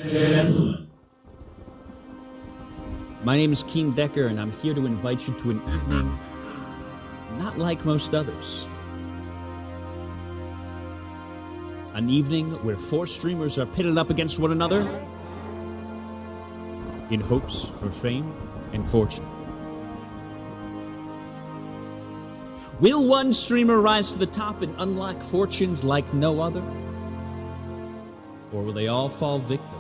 Gentlemen, my name is Keen Decker, and I'm here to invite you to an evening not like most others. An evening where 4 streamers are pitted up against one another in hopes for fame and fortune. Will one streamer rise to the top and unlock fortunes like no other? Or will they all fall victim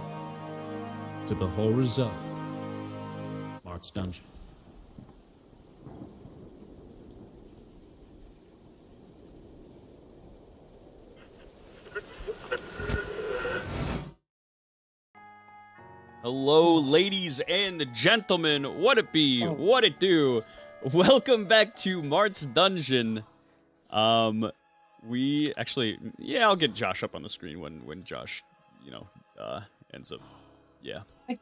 to the horrors of Marth's Dungeon? Hello, ladies and gentlemen. What it be? What it do? Welcome back to Marth's Dungeon. We actually, yeah, I'll get Josh up on the screen when Josh, ends up. Yeah. I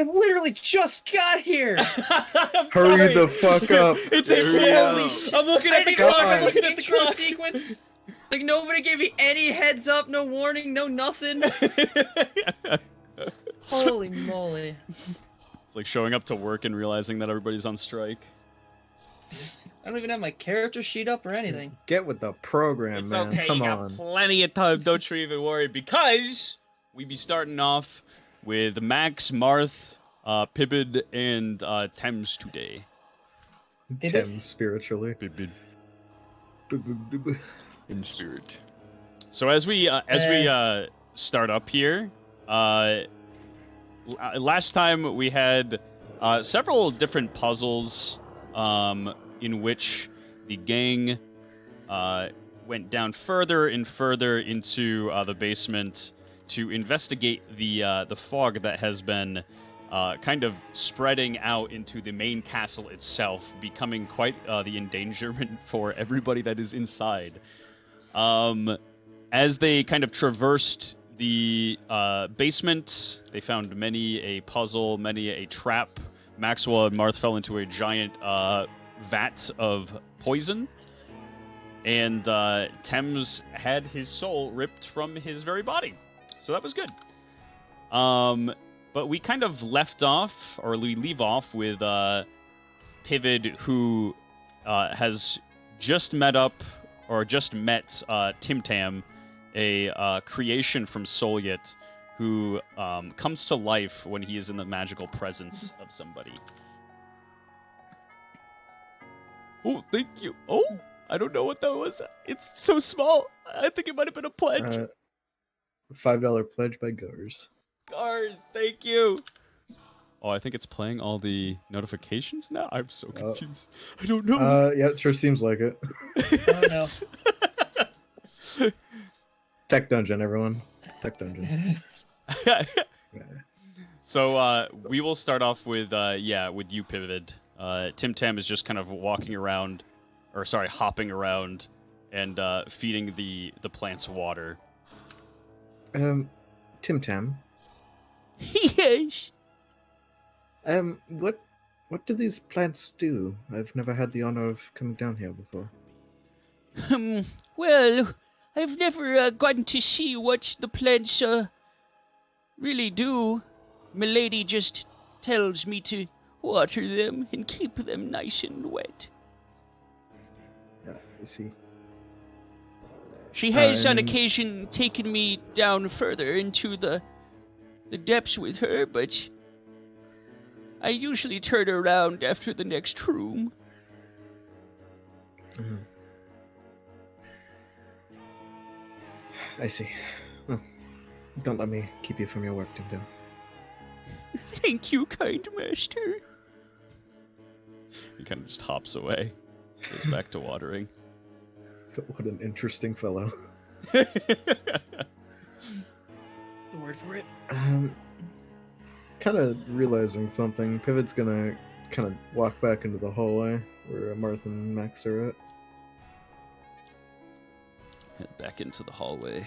literally just got here. Hurry the fuck up. It's a holy shit. I'm looking at the clock. I'm looking at the clock. Sequence. Like nobody gave me any heads up, no warning, no nothing. Holy moly. It's like showing up to work and realizing that everybody's on strike. I don't even have my character sheet up or anything. Get with the program, It's man. okay, Come you on. got plenty of time. Don't you even worry, because we be starting off with Max, Marth, Pibid, and Thames today. Tim, spiritually. Pibid. In spirit. So as we start up here, last time we had several different puzzles in which the gang went down further and further into the basement to investigate the fog that has been kind of spreading out into the main castle itself, becoming quite the endangerment for everybody that is inside. As they kind of traversed the basement, they found many a puzzle, many a trap. Maxwell and Marth fell into a giant vat of poison, and Thames had his soul ripped from his very body. So that was good. But we kind of left off, or we leave off with Pivid, who has just met Tim Tam, a creation from Solyet, who comes to life when he is in the magical presence of somebody. Oh, thank you. Oh, I don't know what that was. It's so small. I think it might have been a pledge. $5 pledge by Gars. Gars, thank you. Oh, I think it's playing all the notifications now. I'm so confused. I don't know. Yeah, it sure seems like it. Oh no. Tech Dungeon, everyone. Tech Dungeon. So we will start off with you, Pivot. Tim Tam is just kind of hopping around and feeding the plants water. Tim Tam. Yes. What do these plants do? I've never had the honor of coming down here before. Well, I've never gotten to see what the plants really do. Milady just tells me to water them and keep them nice and wet. Yeah, I see. She has on occasion taken me down further into the depths with her, but I usually turn around after the next room. Mm-hmm. I see. Well, don't let me keep you from your work, Tim Tam. Thank you, kind master. He kind of just hops away, goes back to watering. What an interesting fellow. The word for it. Kind of realizing something, Pivot's gonna kind of walk back into the hallway where Marth and Max are at. Head back into the hallway.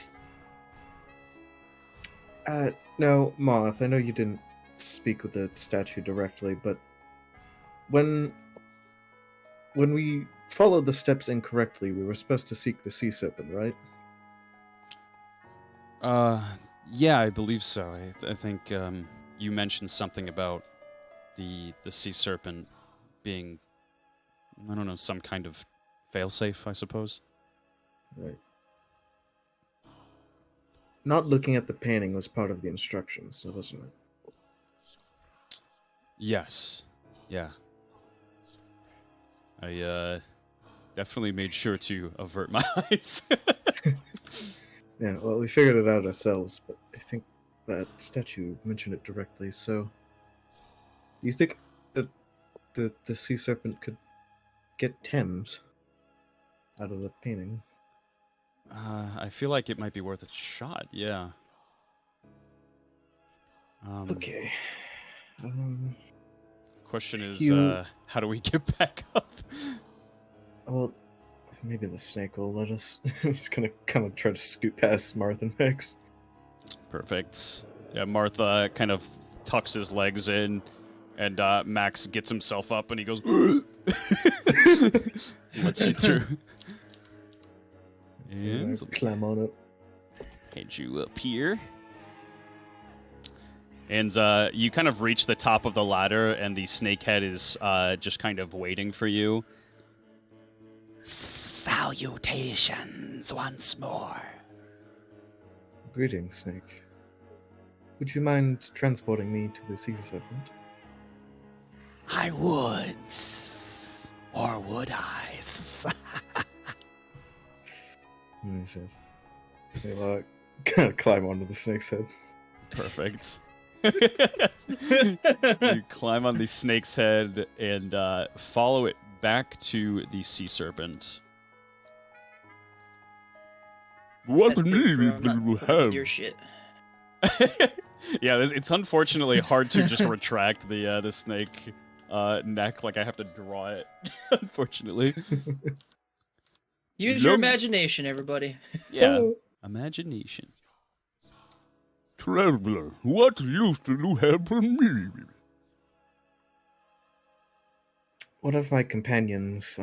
Now, Marth, I know you didn't speak with the statue directly, but when we followed the steps incorrectly, we were supposed to seek the sea serpent, right? Yeah, I believe so. I think you mentioned something about the sea serpent being, I don't know, some kind of failsafe, I suppose. Right. Not looking at the painting was part of the instructions, wasn't it? Yes. Yeah. I definitely made sure to avert my eyes. Yeah, well, we figured it out ourselves, but I think that statue mentioned it directly, so... Do you think that the sea serpent could get Thames out of the painting? I feel like it might be worth a shot, yeah. Okay. Question is, You- how do we get back up? Well, maybe the snake will let us. He's gonna kind of try to scoot past Marth and Max. Perfect. Yeah, Martha kind of tucks his legs in, and Max gets himself up, and he goes, lets you through. And Climb on up. head you up here. And you kind of reach the top of the ladder, and the snakehead is just kind of waiting for you. Salutations once more. Greetings, Snake. Would you mind transporting me to the sea serpent? I would. Or would I? And he says, he'll kind of climb onto the snake's head. Perfect. You climb on the snake's head and follow it back to the sea serpent. What That's pretty true, I'm not you putting up with your shit. Yeah, it's unfortunately hard to just retract the snake neck. Like I have to draw it. Unfortunately. Use your imagination, everybody. Yeah. Imagination. Traveler, what use do you have for me? One of my companions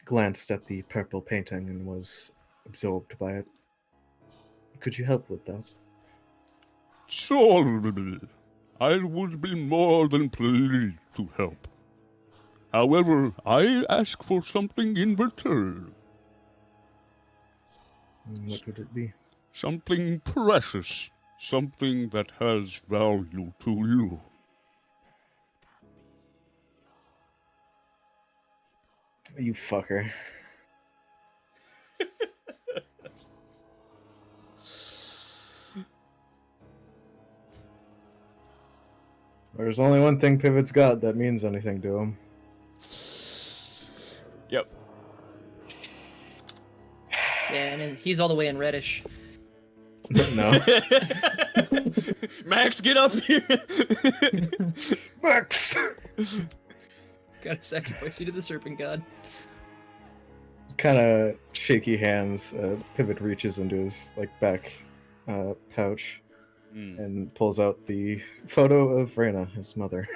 glanced at the purple painting and was absorbed by it. Could you help with that? Surely, I would be more than pleased to help. However, I ask for something in return. What would it be? Something precious. Something that has value to you. You fucker. There's only one thing Pivot's got that means anything to him. Yep. Yeah, and he's all the way in reddish. No. Max, get up here. Max! Gotta sacrifice you to the serpent god. Kind of shaky hands. Pivot reaches into his back pouch and pulls out the photo of Reyna, his mother.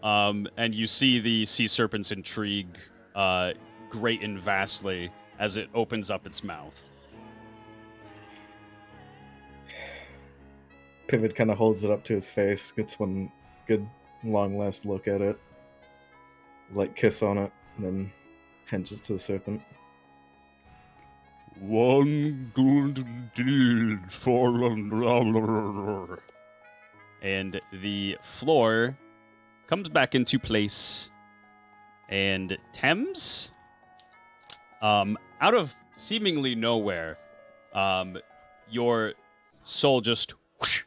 And you see the sea serpent's intrigue great and vastly as it opens up its mouth. Pivot kind of holds it up to his face, gets one good long last look at it, light kiss on it, and then hands it to the serpent. One good deed for another. And the floor comes back into place. And Thames, out of seemingly nowhere, your soul just whoosh,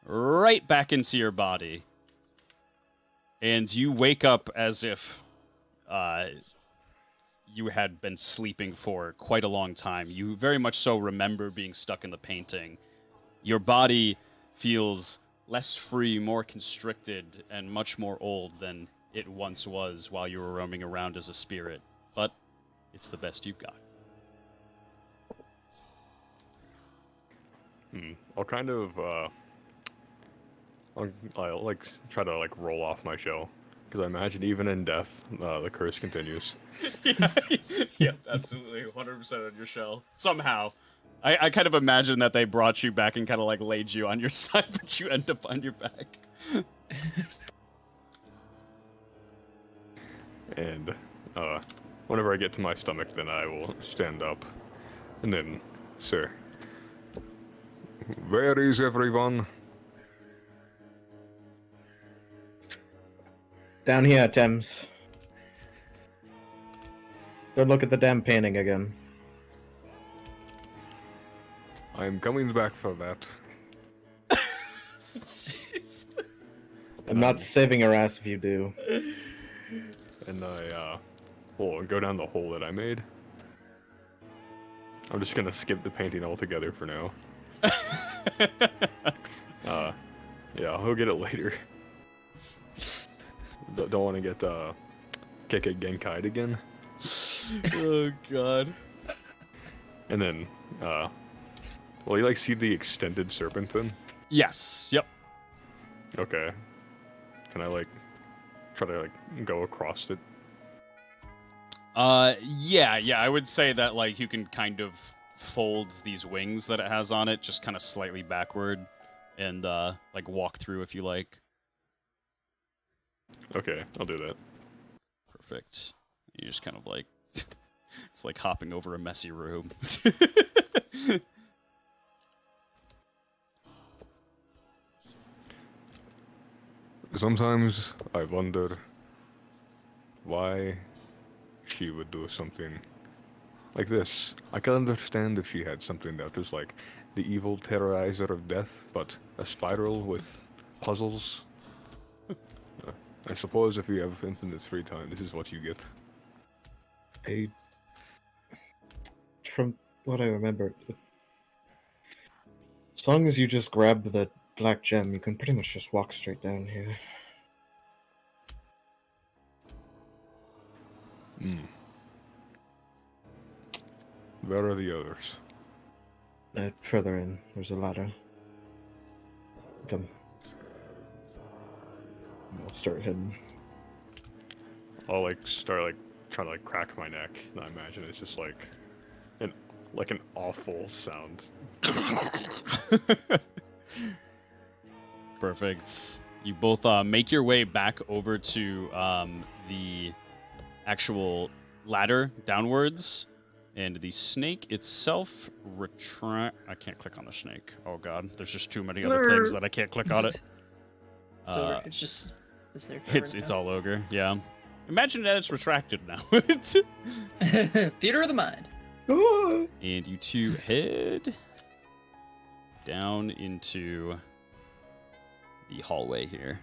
right back into your body. And you wake up as if you had been sleeping for quite a long time. You very much so remember being stuck in the painting. Your body feels less free, more constricted, and much more old than it once was while you were roaming around as a spirit. But it's the best you've got. I'll kind of, I'll try to roll off my shell. Because I imagine even in death, the curse continues. Yeah, absolutely. 100% on your shell. Somehow. I kind of imagine that they brought you back and kind of like laid you on your side, but you end up on your back. And whenever I get to my stomach, then I will stand up. And then, sir, where is everyone? Down here, Thames. Don't look at the damn painting again. I'm coming back for that. I'm not saving your ass if you do. And I will go down the hole that I made. I'm just gonna skip the painting altogether for now. Yeah, I'll get it later. Don't want to get Keke Genkai'd again. Oh god. And then, will you like see the extended serpent then? Yes. Yep. Okay. Can I like try to like go across it? Yeah. I would say that like you can kind of fold these wings that it has on it just kind of slightly backward and like walk through if you like. Okay, I'll do that. Perfect. You just kind of like it's like hopping over a messy room. Sometimes I wonder why she would do something like this. I can understand if she had something that was like the evil terrorizer of death, but a spiral with puzzles. I suppose if you have infinite free time, this is what you get. From what I remember, as long as you just grab the black gem, you can pretty much just walk straight down here. Where are the others? Further in, there's a ladder. Come. I'll start heading. I'll like start like trying to like crack my neck, and I imagine it's just like an awful sound. Perfect. You both make your way back over to the actual ladder downwards, and the snake itself retract. I can't click on the snake. Oh god, there's just too many other things that I can't click on it. It's just it's there. It's all ogre. Yeah. Imagine that it's retracted now. Theater of the mind. And you two head down into the hallway here.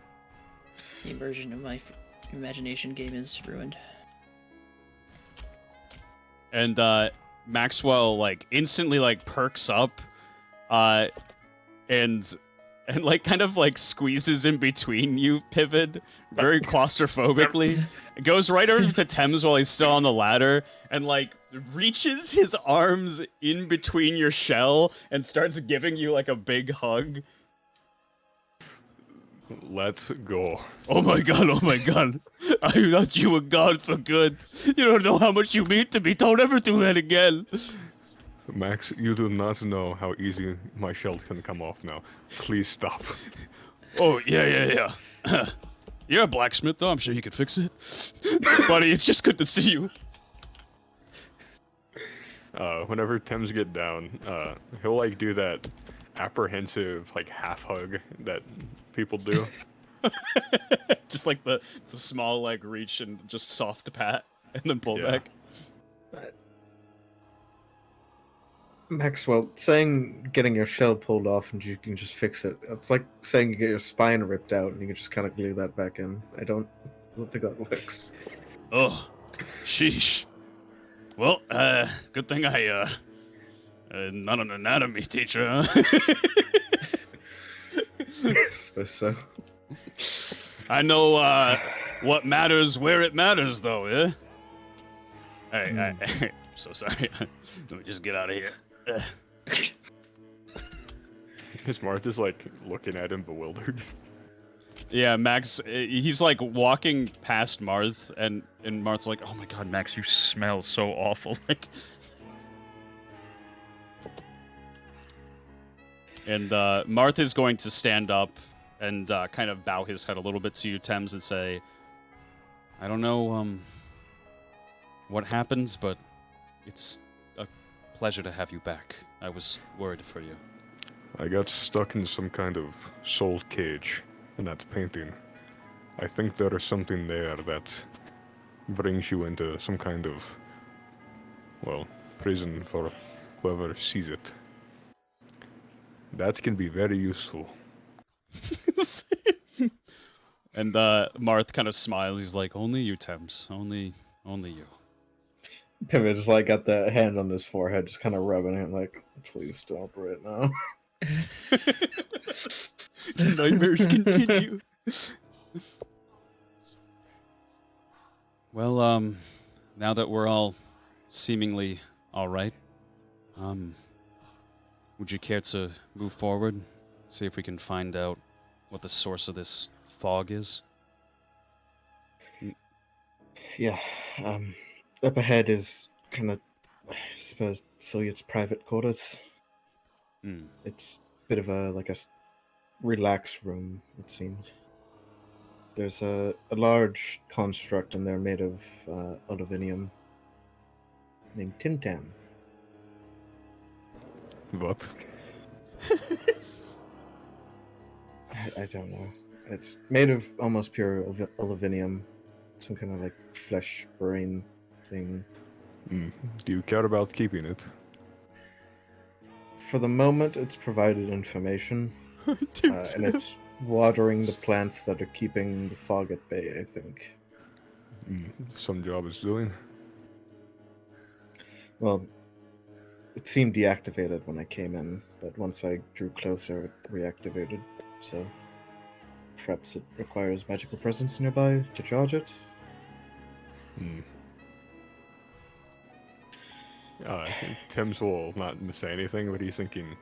The immersion of my imagination game is ruined. And Maxwell like instantly like perks up, and like kind of like squeezes in between you, Pivot, very claustrophobically. It goes right over to Thames while he's still on the ladder, and like reaches his arms in between your shell and starts giving you like a big hug. Let's go. Oh my god. I thought you were gone for good. You don't know how much you mean to me. Don't ever do that again. Max, you do not know how easy my shell can come off now. Please stop. Oh, yeah. You're a blacksmith, though. I'm sure you could fix it. Buddy, it's just good to see you. Whenever Thames get down, he'll like do that apprehensive like half hug that people do. Just like the small like reach and just soft pat and then pull back. Maxwell, saying getting your shell pulled off and you can just fix it, it's like saying you get your spine ripped out and you can just kind of glue that back in. I don't think that works. Oh, sheesh. Well, good thing I, not an anatomy teacher, huh? I suppose so. I know, what matters where it matters, though, yeah? Hey, I'm so sorry. Let me just get out of here. His Marth is like looking at him bewildered. Yeah, Max, he's like walking past Marth, and Marth's like, oh my god, Max, you smell so awful. Like, And Marth is going to stand up and kind of bow his head a little bit to you, Thames, and say, I don't know what happens, but it's a pleasure to have you back. I was worried for you. I got stuck in some kind of soul cage in that painting. I think there is something there that brings you into some kind of, well, prison for whoever sees it. That can be very useful. And Marth kind of smiles. He's like, only you, Thames. Only you. Pivot just like got the hand on his forehead, just kind of rubbing it, like, please stop right now. The nightmares continue. Well, now that we're all seemingly all right, would you care to move forward? See if we can find out what the source of this fog is? Yeah, up ahead is kind of, I suppose, Soyut's private quarters. Hmm. It's a bit of a relaxed room, it seems. There's a large construct in there made of aluminium named Tim Tam. What? I don't know. It's made of almost pure aluminium. Some kind of like flesh brain thing. Do you care about keeping it? For the moment, it's provided information. And it's watering the plants that are keeping the fog at bay, I think. Some job it's doing. Well, it seemed deactivated when I came in, but once I drew closer, it reactivated. So perhaps it requires magical presence nearby to charge it. Tim's will not say anything, but he's thinking,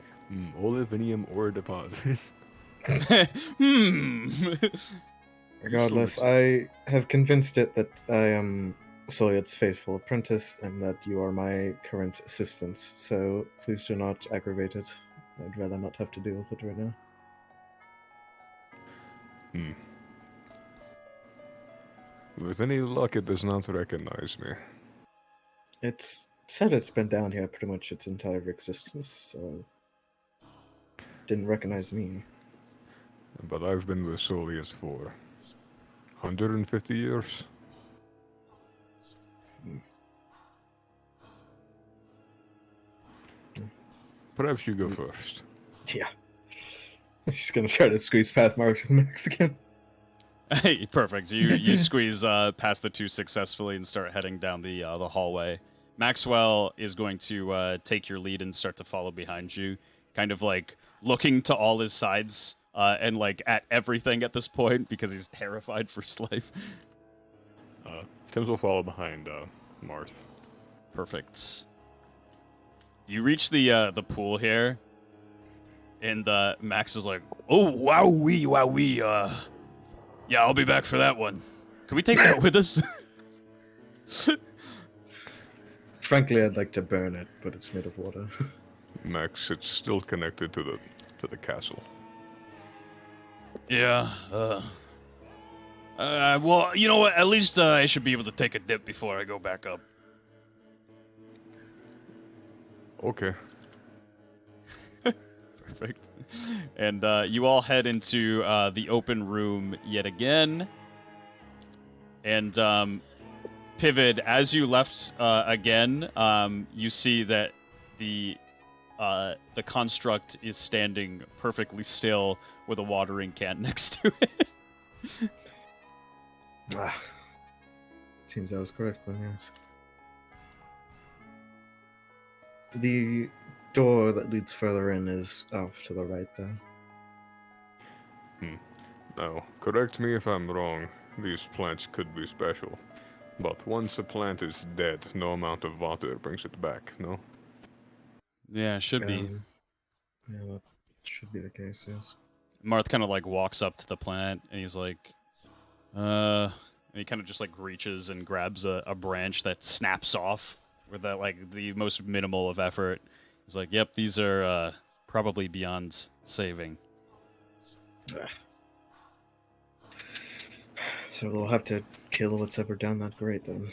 aluminium ore deposit. Regardless, I have convinced it that I am Soyut's faithful apprentice and that you are my current assistants, so please do not aggravate it. I'd rather not have to deal with it right now. With any luck, it does not recognize me. It's said it's been down here pretty much its entire existence, so didn't recognize me. But I've been with Solius for 150 years. Perhaps you go first. Yeah. She's gonna try to squeeze past Mark and Max again. Hey, perfect. You squeeze past the two successfully and start heading down the hallway. Maxwell is going to take your lead and start to follow behind you, kind of like looking to all his sides and like at everything at this point because he's terrified for his life. Tim's will follow behind Marth. Perfect. You reach the pool here, and Max is like, "Oh, wowee. Yeah, I'll be back for that one. Can we take that with us?" Frankly, I'd like to burn it, but it's made of water. Max, it's still connected to the castle. Yeah. Well, you know what? At least I should be able to take a dip before I go back up. Okay. Perfect. And you all head into the open room yet again. And Pivot, as you left again, you see that the construct is standing perfectly still with a watering can next to it. Seems I was correct then, yes. The door that leads further in is off to the right there. Now, correct me if I'm wrong. These plants could be special. But once a plant is dead, no amount of water brings it back, no? Yeah, should be. Yeah, that should be the case, yes. Marth kind of like walks up to the plant and he's like, and he kind of just like reaches and grabs a branch that snaps off with that like the most minimal of effort. He's like, "Yep, these are probably beyond saving. So we'll have to kill what's ever down that grate then.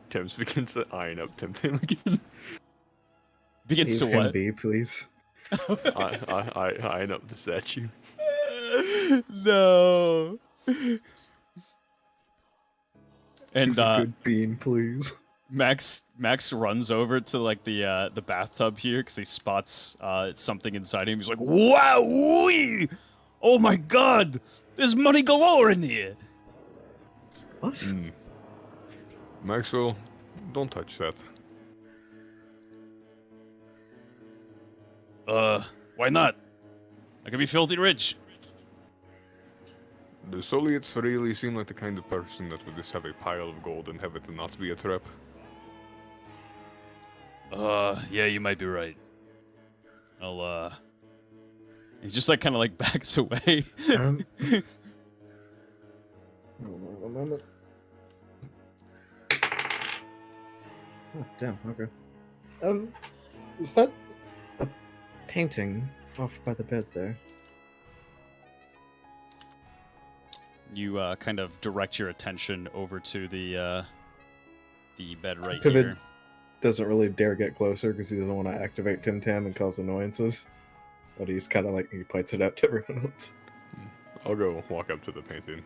Thames begins to iron up Tim again. Begins to Leave him what? be, please. I iron up the statue. No. And He's a good bean, please. Max runs over to like the bathtub here because he spots something inside him. He's like, "Wow! Oh my God! There's money galore in here." What? Maxwell, don't touch that. Why not? I could be filthy rich. The Soviets really seem like the kind of person that would just have a pile of gold and have it not be a trap. Yeah, you might be right. He just like kind of like backs away. Hold on a moment. Oh, damn, okay. Is that a painting off by the bed there? You kind of direct your attention over to the bed right Pivot here. doesn't really dare get closer because he doesn't want to activate Tim Tam and cause annoyances. But he's kind of like, he points it out to everyone else. I'll go walk up to the painting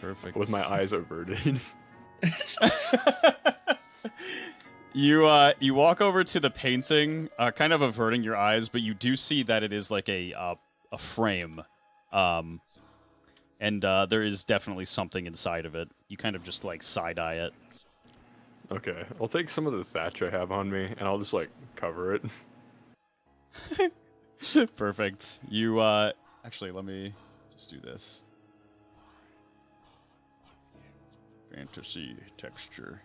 Perfect. with my eyes averted. You walk over to the painting, kind of averting your eyes, but you do see that it is like a frame, and there is definitely something inside of it. You kind of just like side eye it. Okay, I'll take some of the thatch I have on me and I'll just like cover it. Perfect. You actually let me just do this. Fantasy texture.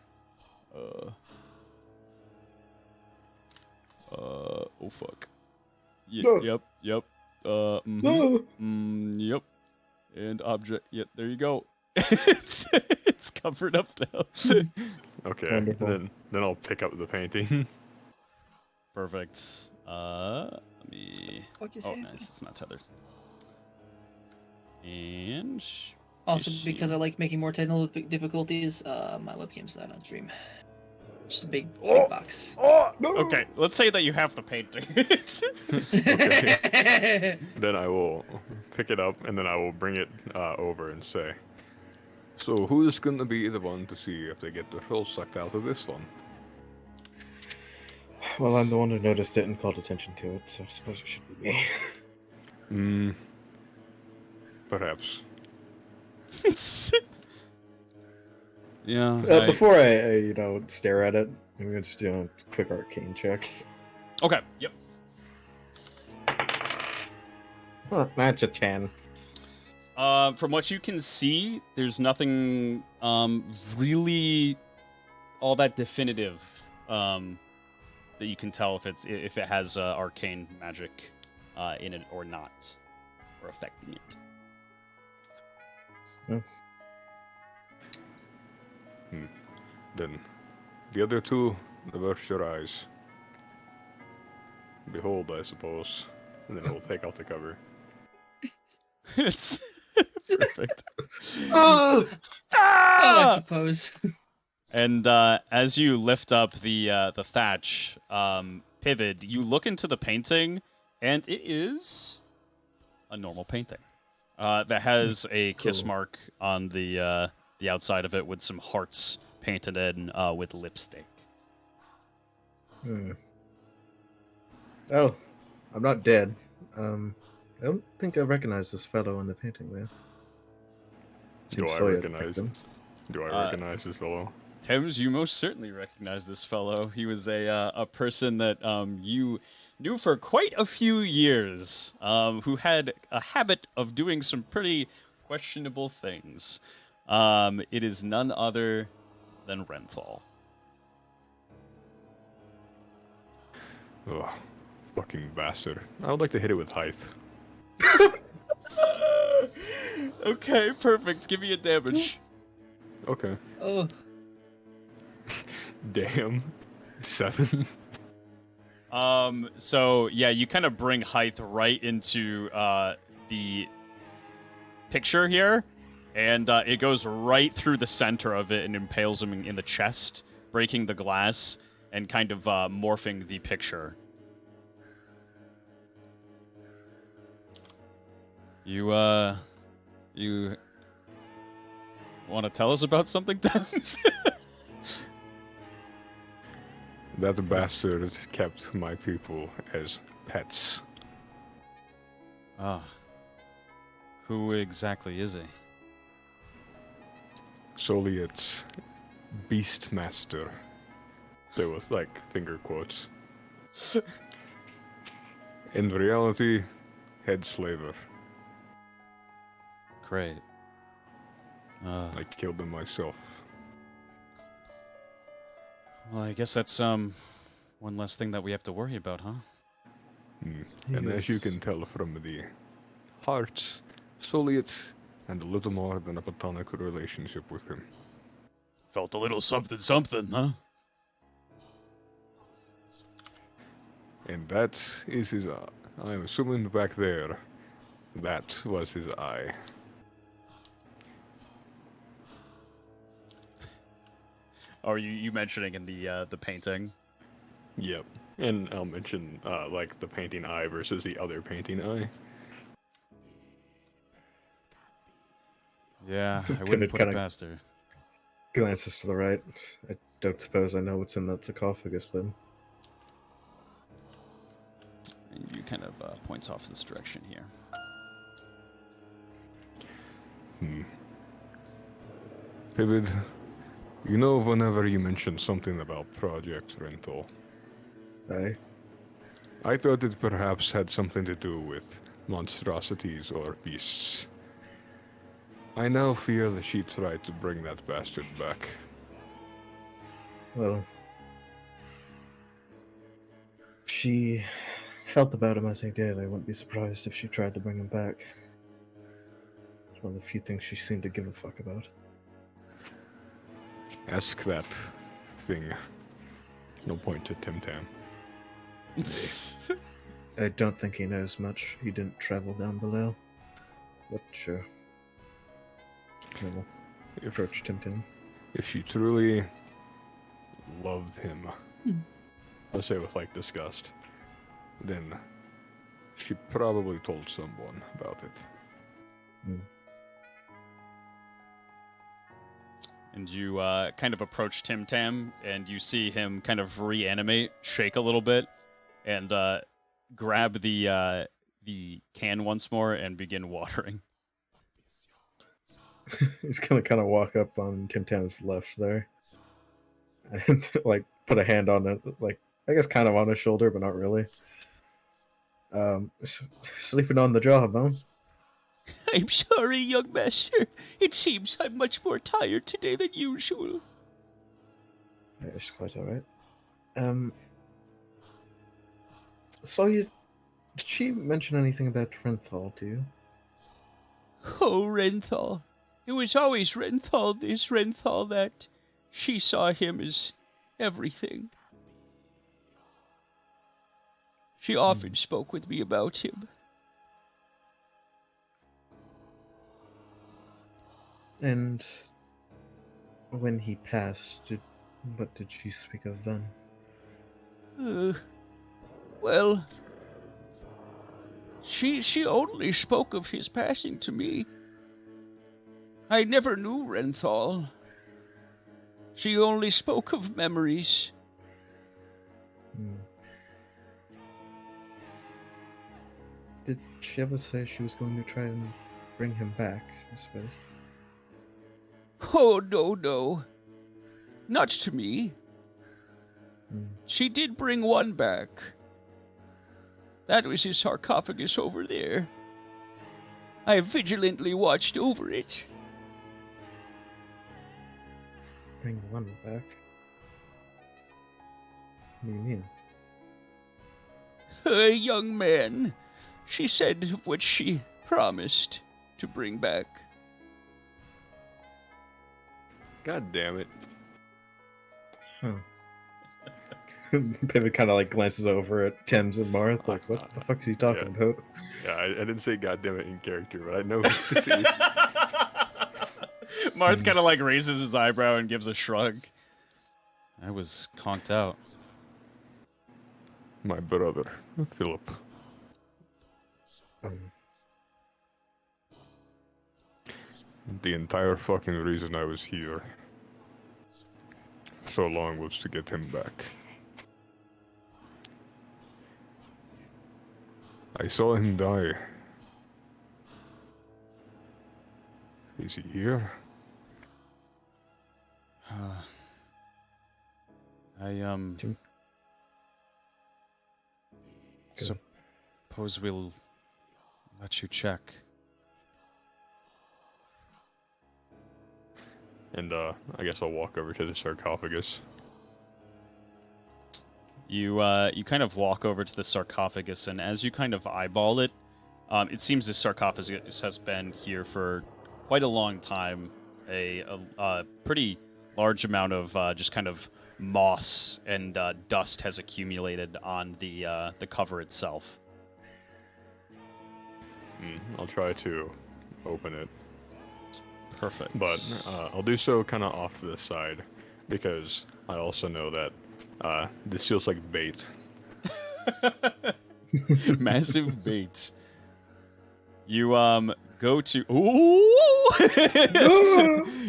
Oh fuck. No. Yep. Yep. No! Yep. And object. Yep. There you go. it's covered up now. Okay, Wonderful. then I'll pick up the painting. Perfect. Let me. Fuck is Oh, it? nice. It's not tethered. And Also, issue. because I like making more technical difficulties, my webcam's not on stream. Just a big box. Oh, okay. Let's say that you have the painting. Okay. Then I will pick it up and then I will bring it over and say, so who's gonna be the one to see if they get the soul sucked out of this one? Well, I'm the one who noticed it and called attention to it, so I suppose it should be me. Perhaps. Yeah. Before I stare at it, I'm gonna just do a quick arcane check. Okay. Yep. Huh, that's a 10. From what you can see, there's nothing really all that definitive that you can tell if it has arcane magic in it or not, or affecting it. Then the other two, avert your eyes. Behold, I suppose. And then we'll take out the cover. It's perfect. Oh, I suppose. And as you lift up the thatch, Pivot, you look into the painting, and it is a normal painting that has a kiss mark on the outside of it with some hearts painted in with lipstick. Oh, I'm not dead. I don't think I recognize this fellow in the painting there. Do I Soya recognize picked him. Do I recognize this fellow? Thames, you most certainly recognize this fellow. He was a person that you knew for quite a few years, who had a habit of doing some pretty questionable things. It is none other than Renthal. Ugh, fucking bastard. I would like to hit it with height. Okay, perfect. Give me a damage. Okay. Oh, Damn. 7. So yeah, you kind of bring Hythe right into the picture here, and it goes right through the center of it and impales him in the chest, breaking the glass and kind of morphing the picture. You want to tell us about something, Thames? That bastard kept my people as pets. Ah. Who exactly is he? Solely it's Beastmaster. There was like finger quotes. In reality, head slaver. Great. I killed him myself. Well, I guess that's one less thing that we have to worry about, huh? And as you can tell from the hearts, Soliet and a little more than a platonic relationship with him. Felt a little something, huh? And that is his eye. I'm assuming back there, that was his eye. Or you mentioning in the painting? Yep. And I'll mention, like, the painting eye versus the other painting eye. Yeah, I Could wouldn't it put it kinda- past her. Glances to the right. I don't suppose I know what's in that sarcophagus then. And you kind of points off this direction here. Vivid, you know, whenever you mention something about Project Rental, Aye. I thought it perhaps had something to do with monstrosities or beasts. I now fear that she tried to bring that bastard back. Well, she felt about him as he did. I wouldn't be surprised if she tried to bring him back. It's one of the few things she seemed to give a fuck about. Ask that thing. No point to Tim Tam. I don't think he knows much. He didn't travel down below. But sure. I will approach Tim. If she truly loved him, I'll say with like disgust, then she probably told someone about it. And you kind of approach Tim Tam, and you see him kind of reanimate, shake a little bit, and grab the can once more and begin watering. He's gonna kind of walk up on Tim Tam's left there. And like put a hand on it, like I guess kind of on his shoulder, but not really. Sleeping on the job, huh? I'm sorry, young master. It seems I'm much more tired today than usual. It's quite alright. So did she mention anything about Renthal to you? Oh, Renthal. It was always Renthal this, Renthal that. She saw him as everything. She often spoke with me about him. And when he passed, what did she speak of then? Well, she only spoke of his passing to me. I never knew Renthal. She only spoke of memories. Did she ever say she was going to try and bring him back, I suppose? Oh, no. Not to me. She did bring one back. That was his sarcophagus over there. I vigilantly watched over it. Bring one back? What do you mean? A young man. She said what she promised to bring back. God damn it. Huh. Pivot kind of like glances over at Thames and Marth, like, what the fuck is he talking about? Yeah, I didn't say goddammit in character, but I know who this is. Marth kind of like raises his eyebrow and gives a shrug. I was conked out. My brother, Philip. Um, The entire fucking reason I was here so long was to get him back. I saw him die. Is he here? Suppose we'll let you check. And I guess I'll walk over to the sarcophagus. You kind of walk over to the sarcophagus, and as you kind of eyeball it, it seems this sarcophagus has been here for quite a long time. A pretty large amount of just kind of moss and dust has accumulated on the cover itself. I'll try to open it. Perfect. But I'll do so kind of off to the side, because I also know that this feels like bait. Massive bait. You go to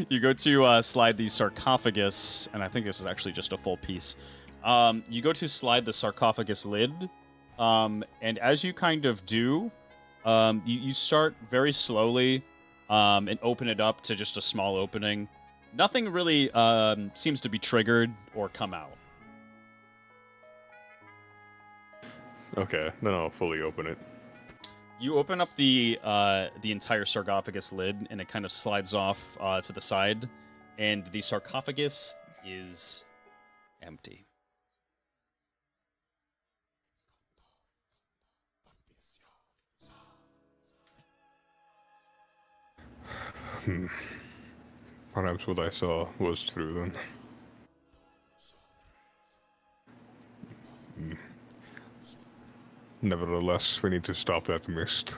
you go to slide the sarcophagus, and I think this is actually just a full piece. You go to slide the sarcophagus lid, and as you kind of do, you start very slowly and open it up to just a small opening. Nothing really seems to be triggered or come out. Okay, then I'll fully open it. You open up the entire sarcophagus lid, and it kind of slides off to the side, and the sarcophagus is empty. Perhaps what I saw was true then. Nevertheless, we need to stop that mist.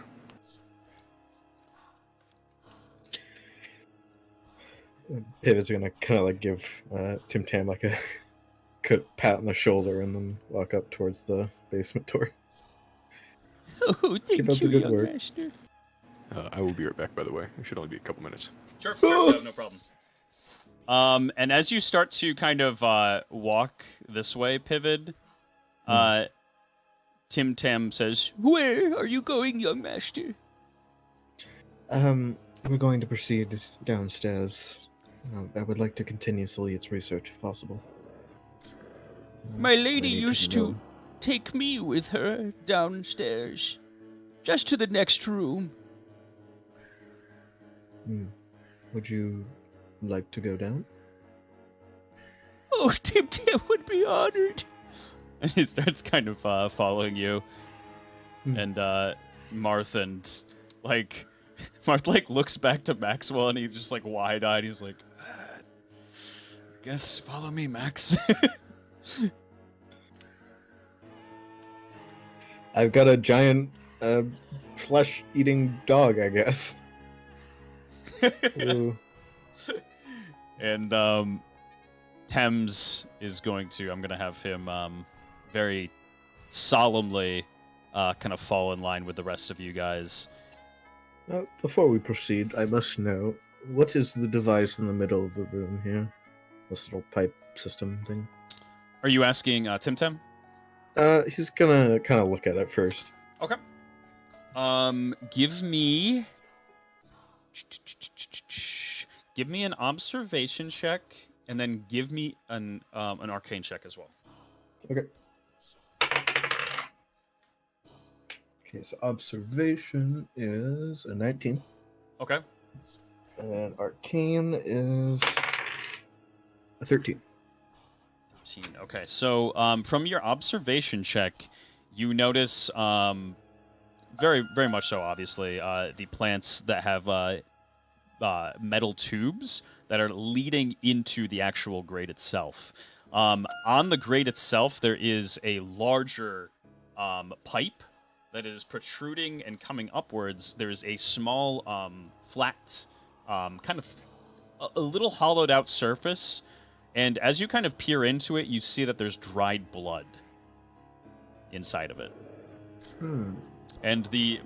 Pivot's gonna kind of like give Tim Tam like a good pat on the shoulder and then walk up towards the basement door. Oh, Keep thank up the you, good young work. master. I will be right back, by the way. It should only be a couple minutes. Sure, no problem. And as you start to kind of walk this way, Pivot, Tim Tam says, Where are you going, young master? We're going to proceed downstairs. I would like to continue Soliet's research if possible. My lady I need used know- to take me with her downstairs, just to the next room. Would you like to go down? Oh, Tim Tam would be honored. and he starts kind of following you. And Marth looks back to Maxwell, and he's just like wide-eyed. He's like, guess follow me, Max. I've got a giant flesh-eating dog, I guess. Ooh. And Thames is going to, I'm going to have him very solemnly kind of fall in line with the rest of you guys. Before we proceed, I must know, what is the device in the middle of the room here? This little pipe system thing? Are you asking Tim Tam? He's gonna kind of look at it first. Okay. Give me an observation check, and then give me an arcane check as well. Okay. Okay, so observation is a 19. Okay. And arcane is a 13. Okay, so from your observation check, you notice very, very much so, obviously, the plants that have metal tubes that are leading into the actual grate itself. On the grate itself, there is a larger pipe that is protruding and coming upwards. There's a small, flat, kind of a little hollowed out surface. And as you kind of peer into it, you see that there's dried blood inside of it. And the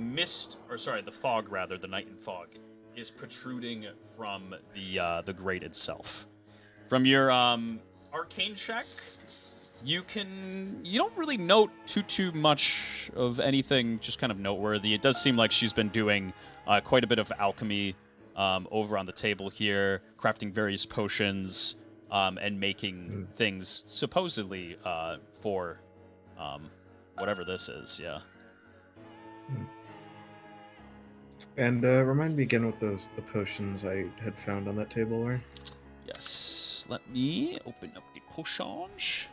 fog rather, the night and fog, is protruding from the grate itself. From your arcane check, you don't really note too much of anything just kind of noteworthy. It does seem like she's been doing quite a bit of alchemy over on the table here, crafting various potions and making things supposedly for whatever this is. Yeah. And remind me again what the potions I had found on that table were. Yes. Let me open up the potions.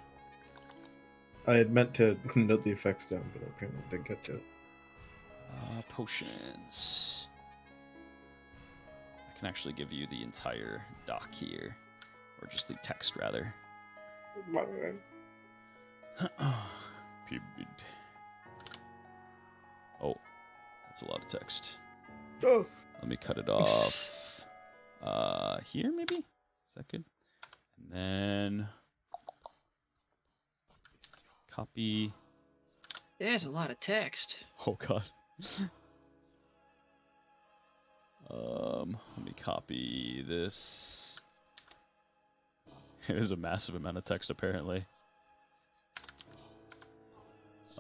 I had meant to note the effects down, but apparently didn't get to it. Potions. I can actually give you the entire doc here. Or just the text, rather. Oh, that's a lot of text. Oh. Let me cut it off. Here, maybe? Second. And then... copy. There's a lot of text. Oh, God. Let me copy this. It is a massive amount of text, apparently.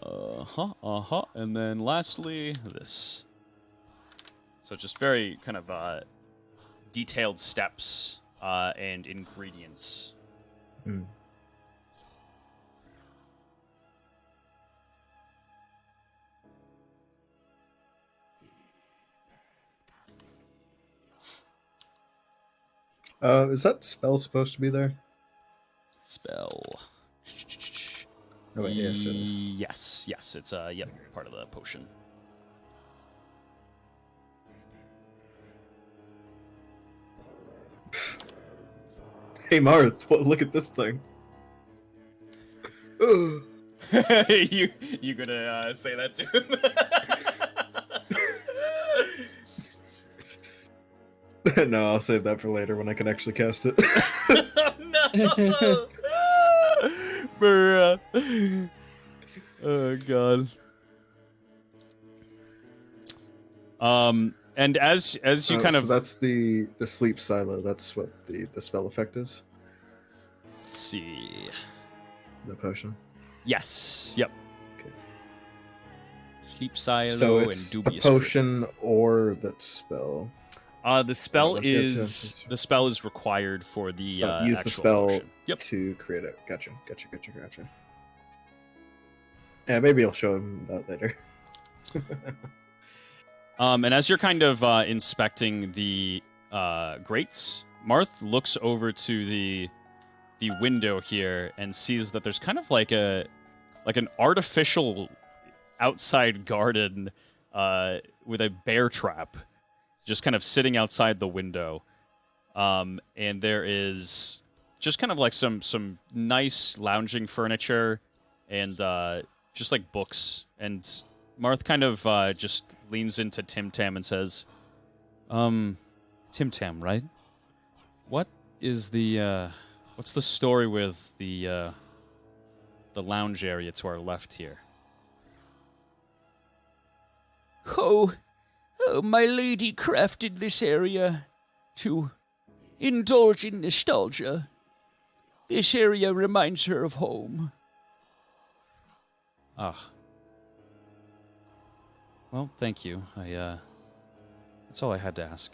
And then lastly, this. So just very kind of detailed steps and ingredients. Is that spell supposed to be there? Spell. Oh, wait, yes, it is. Yes, it's part of the potion. Hey, Marth, look at this thing. you gonna say that to him? No, I'll save that for later when I can actually cast it. No! Bruh. Oh, God. And as you kind of... So that's the sleep silo. That's what the spell effect is? Let's see... The potion? Yes. Yep. Okay. Sleep silo So and it's dubious. the potion or the spell? The spell Once you have is required for the use actual the spell potion. Yep. to create it. Gotcha. Yeah, maybe I'll show him that later. And as you're kind of inspecting the grates, Marth looks over to the window here and sees that there's kind of like an artificial outside garden with a bear trap just kind of sitting outside the window. And there is just kind of like some nice lounging furniture and just like books. And Marth kind of just leans into Tim Tam and says, Tim Tam, right? What is what's the story with the lounge area to our left here? Oh, my lady crafted this area to indulge in nostalgia. This area reminds her of home. Ah. Well, thank you. That's all I had to ask.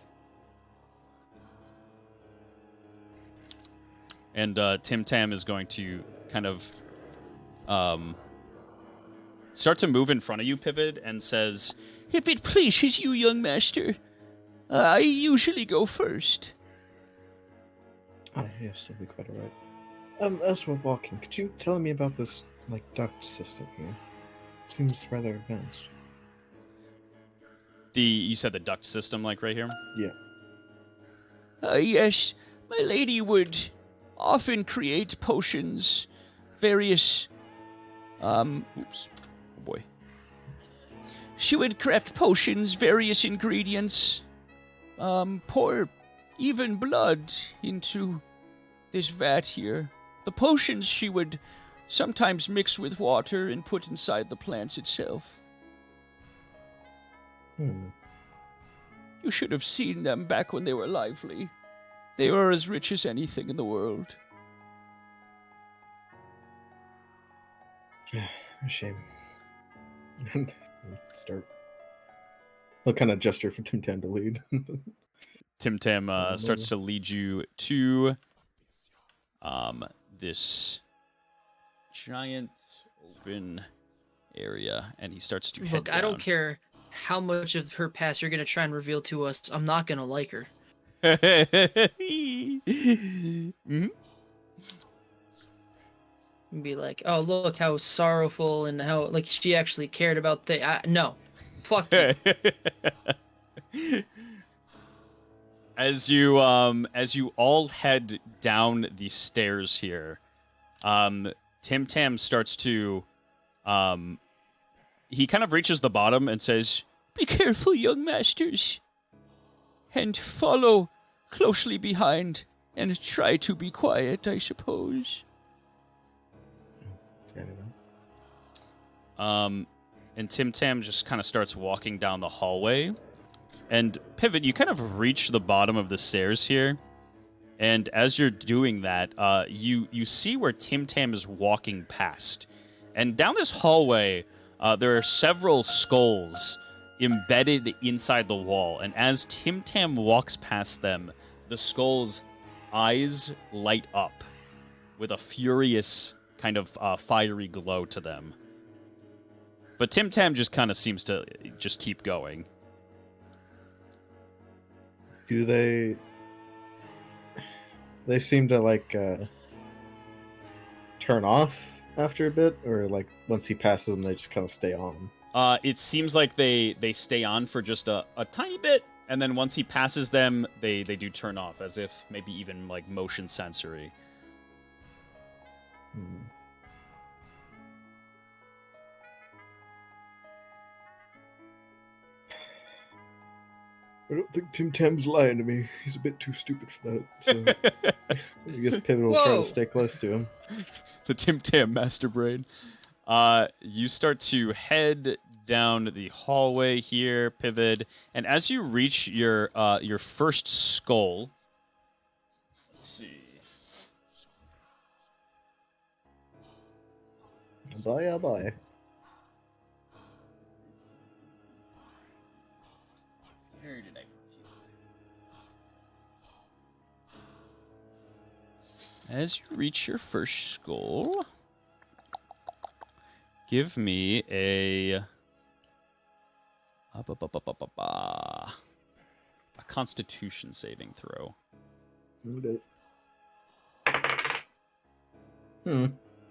And Tim Tam is going to kind of start to move in front of you, Pivot, and says, If it pleases you, young master, I usually go first. Yes, that'll be quite alright. As we're walking, could you tell me about this, duct system here? It seems rather advanced. you said the duct system, right here? Yeah. Yes, my lady would often create potions, various, oops, oh boy. She would craft potions, various ingredients, pour even blood into this vat here. The potions she would sometimes mix with water and put inside the plants itself. You should have seen them back when they were lively. They were as rich as anything in the world. A shame. And start. I'll kind of gesture for Tim Tam to lead. Tim Tam starts to lead you to this giant open area, and he starts to head Look, down. I don't care how much of her past you're gonna try and reveal to us. I'm not gonna like her. Mhm. And be like, oh, look how sorrowful and how like she actually cared about the. No, fuck you. As you all head down the stairs here, Tim Tam starts to he kind of reaches the bottom and says, Be careful, young masters, and follow closely behind, and try to be quiet, I suppose. And Tim Tam just kind of starts walking down the hallway. And Pivot, you kind of reach the bottom of the stairs here. And as you're doing that, you see where Tim Tam is walking past. And down this hallway, there are several skulls embedded inside the wall. And as Tim Tam walks past them, the skulls' eyes light up with a furious kind of fiery glow to them. But Tim Tam just kind of seems to just keep going. Do they seem to like turn off after a bit, or like once he passes them they just kind of stay on? It seems like they stay on for just a tiny bit, and then once he passes them they do turn off, as if maybe even like motion sensory. I don't think Tim Tam's lying to me. He's a bit too stupid for that. So I guess Pivot will try Whoa. to stay close to him. The Tim Tam master brain. You start to head down the hallway here, Pivot, and as you reach your first skull, let's see. Bye, bye. Where did I put you? As you reach your first skull, give me a Constitution saving throw.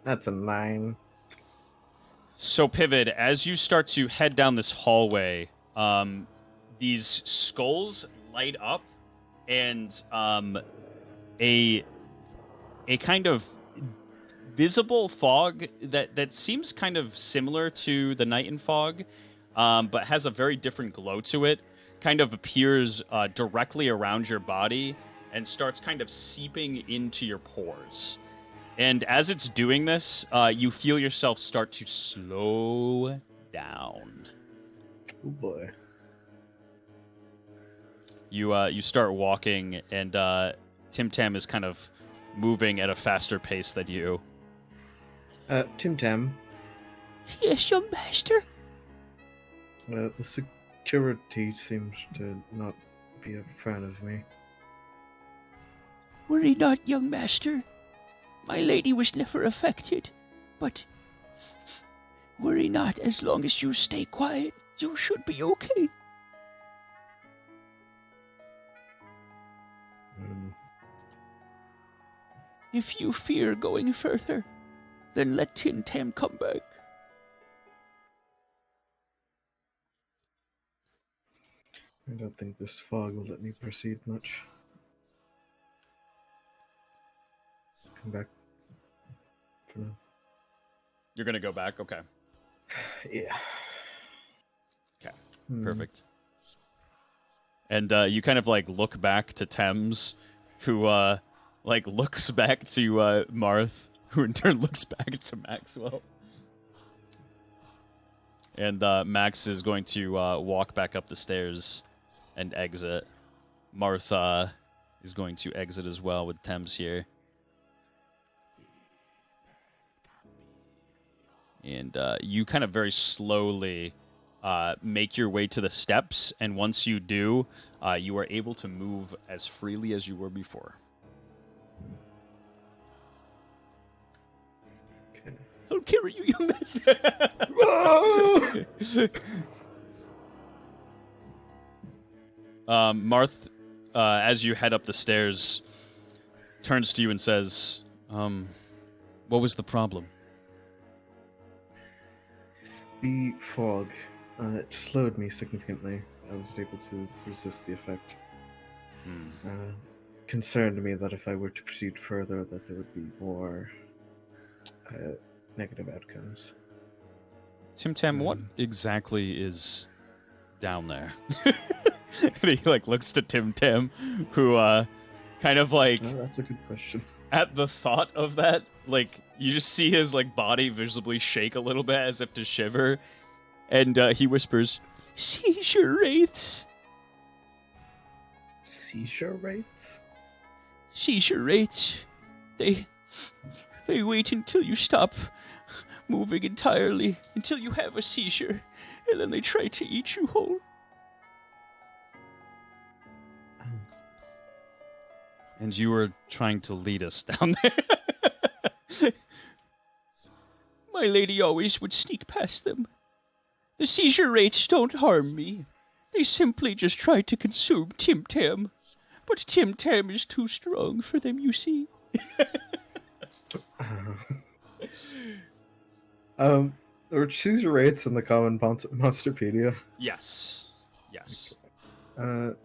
That's a 9. So, Pivot, as you start to head down this hallway, these skulls light up, and a kind of visible fog that seems kind of similar to the Night in Fog, but has a very different glow to it, kind of appears directly around your body and starts kind of seeping into your pores. And as it's doing this, you feel yourself start to slow down. Oh boy. You start walking, and Tim Tam is kind of moving at a faster pace than you. Tim Tam, Yes, young master. the security seems to not be a fan of me. Worry not, young master. My lady was never affected, but worry not, as long as you stay quiet, you should be okay. If you fear going further, then let Tin Tam come back. I don't think this fog will let me proceed much. I'm back for now. You're gonna go back? Okay. Yeah. Okay. Hmm. Perfect. And you kind of like look back to Thames, who like looks back to Marth, who in turn looks back to Maxwell. And Max is going to walk back up the stairs and exit. Marth is going to exit as well with Thames here. And you kind of very slowly make your way to the steps, and once you do, you are able to move as freely as you were before. Okay. I'll carry you, young master. Marth, as you head up the stairs, turns to you and says, what was the problem? The fog, it slowed me significantly. I wasn't able to resist the effect. Concerned me that if I were to proceed further, that there would be more negative outcomes. Tim Tam, what exactly is down there? And he like looks to Tim Tam, who kind of like Oh, that's a good question. at the thought of that, like you just see his like body visibly shake a little bit as if to shiver, and he whispers, Seizure wraiths. Seizure rates? Seizure wraiths. They wait until you stop moving entirely, until you have a seizure, and then they try to eat you whole. and you were trying to lead us down there. My lady always would sneak past them. The seizure rates don't harm me. They simply just try to consume Tim Tam. But Tim Tam is too strong for them, you see. Are seizure rates in the common Monsterpedia? Yes. Yes. Could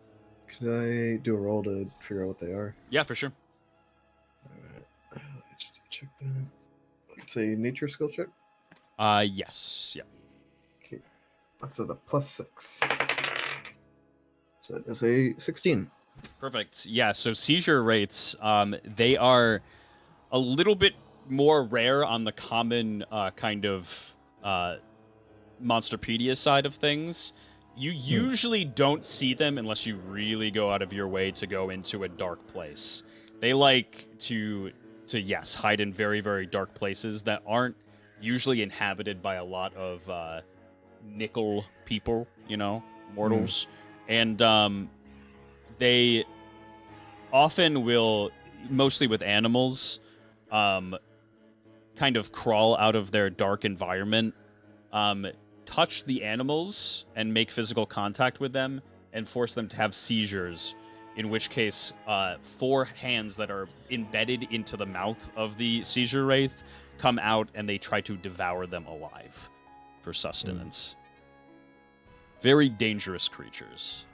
I do a roll to figure out what they are? Yeah, for sure. Alright. Just check that. It's a nature skill check. Yes. Yeah. Okay. That's at a +6. So that is a 16. Perfect. Yeah, so seizure rates, they are a little bit more rare on the common kind of Monsterpedia side of things. You usually don't see them unless you really go out of your way to go into a dark place. They like to yes, hide in very, very dark places that aren't usually inhabited by a lot of nickel people, you know, mortals. And they often will, mostly with animals, kind of crawl out of their dark environment, touch the animals and make physical contact with them and force them to have seizures, in which case 4 hands that are embedded into the mouth of the seizure wraith come out and they try to devour them alive for sustenance. Very dangerous creatures.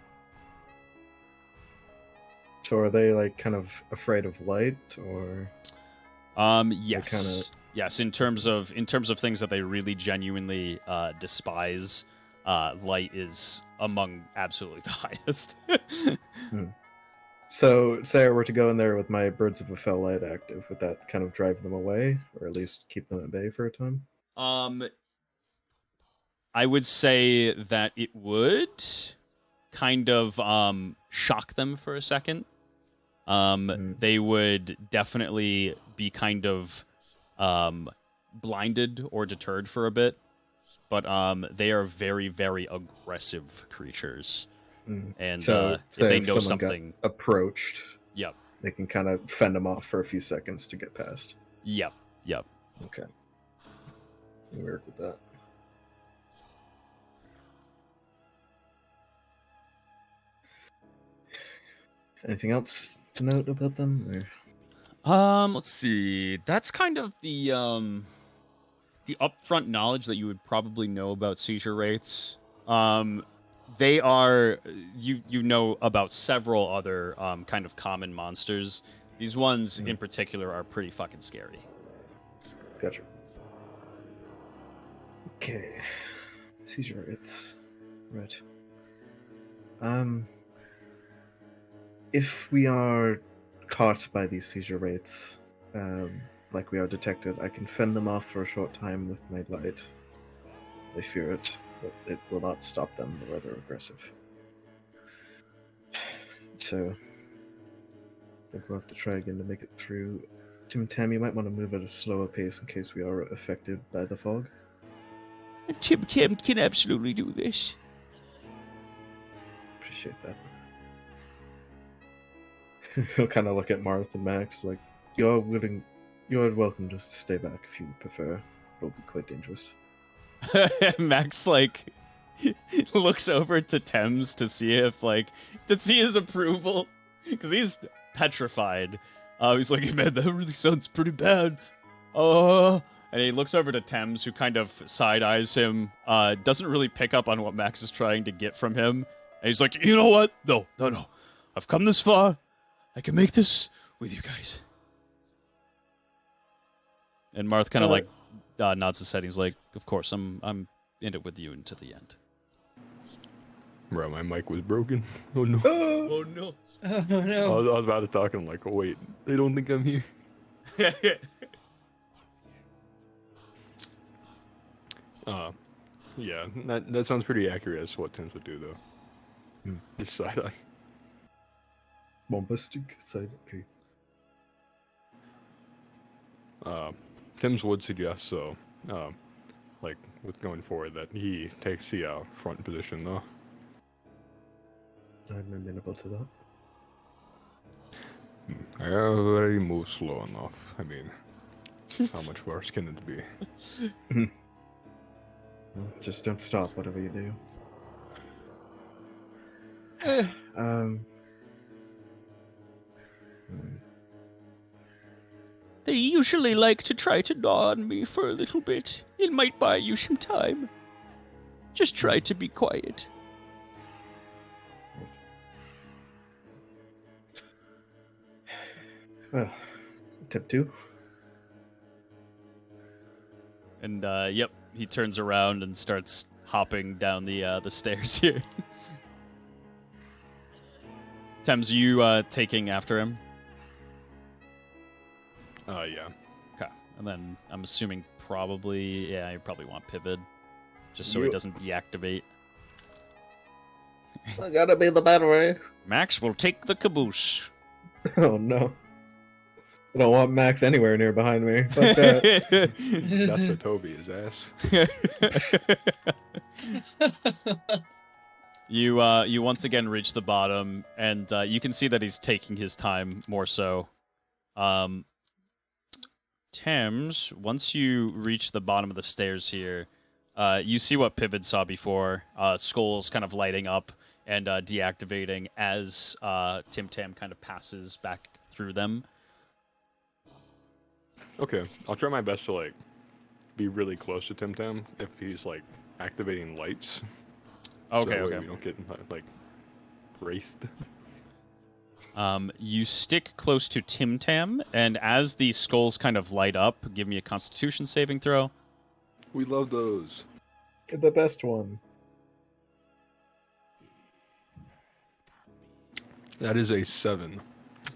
So are they like kind of afraid of light, or? Yes. Yes, in terms of things that they really genuinely despise, light is among absolutely the highest. So, say I were to go in there with my Birds of a Fell light active, would that kind of drive them away, or at least keep them at bay for a time? I would say that it would kind of shock them for a second. They would definitely be kind of blinded or deterred for a bit, but they are very, very aggressive creatures. And So, if they if know someone got something, approached, yep, they can kind of fend them off for a few seconds to get past. yep. Okay. Let me work with that. Anything else to note about them? Or? Let's see. That's kind of the upfront knowledge that you would probably know about seizure rates. They are you know about several other kind of common monsters. These ones in particular are pretty fucking scary. Gotcha. Okay. Seizure rates. Right. If we are caught by these seizure rates, like we are detected, I can fend them off for a short time with my light. They fear it, but it will not stop them. They're rather aggressive. So, I think we'll have to try again to make it through. Tim Tam, you might want to move at a slower pace in case we are affected by the fog. Tim Tam can absolutely do this. Appreciate that. He'll kind of look at Marth and Max like, you're welcome to stay back if you prefer. It'll be quite dangerous. Max like looks over to Thames to see his approval, because he's petrified. He's like, man, that really sounds pretty bad. And he looks over to Thames, who kind of side eyes him. Doesn't really pick up on what Max is trying to get from him. And he's like, you know what? No. I've come this far. I can make this with you guys. And Marth kind of nods his head. He's like, of course, I'm in it with you until the end. Bro, my mic was broken. Oh no. Oh no. Oh no. I was about to talk and I'm like, oh wait, they don't think I'm here. Yeah, that sounds pretty accurate as to what Tim's would do though. Just side eye. Bombastic side. Okay. Tim's would suggest so, like with going forward, that he takes the front position though. I'm amenable to that. I already moved slow enough. I mean, how much worse can it be? Well, just don't stop, whatever you do. They usually like to try to gnaw on me for a little bit. It might buy you some time. Just try to be quiet. Well, tip 2. And yep, he turns around and starts hopping down the stairs here. Thames, you taking after him? Yeah. Okay. And then I'm assuming probably, yeah, you probably want pivot, just so he doesn't deactivate. I gotta be the battery. Max will take the caboose. Oh no. I don't want Max anywhere near behind me. Fuck that. That's for Toby, his ass. You once again reach the bottom, and you can see that he's taking his time more so. Thames, once you reach the bottom of the stairs here, you see what Pivot saw before. Skulls kind of lighting up and deactivating as Tim Tam kind of passes back through them. Okay, I'll try my best to like be really close to Tim Tam if he's like activating lights. Okay, so okay. We don't get like wraithed. You stick close to Tim Tam, and as the skulls kind of light up, give me a Constitution saving throw. We love those. Get the best one. That is a 7.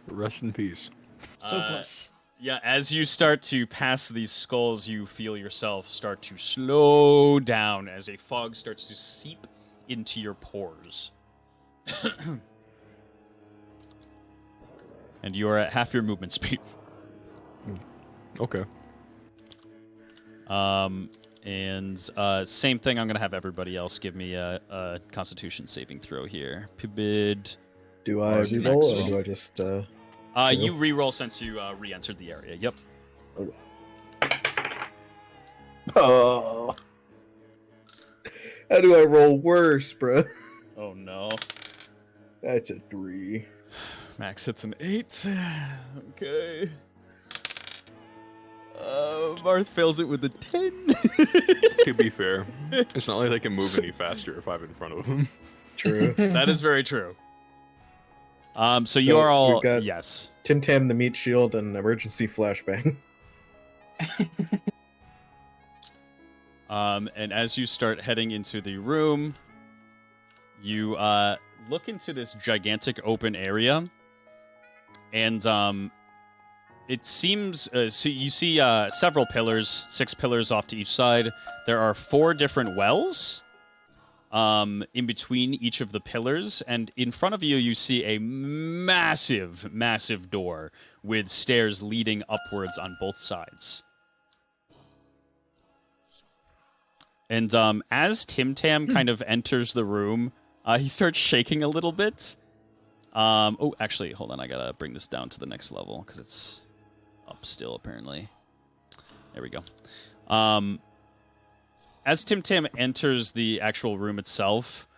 Rest in peace. So close. Yeah, as you start to pass these skulls, you feel yourself start to slow down as a fog starts to seep into your pores. And you are at half your movement speed. Okay. And same thing, I'm going to have everybody else give me a Constitution saving throw here. Pibid. Do I Or reroll, Maxwell. or do I just... You re-roll since you re-entered the area. Yep. Oh. How do I roll worse, bruh? Oh, no. That's a 3. Max hits an 8. Okay. Marth fails it with a 10. To be fair, it's not like they can move any faster if I'm in front of them. True. That is very true. So you are all we've got yes. Tim Tam the meat shield and emergency flashbang. And as you start heading into the room, you look into this gigantic open area, and it seems so you see several pillars, 6 pillars off to each side. There are 4 different wells in between each of the pillars, and in front of you, you see a massive, massive door with stairs leading upwards on both sides. And as Tim Tam kind of enters the room, he starts shaking a little bit. Oh, actually, hold on. I gotta bring this down to the next level because it's up still, apparently. There we go. As Tim Tam enters the actual room itself,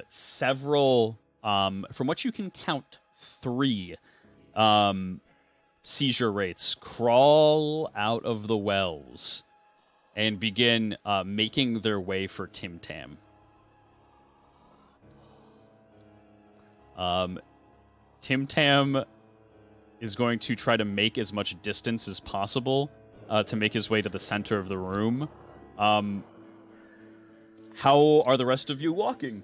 several, from what you can count, 3 seizure rates crawl out of the wells and begin making their way for Tim Tam. Tim Tam is going to try to make as much distance as possible to make his way to the center of the room. How are the rest of you walking?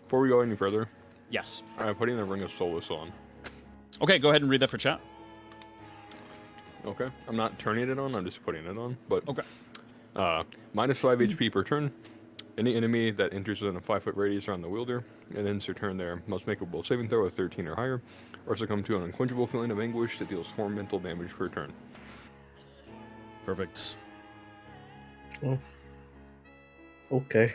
Before we go any further, Yes. I'm putting the Ring of Solace on. Okay, go ahead and read that for chat. Okay, I'm not turning it on, I'm just putting it on. But Okay. minus 5 HP per turn. Any enemy that enters within a 5-foot radius around the wielder and ends their turn there must make a will saving throw of 13 or higher, or succumb to an unquenchable feeling of anguish that deals 4 mental damage per turn. Perfect. Well, okay.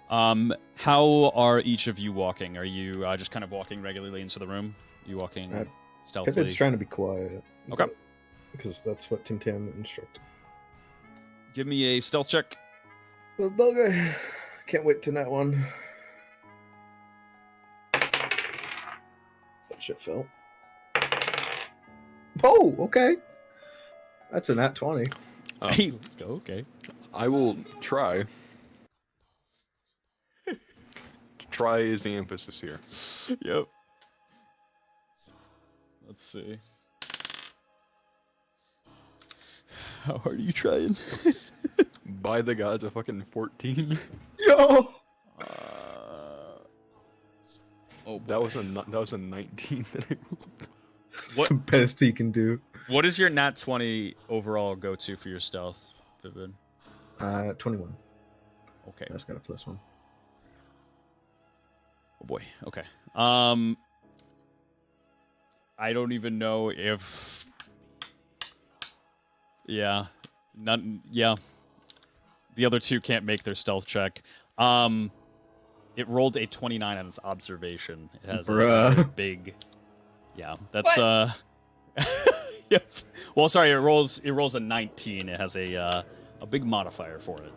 How are each of you walking? Are you just kind of walking regularly into the room? You walking stealthily? Pippin's trying to be quiet. Okay. Because that's what Tim Tam instructed. Give me a stealth check. Well, bugger. Can't wait to that one. That shit fell. Oh, okay. That's a nat 20. Hey, let's go. Okay. I will try. Try is the emphasis here. Yep. Let's see. How hard are you trying? By the gods, a fucking 14. Yo! Oh, That was a 19 that I rolled. What's the best he can do? What is your nat 20 overall go to for your stealth, Vivid? 21. Okay. I just got a +1. Oh boy. Okay. I don't even know if. Yeah. Yeah. The other 2 can't make their stealth check. It rolled a 29 on its observation. It has a Bruh. big. Yeah, that's Yep. Well, sorry. It rolls a 19. It has a big modifier for it.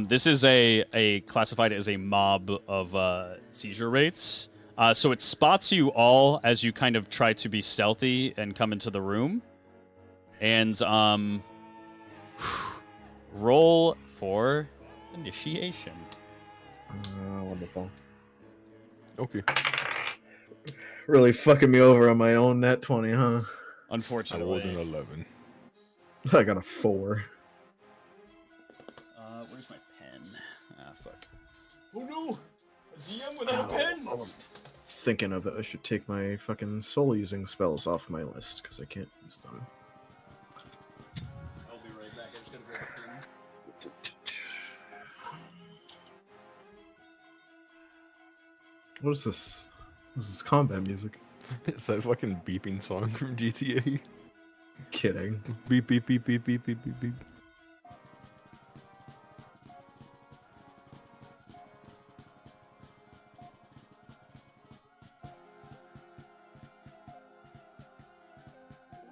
This is a classified as a mob of seizure rates. So it spots you all as you kind of try to be stealthy and come into the room. And roll for initiation. Wonderful. Okay. Really fucking me over on my own nat 20, huh? I rolled Unfortunately. an 11. I got a 4. Where's my pen? Ah, fuck. Oh no! A DM without a pen! Thinking of it, I should take my fucking soul using spells off my list because I can't use them. I'll be right back. I just gotta grab a pen. What is this? What is this combat music? It's that fucking beeping song from GTA. Kidding. Beep, beep, beep, beep, beep, beep, beep, beep.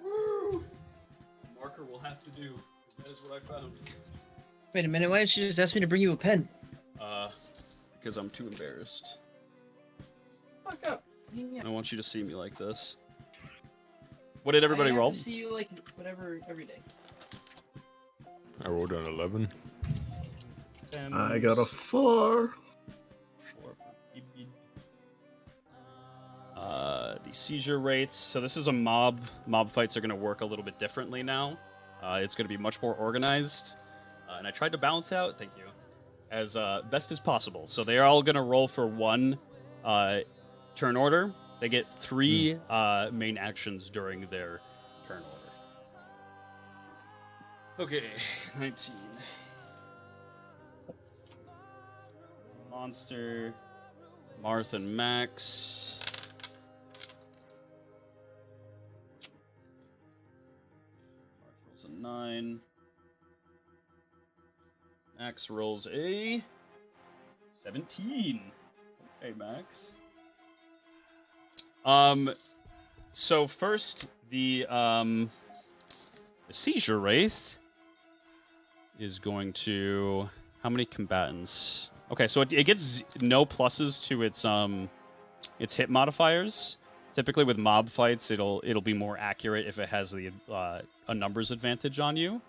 Woo! A marker will have to do. That is what I found. Wait a minute, why didn't you just ask me to bring you a pen? Because I'm too embarrassed. Fuck up. I don't want you to see me like this. What did everybody I have roll? to see you like whatever every day. I rolled an 11. I got a 4. The seizure rates. So this is a mob. Mob fights are going to work a little bit differently now. It's going to be much more organized. And I tried to balance out, thank you, as best as possible. So they are all going to roll for 1 turn order. They get 3 main actions during their turn order. Okay, 19. Monster, Marth and Max. Marth rolls a 9. Max rolls a 17. Hey, Max. So first, the seizure wraith is going to. How many combatants? Okay, so it gets no pluses to its hit modifiers. Typically, with mob fights, it'll be more accurate if it has the a numbers advantage on you.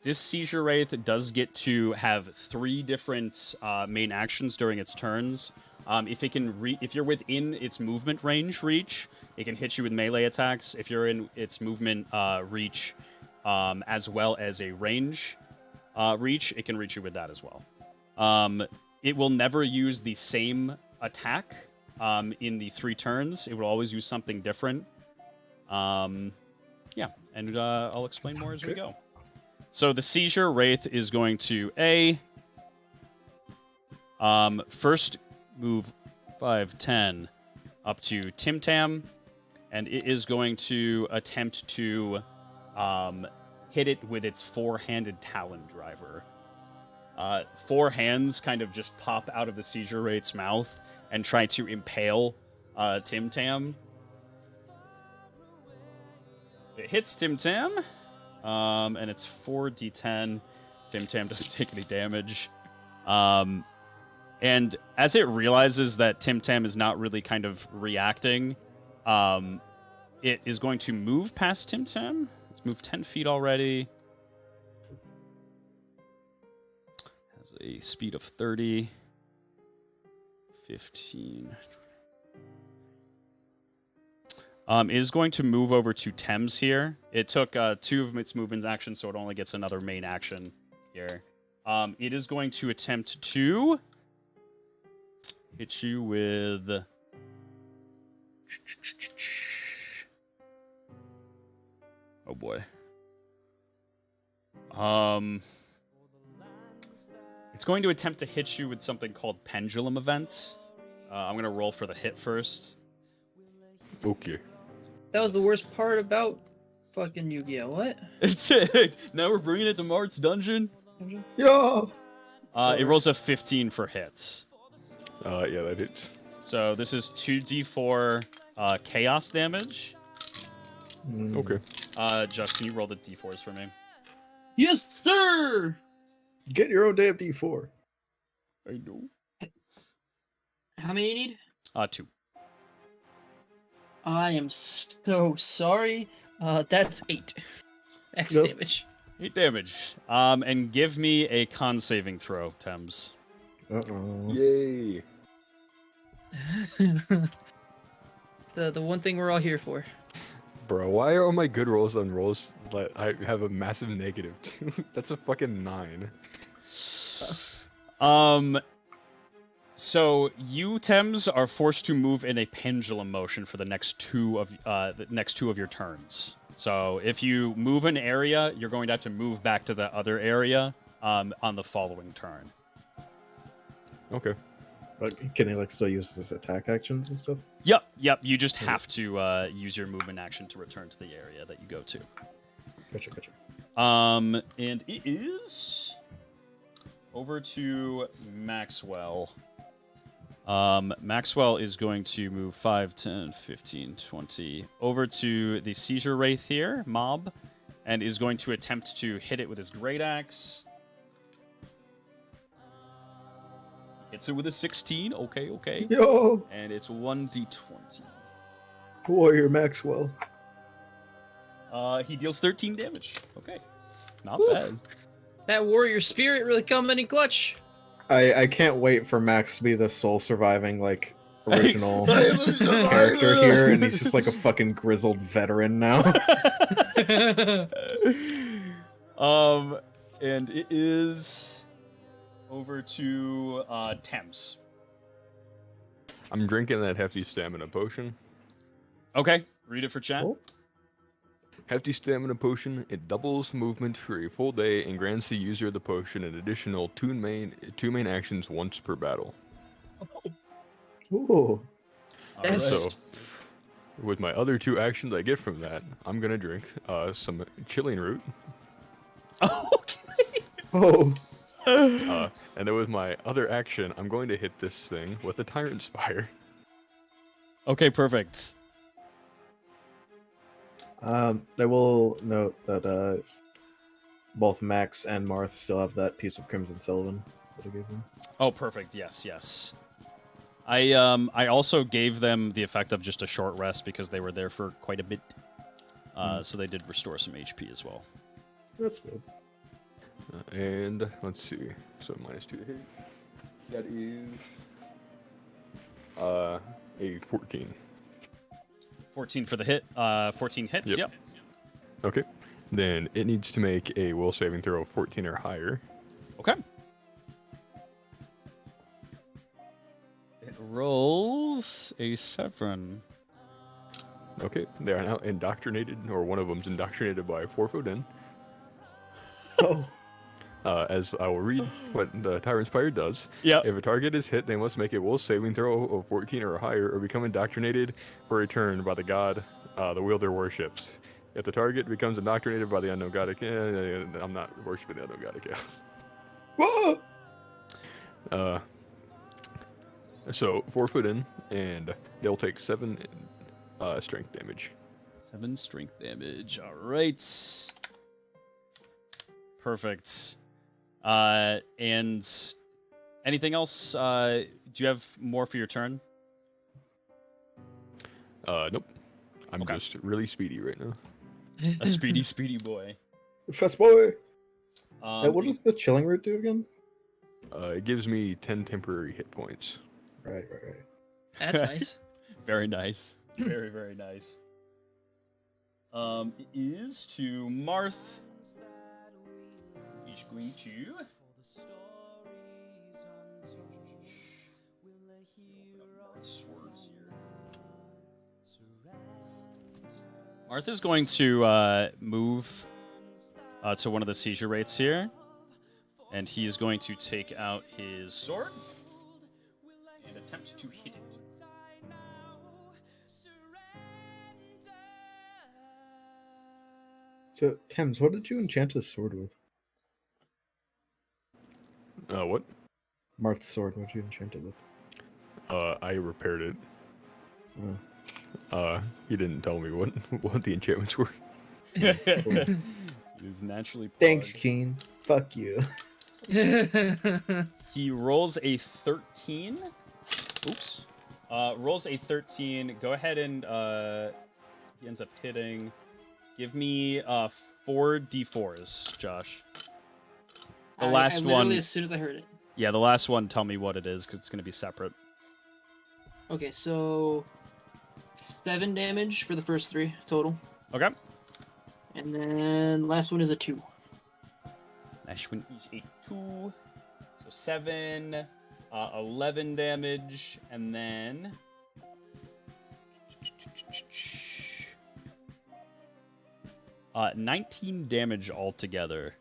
This seizure wraith does get to have 3 different main actions during its turns. If you're within its movement range reach, it can hit you with melee attacks. If you're in its movement reach, as well as a range reach, it can reach you with that as well. It will never use the same attack in the 3 turns. It will always use something different. Yeah, and I'll explain more as we go. So the seizure wraith is going to first move 5, 10 up to Tim Tam, and it is going to attempt to hit it with its 4-handed talon driver. 4 hands kind of just pop out of the seizure wraith's mouth and try to impale Tim Tam. It hits Tim Tam. And it's 4d10. Tim Tam doesn't take any damage. And as it realizes that Tim Tam is not really kind of reacting, it is going to move past Tim Tam. It's moved 10 feet already. Has a speed of 30. 15. Is going to move over to Thames here. It took 2 of its movement actions, so it only gets another main action here. It is going to attempt to hit you with. Oh boy. It's going to attempt to hit you with something called pendulum events. I'm going to roll for the hit first. Okay. That was the worst part about fucking Yu-Gi-Oh! What? It's it. Now we're bringing it to Marth's dungeon. Yo! It rolls a 15 for hits. Yeah, that hits. So this is 2d4 chaos damage. Okay. Just, can you roll the d4s for me? Yes, sir! Get your own damn D4. I know. How many you need? 2. I am so sorry. That's 8. X Yep. damage. 8 damage. And give me a con saving throw, Thames. Uh-oh. Yay. The one thing we're all here for. Bro, why are all my good rolls on rolls like I have a massive negative? That's a fucking 9. So you, Thames, are forced to move in a pendulum motion for the next 2 of your turns. So if you move an area, you're going to have to move back to the other area on the following turn. Okay. But can he like still use his attack actions and stuff? Yep. You just have to use your movement action to return to the area that you go to. Gotcha. And it is over to Maxwell. Maxwell is going to move 5, 10, 15, 20 over to the Seizure Wraith here, mob, and is going to attempt to hit it with his Great Axe. Hits it with a 16. Okay. Yo! And it's 1d20. Warrior Maxwell. He deals 13 damage. Okay. Not bad. That warrior spirit really coming in clutch. I can't wait for Max to be the sole surviving like original I am a survivor! character here, and he's just like a fucking grizzled veteran now. And it is over to Thames. I'm drinking that hefty stamina potion. Okay, read it for chat. Cool. Hefty stamina potion. It doubles movement for a full day and grants the user of the potion an additional two main actions once per battle. Ooh. That's- So, with my other 2 actions I get from that, I'm gonna drink some chilling root. Okay. Oh. And then with my other action, I'm going to hit this thing with a Tyrant Spire. Okay, perfect. I will note that both Max and Marth still have that piece of Crimson Sylvan that I gave them. Oh, perfect. Yes, yes. I also gave them the effect of just a short rest because they were there for quite a bit. So they did restore some HP as well. That's good. And let's see. So -2 to hit. That is a 14. 14 for the hit. 14 hits. Yep. Okay. Then it needs to make a will saving throw of 14 or higher. Okay. It rolls a 7. Okay. They are now indoctrinated, or one of them's indoctrinated by Forfoden. Oh. As I will read what the Tyrant Spire does. Yep. If a target is hit, they must make a will saving throw of 14 or higher, or become indoctrinated for a turn by the god the wielder worships. If the target becomes indoctrinated by the unknown god of I'm not worshiping the unknown god of chaos. Whoa! So 4 foot in, and they'll take 7 strength damage. 7 strength damage. All right. Perfect. And anything else? Do you have more for your turn? Nope. I'm Okay. just really speedy right now. A speedy, speedy boy. Fast boy! Um, What does the chilling root do again? It gives me 10 temporary hit points. Right. That's nice. Very nice. Very, very nice. It is to Marth. He's going to. Swords here. Marth is going to move to one of the seizure rates here, and he is going to take out his sword and attempt to hit it. So, Thames, what did you enchant his sword with? What? Marth's sword, what did you enchant it with? I repaired it. Oh. He didn't tell me what the enchantments were. It is naturally Thanks, plugged. Keen. Fuck you. He rolls a 13. Oops. Rolls a 13. Go ahead and he ends up hitting. Give me 4 d4s, Josh. The last literally one. As soon as I heard it. Yeah, the last one. Tell me what it is, because it's going to be separate. Okay, so 7 damage for the first 3 total, Okay. and then last one is a 2. Last one is a 2. So 7, 11 damage, and then 19 damage altogether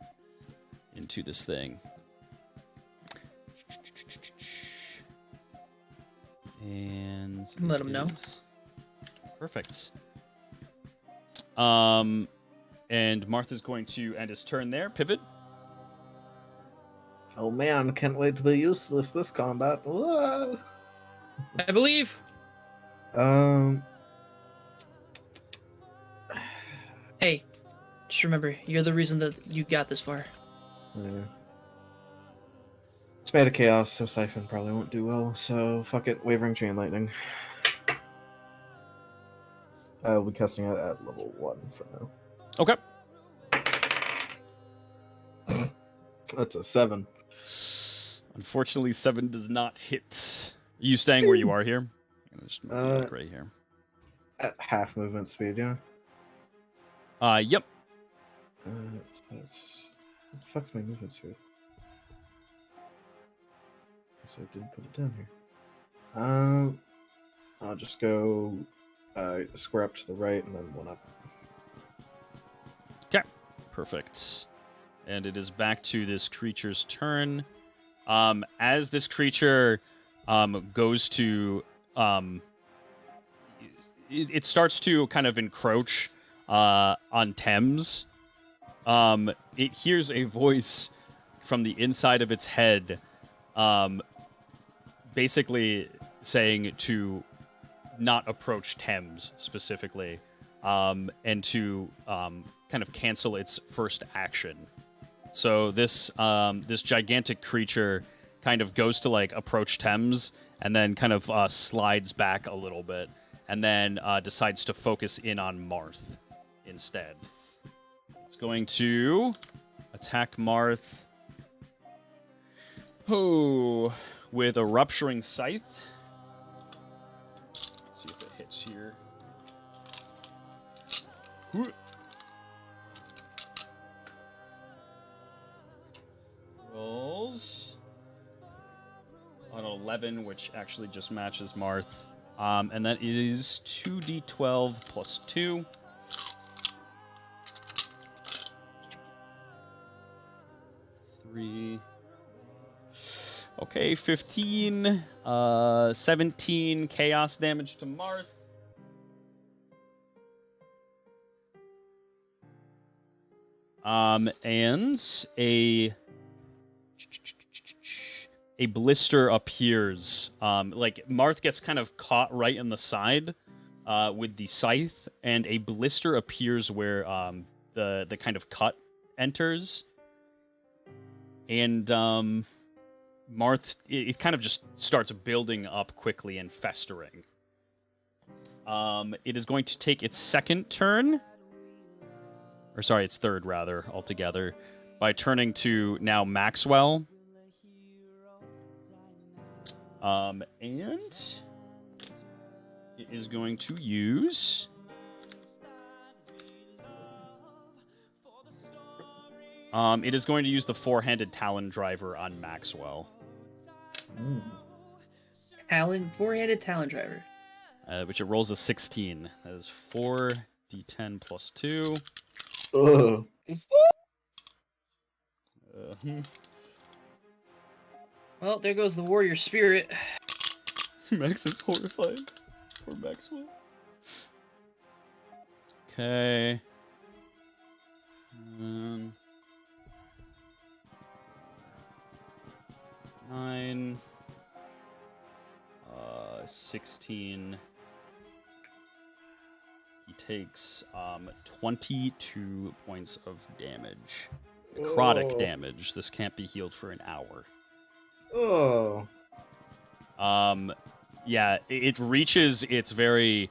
into this thing. And Let him know. Perfect. And Martha's going to end his turn there. Pivot. Oh man, can't wait to be useless this combat. Whoa. I believe. Hey, just remember, you're the reason that you got this far. Yeah. It's made of chaos, so Siphon probably won't do well, so fuck it, Wavering Chain Lightning. I'll be casting it at level 1 for now. Okay. That's a 7. Unfortunately, 7 does not hit. Are you staying where you are here? I'm gonna just move you, like, right here. At half movement speed, yeah. Yep. What the fuck's my movement speed? Guess I didn't put it down here. I'll just go square up to the right and then 1 up. Okay. Perfect. And it is back to this creature's turn. As this creature goes to it starts to kind of encroach on Thames. It hears a voice from the inside of its head, basically saying to not approach Thames specifically, and to kind of cancel its first action. So this this gigantic creature kind of goes to like approach Thames and then kind of slides back a little bit and then decides to focus in on Marth instead. It's going to attack Marth with a rupturing scythe. Let's see if it hits here. Rolls on 11, which actually just matches Marth. And that is 2d12 plus 2. Okay, 15, 17 chaos damage to Marth. And a blister appears. Like Marth gets kind of caught right in the side with the scythe, and a blister appears where the kind of cut enters. And Marth, it kind of just starts building up quickly and festering. It is going to take its second turn, or sorry, its third rather, altogether, by turning to now Maxwell. And it is going to use it is going to use the four-handed Talon Driver on Maxwell. Four-handed Talon Driver. Which it rolls a 16. That is 4d10 plus 2. Ugh. Well, there goes the warrior spirit. Max is horrified. Poor Maxwell. Okay. 9. 16. He takes 22 points of damage. Necrotic damage. This can't be healed for an hour. Oh. Yeah, it reaches its very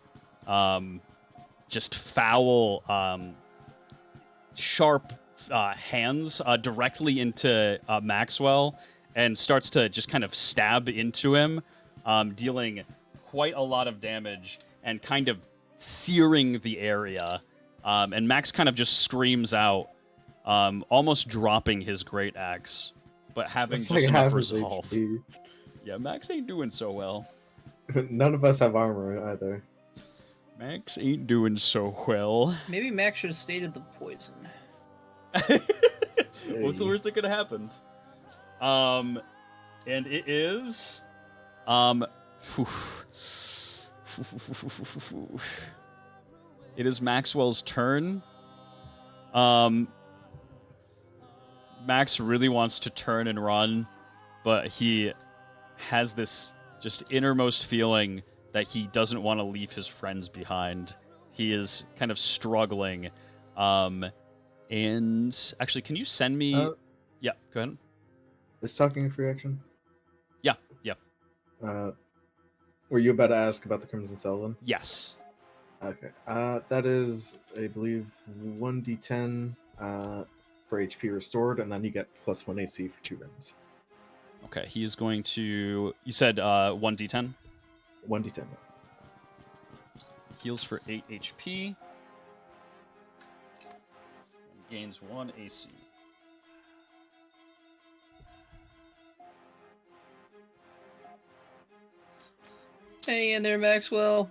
just foul, sharp hands directly into Maxwell and starts to just kind of stab into him, dealing quite a lot of damage and kind of searing the area. And Max kind of just screams out, almost dropping his great axe, but having It's just like enough half his resolve. HP. Yeah, Max ain't doing so well. None of us have armor either. Max ain't doing so well. Maybe Max should have stated the poison. What's the worst that could have happened? And it is... It is Maxwell's turn. Max really wants to turn and run, but he has this just innermost feeling that he doesn't want to leave his friends behind. He is kind of struggling. And actually, can you send me... yeah, go ahead. Is talking a free action? Yeah. Were you about to ask about the Crimson Selvin? Yes. Okay. That is, I believe, 1d10 for HP restored, and then you get +1 AC for 2 rounds. Okay, he is going to. You said 1d10? 1d10. Heals for 8 HP. And gains 1 AC. Hang in there, Maxwell.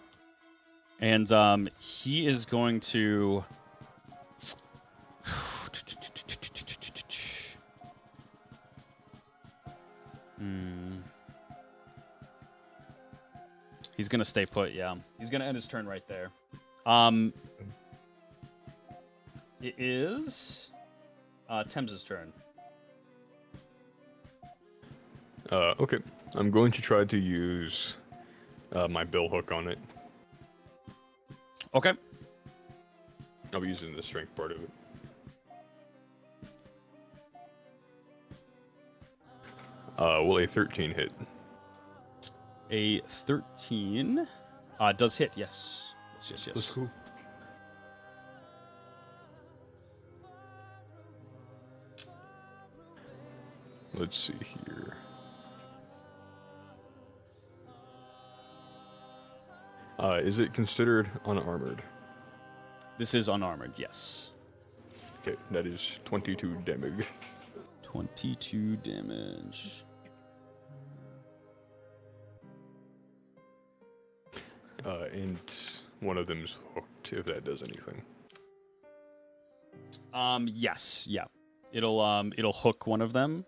And he is going to. He's gonna stay put, yeah. He's gonna end his turn right there. It is Thames' turn. Okay. I'm going to try to use my bill hook on it. Okay. I'll be using the strength part of it. Will a 13 hit? A 13 does hit, yes. Yes. That's cool. Let's see here. Is it considered unarmored? This is unarmored, yes. Okay, that is 22 damage. 22 damage. And one of them's hooked, if that does anything. Yes, yeah. It'll hook one of them,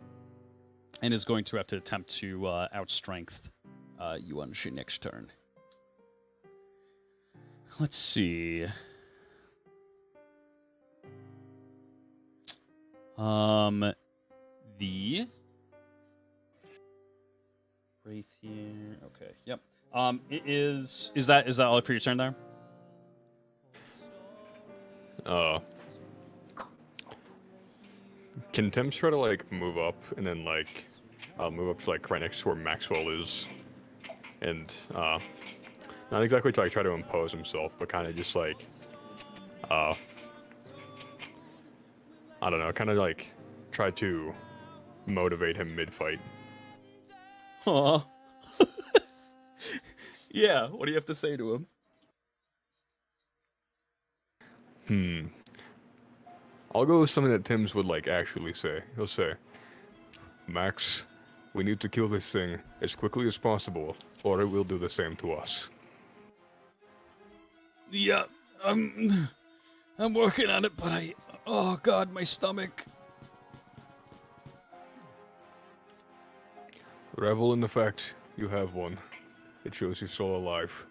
and is going to have to attempt to outstrength you on your next turn. Let's see. The Wraith here. Okay. Yep. It is that all for your turn there? Can Thames try to like move up and then like move up to like right next to where Maxwell is, and not exactly to like try to impose himself, but kind of just like I don't know, kind of like try to motivate him mid-fight. Aw. Yeah, what do you have to say to him? I'll go with something that Thames would like actually say. He'll say, Max, we need to kill this thing as quickly as possible, or it will do the same to us. Yeah, I'm working on it, but oh god, my stomach. Revel in the fact you have one. It shows you're still alive.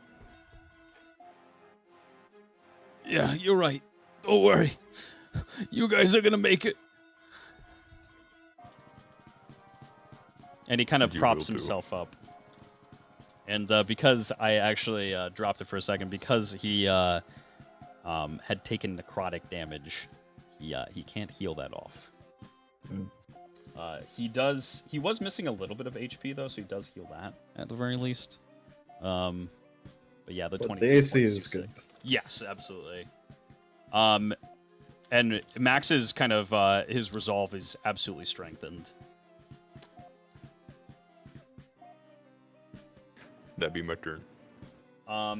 Yeah, you're right. Don't worry. You guys are gonna make it. And he kind of You props will too. himself up. And because I actually dropped it for a second, because he had taken necrotic damage, he can't heal that off. He was missing a little bit of HP though, so he does heal that at the very least. But yeah, the 22 the AC points is good. Yes, absolutely. And Max's kind of his resolve is absolutely strengthened. That'd be my turn.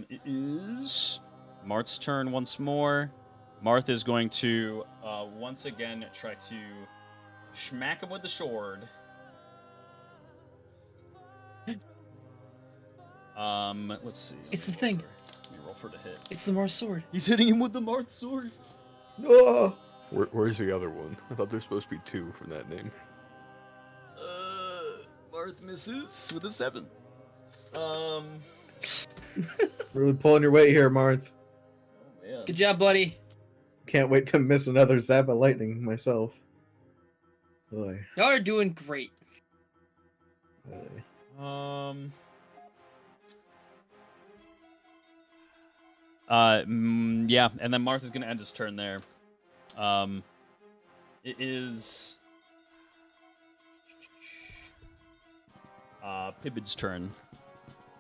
It is Marth's turn once more. Marth is going to once again try to smack him with the sword. Let's see. It's the thing. Let me roll for the hit. It's the Marth sword. He's hitting him with the Marth sword. No! Where's the other one? I thought there's supposed to be 2 from that name. Marth misses with a 7. Really pulling your weight here, Marth. Oh man. Good job, buddy. Can't wait to miss another zap of lightning myself. Boy. Y'all are doing great. Yeah, and then Martha's gonna end his turn there. It is Pibbid's turn.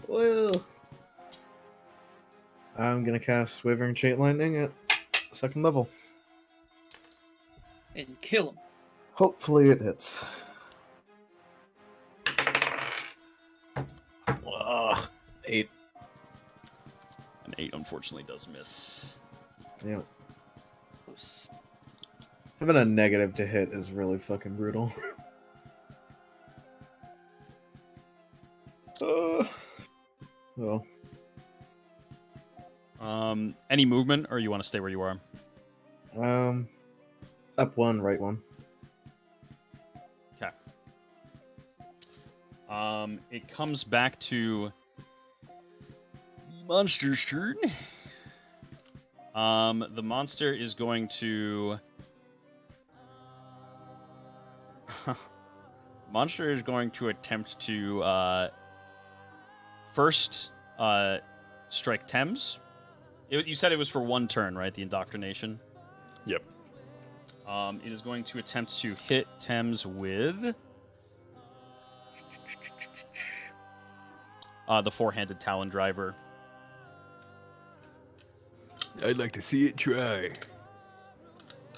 Well, I'm gonna cast Wavering Chain Lightning at 2nd level. and kill him. Hopefully it hits. 8. An 8 unfortunately does miss. Yeah. Having a negative to hit is really fucking brutal. Well. Any movement, or you want to stay where you are? Up 1, right 1. Okay. It comes back to the monster's turn. The monster is going to... monster is going to attempt to, first, strike Thames. You said it was for 1 turn, right? The indoctrination? Yep. It is going to attempt to hit Thames with... the 4-handed Talon Driver. I'd like to see it try. It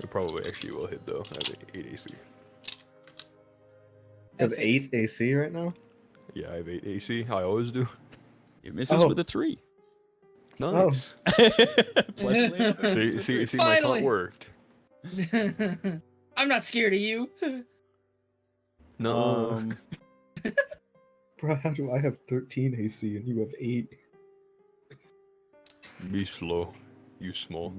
probably actually will hit, though. I have 8 AC. You have 8 AC right now? Yeah, I have 8 AC. I always do. It misses with a 3. Nice. Pleasantly enough, it misses with a 3. See, my taunt worked. I'm not scared of you. No. Bro, how do I have 13 AC and you have 8? Be slow. You small.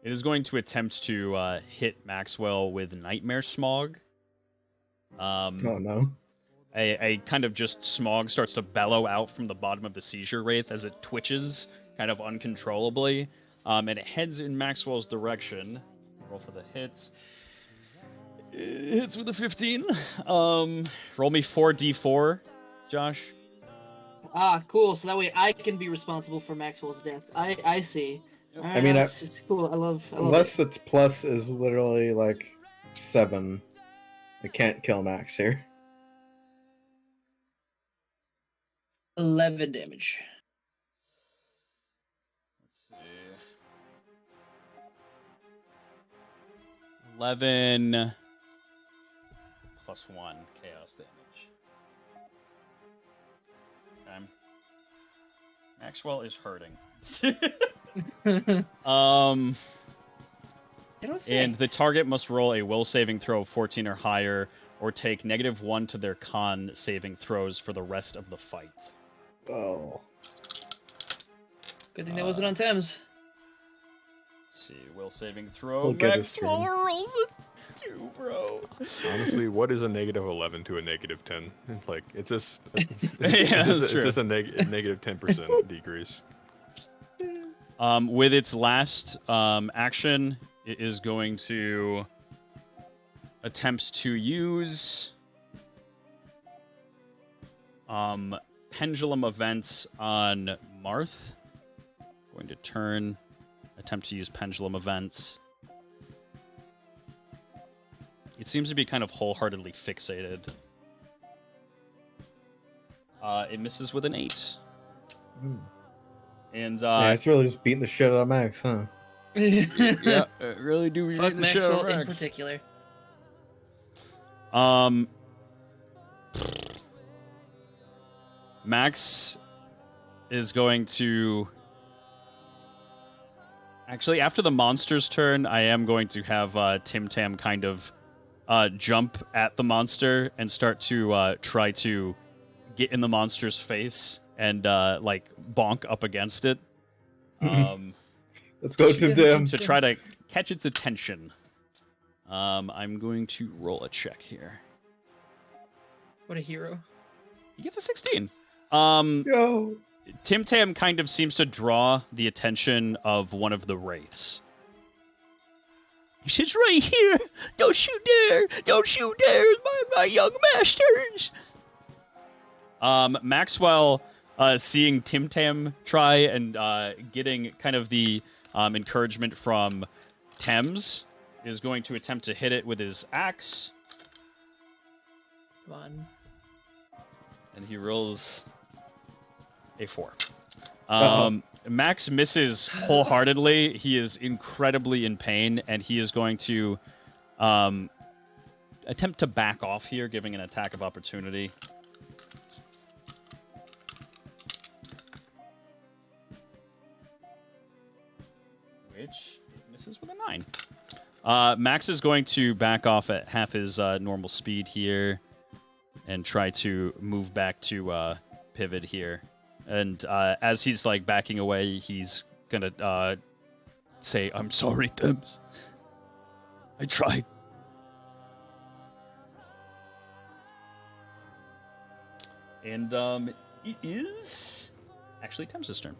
It is going to attempt to hit Maxwell with Nightmare Smog. Oh no. A kind of just smog starts to bellow out from the bottom of the seizure wraith as it twitches kind of uncontrollably. And it heads in Maxwell's direction. Roll for the hits. It hits with a 15. Roll me 4d4, Josh. Ah, cool. So that way I can be responsible for Maxwell's death. I see. I mean, that's just cool. I love unless it. its plus is literally like 7, I can't kill Max here. 11 damage. Let's see. 11 plus 1 chaos damage. Okay. Maxwell is hurting. And the target must roll a will saving throw of 14 or higher, or take -1 to their con saving throws for the rest of the fight. Oh. Good thing that wasn't on Thames. Let's see, will saving throw. We'll get his Maxwell turn. rolls a 2, bro. Honestly, what is a -11 to a -10? Like, it's just... Yeah, that's true. It's just a negative 10% decrease. With its last action, it is going to attempt to use pendulum events on Marth. Going to turn, attempt to use pendulum events. It seems to be kind of wholeheartedly fixated. It misses with an 8. And Yeah, it's really just beating the shit out of Max, huh? yeah, really do be Fuck the shit out Maxwell of in Max. particular. Max is going to... Actually, after the monster's turn, I am going to have Tim Tam kind of jump at the monster and start to try to get in the monster's face and like bonk up against it. Let's go, Tim Tam. To try to catch its attention. I'm going to roll a check here. What a hero. He gets a 16. Yo. Tim Tam kind of seems to draw the attention of one of the wraiths. He says, right here! Don't you dare! Don't you dare, my young masters! Maxwell, seeing Tim Tam try and getting kind of the encouragement from Thames, is going to attempt to hit it with his axe. Come on. And he rolls a 4. Max misses wholeheartedly. He is incredibly in pain, and he is going to attempt to back off here, giving an attack of opportunity. Which misses with a 9. Max is going to back off at half his normal speed here and try to move back to pivot here. And as he's like backing away, he's gonna say, "I'm sorry, Thames. I tried." And it is actually Thames' turn.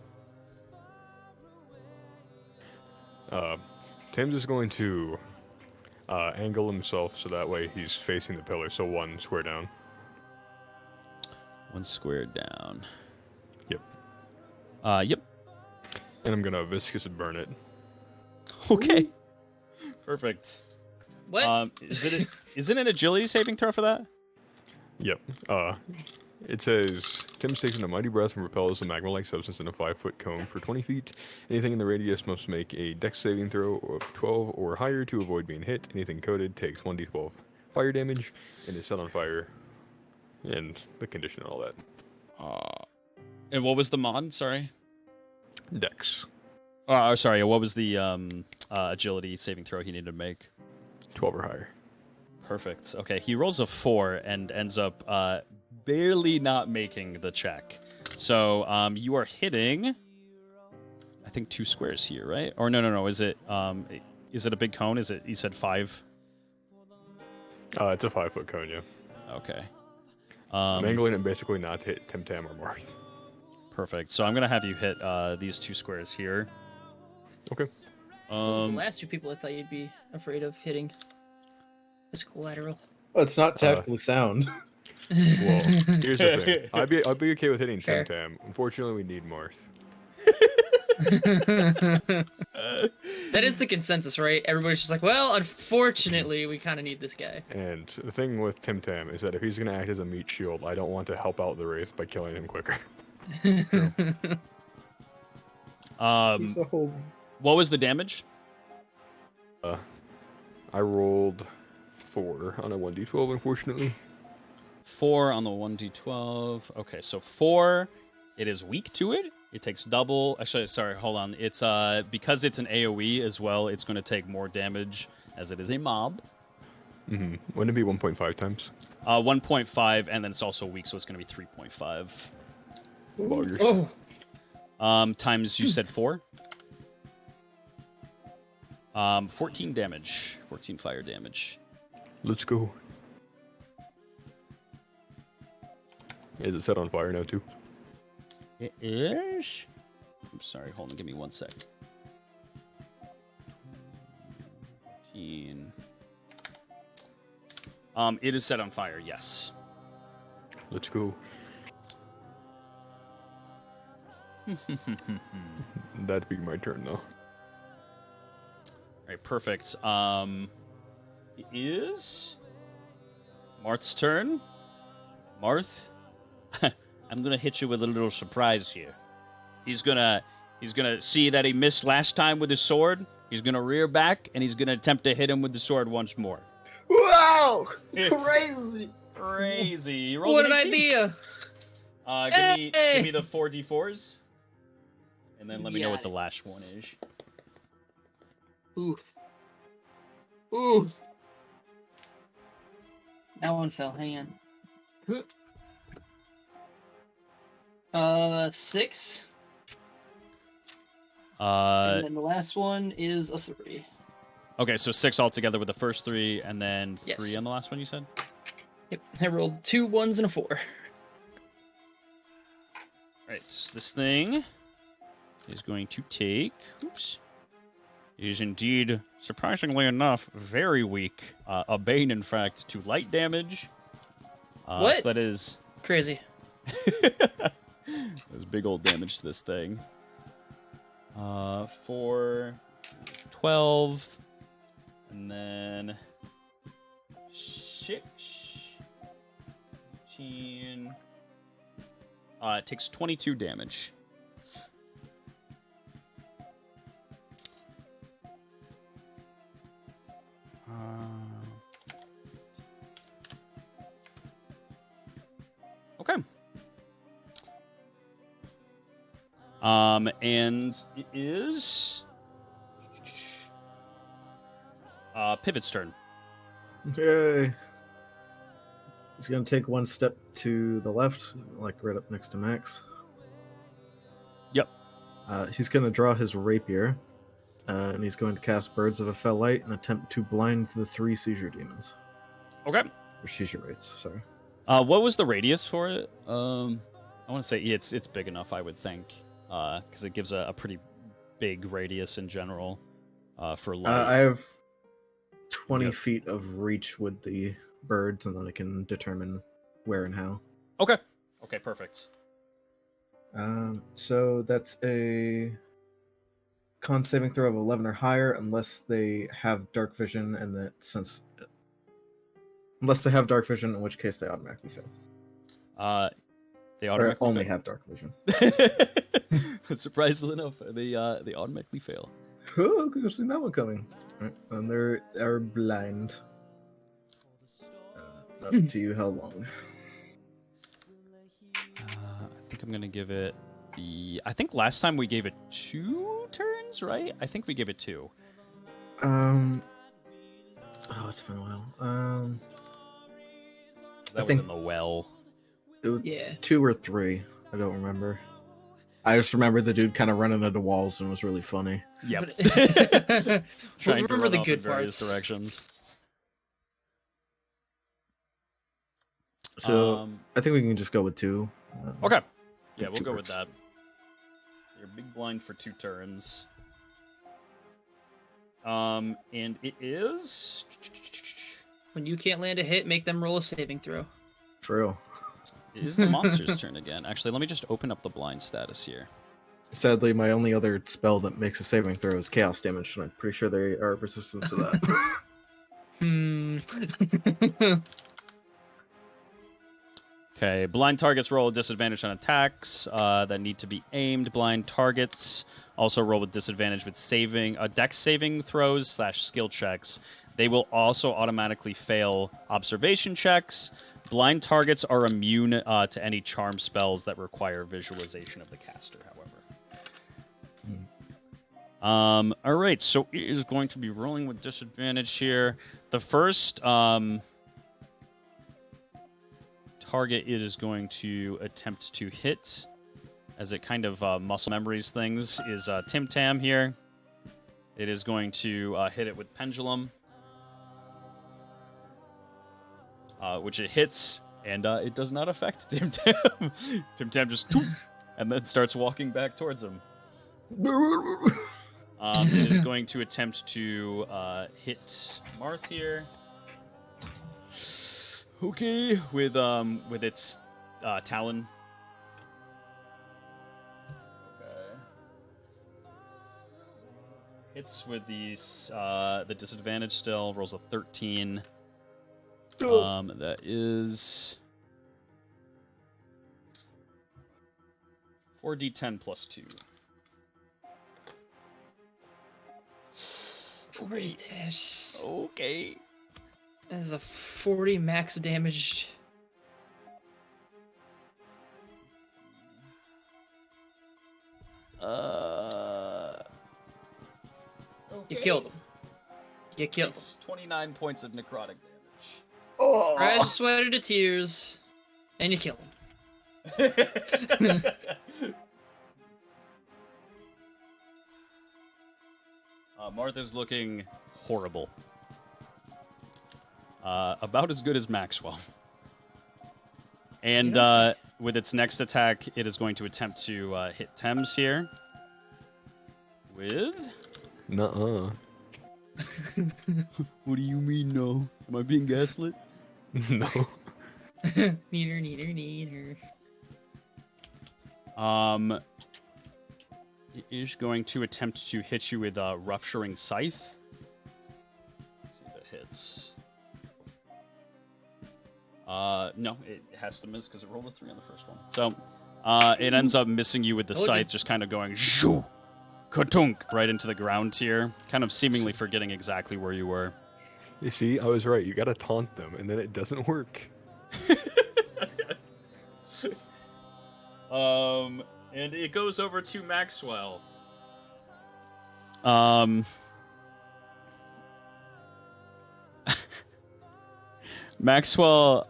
Thames is going to angle himself so that way he's facing the pillar, so 1 square down. 1 square down. Yep. Yep. And I'm gonna viscous burn it. Okay. Perfect. What? Is it an agility saving throw for that? Yep. It says, Tim's takes a mighty breath and repels a magma-like substance in a 5-foot cone for 20 feet. Anything in the radius must make a dex saving throw of 12 or higher to avoid being hit. Anything coated takes 1d12 fire damage and is set on fire. And the condition and all that. And what was the mod? Sorry. Dex. Sorry. What was the agility saving throw he needed to make? 12 or higher. Perfect. Okay, he rolls a 4 and ends up barely not making the check. So you are hitting, I think, 2 squares here, right? Or no. Is it a big cone? Is it? You said 5. It's a 5-foot cone, yeah. Okay. I'm angling it basically not to hit Tim Tam or Marth. Perfect. So I'm gonna have you hit these 2 squares here. Okay. The last 2 people I thought you'd be afraid of hitting. As collateral. Well, it's not tactically sound. Well, here's the thing. I'd be okay with hitting Fair. Tim Tam. Unfortunately, we need Marth. That is the consensus, right? Everybody's just like, well, unfortunately, we kind of need this guy. And the thing with Tim Tam is that if he's going to act as a meat shield, I don't want to help out the Wraith by killing him quicker. So, What was the damage? I rolled 4 on a 1d12, unfortunately. 4 on the 1d12. Okay, so 4. It is weak to it. It takes double. Actually, sorry, hold on. It's because it's an AoE as well, it's going to take more damage as it is a mob. Mm-hmm. Wouldn't it be 1.5 times? 1.5, and then it's also weak, so it's going to be 3.5. Buggers. Oh, Times, you said 4? 14 damage. 14 fire damage. Let's go. Is it set on fire now, too? It is? I'm sorry, hold on, give me 1 sec. 14. It is set on fire, yes. Let's go. That'd be my turn, though. Alright, perfect. It is Marth's turn. Marth, I'm gonna hit you with a little surprise here. He's gonna see that he missed last time with his sword. He's gonna rear back and he's gonna attempt to hit him with the sword once more. wow! It's Crazy! Crazy. He rolls what an an 18. idea! Give me the 4d4s. And then let me know what the last one is. Oof. Oof. That one fell. Hang on. 6. And then the last one is a 3. Okay, so 6 altogether with the first 3, and then 3 Yes. on the last one, you said? Yep. I rolled 2 1s and a 4. Alright, so this thing is going to take... Oops. It is indeed, surprisingly enough, very weak. A bane, in fact, to light damage. What? So that is... Crazy. There's big old damage to this thing. 4, 12, and then 6, 18. It takes 22 damage. And it is Pivot's turn. Yay. He's going to take one step to the left, like right up next to Max. Yep. He's going to draw his rapier, and he's going to cast Birds of a Fell Light and attempt to blind the 3 seizure demons. Okay. Or seizure rates, sorry. What was the radius for it? I want to say it's big enough, I would think, because it gives a pretty big radius in general for light. I have 20 Yep. feet of reach with the birds, and then I can determine where and how. Okay. Okay, perfect. So that's a con saving throw of 11 or higher, unless they have dark vision, and that unless they have dark vision, in which case they automatically fail. They Or automatically only fail. have dark vision. Surprisingly enough, they automatically fail. Oh, could have seen that one coming. Right, and they're blind. Up to you how long. I think I'm gonna give it I think last time we gave it 2 turns, right? I think we gave it 2. Oh, it's been a while. That was think- in the well. It was Yeah. 2 or 3. I don't remember. I just remember the dude kind of running into walls and it was really funny. Yep. We'll Trying to remember run the off good in various parts. directions. So I think we can just go with 2. Okay. Yeah, we'll 2 go with works. that. You're big blind for 2 turns. And it is. When you can't land a hit, make them roll a saving throw. True. It is the monster's turn again. Actually, let me just open up the blind status here. Sadly, my only other spell that makes a saving throw is chaos damage, and I'm pretty sure they are resistant to that. Okay, blind targets roll with disadvantage on attacks that need to be aimed. Blind targets also roll with disadvantage with dex saving throws / skill checks. They will also automatically fail observation checks. Blind targets are immune to any charm spells that require visualization of the caster, however. All right, so it is going to be rolling with disadvantage here. The first target it is going to attempt to hit, as it kind of muscle memories things, is Tim Tam here. It is going to hit it with Pendulum, which it hits, and it does not affect Tim Tam. Tim Tam just and then starts walking back towards him. It is going to attempt to hit Marth here. Okay, with its talon. Okay. Hits with the disadvantage still. Rolls a 13. That is 4d10 plus 2. 40 dash. Okay. That is a 40 max damage. You killed him. You killed him. It's 29 points of necrotic damage. Red sweater to tears, and you kill him. Martha's looking horrible. About as good as Maxwell. And with its next attack, it is going to attempt to hit Thames here. With? Nuh-uh. What do you mean, no? Am I being gaslit? No. Neater. It is going to attempt to hit you with Rupturing Scythe. Let's see if it hits. No, it has to miss because it rolled a 3 on the first one. So, it ends up missing you with the scythe, just kind of going shoo, katunk, right into the ground here, kind of seemingly forgetting exactly where you were. You see, I was right. You gotta taunt them, and then it doesn't work. And it goes over to Maxwell. Maxwell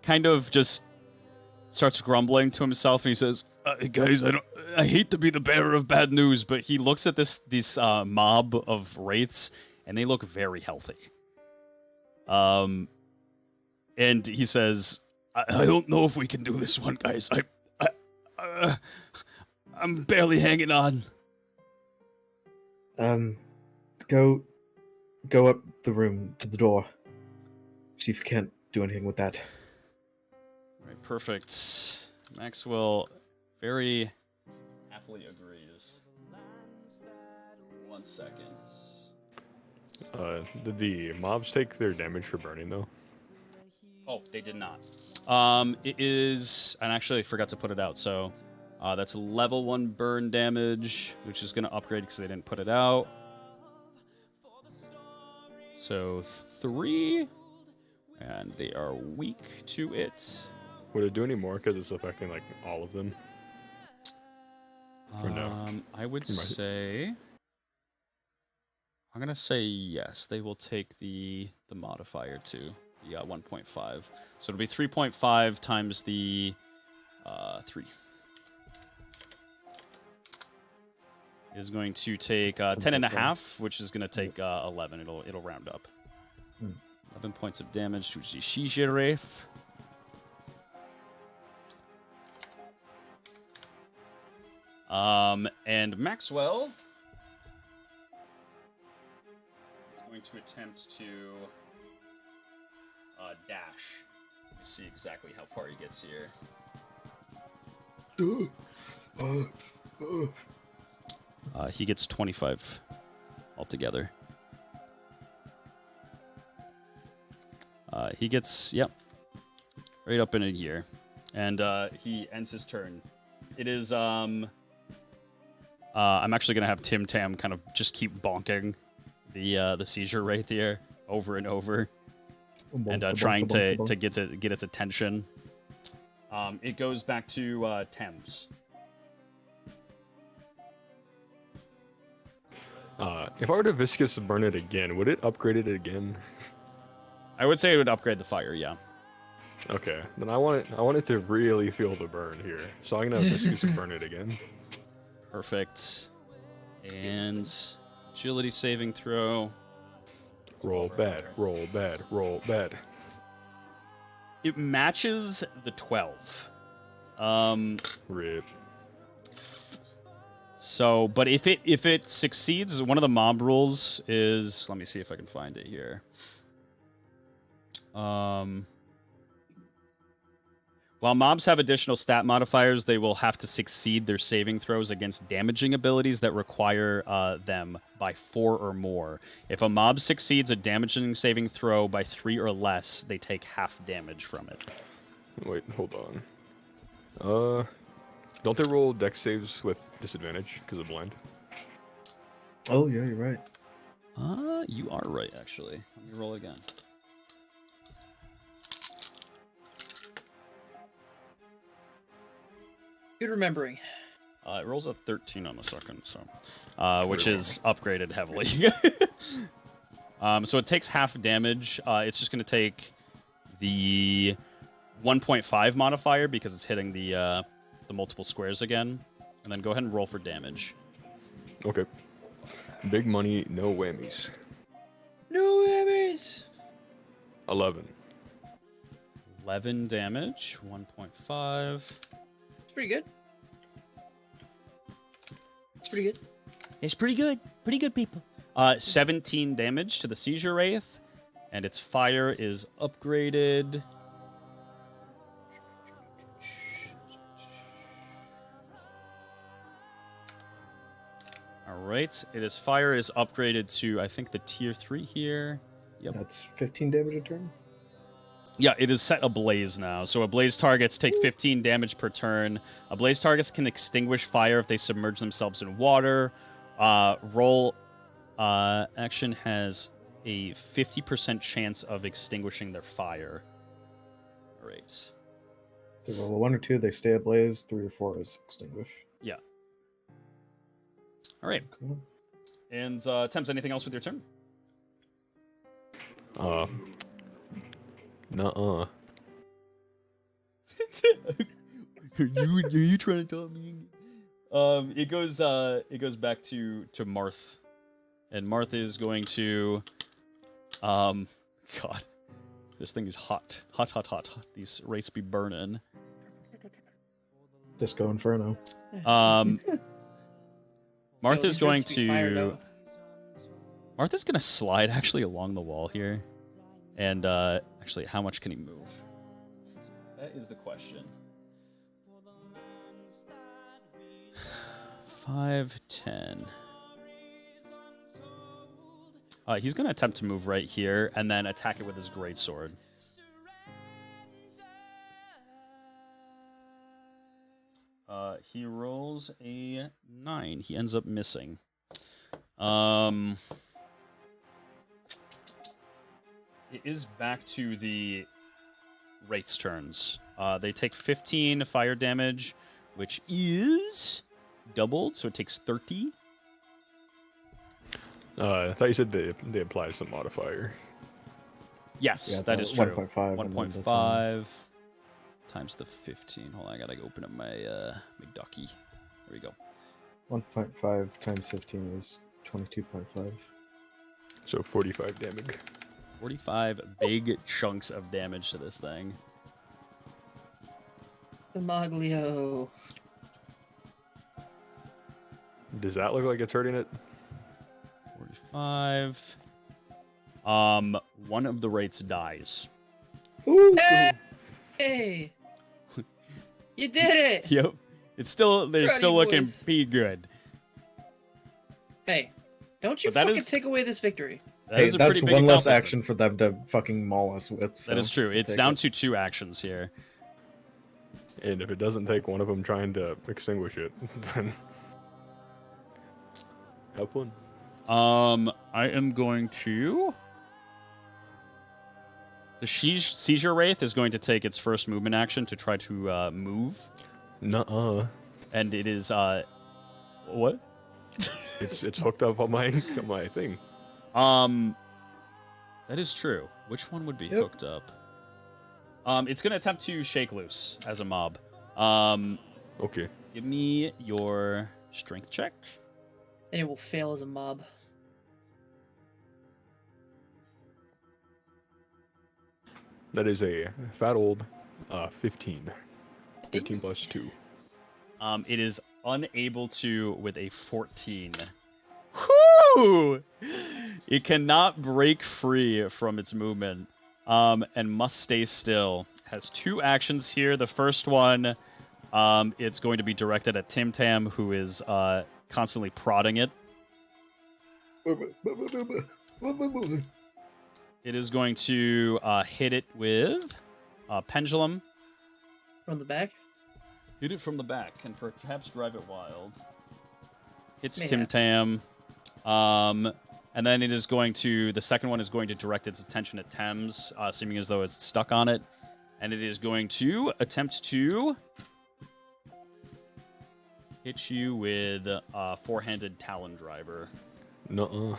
kind of just starts grumbling to himself, and he says, "Guys, I hate to be the bearer of bad news, but he looks at this mob of wraiths, and they look very healthy. And he says, I don't know if we can do this one, guys. I'm barely hanging on." Go up the room to the door. See if you can't do anything with that. All right, perfect. Maxwell very happily agrees. 1 second. Did the mobs take their damage for burning though? Oh, they did not. It is, and actually I forgot to put it out, so that's level 1 burn damage, which is going to upgrade because they didn't put it out. So 3, and they are weak to it. Would it do any more because it's affecting like all of them? Or no? I would You might- say, I'm gonna say yes. They will take the modifier too, the 1.5. So it'll be 3.5 times the 3. Is going to take 10 and a half, which is going to take 11. It'll round up. 11 points of damage to the Shijiref. And Maxwell is going to attempt to dash. Let's see exactly how far he gets here. He gets 25 altogether. He gets, yep, right up in a year. And he ends his turn. It is, I'm actually going to have Tim Tam kind of just keep bonking the seizure right there over and over. And trying to get its attention. It goes back to Thames. If I were to viscous burn it again, would it upgrade it again? I would say it would upgrade the fire, yeah. Okay, then I want it to really feel the burn here. So I'm gonna viscous burn it again. Perfect. And agility saving throw. Roll bad, roll bad, roll bad. It matches the 12. Rip. So, but if it succeeds, one of the mob rules is, let me see if I can find it here. While mobs have additional stat modifiers, they will have to succeed their saving throws against damaging abilities that require them by 4 or more. If a mob succeeds a damaging saving throw by 3 or less, they take half damage from it. Wait, hold on. Don't they roll dex saves with disadvantage because of blind? Oh, yeah, you're right. You are right, actually. Let me roll again. Good remembering. It rolls a 13 on the second, so which is upgraded heavily. So it takes half damage. It's just going to take the 1.5 modifier because it's hitting the multiple squares again, and then go ahead and roll for damage. Okay. Big money, no whammies. No whammies. 11. 11 damage, 1.5. It's pretty good. It's pretty good. It's pretty good. Pretty good, people. 17 damage to the Seizure Wraith, and its fire is upgraded. Alright, its fire is upgraded to, I think, the tier 3 here. Yep. That's 15 damage a turn? Yeah, it is set ablaze now. So ablaze targets take 15 damage per turn. Ablaze targets can extinguish fire if they submerge themselves in water. Roll action has a 50% chance of extinguishing their fire. All right. They roll a 1 or 2, they stay ablaze, 3 or 4 is extinguished. Yeah. All right. Cool. And Thames, anything else with your turn? Nuh-uh. you trying to tell me? It goes back to Marth, and Marth is going to, God, this thing is hot. These rates be burning. Disco Inferno. Martha's Yo, going these rates be fired to. up. Martha's gonna slide actually along the wall here, and actually, how much can he move? That is the question. 5, 10. He's gonna attempt to move right here and then attack it with his greatsword. He rolls a 9. He ends up missing. It is back to the Wraith's turns. They take 15 fire damage, which is doubled, so it takes 30. I thought you said they applied some modifier. Yes, Yeah, that is true. 1.5 and then the 1.5 times the 15. Hold on, I gotta open up my McDucky. There we go. 1.5 times 15 is 22.5. So 45 damage. 45 big chunks of damage to this thing. The Moglio. Does that look like it's hurting it? 45. One of the Wraiths dies. Ooh! Hey! You did it! Yep. They're still Cruddy looking boys. pretty good. Hey, don't you But that fucking is- take away this victory. That Hey, is a that's pretty big one less accomplishment. action for them to fucking maul us with. That is so true. It's take down it. to 2 actions here. And if it doesn't take one of them trying to extinguish it, then have fun. I am going to. The Seizure Wraith is going to take its first movement action to try to move, Nuh-uh. and it is what? It's hooked up on my thing. That is true. Which one would be Yep. hooked up? It's going to attempt to shake loose as a mob. Okay. Give me your strength check. And it will fail as a mob. That is a fat old 15. 15 plus 2. It is unable to with a 14. Whoo! It cannot break free from its movement, and must stay still. Has 2 actions here. The first one, it's going to be directed at Tim Tam, who is constantly prodding it. It is going to hit it with Pendulum. From the back? Hit it from the back and perhaps drive it wild. Hits Mayhaps. Tim Tam. And then it is going to, the second one is going to direct its attention at Thames, seeming as though it's stuck on it. And it is going to attempt to hit you with a 4-handed Talon Driver. Nuh-uh.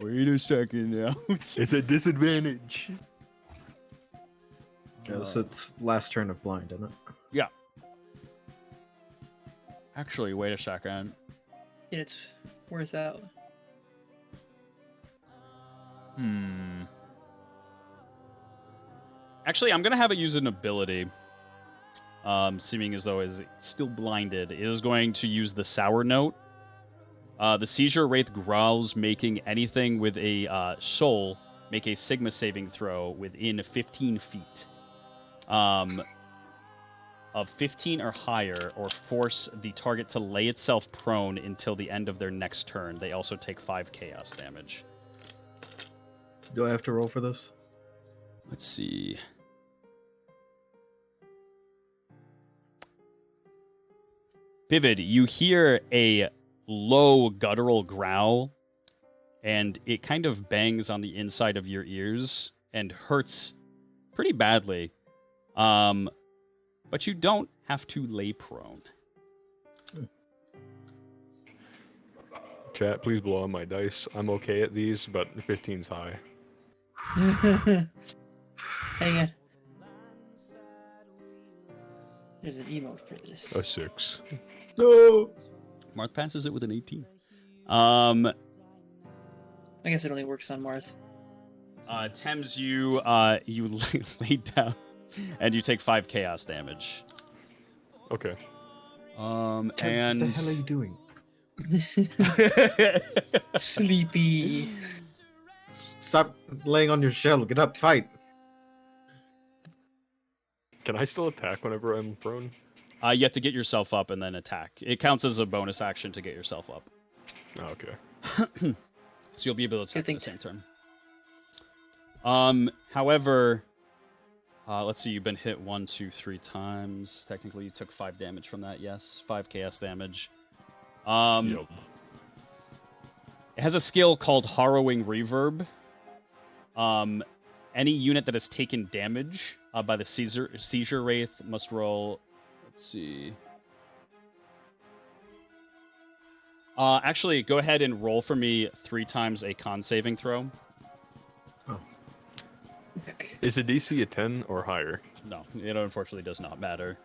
Wait a second now. It's a disadvantage. Yeah, so it's last turn of blind, isn't it? Yeah. Actually, wait a second. And it's worth out. Actually, I'm going to have it use an ability. Seeming as though it's still blinded. It is going to use the Sour Note. The Seizure Wraith growls, making anything with a soul make a Sigma saving throw within 15 feet. Of 15 or higher, or force the target to lay itself prone until the end of their next turn. They also take 5 chaos damage. Do I have to roll for this? Let's see. Vivid, you hear a low guttural growl, and it kind of bangs on the inside of your ears and hurts pretty badly. But you don't have to lay prone. Chat, please blow on my dice. I'm okay at these, but 15's high. Hang on. There's an emote for this. A 6. No. Marth passes it with an 18. I guess it only works on Mars. Thames, you lay down, and you take 5 chaos damage. Okay. And What the hell are you doing? Sleepy. Stop laying on your shell. Get up, fight. Can I still attack whenever I'm prone? you have to get yourself up and then attack. It counts as a bonus action to get yourself up. Oh, okay. So you'll be able to attack at thing. the same turn. However, let's see, you've been hit 1, 2, 3 times. Technically, you took 5 damage from that, yes. 5 chaos damage. Yep. It has a skill called Harrowing Reverb. Any unit that has taken damage by the seizure wraith must roll. Let's see. Actually, go ahead and roll for me 3 times a con saving throw. Oh. Is the DC a 10 or higher? No, it unfortunately does not matter.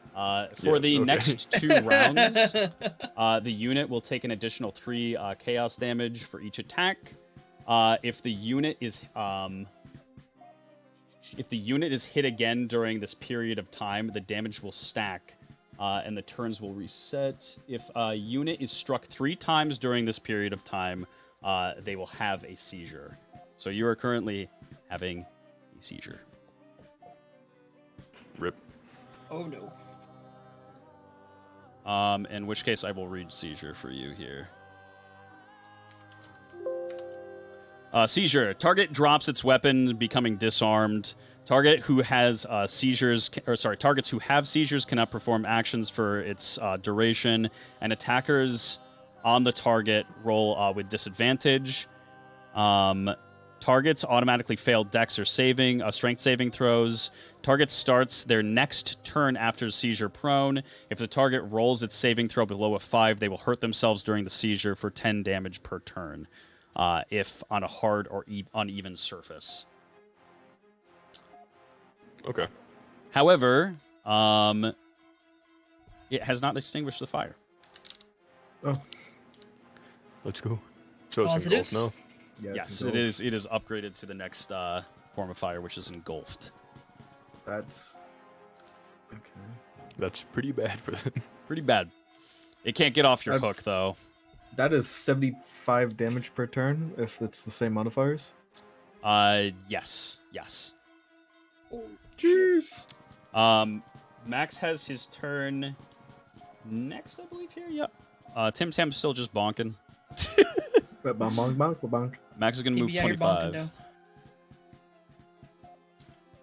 For the okay. next 2 rounds, the unit will take an additional 3 chaos damage for each attack. If the unit is hit again during this period of time, the damage will stack, and the turns will reset. If a unit is struck 3 times during this period of time, they will have a seizure. So you are currently having a seizure. Rip. Oh no. In which case I will read seizure for you here. Seizure. Target drops its weapon, becoming disarmed. Targets who have seizures cannot perform actions for its duration, and attackers on the target roll with disadvantage. Targets automatically fail dex or strength saving throws. Target starts their next turn after seizure prone. If the target rolls its saving throw below a 5, they will hurt themselves during the seizure for 10 damage per turn, if on a hard or uneven surface. Okay. However, it has not extinguished the fire. Oh. Let's go. So it's Positives? engulfed now? Yeah, Yes, it is. It is upgraded to the next form of fire, which is engulfed. That's okay. That's pretty bad for them. Pretty bad. It can't get off your I've- hook, though. That is 75 damage per turn if it's the same modifiers. Yes. Jeez. Max has his turn next, I believe, here. Yep. Tim Tam's still just bonking. Bonk. Max is going to move Maybe, yeah, you're bonking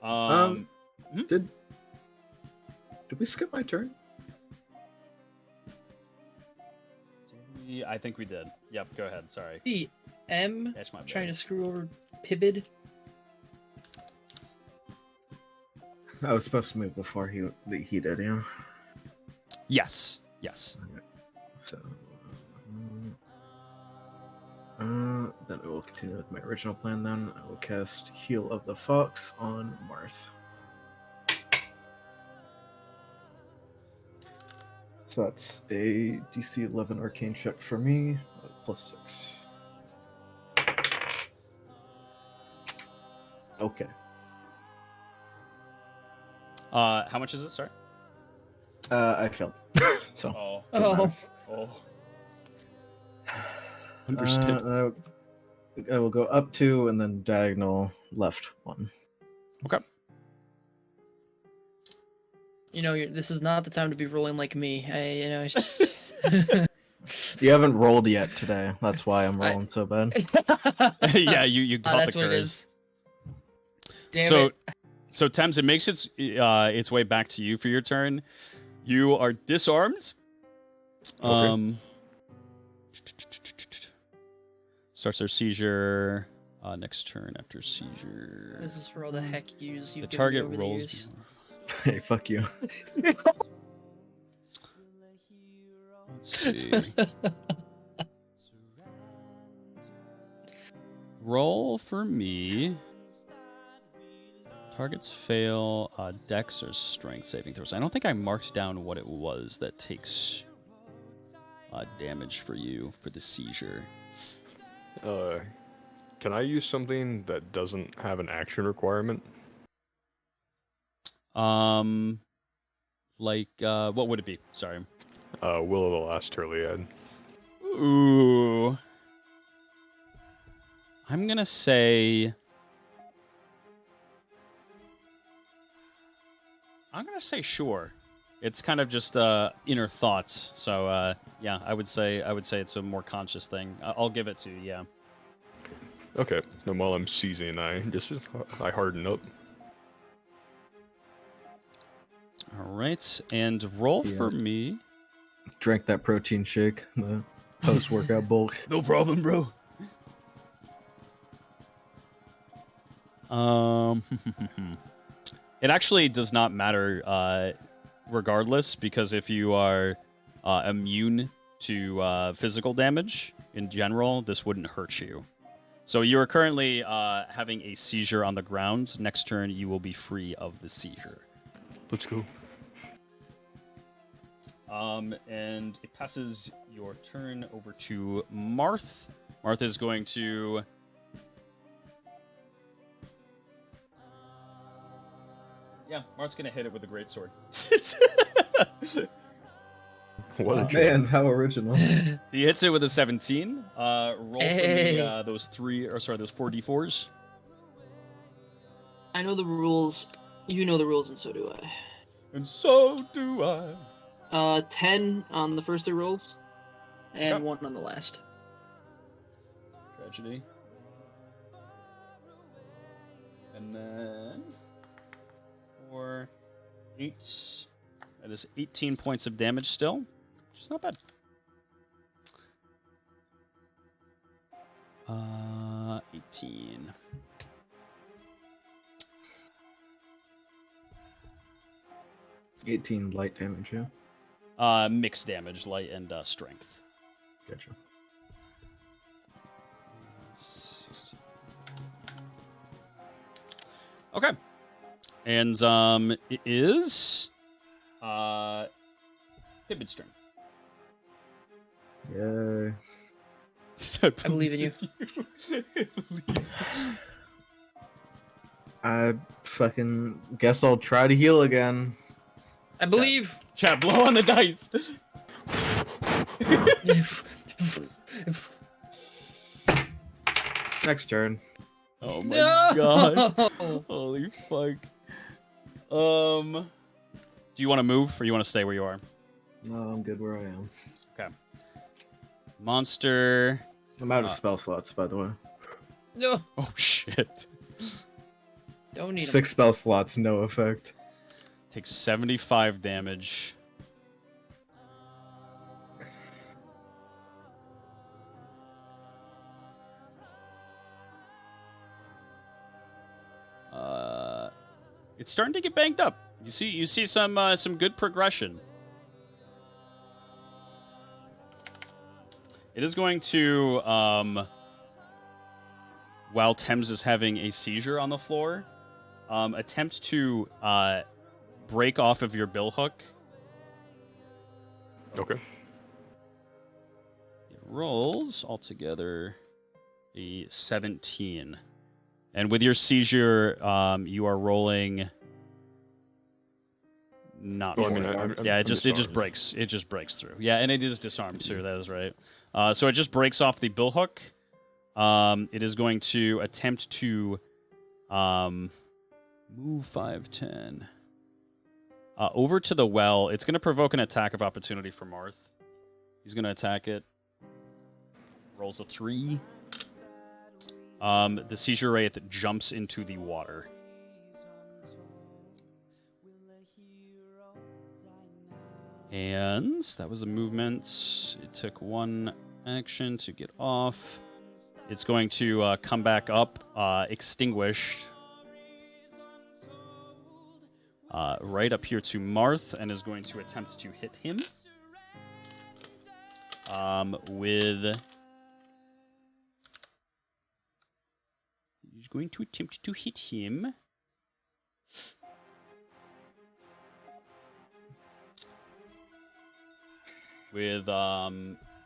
25. now. Did we skip my turn? I think we did. Yep, go ahead. Sorry. The M That's my bad. trying to screw over Pibid. I was supposed to move before he did, yeah. Yes. So, then I will continue with my original plan. Then I will cast Heal of the Fox on Marth. So that's a DC 11 Arcane check for me, +6. Okay. How much is it? Sorry. I failed. So. Oh. Oh, Oh. Understood. I will go up 2 and then diagonal left 1. Okay. this is not the time to be rolling like me. It's just. You haven't rolled yet today. That's why I'm rolling so bad. Yeah, you caught That's the what it curse. is. Damn it. So Thames, it makes its way back to you for your turn. You are disarmed. Okay. Starts their seizure next turn after seizure. This is for all the heck yous The you've target given me over rolls. the years. Hey, fuck you. Let's see. roll for me. Targets fail dex or strength saving throws. I don't think I marked down what it was that takes damage for you for the seizure. Can I use something that doesn't have an action requirement? Like what would it be? Sorry. Will of the Last Turliad. Ooh. I'm gonna say sure. It's kind of just inner thoughts. So yeah, I would say it's a more conscious thing. I'll give it to you, yeah. Okay. Then while I'm seizing, I harden up. All right, and roll for me. Drank that protein shake, the post-workout bulk. No problem, bro. It actually does not matter regardless, because if you are immune to physical damage in general, this wouldn't hurt you. So you are currently having a seizure on the ground. Next turn, you will be free of the seizure. Let's go. And it passes your turn over to Marth. Marth is going to... Yeah, Marth's going to hit it with a greatsword. What a joke. Man, how original. He hits it with a 17. Roll for Hey. me those 4 d4s. I know the rules. You know the rules, and so do I. And so do I. 10 on the first 3 rolls, and Yep. 1 on the last. Tragedy. And then 4, 8. That is 18 points of damage still, which is not bad. 18. $18 light damage, yeah? Mixed damage, light and strength. Gotcha. 16. Okay. And it is Pippin's turn. Yay. I believe in you. I fucking guess I'll try to heal again. I believe. Chat, blow on the dice. Next turn. Oh my No! god. Holy fuck. Do you want to move or you want to stay where you are? No, I'm good where I am. Okay. Monster. I'm out of spell slots, by the way. No, Oh shit. don't need 6 spell slots, no effect. Takes 75 damage. It's starting to get banged up. You see some good progression. It is going to while Thames is having a seizure on the floor, attempt to break off of your bill hook. Okay. It rolls altogether a 17. And with your seizure, you are rolling not Well, I full. mean, I'm Yeah, it just disarmed. breaks. It just breaks through. Yeah, and it is disarmed too. That is right. So it just breaks off the bill hook. It is going to attempt to move 5, 10 over to the well. It's going to provoke an attack of opportunity for Marth. He's going to attack it. Rolls a 3. The seizure wraith jumps into the water. And that was a movement. It took 1 action to get off. It's going to come back up, extinguished. Right up here to Marth, and is going to attempt to hit him. With He's going to attempt to hit him. With,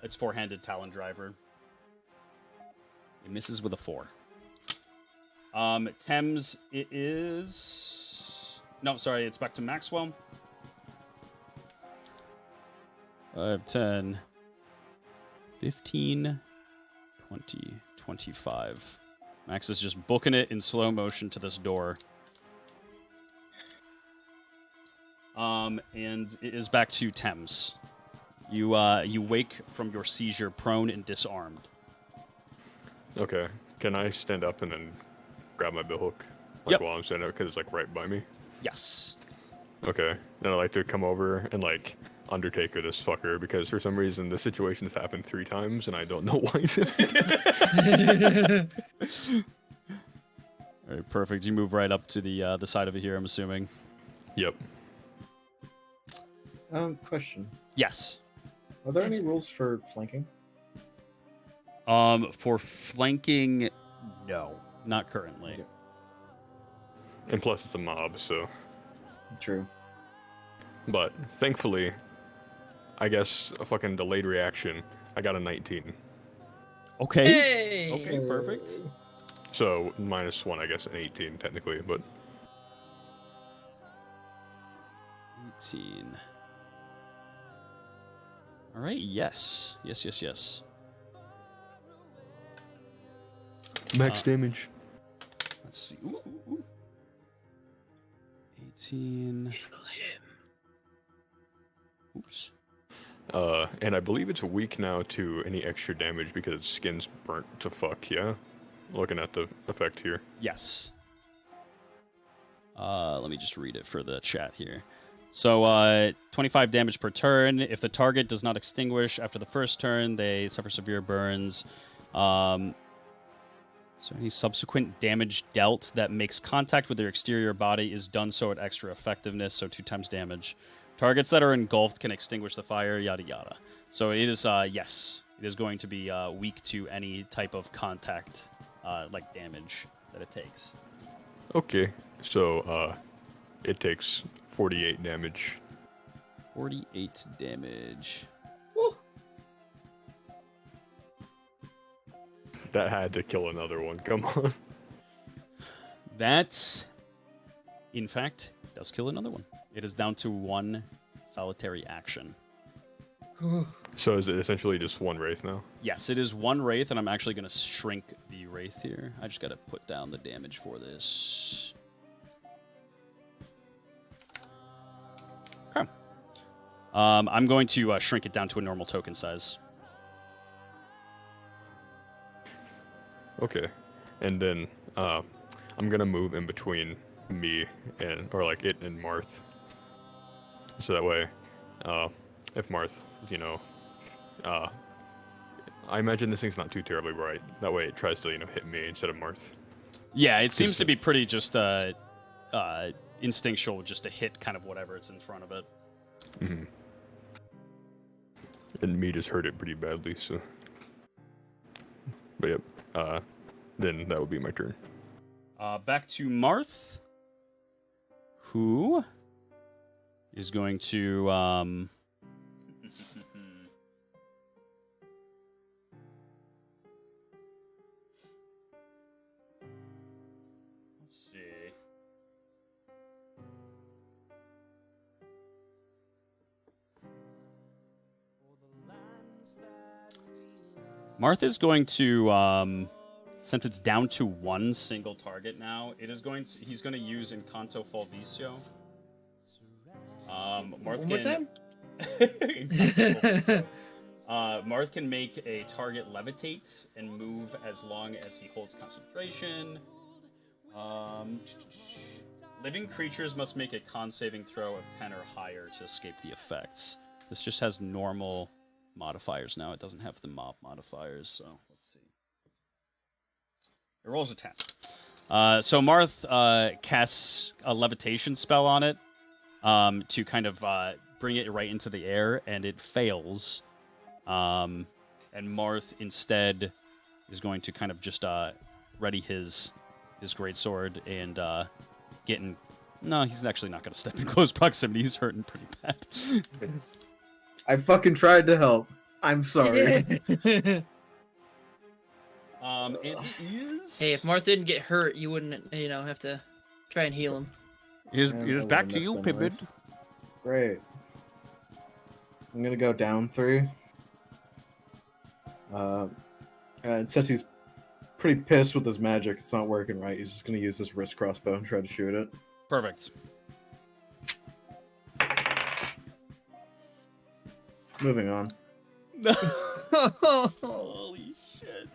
its four-handed Talon Driver. He misses with a 4. Thames, it is... No, sorry, it's back to Maxwell. 5, 10, 15, 20, 25. Max is just booking it in slow motion to this door. And it is back to Thames. You wake from your seizure prone and disarmed. Okay. Can I stand up and then grab my billhook? Like Yep. while I'm standing up, because it's like right by me. Yes. Okay. Then I'd like to come over and like Undertaker this fucker, because for some reason the situation's happened 3 times and I don't know why. All right, perfect. You move right up to the side of it here, I'm assuming. Yep. Question. Yes. Are there any rules for flanking? For flanking, no, not currently. Okay. And plus it's a mob, so. True. But thankfully, I guess a fucking delayed reaction. I got a 19. Okay. Hey! Okay, perfect. So -1, I guess, an 18 technically, but 18. All right, yes. Yes. max damage. Let's see. Ooh. 18. Oops. And I believe it's weak now to any extra damage because its skin's burnt to fuck, yeah? Looking at the effect here. Yes. Let me just read it for the chat here. So, 25 damage per turn. If the target does not extinguish after the first turn, they suffer severe burns. So any subsequent damage dealt that makes contact with their exterior body is done so at extra effectiveness, so 2 times damage. Targets that are engulfed can extinguish the fire, yada yada. So it is, yes, it is going to be weak to any type of contact, like damage that it takes. Okay, so it takes 48 damage. 48 damage. Woo. That had to kill another one, come on. That, in fact, does kill another one. It is down to 1 solitary action. So is it essentially just 1 wraith now? Yes, it is 1 wraith, and I'm actually going to shrink the wraith here. I just got to put down the damage for this. Okay. I'm going to shrink it down to a normal token size. Okay, and then I'm gonna move in between me and, or like it and Marth. So that way, if Marth, I imagine this thing's not too terribly bright. That way it tries to, hit me instead of Marth. Yeah, it seems to be pretty just instinctual, just to hit kind of whatever it's in front of it. Mm-hmm. And me just hurt it pretty badly, so. But yep, then that would be my turn. Back to Marth, who is going to let's see. Marth is going to since it's down to 1 single target now, he's going to use Encanto Fulvicio. Marth One more time? Encanto Fulvicio. Marth can make a target levitate and move as long as he holds concentration. Living creatures must make a con saving throw of 10 or higher to escape the effects. This just has normal modifiers now. It doesn't have the mob modifiers, so let's see. It rolls a 10. So Marth casts a levitation spell on it to kind of bring it right into the air, and it fails. And Marth instead is going to kind of just ready his his greatsword and getting. No, he's actually not going to step in close proximity. He's hurting pretty bad. I fucking tried to help. I'm sorry. It is. Hey, if Marth didn't get hurt, you wouldn't, have to try and heal him. Here's And here's I back would've to you, missed Pippin. anyways. Great. I'm gonna go down 3. And since he's pretty pissed with his magic, it's not working right. He's just gonna use this wrist crossbow and try to shoot it. Perfect. Moving on. Holy shit.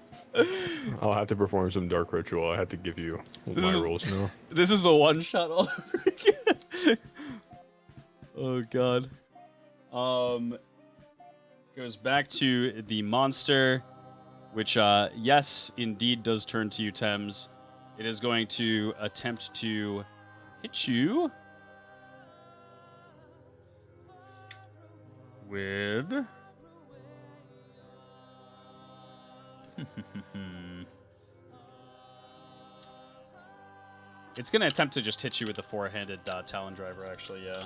I'll have to perform some dark ritual. I had to give you my rules now. This is a one shot all over again. Oh god. Goes back to the monster, which yes, indeed does turn to you, Thames. It is going to attempt to hit you with It's going to attempt to just hit you with the four-handed Talon Driver, actually, yeah.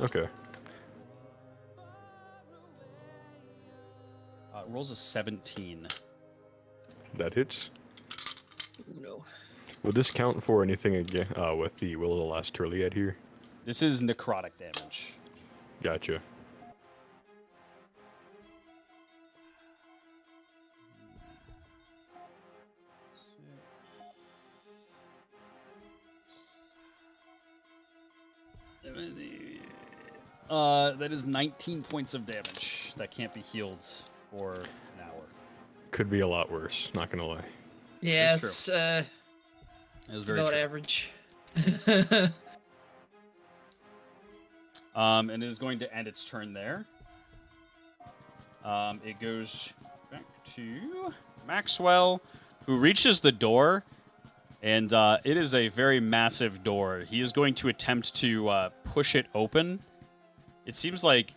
Okay. Rolls a 17. That hits. No. Would this count for anything again with the Will of the Last Turliad here? This is necrotic damage. Gotcha. That is 19 points of damage that can't be healed for an hour. Could be a lot worse, not gonna lie. Yeah, It's it's, That is very about true. average. And it is going to end its turn there. It goes back to Maxwell, who reaches the door, and it is a very massive door. He is going to attempt to push it open. It seems like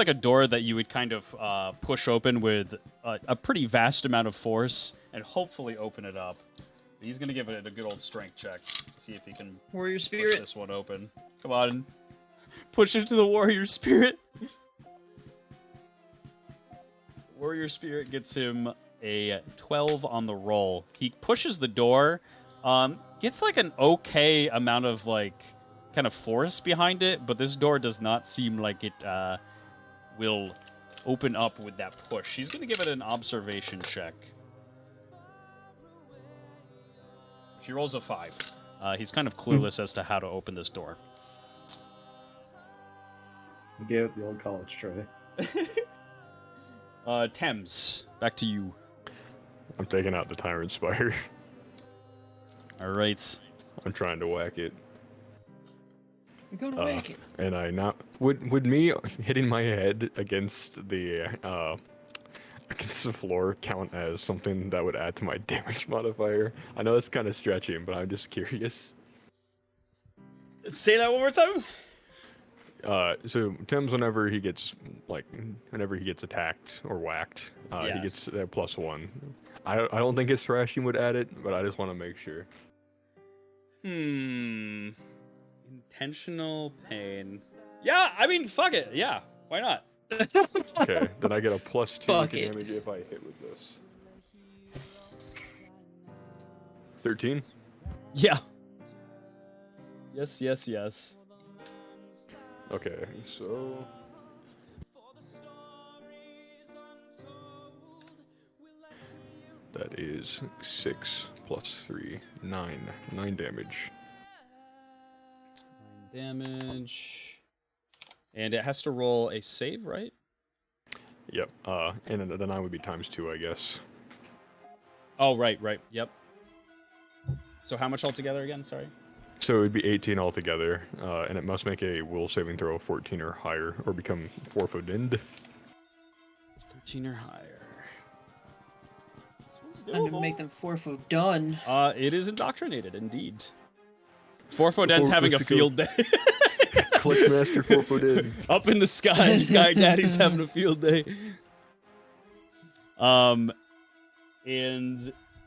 a door that you would kind of push open with a pretty vast amount of force and hopefully open it up. He's going to give it a good old strength check. See if he can Warrior push Spirit. this one open. Come on. Push into the warrior spirit. Warrior spirit gets him a 12 on the roll. He pushes the door, gets like an okay amount of like kind of force behind it, but this door does not seem like it will open up with that push. He's going to give it an observation check. He rolls a 5. He's kind of clueless as to how to open this door. He gave it the old college try. Thames, back to you. I'm taking out the Tyrant Spire. All right. I'm trying to whack it. Go to whack it. And I not would me hitting my head against the floor count as something that would add to my damage modifier? I know it's kind of stretching, but I'm just curious. Say that one more time. So Tim's whenever he gets attacked or whacked, he gets Yes. that +1. I don't think his thrashing would add it, but I just want to make sure. Intentional pain. Yeah, I mean, fuck it. Yeah, why not? Okay, then I get a +2 Fuck to it. damage if I hit with this. 13. Yeah. Yes, yes, yes. Okay, so that is 6 + 3, 9. 9 damage. 9 damage. And it has to roll a save, right? Yep. And then the 9 would be ×2, I guess. Oh, right. Yep. So how much altogether again? Sorry. So it would be 18 altogether, and it must make a will saving throw of 14 or higher, or become forfeited. 13 or higher. I'm gonna make them forfeit done. It is indoctrinated, indeed. Forfodent's having a let's go. field day. Clickmaster forfeited. Up in the sky, Sky Daddy's having a field day. And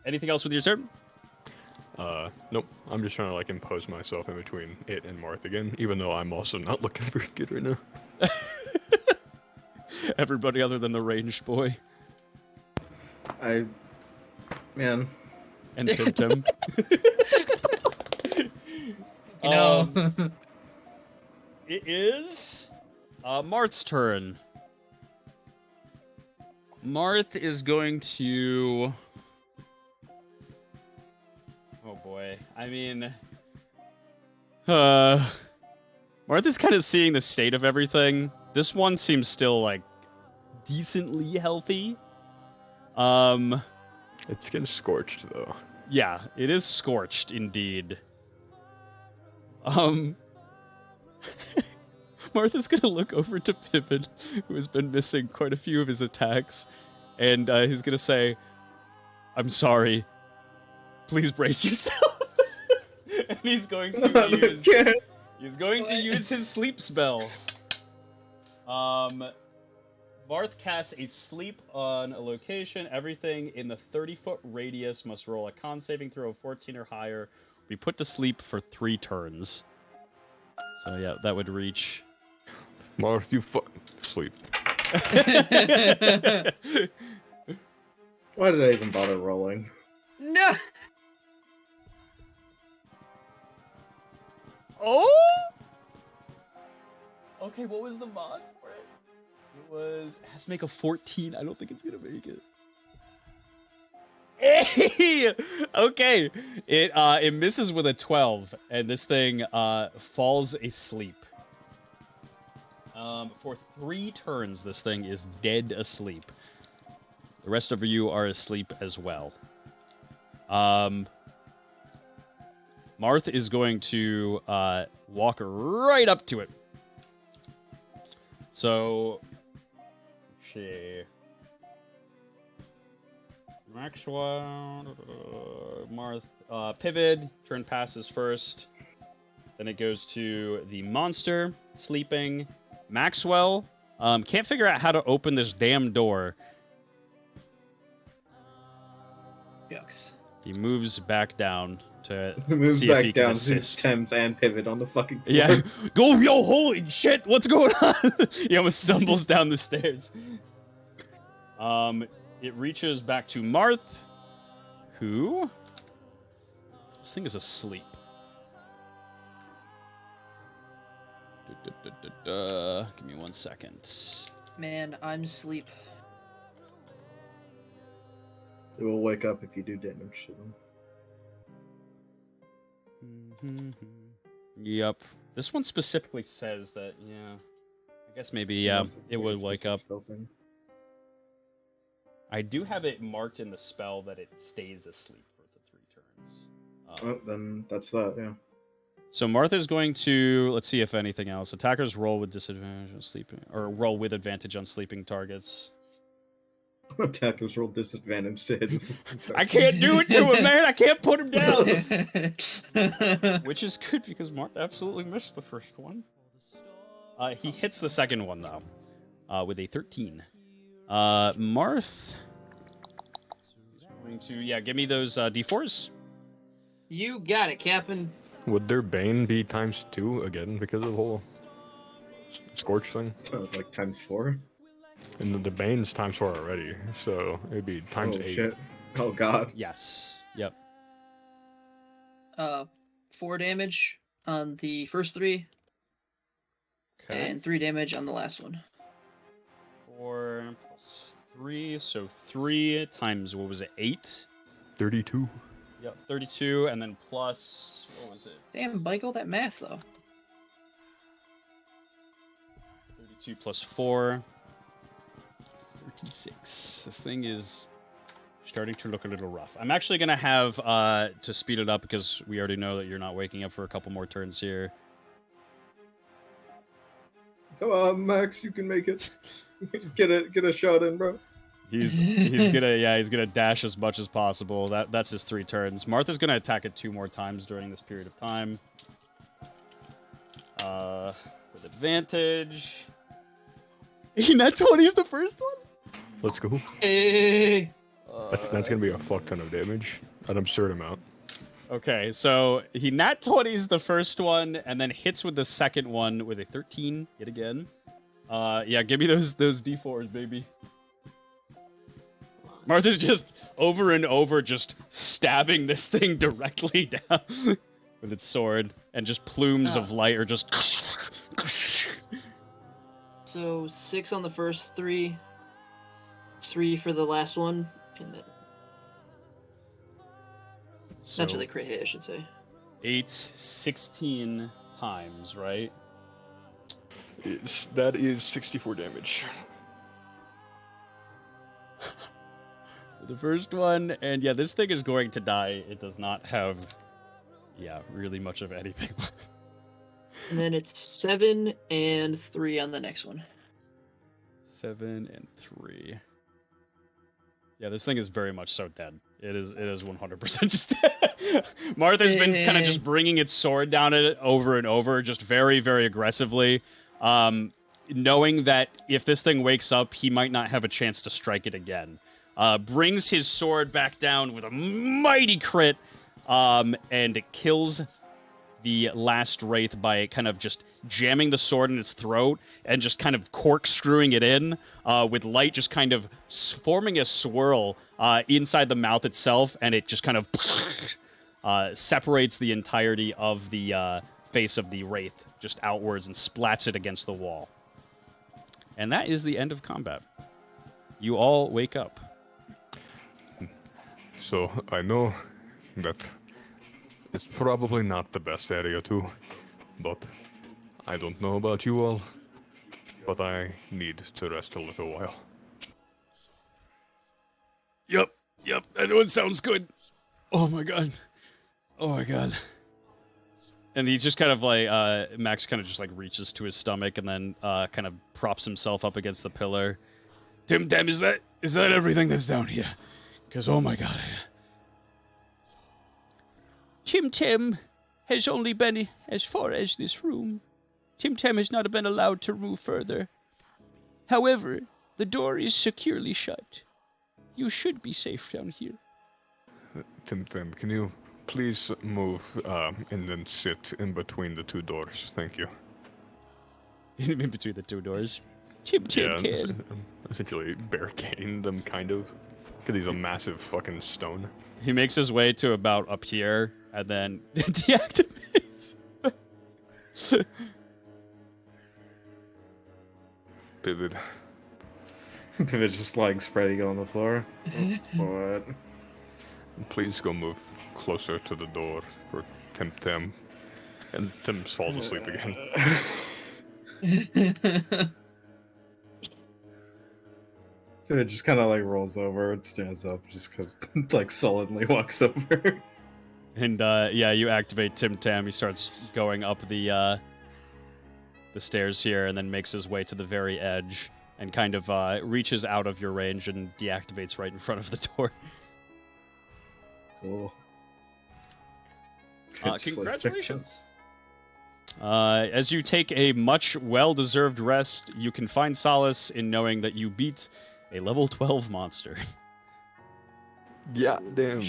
anything else with your turn? Nope. I'm just trying to like impose myself in between it and Marth again, even though I'm also not looking very good right now. Everybody other than the ranged boy Man, and Tim Tim. You know. It is Marth's turn. Marth is going to... Oh boy. I mean... Marth is kind of seeing the state of everything. This one seems still, like, decently healthy. It's getting scorched though. Yeah, it is scorched, indeed. Martha's gonna look over to Pippin, who has been missing quite a few of his attacks, and he's gonna say, "I'm sorry. Please brace yourself." And he's going to use. He's going to use his sleep spell. Marth casts a sleep on a location. Everything in the 30-foot radius must roll a con saving throw of 14 or higher. Be put to sleep for 3 turns. So yeah, that would reach. Marth, you sleep. why did I even bother rolling? No. Oh. Okay, what was the mod for it? It has to make a 14. I don't think it's gonna make it. Hey! Okay, it misses with a 12, and this thing falls asleep. For 3 turns, this thing is dead asleep. The rest of you are asleep as well. Marth is going to walk right up to it. So, Maxwell, Marth, Pivot, turn passes first. Then it goes to the monster, sleeping. Maxwell, can't figure out how to open this damn door. Yucks. He moves back down to Move see if back he can down his assist. Thames and Pivot on the fucking floor. Yeah, go, yo, holy shit, what's going on? He almost stumbles down the stairs. It reaches back to Marth, who... This thing is asleep. Give me 1 second. Man, I'm asleep. It will wake up if you do damage to them. Yep. This one specifically says that, yeah. I guess maybe, yeah, Unless it's it like a would wake specific up. spell thing. I do have it marked in the spell that it stays asleep for the 3 turns. Oh, then that's that, yeah. So Martha's going to, let's see if anything else. Attackers roll with disadvantage on sleeping, or roll with advantage on sleeping targets. Attackers roll disadvantage to hit his. I can't do it to him, man. I can't put him down. Which is good because Martha absolutely missed the first one. He hits the second one though, with a 13. Marth is going to, give me those D4s. You got it, Captain. Would their bane be ×2 again because of the whole scorch thing? Like ×4? And the bane's ×4 already, so it'd be ×8. Oh shit. Oh god. Yes. Yep. 4 damage on the first 3, Okay. and 3 damage on the last one. 4 plus 3, so 3 times, what was it, 8? 32. Yep, 32, and then plus, what was it? Damn, Michael, that math though. 32 plus 4. 36. This thing is starting to look a little rough. I'm actually going to have to speed it up because we already know that you're not waking up for a couple more turns here. Come on, Max, you can make it. Get a shot in, bro. He's gonna dash as much as possible. That's his 3 turns. Martha's gonna attack it 2 more times during this period of time. With advantage. Nat 20's the first one? Let's go. Hey. That's gonna be a fuck ton of damage. An absurd amount. Okay, so he nat 20s the first one, and then hits with the second one with a 13 yet again. Yeah, give me those d4s, baby. Martha's just over and over just stabbing this thing directly down with its sword, and just plumes of light are just... So 6 on the first 3, 3 for the last one, and then So not really crit hit, I should say. 8, 16 times, right? That is 64 damage. For the first one, and yeah, this thing is going to die. It does not have, really much of anything. And then it's 7 and 3 on the next one. 7 and 3. Yeah, this thing is very much so dead. It is 100% just dead. Martha's been kind of just bringing its sword down at it over and over, just very, very aggressively. Knowing that if this thing wakes up, he might not have a chance to strike it again. Brings his sword back down with a mighty crit, and it kills the last wraith by kind of just jamming the sword in its throat and just kind of corkscrewing it in, with light just kind of forming a swirl inside the mouth itself, and it just kind of separates the entirety of the face of the wraith just outwards and splats it against the wall. And that is the end of combat. You all wake up. So I know that it's probably not the best area to, but I don't know about you all, but I need to rest a little while. Yep, that one sounds good. Oh my god. And he's just kind of like, Max kind of just like reaches to his stomach and then kind of props himself up against the pillar. Tim Tam, is that everything that's down here? Because, oh my god. Tim Tam has only been as far as this room. Tim Tam has not been allowed to move further. However, the door is securely shut. You should be safe down here. Tim, can you please move and then sit in between the two doors? Thank you. In between the two doors. Tim can. Essentially barricading them, kind of. Because he's a massive fucking stone. He makes his way to about up here, and then deactivates. Pivot. Pivot just lying spread eagle on the floor. What? Please go move closer to the door for Tim. And Tim falls asleep again. Pivot just kind of like rolls over and stands up, just like sullenly walks over. And you activate Tim Tam. He starts going up the stairs here, and then makes his way to the very edge, and kind of reaches out of your range and deactivates right in front of the door. Cool. Congratulations. As you take a much well-deserved rest, you can find solace in knowing that you beat a level 12 monster. Yeah, damn.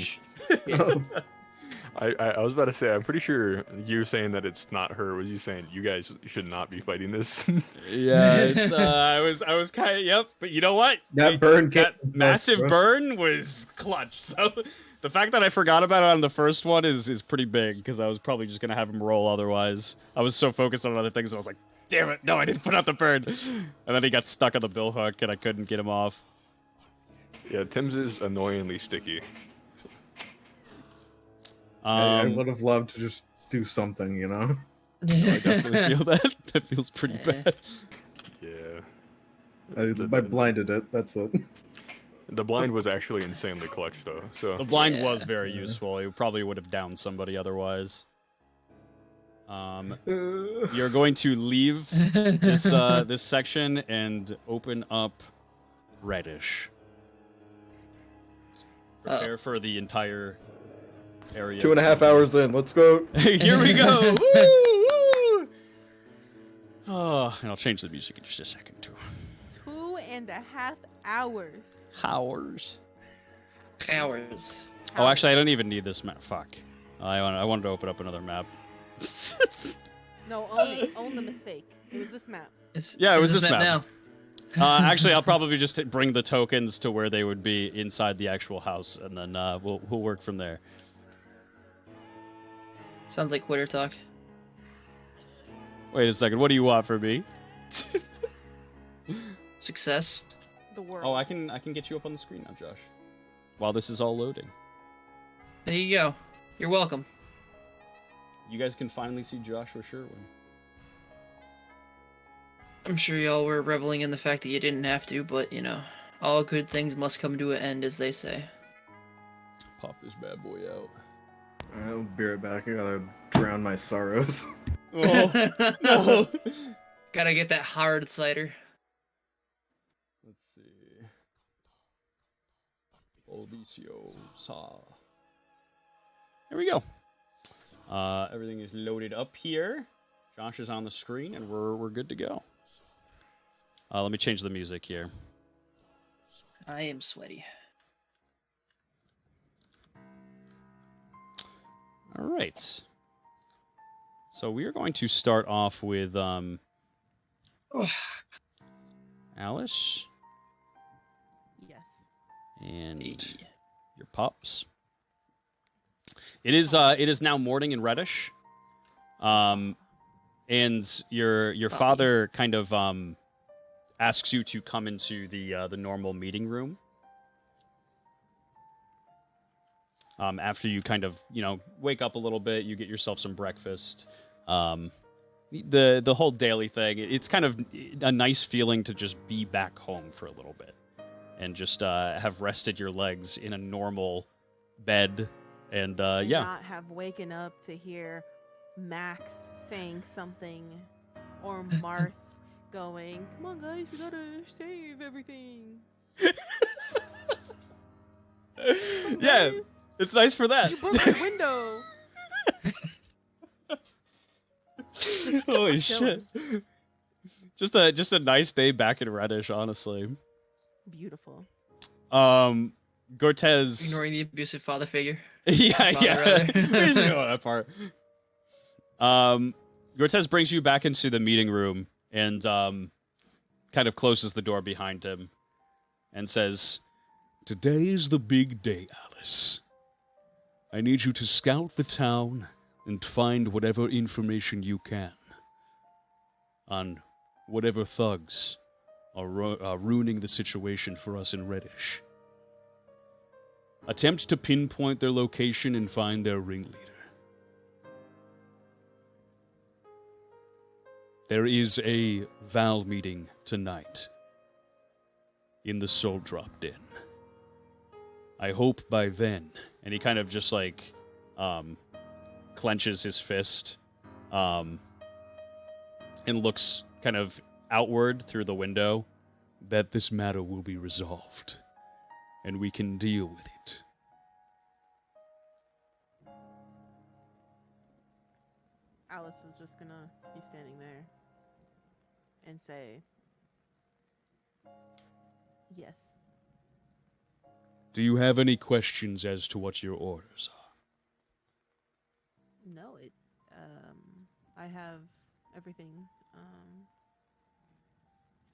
I was about to say, I'm pretty sure you saying that it's not her was you saying you guys should not be fighting this. Yeah, it's I was kind of yep, but you know what? That massive burn was clutch. So the fact that I forgot about it on the first one is pretty big, because I was probably just gonna have him roll otherwise. I was so focused on other things, I was like, damn it, no, I didn't put out the burn. And then he got stuck on the bill hook, and I couldn't get him off. Yeah, Tim's is annoyingly sticky. I would have loved to just do something, you know? I definitely feel that. That feels pretty bad. Yeah. I blinded it, that's it. The blind was actually insanely clutch, though. So The blind was very useful. It probably would have downed somebody otherwise. You're going to leave this section and open up Reddish. Prepare for the entire area. 2.5 hours in, let's go. Here we go. Woo, woo. Oh, and I'll change the music in just a second too. 2.5 hours. Hours. Hours. Oh, actually, I don't even need this map. Fuck. I wanted to open up another map. No, own it. Own the mistake. It was this map. Yeah, it was this map. now. Actually, I'll probably just bring the tokens to where they would be inside the actual house, and then we'll work from there. Sounds like quitter talk. Wait a second. What do you want from me? Success. The world. Oh, I can get you up on the screen now, Josh. While this is all loading, There you go. You're welcome. you guys can finally see Joshua Sherwin. I'm sure y'all were reveling in the fact that you didn't have to, but, you know, all good things must come to an end, as they say. Pop this bad boy out. I'll be right back. I gotta drown my sorrows. Oh no! Gotta get that hard cider. Let's see. Olvicio Sa. There we go. Everything is loaded up here. Josh is on the screen, and we're good to go. Let me change the music here. I am sweaty. All right. So we are going to start off with Alice Yes. and Hey. your pups. It is now morning in Reddish. And your father kind of asks you to come into the normal meeting room. After you kind of, wake up a little bit, you get yourself some breakfast. The whole daily thing, it's kind of a nice feeling to just be back home for a little bit and just have rested your legs in a normal bed. And yeah. Not have waken up to hear Max saying something or Marth going, "Come on, guys, we gotta save everything." Come on, Yeah, guys. it's nice for that. You broke the window. Holy Chilling. shit. Just a nice day back in Reddish, honestly. Beautiful. Gortez. Ignoring the abusive father figure. Yeah, Father, yeah. rather. We just know that part. Gortez brings you back into the meeting room and kind of closes the door behind him and says, Today is the big day, Alice. I need you to scout the town and find whatever information you can on whatever thugs are ruining the situation for us in Reddish. Attempt to pinpoint their location and find their ringleader. There is a Val meeting tonight in the Soul Drop Den. I hope by then, and he kind of just clenches his fist and looks kind of outward through the window, that this matter will be resolved, and we can deal with it. Alice is just gonna be standing there and say, "Yes." Do you have any questions as to what your orders are? No, I have everything.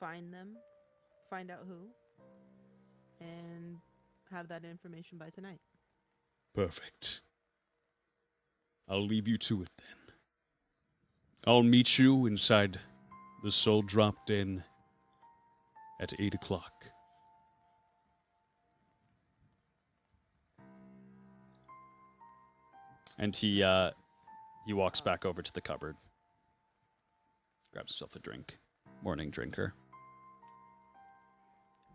Find them, find out who, and have that information by tonight. Perfect. I'll leave you to it then. I'll meet you inside the Soul Drop Den at 8 o'clock. and he walks back over to the cupboard, grabs himself a drink. Morning drinker.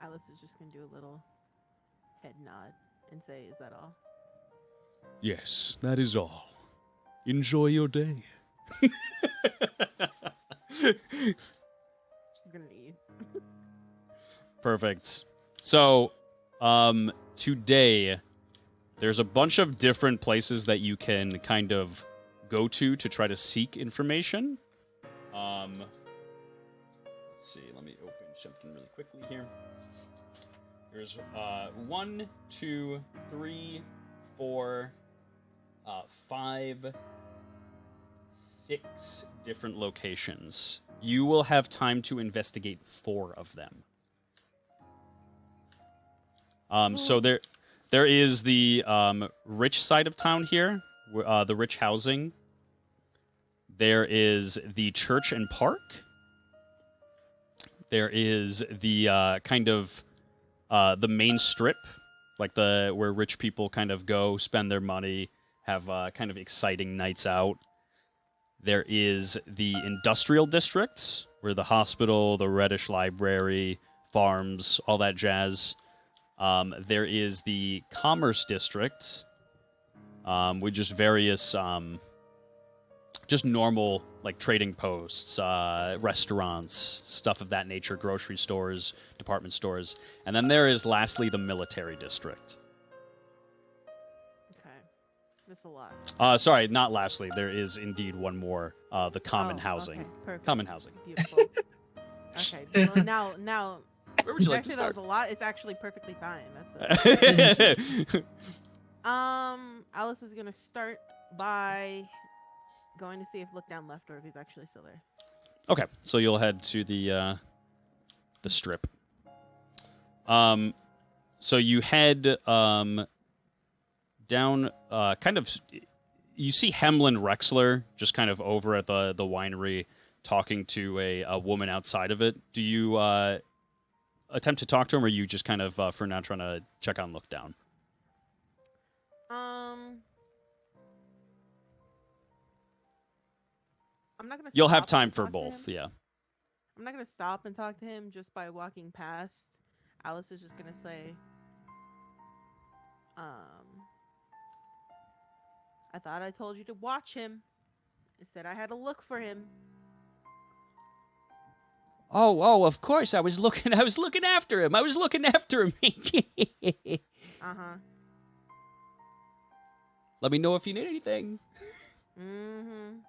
Alice is just gonna do a little head nod and say, "Is that all?" Yes, that is all. Enjoy your day. She's gonna leave. Perfect. So, today, there's a bunch of different places that you can kind of go to try to seek information. Let's see. Let me open something really quickly here. There's 1, 2, 3, 4, 5 5, 6 different locations. You will have time to investigate 4 of them. So there is the rich side of town here, the rich housing. There is the church and park. There is the kind of the main strip, like where rich people kind of go, spend their money, have kind of exciting nights out. There is the industrial district, where the hospital, the Reddish Library, farms, all that jazz. There is the commerce district, with just various, just normal, like, trading posts, restaurants, stuff of that nature, grocery stores, department stores. And then there is, lastly, the military district. Okay. That's a lot. Sorry, not lastly. There is indeed one more, the common Oh, housing. Okay, perfect. Common housing. Beautiful. Okay. Well, now. Where would you like to Actually, that start? was a lot. It's actually perfectly fine. That's Alice is gonna start by going to see if Look Down left or if he's actually still there. Okay, so you'll head to the strip. So you head down, kind of. You see Hemlin Rexler just kind of over at the winery talking to a woman outside of it. Do you attempt to talk to him, or are you just kind of for now trying to check on Look Down? I'm not gonna. You'll have stop time and for talk to both, him. yeah. I'm not gonna stop and talk to him just by walking past. Alice is just gonna say, I thought I told you to watch him. Instead, I had to look for him. Oh, of course. I was looking after him. Uh-huh. Let me know if you need anything. Mm-hmm.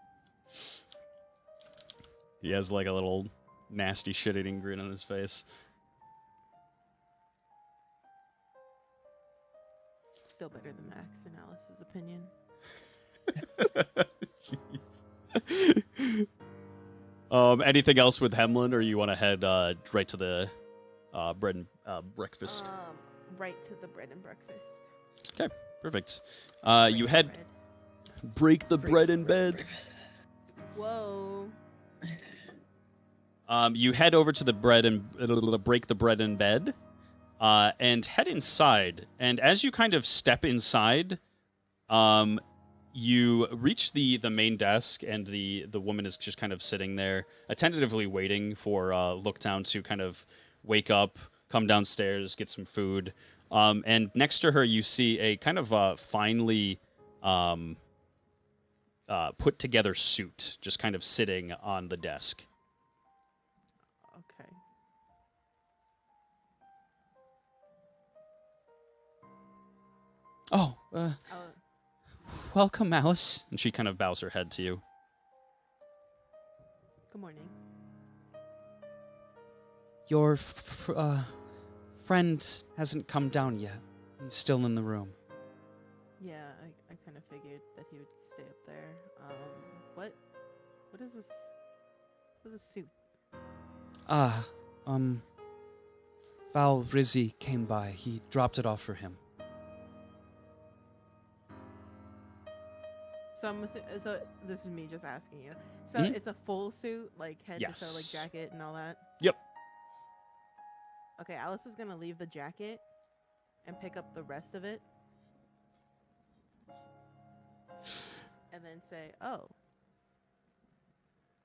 He has like a little nasty shit-eating grin on his face. Still better than Max, in Alice's opinion. Jeez. Anything else with Hemlin, or you want to head right to the bread and breakfast? Right to the bread and breakfast. Okay, perfect. Break You the head bread. break the bread in bed. Whoa. You head over to the bread and break the bread in bed, and head inside. And as you kind of step inside, you reach the main desk, and the woman is just kind of sitting there, attentively waiting for Lookdown to kind of wake up, come downstairs, get some food. And next to her, you see a kind of finely put together suit, just kind of sitting on the desk. Okay. Oh, welcome, Alice. And she kind of bows her head to you. Good morning. Your friend hasn't come down yet. He's still in the room. Yeah, I kind of figured that he would stay up there. What is this? What is this suit? Val Rizzi came by. He dropped it off for him. So so this is me just asking you. So Mhm. it's a full suit, like head to toe, Yes. like jacket and all that. Yep. Okay, Alice is gonna leave the jacket and pick up the rest of it, and then say, "Oh,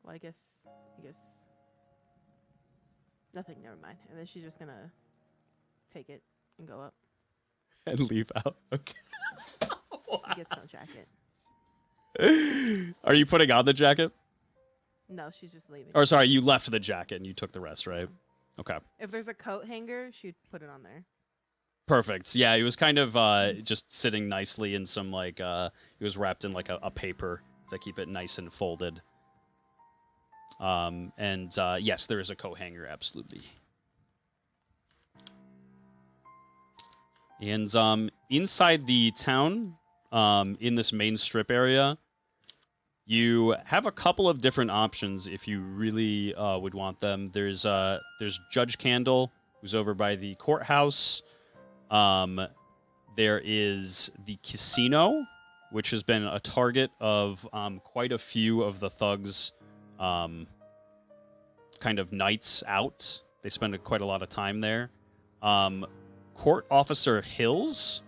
well, I guess nothing. Never mind." And then she's just gonna take it and go up. And leave out. Okay. He gets no jacket. Are you putting on the jacket? No, she's just leaving. Or sorry, you left the jacket and you took the rest, right? Okay. If there's a coat hanger, she'd put it on there. Perfect. Yeah, he was kind of just sitting nicely in some like he was wrapped in like a paper to keep it nice and folded. And yes, there is a coat hanger, absolutely. And inside the town, in this main strip area, you have a couple of different options if you really would want them. There's Judge Candle, who's over by the courthouse. There is the casino, which has been a target of quite a few of the thugs' kind of nights out. They spend quite a lot of time there. Court Officer Hills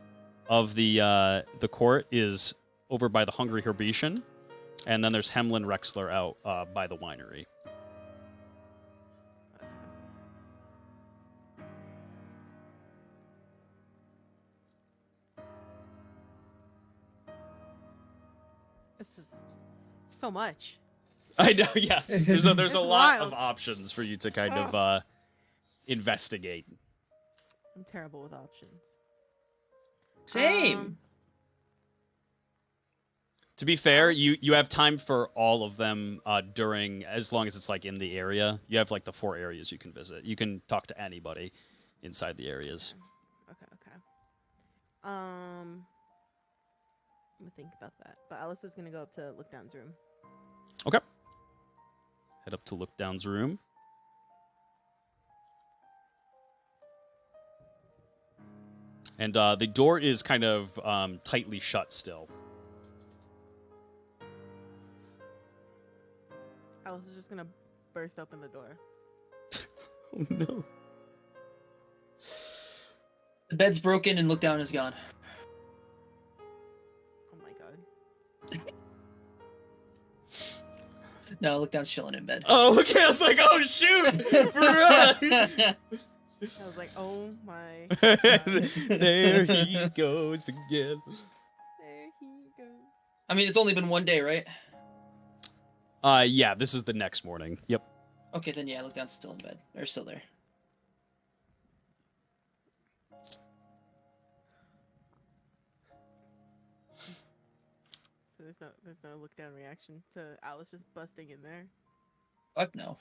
of the court is over by the Hungry Herbetian. And then there's Hemlin Rexler out by the winery. This is so much. I know, yeah. There's a It's lot wild. of options for you to kind of investigate. I'm terrible with options. Same. To be fair, you have time for all of them during, as long as it's like in the area. You have like the 4 areas you can visit. You can talk to anybody inside the areas. Okay. Let me think about that. But Alice is gonna go up to Lookdown's room. Okay. Head up to Lookdown's room. And the door is kind of tightly shut still. Alice is just gonna burst open the door. Oh no. The bed's broken and Look Down is gone. Oh my god. No, Look Down's chilling in bed. Oh, okay. I was like, oh shoot! For real. I was like, oh my. There he goes again. There he goes. I mean, it's only been one day, right? Yeah, this is the next morning. Yep. Okay, then yeah, Look Down's still in bed. Or still there. So there's no look down reaction to Alice just busting in there. Fuck no.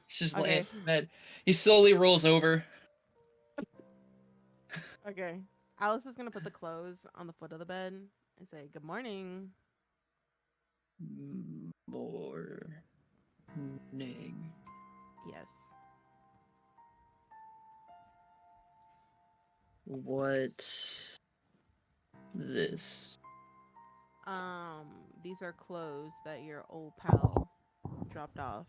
He's just Okay. laying in bed. He slowly rolls over. Okay. Alice is gonna put the clothes on the foot of the bed and say, "Good morning." Morning. Yes. What? This? These are clothes that your old pal dropped off.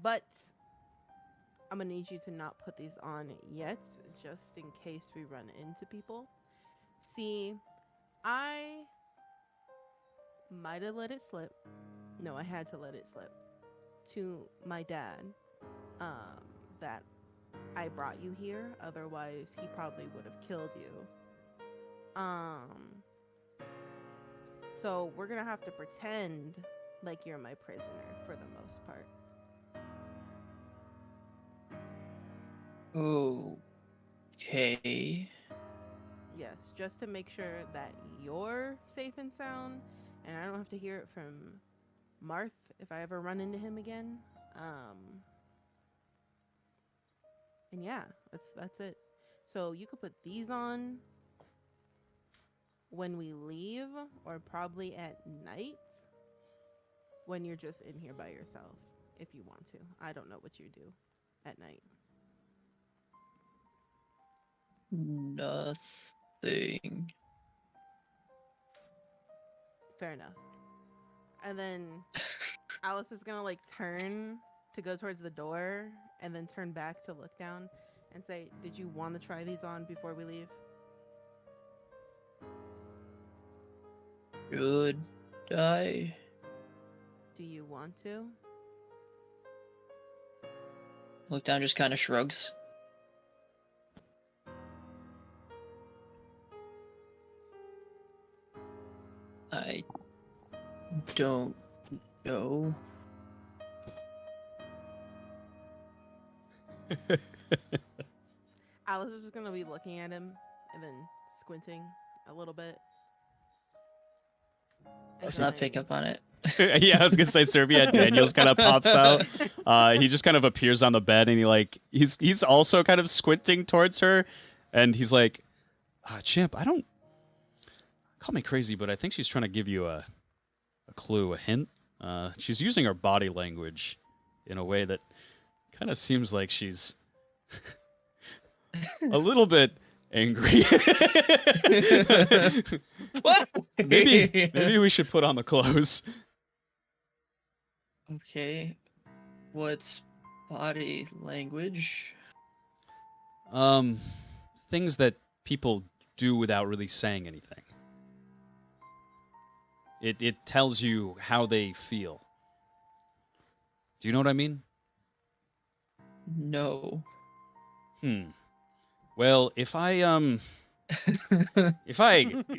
But I'm gonna need you to not put these on yet, just in case we run into people. See, I might have let it slip. No, I had to let it slip to my dad. That I brought you here. Otherwise, he probably would have killed you. So we're gonna have to pretend like you're my prisoner for the most part. Okay. Yes, just to make sure that you're safe and sound, and I don't have to hear it from Marth if I ever run into him again. And yeah, that's it. So you could put these on when we leave, or probably at night when you're just in here by yourself, if you want to. I don't know what you do at night. Nothing. Fair enough. And then Alice is gonna like turn to go towards the door and then turn back to look down and say, "Did you want to try these on before we leave?" Should I? Do you want to? Look Down just kind of shrugs. I don't know. Alice is just gonna be looking at him and then squinting a little bit. And Let's not then- pick up on it. Yeah, I was gonna say Serviette Daniels kind of pops out. He just kind of appears on the bed, and he's also kind of squinting towards her, and he's like, "Chimp, I don't call me crazy, but I think she's trying to give you a clue, a hint. She's using her body language in a way that kind of seems like she's a little bit angry." What? Maybe we should put on the clothes. Okay. What's body language? Things that people do without really saying anything. It tells you how they feel. Do you know what I mean? No. Well, if I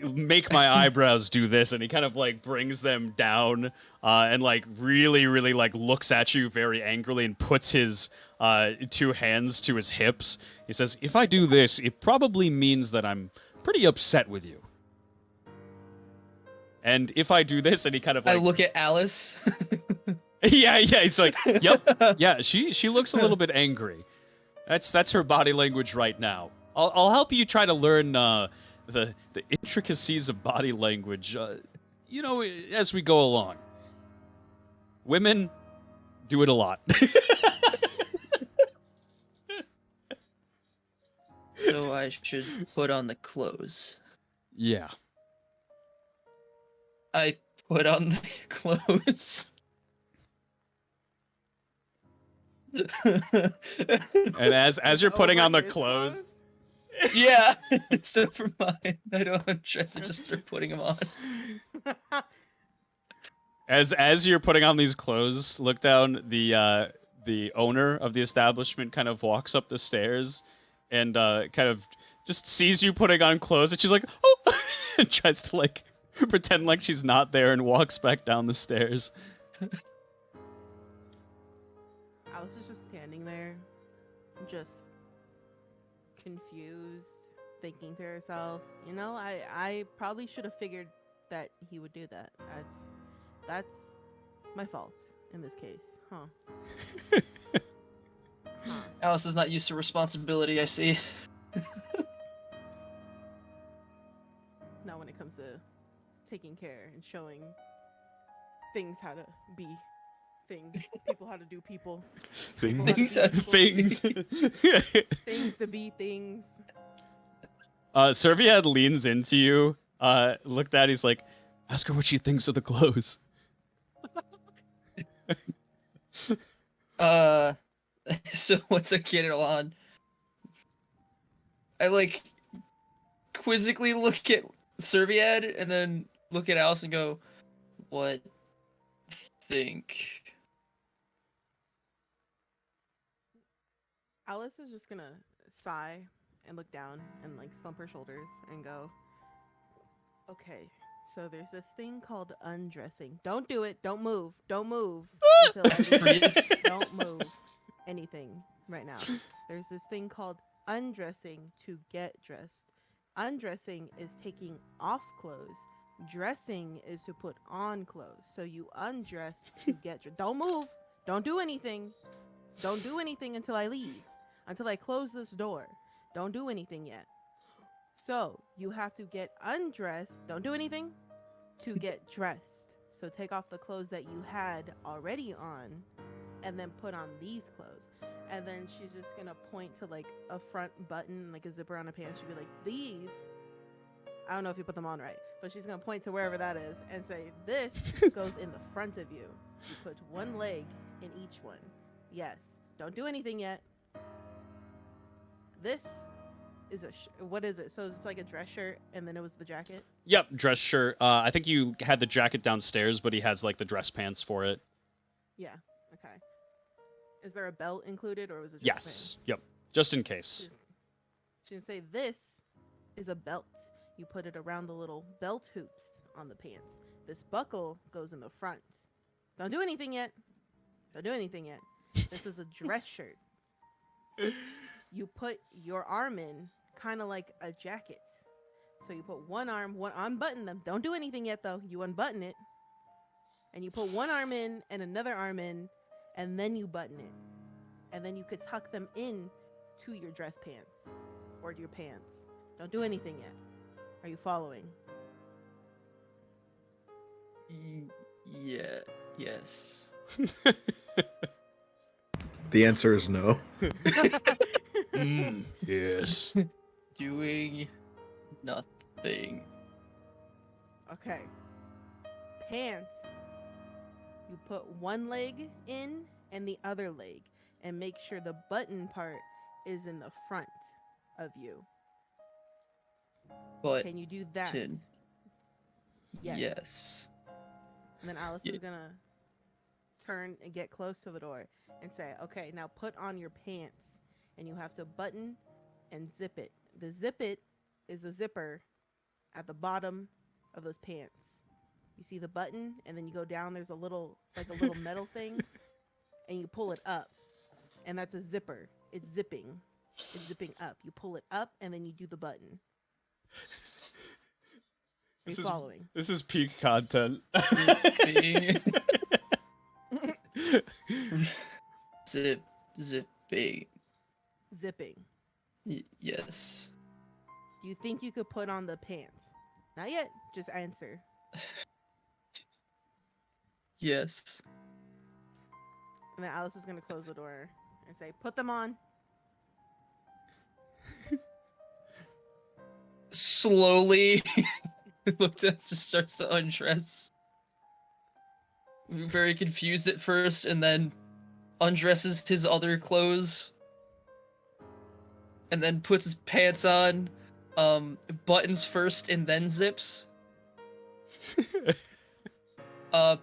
make my eyebrows do this, and he kind of like brings them down, and like really, really like looks at you very angrily and puts his 2 hands to his hips. He says, "If I do this, it probably means that I'm pretty upset with you. And if I do this," and he kind of like I look at Alice. yeah, it's like, yep, yeah. She looks a little bit angry. That's her body language right now. I'll help you try to learn the intricacies of body language, as we go along. Women do it a lot. So I should put on the clothes. Yeah. I put on the clothes. And as you're putting on the Over his clothes, Yeah, except for mine. I don't undress and just start putting them on. as you're putting on these clothes, look down. The owner of the establishment kind of walks up the stairs and kind of just sees you putting on clothes, and she's like, "Oh," and tries to like pretend like she's not there and walks back down the stairs. Alice is just standing there, just confused, thinking to herself, I probably should have figured that he would do that. That's my fault in this case, huh? Alice is not used to responsibility, I see. Not when it comes to taking care and showing things how to be things, people how to do people. Things? Things. Things to be things. Serviette leans into you, looked at, he's like, "Ask her what she thinks of the clothes." So once I get it on, I like quizzically look at Serviette and then look at Alice and go, "What think?" Alice is just gonna sigh and look down and like slump her shoulders and go, "Okay, so there's this thing called undressing. Don't do it. Don't move. Don't move. Until I leave. Don't move anything right now. There's this thing called undressing to get dressed. Undressing is taking off clothes. Dressing is to put on clothes. So you undress to get dressed. Don't move. Don't do anything. Don't do anything until I leave. Until I close this door. Don't do anything yet. So you have to get undressed. Don't do anything to get dressed. So take off the clothes that you had already on and then put on these clothes." And then she's just gonna point to like a front button, like a zipper on a pants. She'd be like, "These," I don't know if you put them on right, but she's gonna point to wherever that is and say, "This goes in the front of you. You put one leg in each one. Yes. Don't do anything yet. This is what is it? So it's like a dress shirt, and then it was the jacket." Yep, dress shirt. I think you had the jacket downstairs, but he has like the dress pants for it. Yeah. Okay. Is there a belt included, or was it just Yes. pants? Yep. Just in case. She can say, "This is a belt. You put it around the little belt hoops on the pants. This buckle goes in the front. Don't do anything yet. Don't do anything yet. This is a dress shirt. You put your arm in kind of like a jacket. So you put one arm, unbutton them. Don't do anything yet, though. You unbutton it. and you put one arm in and another arm in, and then you button it, and then you could tuck them in to your dress pants or your pants. Don't do anything yet. Are you following? Yeah. Yes. The answer is no. Yes. Doing nothing. Okay. Pants. You put one leg in and the other leg, and make sure the button part is in the front of you. But Can you do that? Tin. Yes. Yes. And then Alice Ye- is gonna turn and get close to the door and say, "Okay, now put on your pants, and you have to button and zip it. The zip it is a zipper at the bottom of those pants. You see the button, and then you go down. There's a little metal thing, and you pull it up, and that's a zipper. It's zipping. It's zipping up. You pull it up, and then you do the button. Are you following? This is peak content. Zipping. Zipping. Zipping. Yes. Do you think you could put on the pants? Not yet. Just answer. Yes. And then Alice is gonna close the door and say, "Put them on." Slowly, Luptas just starts to undress. Very confused at first, and then undresses his other clothes. And then puts his pants on, buttons first and then zips.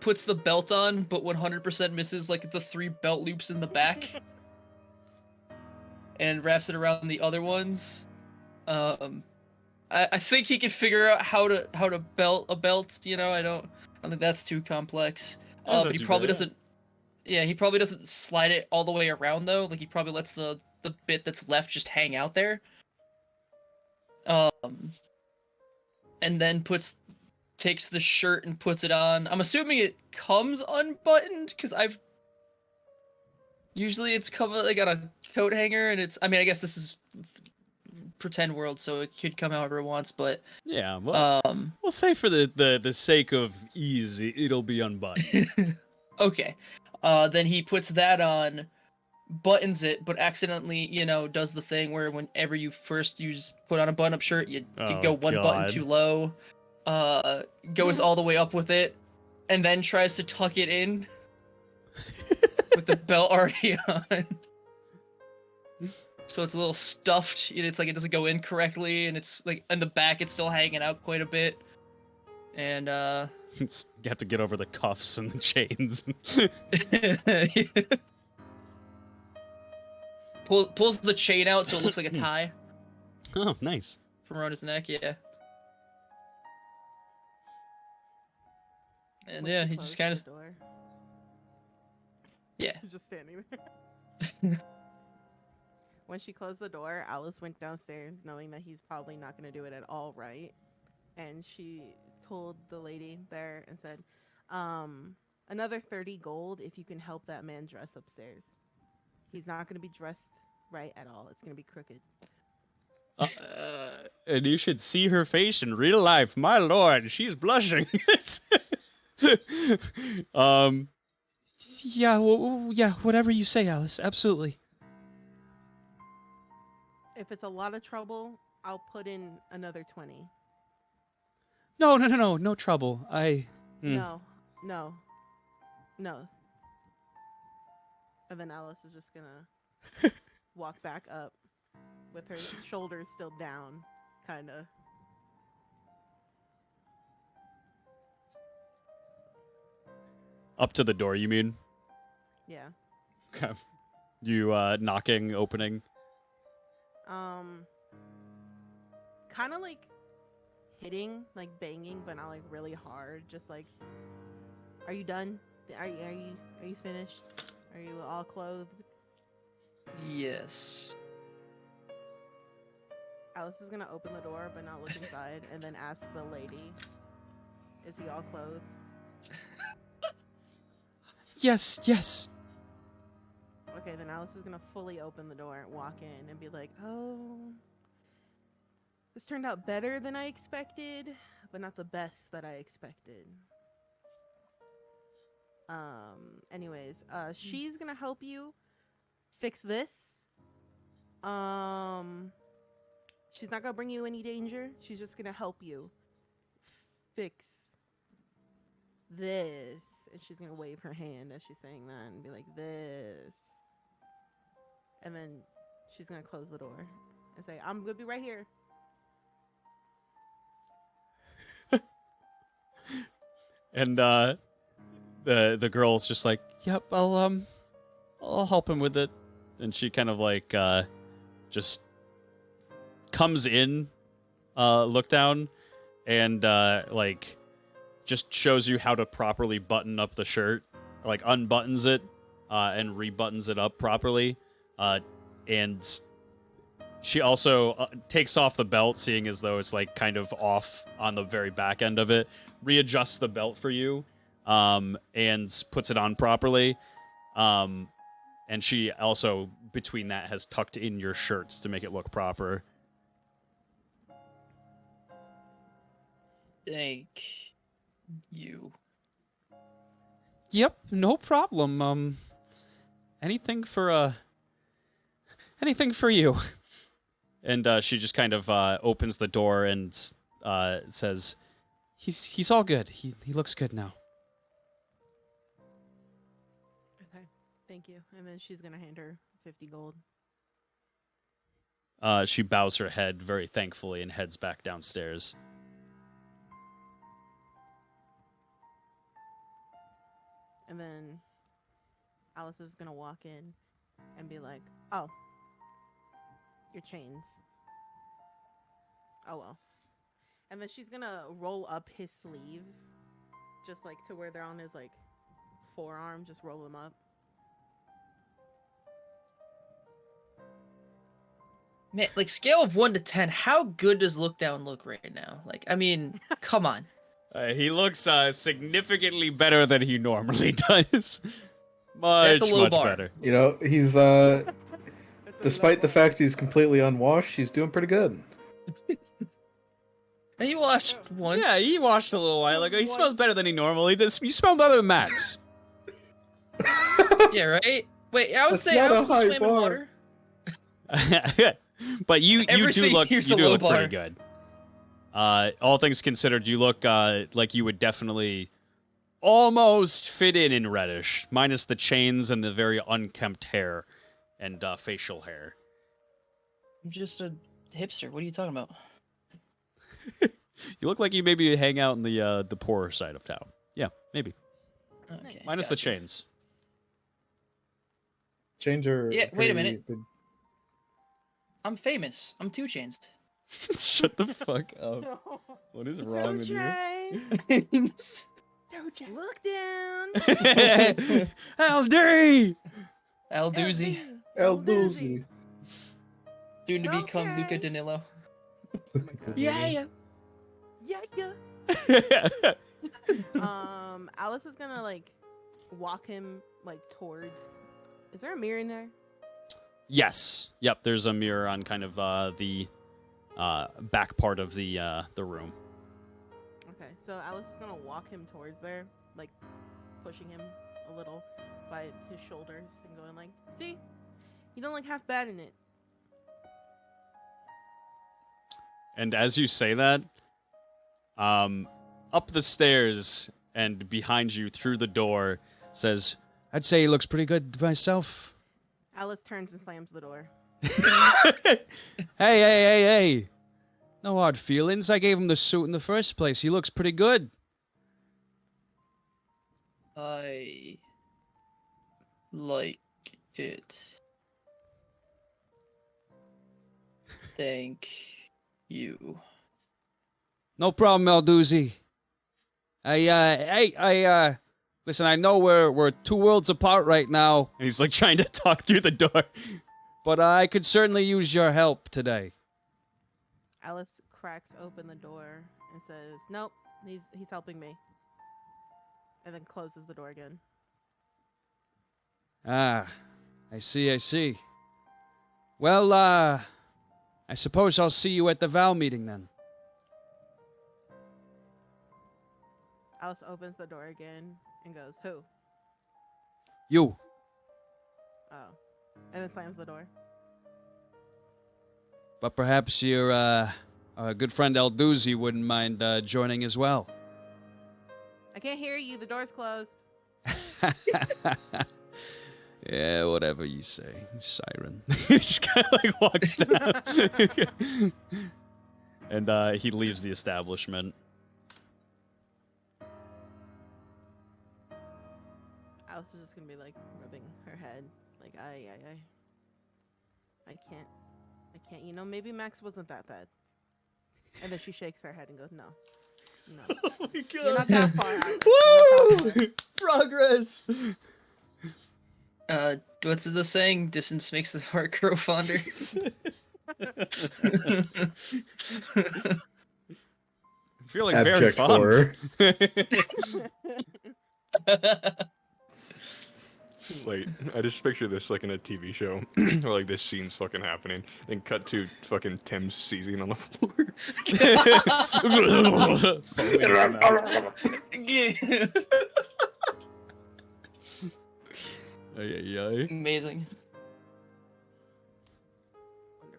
Puts the belt on, but 100% misses like the 3 belt loops in the back. And wraps it around the other ones. I think he can figure out how to belt a belt, you know, I don't think that's too complex. That's But not he too probably bad. doesn't he probably doesn't slide it all the way around though. Like he probably lets the bit that's left just hang out there. And then takes the shirt and puts it on. I'm assuming it comes unbuttoned because usually it's covered like on a coat hanger, and I guess this is pretend world, so it could come however it wants, but Yeah, well, we'll say for the sake of ease, it'll be unbuttoned. okay. Then he puts that on, buttons it, but accidentally, does the thing where whenever you put on a button-up shirt, you go one button God. too low, goes all the way up with it, and then tries to tuck it in with the belt already on. So it's a little stuffed, and it's like it doesn't go in correctly, and it's like in the back it's still hanging out quite a bit. And You have to get over the cuffs and the chains. pulls the chain out so it looks like a tie Oh, nice. from around his neck, yeah. And When yeah, she he just closed kind the of door. yeah. He's just standing there. When she closed the door, Alice went downstairs knowing that he's probably not going to do it at all right. And she told the lady there and said, another 30 gold if you can help that man dress upstairs. He's not going to be dressed right at all. It's going to be crooked. And you should see her face in real life. My lord, she's blushing. Yeah, yeah, whatever you say, Alice. Absolutely. If it's a lot of trouble, I'll put in another 20. No trouble. No. And then Alice is just gonna walk back up with her shoulders still down, kinda. Up to the door, you mean? Yeah. Okay. You knocking, opening. Kind of like hitting, like banging, but not like really hard. Just like, are you done? Are you finished? Are you all clothed? Yes. Alice is gonna open the door but not look inside, and then ask the lady, "Is he all clothed?" Yes, yes. Okay, then Alice is gonna fully open the door, walk in, and be like, "Oh, this turned out better than I expected, but not the best that I expected." Anyways, she's gonna help you fix this. She's not gonna bring you any danger. She's just gonna help you fix this. And she's gonna wave her hand as she's saying that and be like, "This." And then she's gonna close the door and say, "I'm gonna be right here." And the girl's just like, "Yep, I'll help him with it." And she kind of like just comes in, look down, and like just shows you how to properly button up the shirt, like unbuttons it and rebuttons it up properly. And she also takes off the belt, seeing as though it's like kind of off on the very back end of it, readjusts the belt for you, and puts it on properly. And she also, between that, has tucked in your shirts to make it look proper. Thank you. Yep, no problem. Anything for you. And she just kind of opens the door and says, "He's all good. He looks good now." Okay, thank you. And then she's gonna hand her 50 gold. She bows her head very thankfully and heads back downstairs. And then Alice is gonna walk in and be like, "Oh, your chains. Oh well." And then she's gonna roll up his sleeves, just like to where they're on his like forearm. Just roll them up. Man, like scale of 1 to 10, how good does Look Down look right now? Like, I mean, come on. He looks significantly better than he normally does. That's a low much bar. better. You know, he's despite the fact he's completely unwashed, he's doing pretty good. And you washed once. Yeah, he washed a little while ago. He smells better than he normally does. You smell better than Max. Yeah, right? Wait, I was That's saying I not a also high swam in bar. water. But you do Everything look here's you a do low look pretty bar. good. All things considered, you look like you would definitely almost fit in Reddish, minus the chains and the very unkempt hair and facial hair. I'm just a hipster. What are you talking about? You look like you maybe hang out in the poorer side of town. Yeah, maybe. Okay. Minus the gotcha. chains. Change her. Yeah, wait a pretty minute. big- I'm famous. I'm 2 Chains. Shut the fuck up. What is wrong with you? Look down. LD! Al Doozy. El Doozy. Soon to become Okay. Luca Danilo. Yeah. Alice is gonna like walk him like towards. Is there a mirror in there? Yes. Yep, there's a mirror on kind of the back part of the room. Okay, so Alice is gonna walk him towards there, like pushing him a little by his shoulders and going like, "See, you don't look half bad in it." And as you say that, up the stairs and behind you through the door says, I'd say he looks pretty good myself. Alice turns and slams the door. Hey. No hard feelings. I gave him the suit in the first place. He looks pretty good. I like it. Thank you. No problem, Eldoozy. Listen, I know we're 2 worlds apart right now, and he's like trying to talk through the door. but I could certainly use your help today. Alice cracks open the door and says, "Nope, he's helping me," and then closes the door again. Ah, I see. Well, I suppose I'll see you at the Val meeting then. Alice opens the door again and goes, "Who?" You. Oh, and then slams the door. But perhaps your good friend Elduzi wouldn't mind joining as well. I can't hear you. The door's closed. Yeah, whatever you say, Siren. He just kind of like walks down. And he leaves the establishment. Alice is just gonna be like rubbing her head, like I can't. You know, maybe Max wasn't that bad. And then she shakes her head and goes, "No." Oh my god. You're not that far out. You're not that far. Progress! What's the saying? Distance makes the heart grow fonder. I feel like very Abject fond. horror. Like, I just picture this like in a TV show, where like this scene's fucking happening, then cut to fucking Tim seizing on the floor. Foaming at the mouth. Ay. Amazing.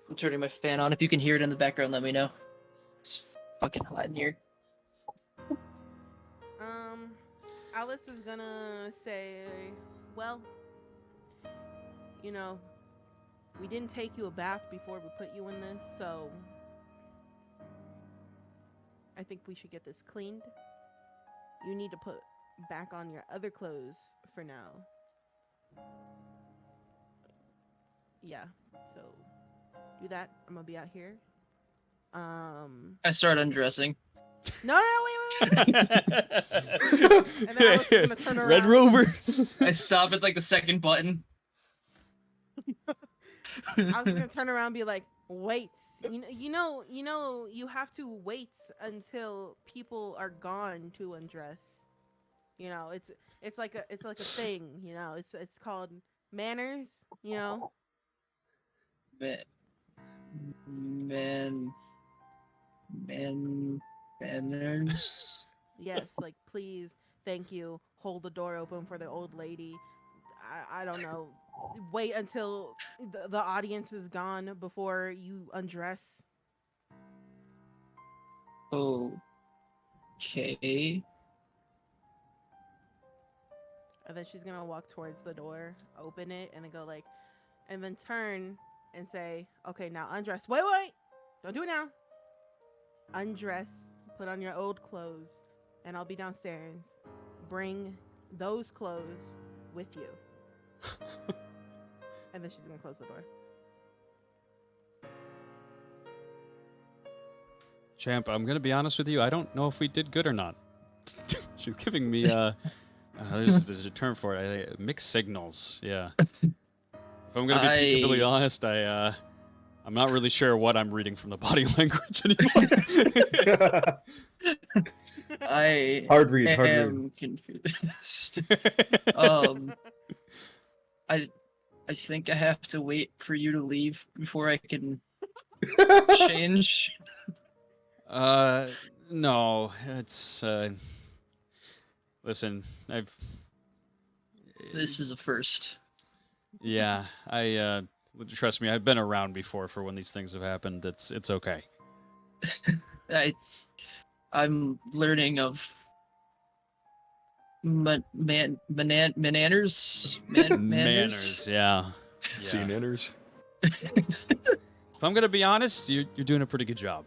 I'm turning my fan on. If you can hear it in the background, let me know. It's fucking hot in here. Alice is gonna say, "Well, you know, we didn't take you a bath before we put you in this, so I think we should get this cleaned. You need to put back on your other clothes for now." Yeah, so do that. I'm gonna be out here. I start undressing. No, wait. And then I was gonna turn around. Red Rover. I stop at like the second button. I was gonna turn around and be like, "Wait, you have to wait until people are gone to undress. You know, it's like a thing. You know, it's called manners. You know." Manners. Yes, like please, thank you. Hold the door open for the old lady. I don't know. Wait until the audience is gone before you undress. Okay. And then she's gonna walk towards the door, open it, and then go like, and then turn and say, "Okay, now undress." Wait, don't do it now. Undress, put on your old clothes, and I'll be downstairs. Bring those clothes with you. And then she's gonna close the door. Champ, I'm gonna be honest with you. I don't know if we did good or not. She's giving me there's a term for it. Mixed signals. Yeah. If I'm gonna be completely honest, I'm not really sure what I'm reading from the body language anymore. I Hard read. am confused. I think I have to wait for you to leave before I can change. No, it's listen, This is a first. Yeah, trust me, I've been around before for when these things have happened. It's okay. I'm learning of manners. Manners, yeah. See manners. If I'm gonna be honest, you're doing a pretty good job.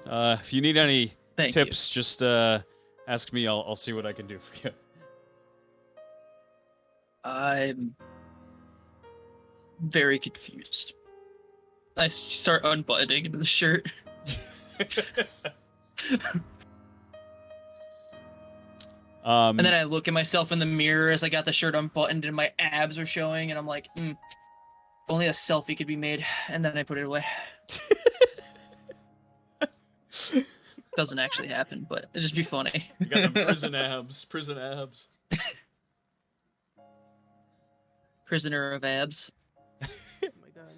If you need any Thank tips, just ask me. I'll see what I can do for you. I'm very confused. I start unbuttoning the shirt. And then I look at myself in the mirror as I got the shirt unbuttoned and my abs are showing, and I'm like, if only a selfie could be made. And then I put it away. Doesn't actually happen, but it'd just be funny. You got them prison abs. prisoner of abs. Oh my god.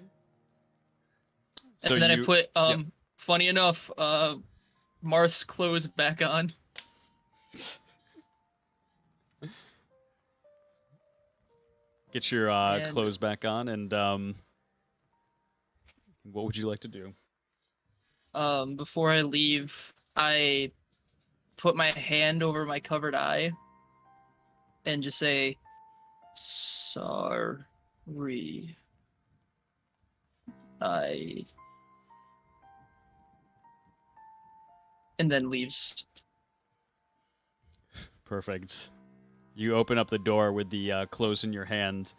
So And then I you- put, yep. funny enough, Marth's clothes back on. Get your And- clothes back on, and what would you like to do? Before I leave, I put my hand over my covered eye and just say, sorry. And then leaves. Perfect. You open up the door with the clothes in your hand,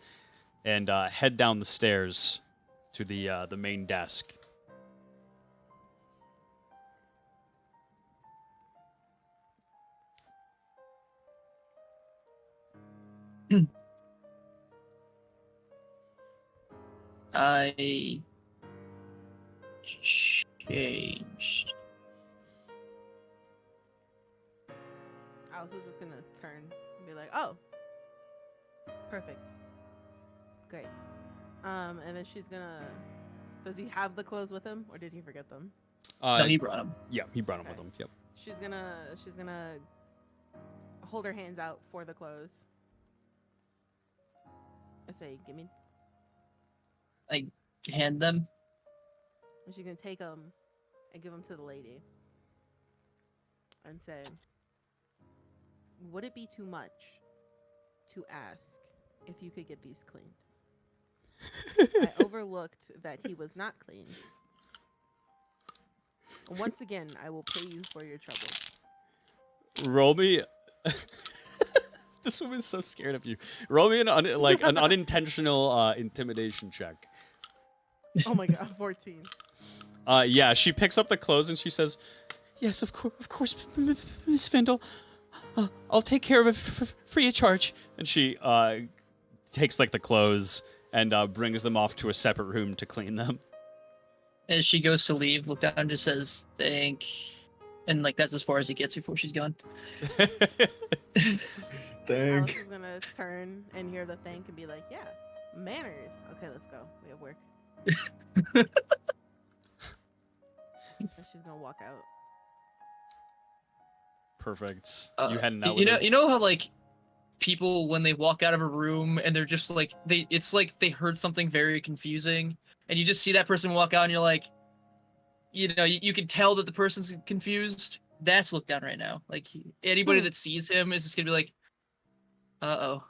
and head down the stairs to the main desk. I changed. Alice is just gonna turn and be like, "Oh, perfect, great." And then she's gonna. Does he have the clothes with him, or did he forget them? No, he brought him. Yeah, he brought them Okay. with him. Yep. She's gonna hold her hands out for the clothes. I say, "Give me." Hand them. And she's gonna take them and give them to the lady and say, "Would it be too much to ask if you could get these cleaned? I overlooked that he was not clean. Once again, I will pay you for your trouble." Roll me. This woman's so scared of you. Roll me an unintentional intimidation check. Oh my god, 14. Yeah, she picks up the clothes and she says, "Yes, of course, Miss Findle. I'll take care of it free of charge." And she takes like the clothes and brings them off to a separate room to clean them. As she goes to leave, look down and just says, "Thank." And like that's as far as it gets before she's gone. Alice Thank. is gonna turn and hear the thank and be like, "Yeah, manners. Okay, let's go. We have work." And she's gonna walk out. Perfect. You heading out? You with her? you know how like people when they walk out of a room and they're just like it's like they heard something very confusing, and you just see that person walk out and you're like, you can tell that the person's confused. That's look down right now. Like anybody that sees him is just gonna be like, "Uh oh."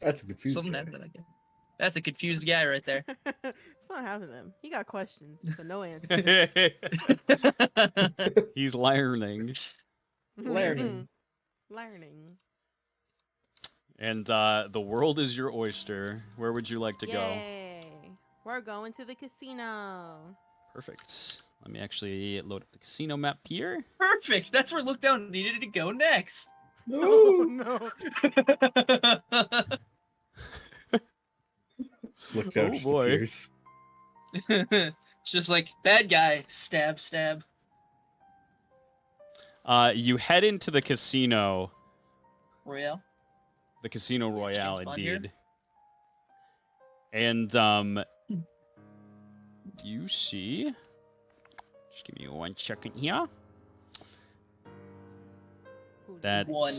That's a confused Something guy. happened again. That's a confused guy right there. It's not happening to him. He got questions, but no answers. He's learning. Learning. Learning. And the world is your oyster. Where would you like to go? Yay. We're going to the casino. Perfect. Let me actually load up the casino map here. Perfect. That's where look down needed to go next. Oh No. no. Look down Oh, just boy. appears. It's just like bad guy, stab, stab. You head into the casino. Royale. The Casino Royale, James Bond here? indeed. And you see. Just give me 1 second here. Who That's One.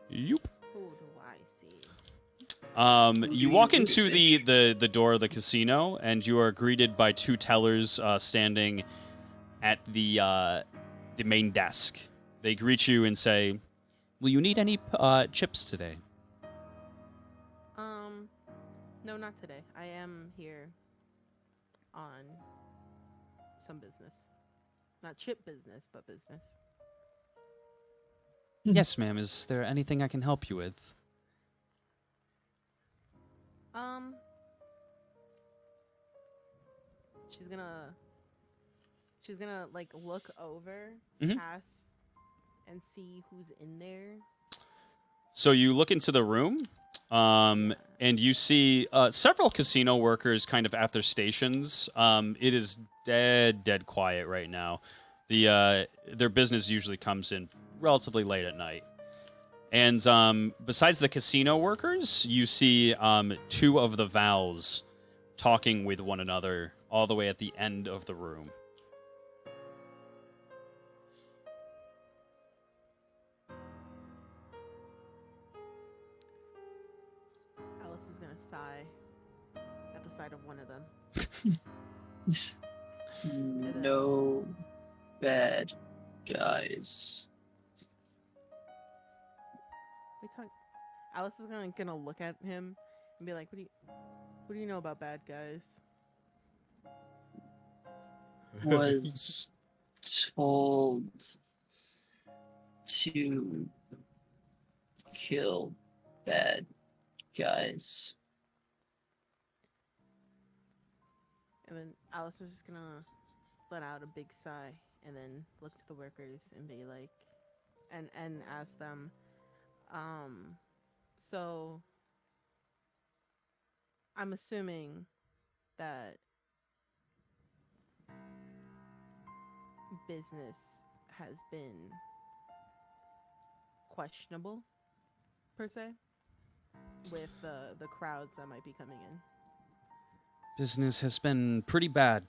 Yup. Who do I see? You walk into the door of the casino, and you are greeted by 2 tellers standing at the main desk. They greet you and say, "Will you need any chips today?" No, not today. I am here on some business. Not chip business, but business. Yes, ma'am. Is there anything I can help you with? She's gonna like look over Mhm. past and see who's in there. So you look into the room, and you see several casino workers kind of at their stations. It is dead quiet right now. Their business usually comes in relatively late at night. And besides the casino workers, you see two of the Vals talking with one another all the way at the end of the room. Alice is gonna sigh at the sight of one of them. No bad guys. We talk. Alice is gonna look at him and be like, "What do you know about bad guys?" Was told to kill bad guys. And then Alice is just gonna let out a big sigh and then look to the workers and be like, and ask them, so I'm assuming that business has been questionable, per se, with the crowds that might be coming in. Business has been pretty bad.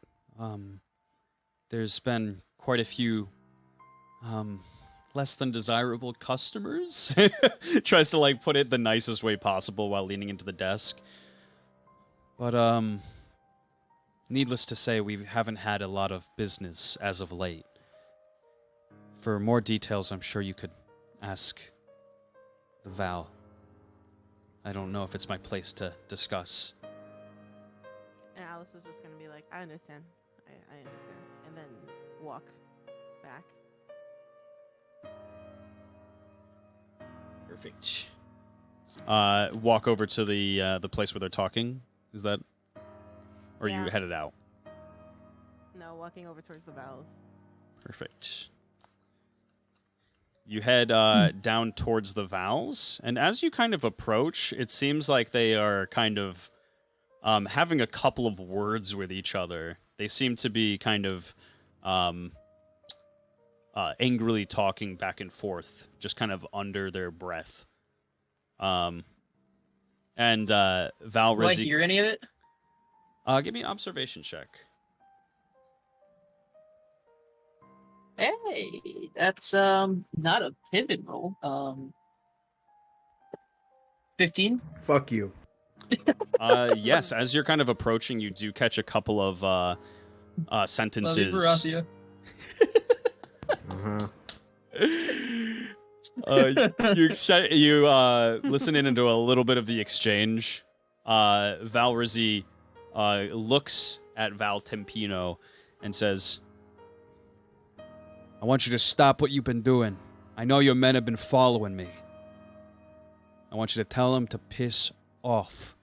There's been quite a few less than desirable customers. Tries to like put it the nicest way possible while leaning into the desk. But needless to say, we haven't had a lot of business as of late. For more details, I'm sure you could ask the Val. I don't know if it's my place to discuss. And Alice is just gonna be like, I understand. I understand. And then walk back. Perfect. Walk over to the place where they're talking. Is that? Or Yeah. you headed out? No, walking over towards the Vals. Perfect. You head down towards the Vals, and as you kind of approach, it seems like they are kind of having a couple of words with each other. They seem to be kind of angrily talking back and forth, just kind of under their breath. And Val Do I Rizzi, hear any of it? give me an observation check. Hey, that's not a pivot roll. 15. Fuck you. Yes, as you're kind of approaching, you do catch a couple of sentences. Love you, Uh-huh. You listen in into a little bit of the exchange. Val Rizzi looks at Val Tempino and says, I want you to stop what you've been doing. I know your men have been following me. I want you to tell them to piss off.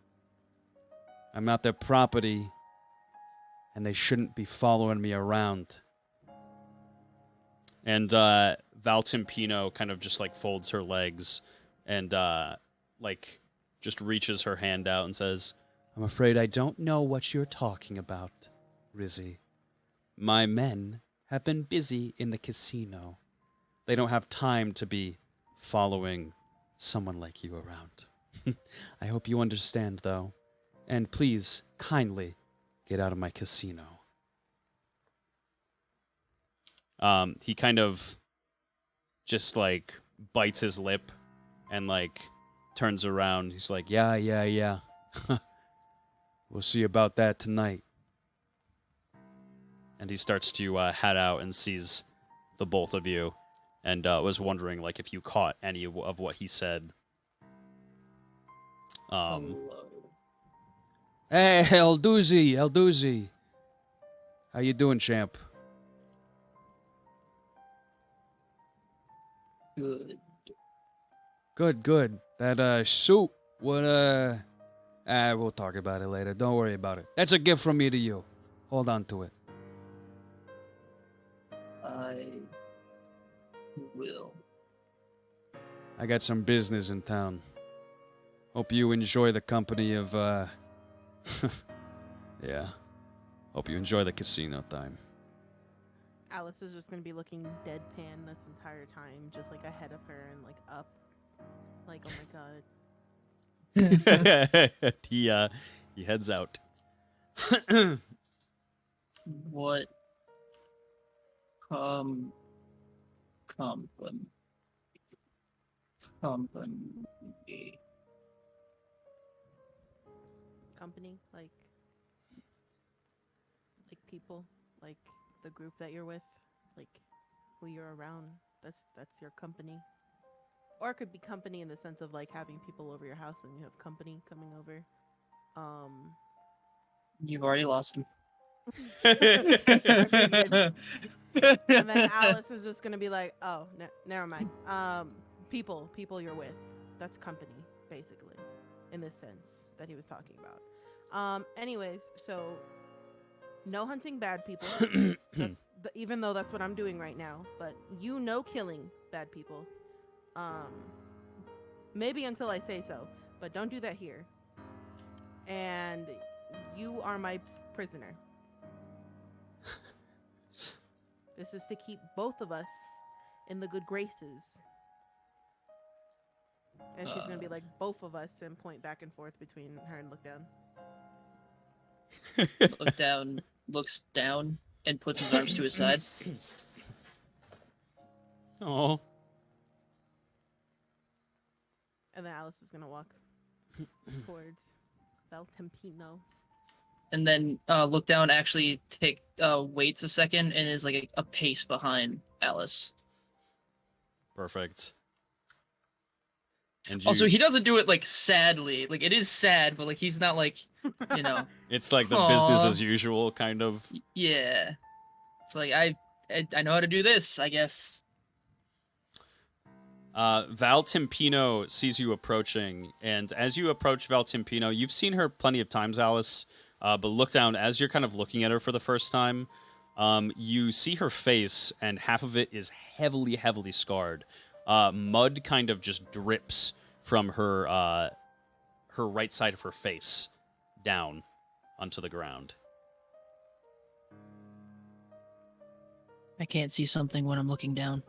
I'm not their property, and they shouldn't be following me around. and Val Tempino kind of just like folds her legs and like just reaches her hand out and says, I'm afraid I don't know what you're talking about, Rizzy. My men have been busy in the casino. they don't have time to be following someone like you around. I hope you understand, though. And please, kindly, get out of my casino. He kind of just like bites his lip and like turns around. He's like, Yeah. We'll see about that tonight. and he starts to head out and sees the both of you, and was wondering like if you caught any of what he said. Hello. Hey, El Doozy. How you doing, champ? Good. Good. That suit, what we'll talk about it later. Don't worry about it. That's a gift from me to you. Hold on to it. I will. I got some business in town. Hope you enjoy the company of, yeah. Hope you enjoy the casino time. Alice is just gonna be looking deadpan this entire time, just like ahead of her and like up Like, oh my god. he heads out. What company company Company, like people, like the group that you're with, like who you're around. That's your company. Or it could be company in the sense of like having people over your house and you have company coming over. You've already lost him. And then Alice is just gonna be like, "Oh, never mind. People you're with. That's company, basically, in this sense that he was talking about. Anyways, so no hunting bad people. Even though that's what I'm doing right now, but killing bad people. Maybe until I say so, but don't do that here. And you are my prisoner. This is to keep both of us in the good graces. And she's gonna be like, both of us, and point back and forth between her and Look Down. Look down, looks down, and puts his arms to his side. Oh. And then Alice is gonna walk towards Valtempino. And then Look Down actually waits a second and is like a pace behind Alice. Perfect. And Also, he doesn't do it like sadly. Like it is sad, but like he's not like, you know. it's like the Aw. business as usual kind of. Yeah. It's like I know how to do this, I guess. Val Timpino sees you approaching, and as you approach Val Timpino, you've seen her plenty of times, Alice. But Look Down, as you're kind of looking at her for the first time, you see her face, and half of it is heavily, heavily scarred. Mud kind of just drips from her right side of her face down onto the ground. I can't see something when I'm looking down.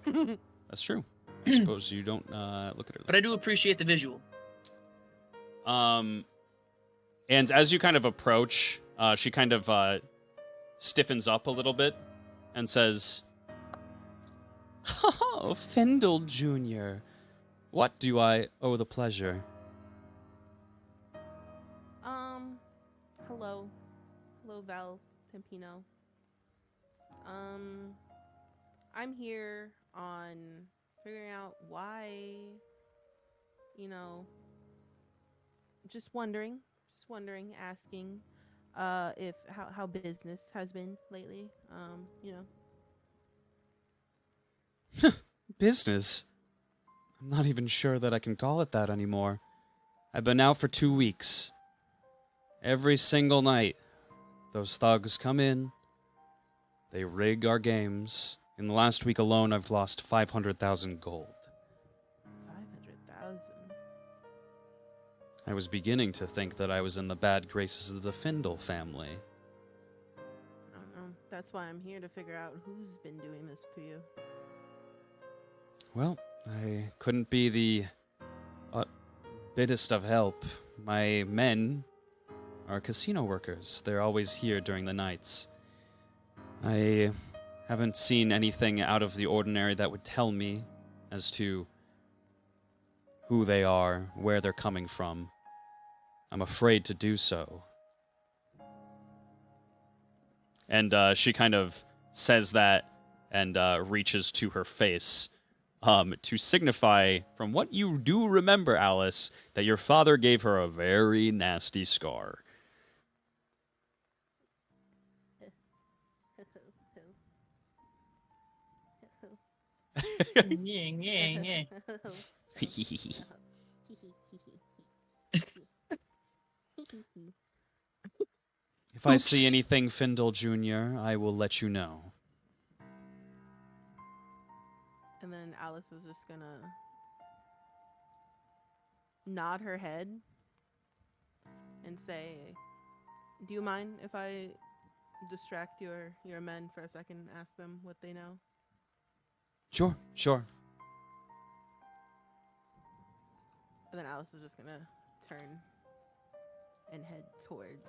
That's true. I suppose you don't look at her. But I do appreciate the visual. And as you kind of approach, she kind of stiffens up a little bit and says, "Oh, Fendel Jr., what do I owe the pleasure?" Hello. Hello, Val Tempino. I'm here on figuring out why, just wondering, asking, if how business has been lately, Business? I'm not even sure that I can call it that anymore. I've been out for 2 weeks. Every single night, those thugs come in. They rig our games. In the last week alone, I've lost 500,000 gold. 500,000. I was beginning to think that I was in the bad graces of the Findle family. I don't know. That's why I'm here, to figure out who's been doing this to you. Well, I couldn't be the bittest of help. My men are casino workers. They're always here during the nights. I haven't seen anything out of the ordinary that would tell me as to who they are, where they're coming from. I'm afraid to do so. And she kind of says that and reaches to her face to signify, from what you do remember, Alice, that your father gave her a very nasty scar. Yeah. If I see anything Findle Jr., I will let you know. And then Alice is just gonna nod her head and say, "Do you mind if I distract your men for a second and ask them what they know?" Sure. And then Alice is just gonna turn and head towards.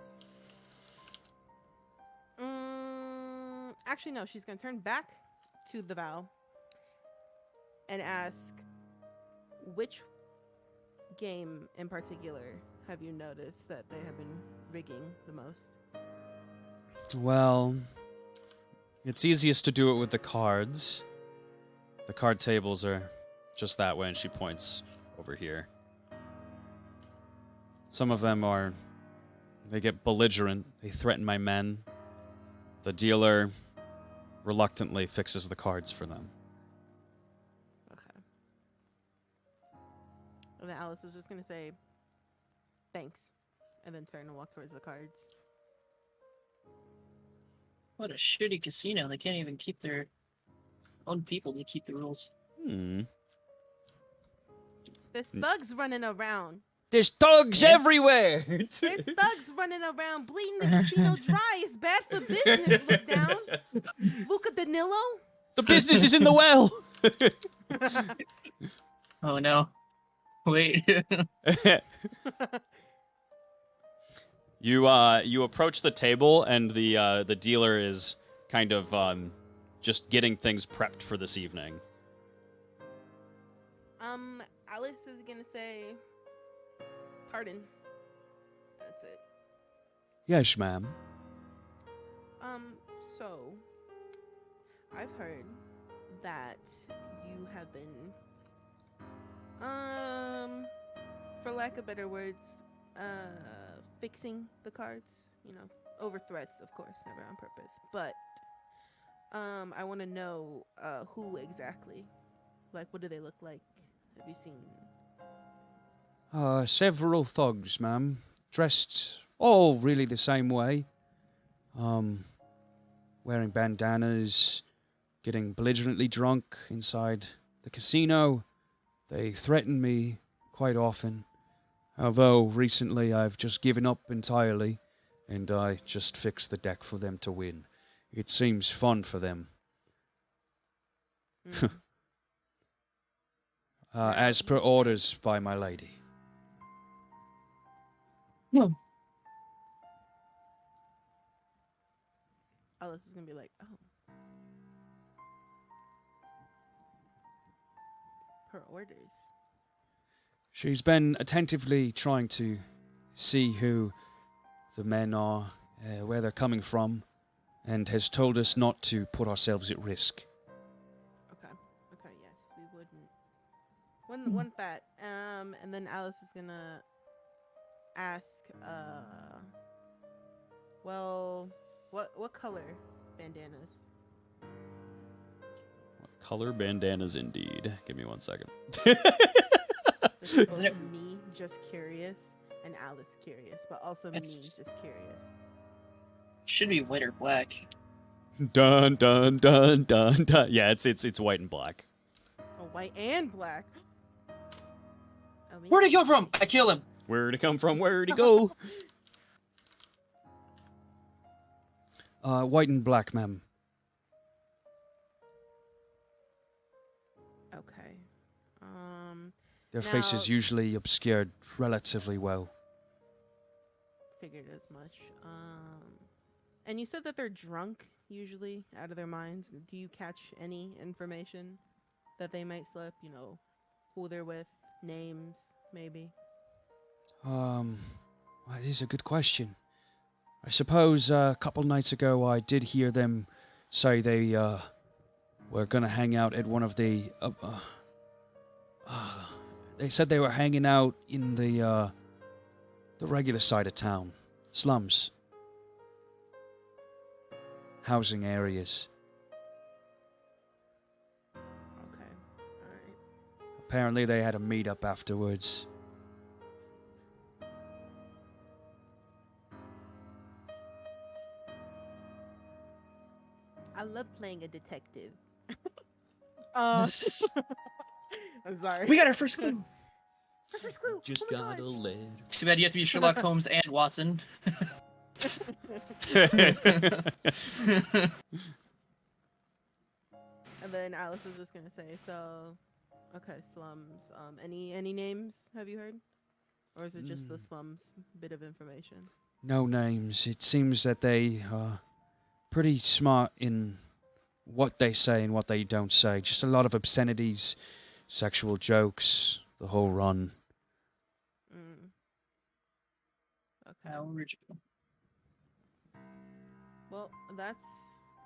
Actually, no. She's gonna turn back to the vow and ask, which game in particular have you noticed that they have been rigging the most? Well, it's easiest to do it with the cards. The card tables are just that way, and she points over here. Some of them they get belligerent. They threaten my men. The dealer reluctantly fixes the cards for them. Okay. And then Alice is just gonna say, thanks, and then turn and walk towards the cards. What a shitty casino. They can't even keep their own people to keep the rules. There's thugs running around. There's thugs everywhere! There's thugs running around, bleeding the casino dry. It's bad for business. Look down. Luca Danilo. The business is in the well! Oh no. Wait. You approach the table, and the dealer is kind of just getting things prepped for this evening. Alice is gonna say, pardon. That's it. Yes, ma'am. So I've heard that you have been, for lack of better words, fixing the cards, over threats, of course, never on purpose. But I want to know who exactly. Like, what do they look like? Have you seen? Several thugs, ma'am. Dressed all really the same way. Wearing bandanas, getting belligerently drunk inside the casino. They threaten me quite often. Although recently I've just given up entirely, and I just fix the deck for them to win. It seems fun for them. As per orders by my lady. No. Alice is gonna be like, oh, her orders. She's been attentively trying to see who the men are, where they're coming from, and has told us not to put ourselves at risk. Okay, yes, we wouldn't. Want that. And then Alice is gonna ask, well, what color bandanas? What color bandanas, indeed. Give me 1 second. This is Isn't it- me just curious, and Alice curious, but also me It's- just curious. Should be white or black. Dun dun dun dun dun. Yeah, it's white and black. Oh, white and black. Where'd he come from? I kill him. Where'd it come from? Where'd it go? White and black, ma'am. Okay. Their faces Now- usually obscured relatively well. Figured as much. And you said that they're drunk, usually, out of their minds. Do you catch any information that they might slip? Who they're with, names, maybe? Well, it is a good question. I suppose a couple nights ago I did hear them say they were gonna hang out at one of the. They said they were hanging out in the regular side of town, slums, housing areas. Okay. Alright. Apparently, they had a meet-up afterwards. I love playing a detective. I'm sorry. We got our first clue. First clue. Just Oh my got a God. letter. Too bad you have to be Sherlock Holmes and Watson. And then Alice was just gonna say, so, Okay, slums. Any names have you heard? Or is it just the slums bit of information? No names. It seems that they are pretty smart in what they say and what they don't say. Just a lot of obscenities, sexual jokes, the whole run. Mm. Okay. How original. Well, that's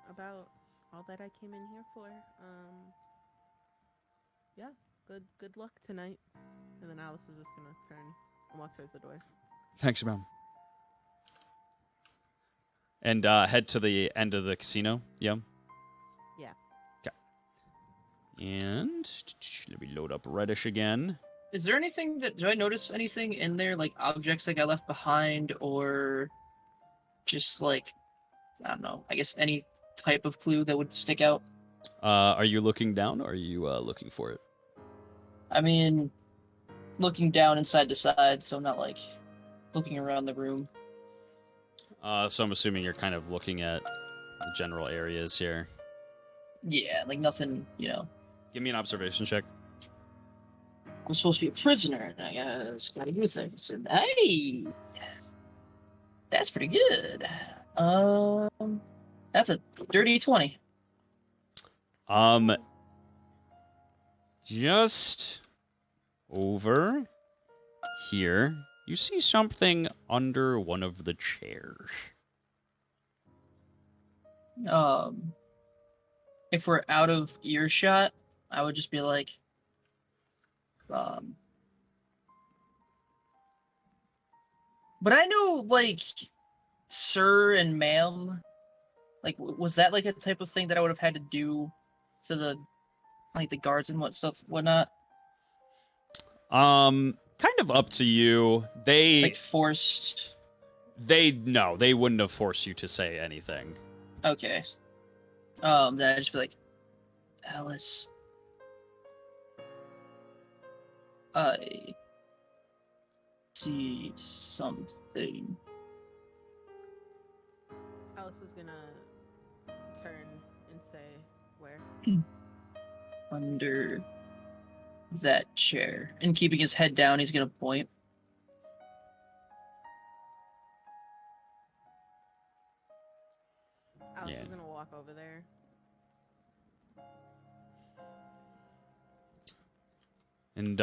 about all that I came in here for. Yeah. Good luck tonight. And then Alice is just gonna turn and walk towards the door. Thanks, man. And head to the end of the casino. Yeah. Yeah. Okay. And let me load up Reddish again. Is there anything do I notice anything in there, like objects that got left behind, or just like, I don't know, I guess any type of clue that would stick out? Are you looking down or are you looking for it? I mean, looking down and side to side, so not like looking around the room. So I'm assuming you're kind of looking at the general areas here. Yeah, like nothing, Give me an observation check. I'm supposed to be a prisoner, and I guess gotta do things. And hey, that's pretty good. That's a dirty 20. Just over here, you see something under one of the chairs. If we're out of earshot, I would just be like, but I know, like, sir and ma'am, like, was that like a type of thing that I would have had to do to the, like, the guards and whatnot? Kind of up to you. Like forced. No, they wouldn't have forced you to say anything. Okay. Then I'd just be like, Alice, I see something. Alice is gonna turn and say, where? Under that chair. And keeping his head down, he's gonna point. Alice Yeah. is gonna walk over there. And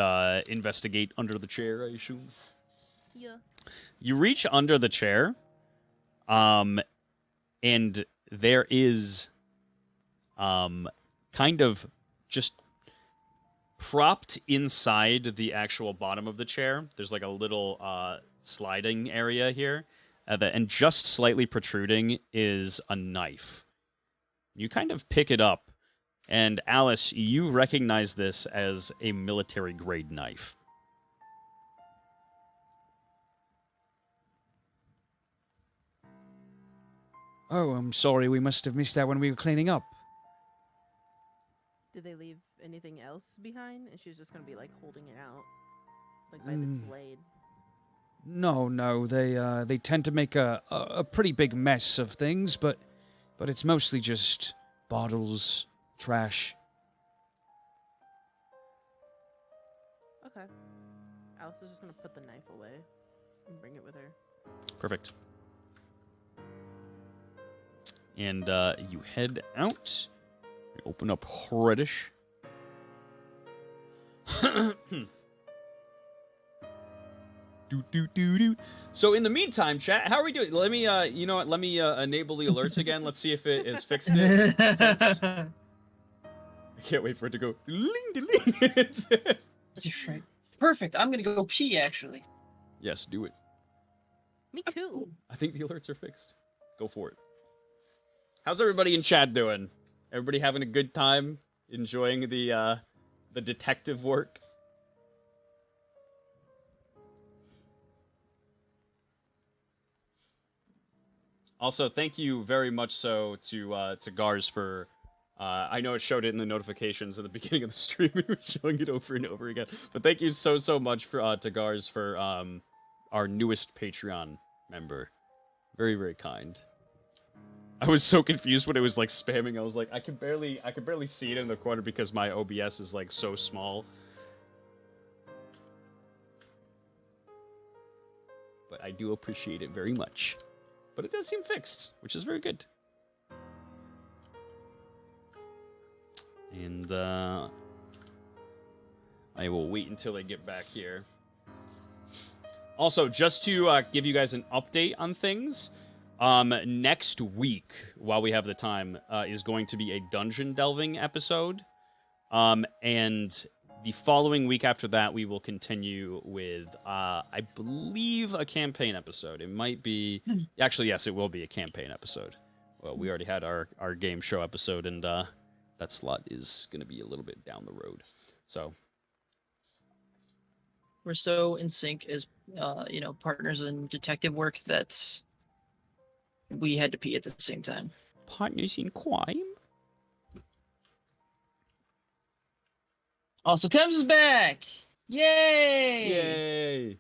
investigate under the chair, I assume. Yeah. You reach under the chair, and there is, kind of just propped inside the actual bottom of the chair. There's like a little sliding area here, and just slightly protruding is a knife. You kind of pick it up, and Alice, you recognize this as a military-grade knife. Oh, I'm sorry. We must have missed that when we were cleaning up. Did they leave anything else behind? And she's just gonna be like holding it out, like by the blade. No. They tend to make a pretty big mess of things, but it's mostly just bottles, trash. Okay. Alice is just gonna put the knife away and bring it with her. Perfect. And you head out. You open up Reddish. Do. So in the meantime, chat, how are we doing? Let me, you know what? Let me enable the alerts again. Let's see if it has fixed it. Since I can't wait for it to go. Right. Perfect. I'm gonna go pee, actually. Yes, do it. Me too. I think the alerts are fixed. Go for it. How's everybody in chat doing? Everybody having a good time? Enjoying the detective work? Also, thank you very much so to Gars for. I know it showed it in the notifications at the beginning of the stream. It was showing it over and over again. But thank you so much for to Gars for our newest Patreon member. Very, very kind. I was so confused when it was like spamming. I was like, I could barely see it in the corner because my OBS is like so small. do appreciate it very much. But it does seem fixed, which is very good. And I will wait until I get back here. Also, just to give you guys an update on things, next week, while we have the time, is going to be a dungeon delving episode. And the following week after that, we will continue with, I believe, a campaign episode. It might be... Actually, yes, it will be a campaign episode. Well, we already had our game show episode, and that slot is going to be a little bit down the road. So... We're so in sync as, partners in detective work that we had to pee at the same time. Partners in crime? Also, Thames is back! Yay! Yay!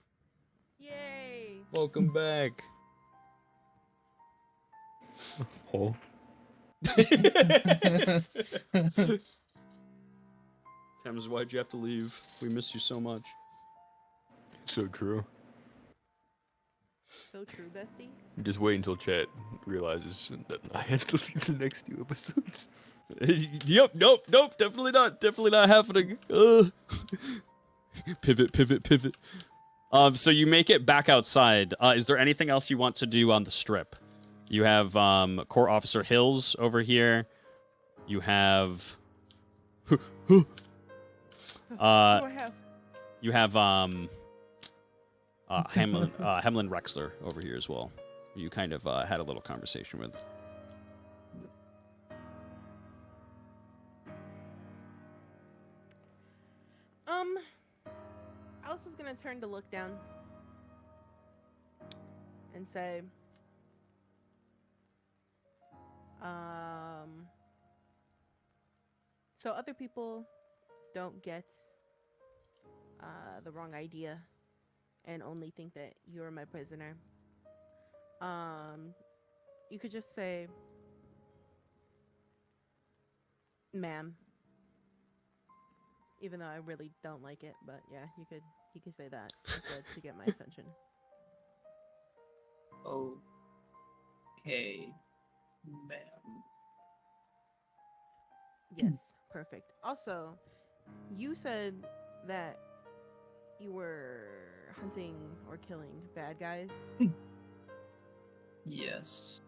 Yay! Welcome back. Oh. Thames, why'd you have to leave? We miss you so much. So true. So true, bestie. Just wait until chat realizes that I had to leave the next 2 episodes. Yep, nope, definitely not happening. Pivot. So you make it back outside. Is there anything else you want to do on the strip? You have Court Officer Hills over here. You have What do I have? you have Hamlin Rexler over here as well. You kind of had a little conversation with. Alice is gonna turn to look down and say, so other people don't get the wrong idea and only think that you're my prisoner. You could just say, ma'am. Even though I really don't like it, but yeah, you could say that instead to get my attention. Okay, ma'am. Yes, perfect. Also, you said that you were hunting or killing bad guys. Yes.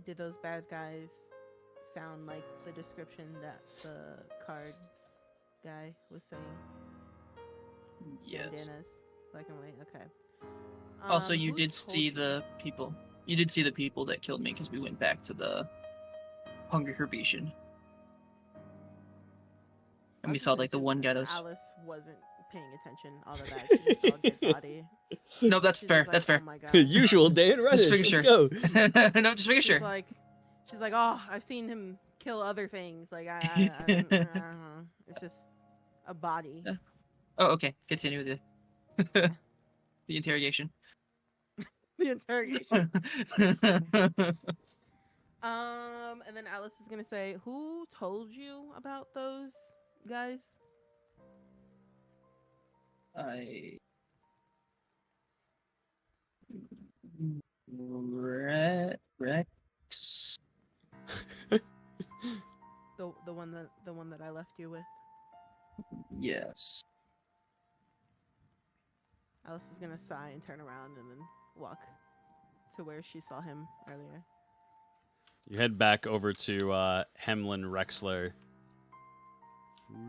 Did those bad guys sound like the description that the card guy was saying? Yes. Bandanas, black and white. Okay. Also, you who did told see you- the people. You did see the people that killed me because we went back to the Hunger Herbation. And I we was saw gonna like the assume one that guy that was. Alice wasn't paying attention all of that. She just saw a dead body. No, that's She's fair. just That's like, fair. Oh my god. Usual day in Just Reddit. making Let's go. no, just making sure. She's like, oh, I've seen him kill other things. Like, I don't know. It's just a body. Oh, okay. Continue with the interrogation. The interrogation. And then Alice is gonna say, who told you about those guys? Rex. The one that I left you with. Yes. Alice is gonna sigh and turn around and then walk to where she saw him earlier. You head back over to Hemlin Rexler.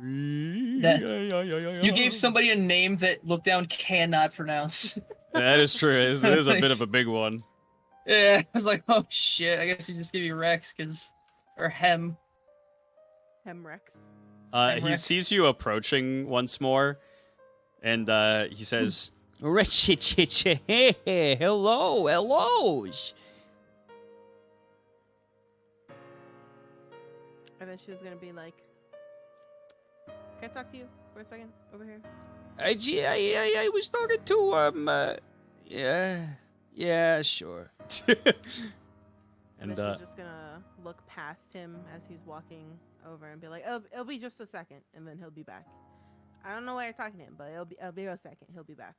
You gave somebody a name that Lookdown cannot pronounce. That is true. It is a bit of a big one. Yeah, I was like, oh shit. I guess he just gave you Rex, or Hem. Hemrex. He Rex. sees you approaching once more, and he says, Hello. And then she was gonna be like, can I talk to you for a second over here? I was talking to yeah, sure. And and then she's just gonna look past him as he's walking over and be like, it'll be just a second, and then he'll be back. I don't know why you're talking to him, but it'll be a second. He'll be back.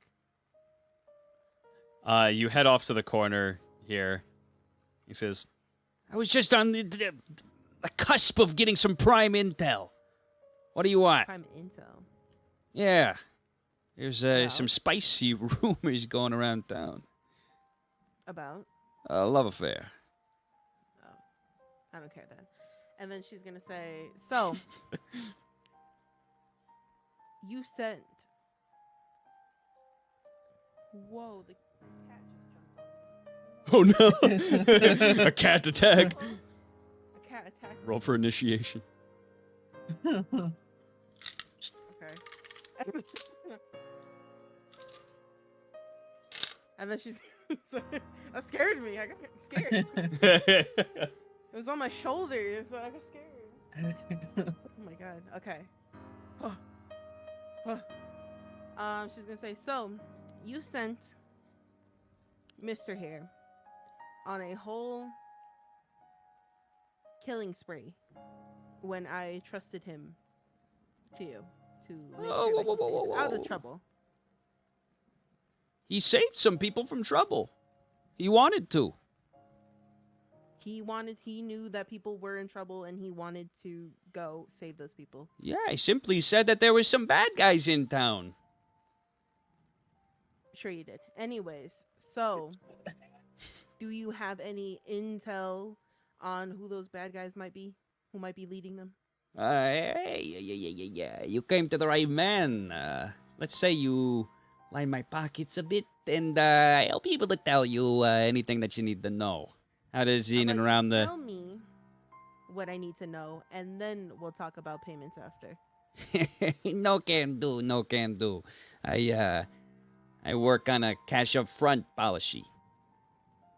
You head off to the corner here. He says, I was just on the cusp of getting some prime intel. What do you want? Prime intel. Yeah. There's Well. some spicy rumors going around town. About? A love affair. Oh, I don't care then. And then she's gonna say, so you sent. Whoa, the cat just jumped. oh no, a cat attack. A cat attacked me. Roll for initiation. Okay. And then she's that scared me. I got scared. It was on my shoulders, so I got scared. Oh my god. Okay. She's gonna say, so you sent Mr. Hare on a whole killing spree when I trusted him to you to make sure that he stays out of trouble. He saved some people from trouble. He wanted to. He knew that people were in trouble and he wanted to go save those people. Yeah, he simply said that there was some bad guys in town. Sure you did. Anyways, so do you have any intel on who those bad guys might be? Who might be leading them? Yeah. You came to the right man. Let's say you line my pockets a bit, and I'll be able to tell you anything that you need to know. How does in and around the... Tell me what I need to know, and then we'll talk about payments after. No can do. I work on a cash up front policy.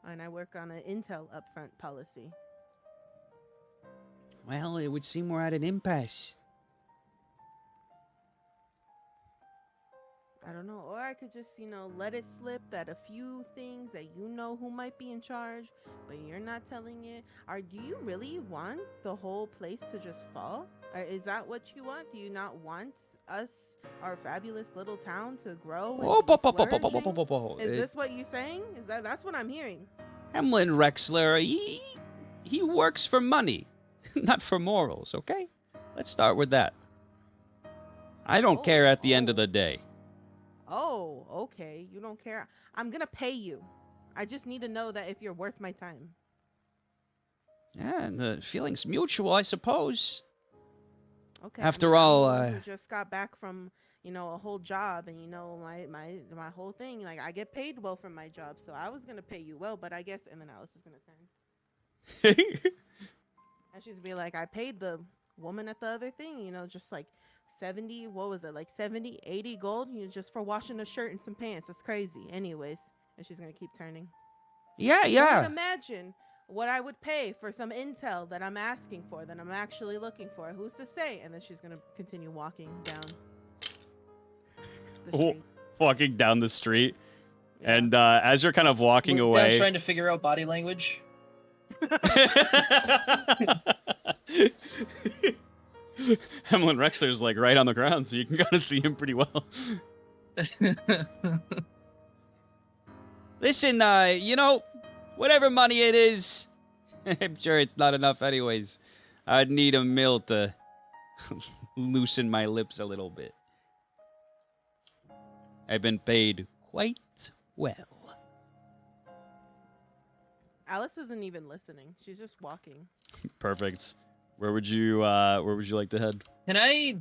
And I work on an intel upfront policy. Well, it would seem we're at an impasse. I don't know. Or I could just, let it slip that a few things that you know who might be in charge, but you're not telling it. Or do you really want the whole place to just fall? Or is that what you want? Do you not want us, our fabulous little town, to grow? And flourishing? Is this what you're saying? That's what I'm hearing? Hamlin Rexler, he works for money, not for morals, okay? Let's start with that. I don't care at the end of the day. Oh, okay. You don't care. I'm gonna pay you. I just need to know that if you're worth my time. Yeah, and the feeling's mutual, I suppose. Okay. After all, I just got back from, a whole job, and my whole thing. Like, I get paid well from my job, so I was gonna pay you well, but I guess, and then Alice is gonna turn, and she's be like, I paid the woman at the other thing, just like 70, what was it, like 70, 80 gold, just for washing a shirt and some pants. That's crazy. Anyways, and she's gonna keep turning. Yeah. You can imagine what I would pay for some intel that I'm asking for, that I'm actually looking for. Who's to say? And then she's gonna continue walking down the street. Walking down the street. Yeah. And as you're kind of walking We're away... trying to figure out body language. Hamlin Rexler's like right on the ground, so you can kind of see him pretty well. Listen, whatever money it is, I'm sure it's not enough anyways. I'd need a mill to loosen my lips a little bit. I've been paid quite well. Alice isn't even listening. She's just walking. Perfect. Where would you like to head? Can I,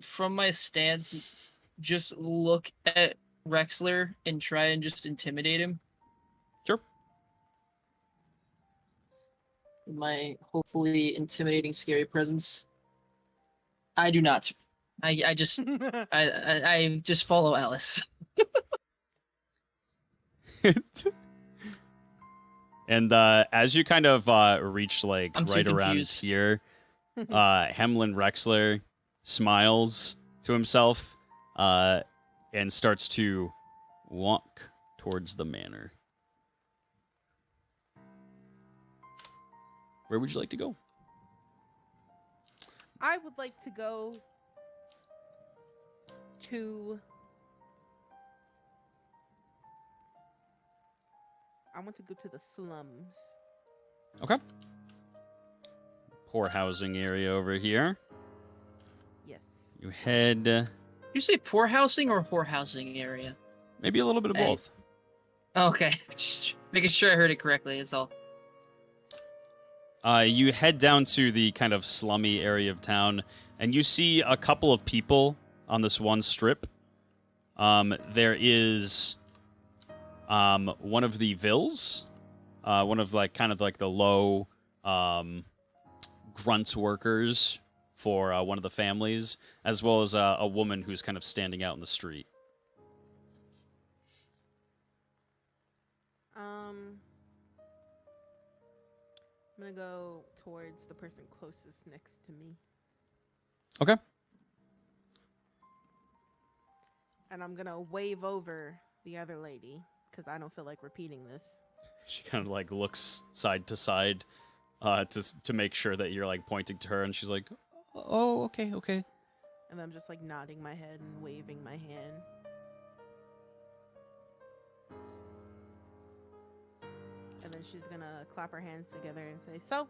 from my stance, just look at Rexler and try and just intimidate him? Sure. My hopefully intimidating, scary presence. I do not. I just I just follow Alice. And as you kind of reach I'm too right around confused. here, Hamlin Rexler smiles to himself and starts to walk towards the manor. Where would you like to go? I would like to go to I want to go to the slums. Okay. Poor housing area over here. Yes. You head You say poor housing or whore housing area? maybe a little bit of Hey. both. Okay, just making sure I heard it correctly. Is all. You head down to the kind of slummy area of town, and you see a couple of people on this one strip. There is one of the Vills, one of kind of the low grunt workers for one of the families, as well as a woman who's kind of standing out in the street. I'm gonna go towards the person closest next to me. Okay. And I'm gonna wave over the other lady because I don't feel like repeating this. She kind of looks side to side to make sure that you're pointing to her, and she's like, "Oh, okay, okay." And I'm just nodding my head and waving my hand. And then she's gonna clap her hands together and say, "So,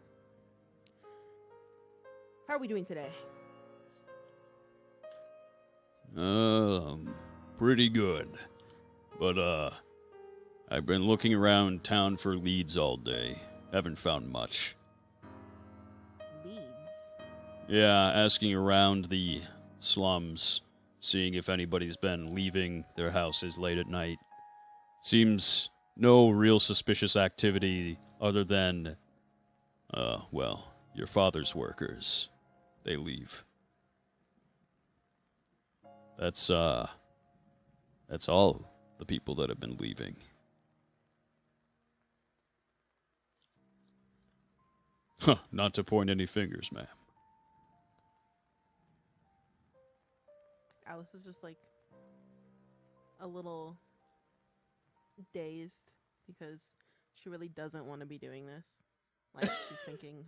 how are we doing today?" Pretty good. But, I've been looking around town for leads all day. Haven't found much. Leads. Yeah, asking around the slums, seeing if anybody's been leaving their houses late at night. Seems no real suspicious activity other than, well, your father's workers. They leave. That's all the people that have been leaving. Huh, not to point any fingers, ma'am. Alice is just a little dazed because she really doesn't want to be doing this. She's thinking,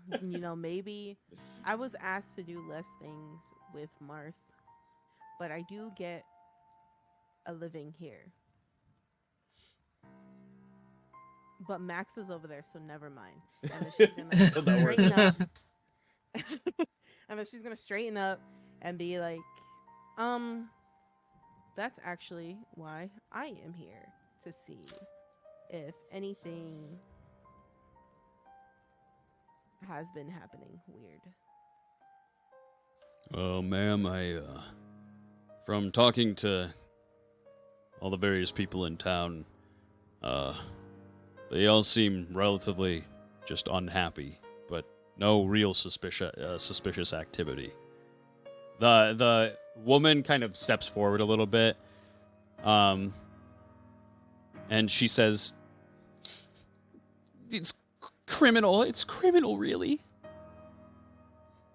maybe I was asked to do less things with Marth, but I do get a living here. But Max is over there, so never mind. And then she's gonna straighten up. And then she's gonna straighten up and be like, that's actually why I am here, to see if anything has been happening weird. Well, ma'am, from talking to all the various people in town, they all seem relatively just unhappy, but no real suspicious activity. The woman kind of steps forward a little bit, and she says, It's criminal. It's criminal, really.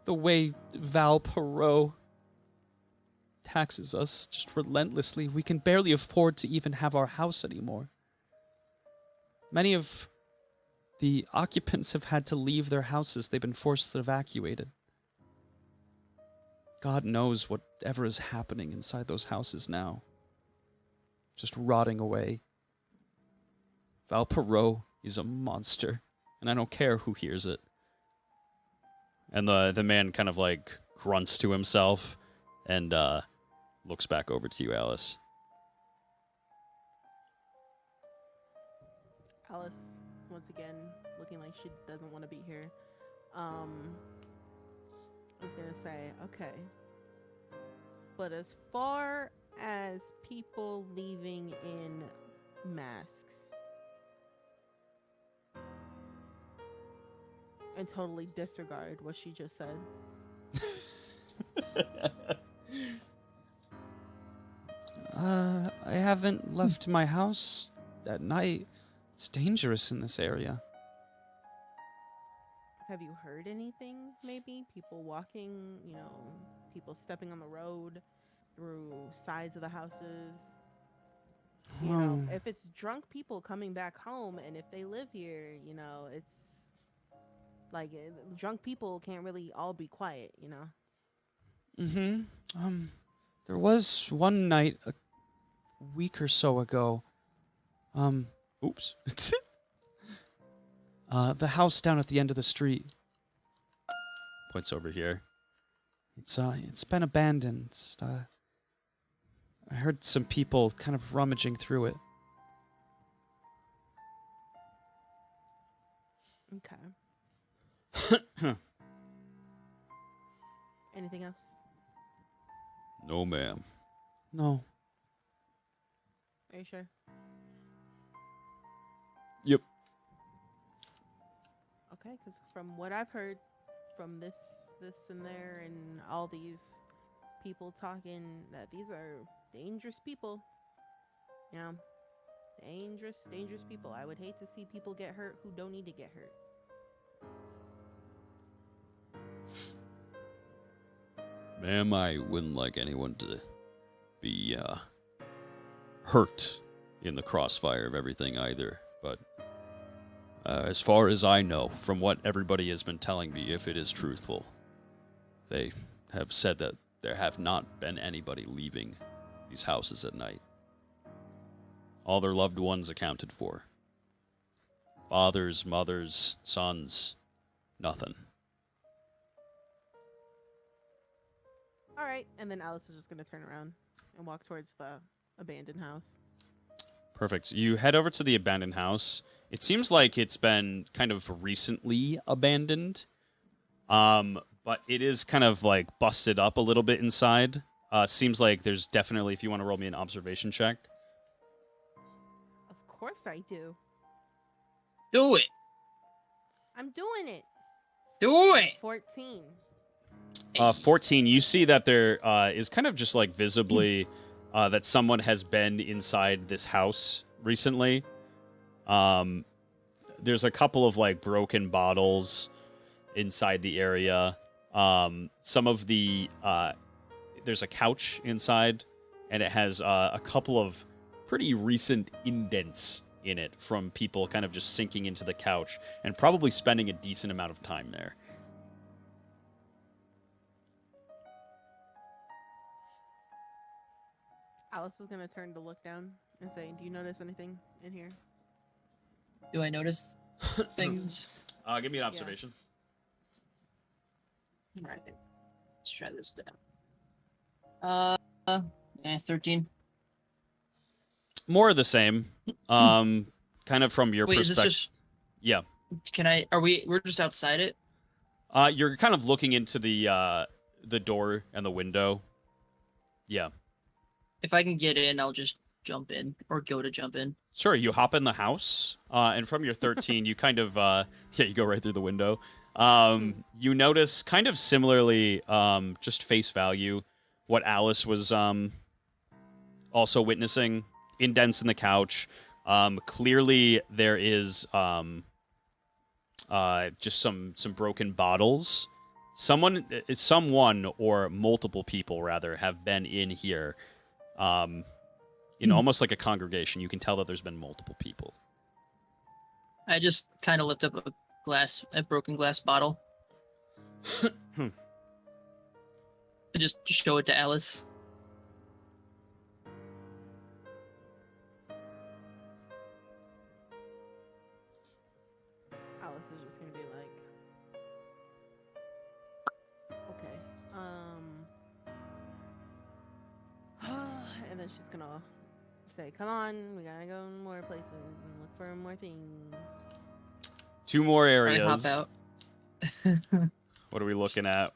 The way Val Perot taxes us just relentlessly. We can barely afford to even have our house anymore. Many of the occupants have had to leave their houses. They've been forced to evacuate it. God knows whatever is happening inside those houses now. Just rotting away. Val Perot is a monster, and I don't care who hears it. and the man kind of grunts to himself and looks back over to you, Alice. Alice, once again, looking like she doesn't want to be here, is gonna say, okay. But as far as people leaving in masks and totally disregard what she just said. I haven't left my house at night. It's dangerous in this area. Have you heard anything, maybe? People walking, people stepping on the road through sides of the houses? If it's drunk people coming back home, and if they live here, it's drunk people can't really all be quiet, There was one night a week or so ago. Oops. The house down at the end of the street. Points over here. It's been abandoned. I heard some people kind of rummaging through it. Okay. Anything else? No, ma'am. No. Are you sure? Yep. Okay, because from what I've heard from this and there and all these people talking, that these are dangerous people. Yeah. Dangerous people. I would hate to see people get hurt who don't need to get hurt. Ma'am, I wouldn't like anyone to be hurt in the crossfire of everything either. But as far as I know, from what everybody has been telling me, if it is truthful, they have said that there have not been anybody leaving these houses at night. All their loved ones accounted for. Fathers, mothers, sons, nothing. All right, and then Alice is just gonna turn around and walk towards the abandoned house. Perfect. You head over to the abandoned house. It seems like it's been kind of recently abandoned. But it is kind of like busted up a little bit inside. Seems like there's definitely, if you want to roll me an observation check. Of course I do. Do it. I'm doing it. Do it. 14. 14, you see that there is kind of just like visibly that someone has been inside this house recently. There's a couple of like broken bottles inside the area. Some of the there's a couch inside, and it has a couple of pretty recent indents in it from people kind of just sinking into the couch and probably spending a decent amount of time there. Alice is gonna turn to look down and say, "Do you notice anything in here?" Do I notice things? Give me an observation. All right. Let's try this down. 13. More of the same. Kind of from your Wait, is this perspective. just? Yeah. We're just outside it? You're kind of looking into the door and the window. Yeah. If I can get in, I'll just jump in or go to jump in. Sure, you hop in the house, and from your 13, you kind of, you go right through the window. You notice, kind of similarly, just face value, what Alice was also witnessing, indents in the couch. Clearly, there is just some broken bottles. Someone or multiple people, rather, have been in here. Almost like a congregation. You can tell that there's been multiple people. I just kind of lift up a broken glass bottle. And just show it to Alice. Alice is just gonna be like, "Okay, and then she's gonna say, "Come on, we gotta go more places and look for more things." 2 more I areas. hop out. What are we looking at?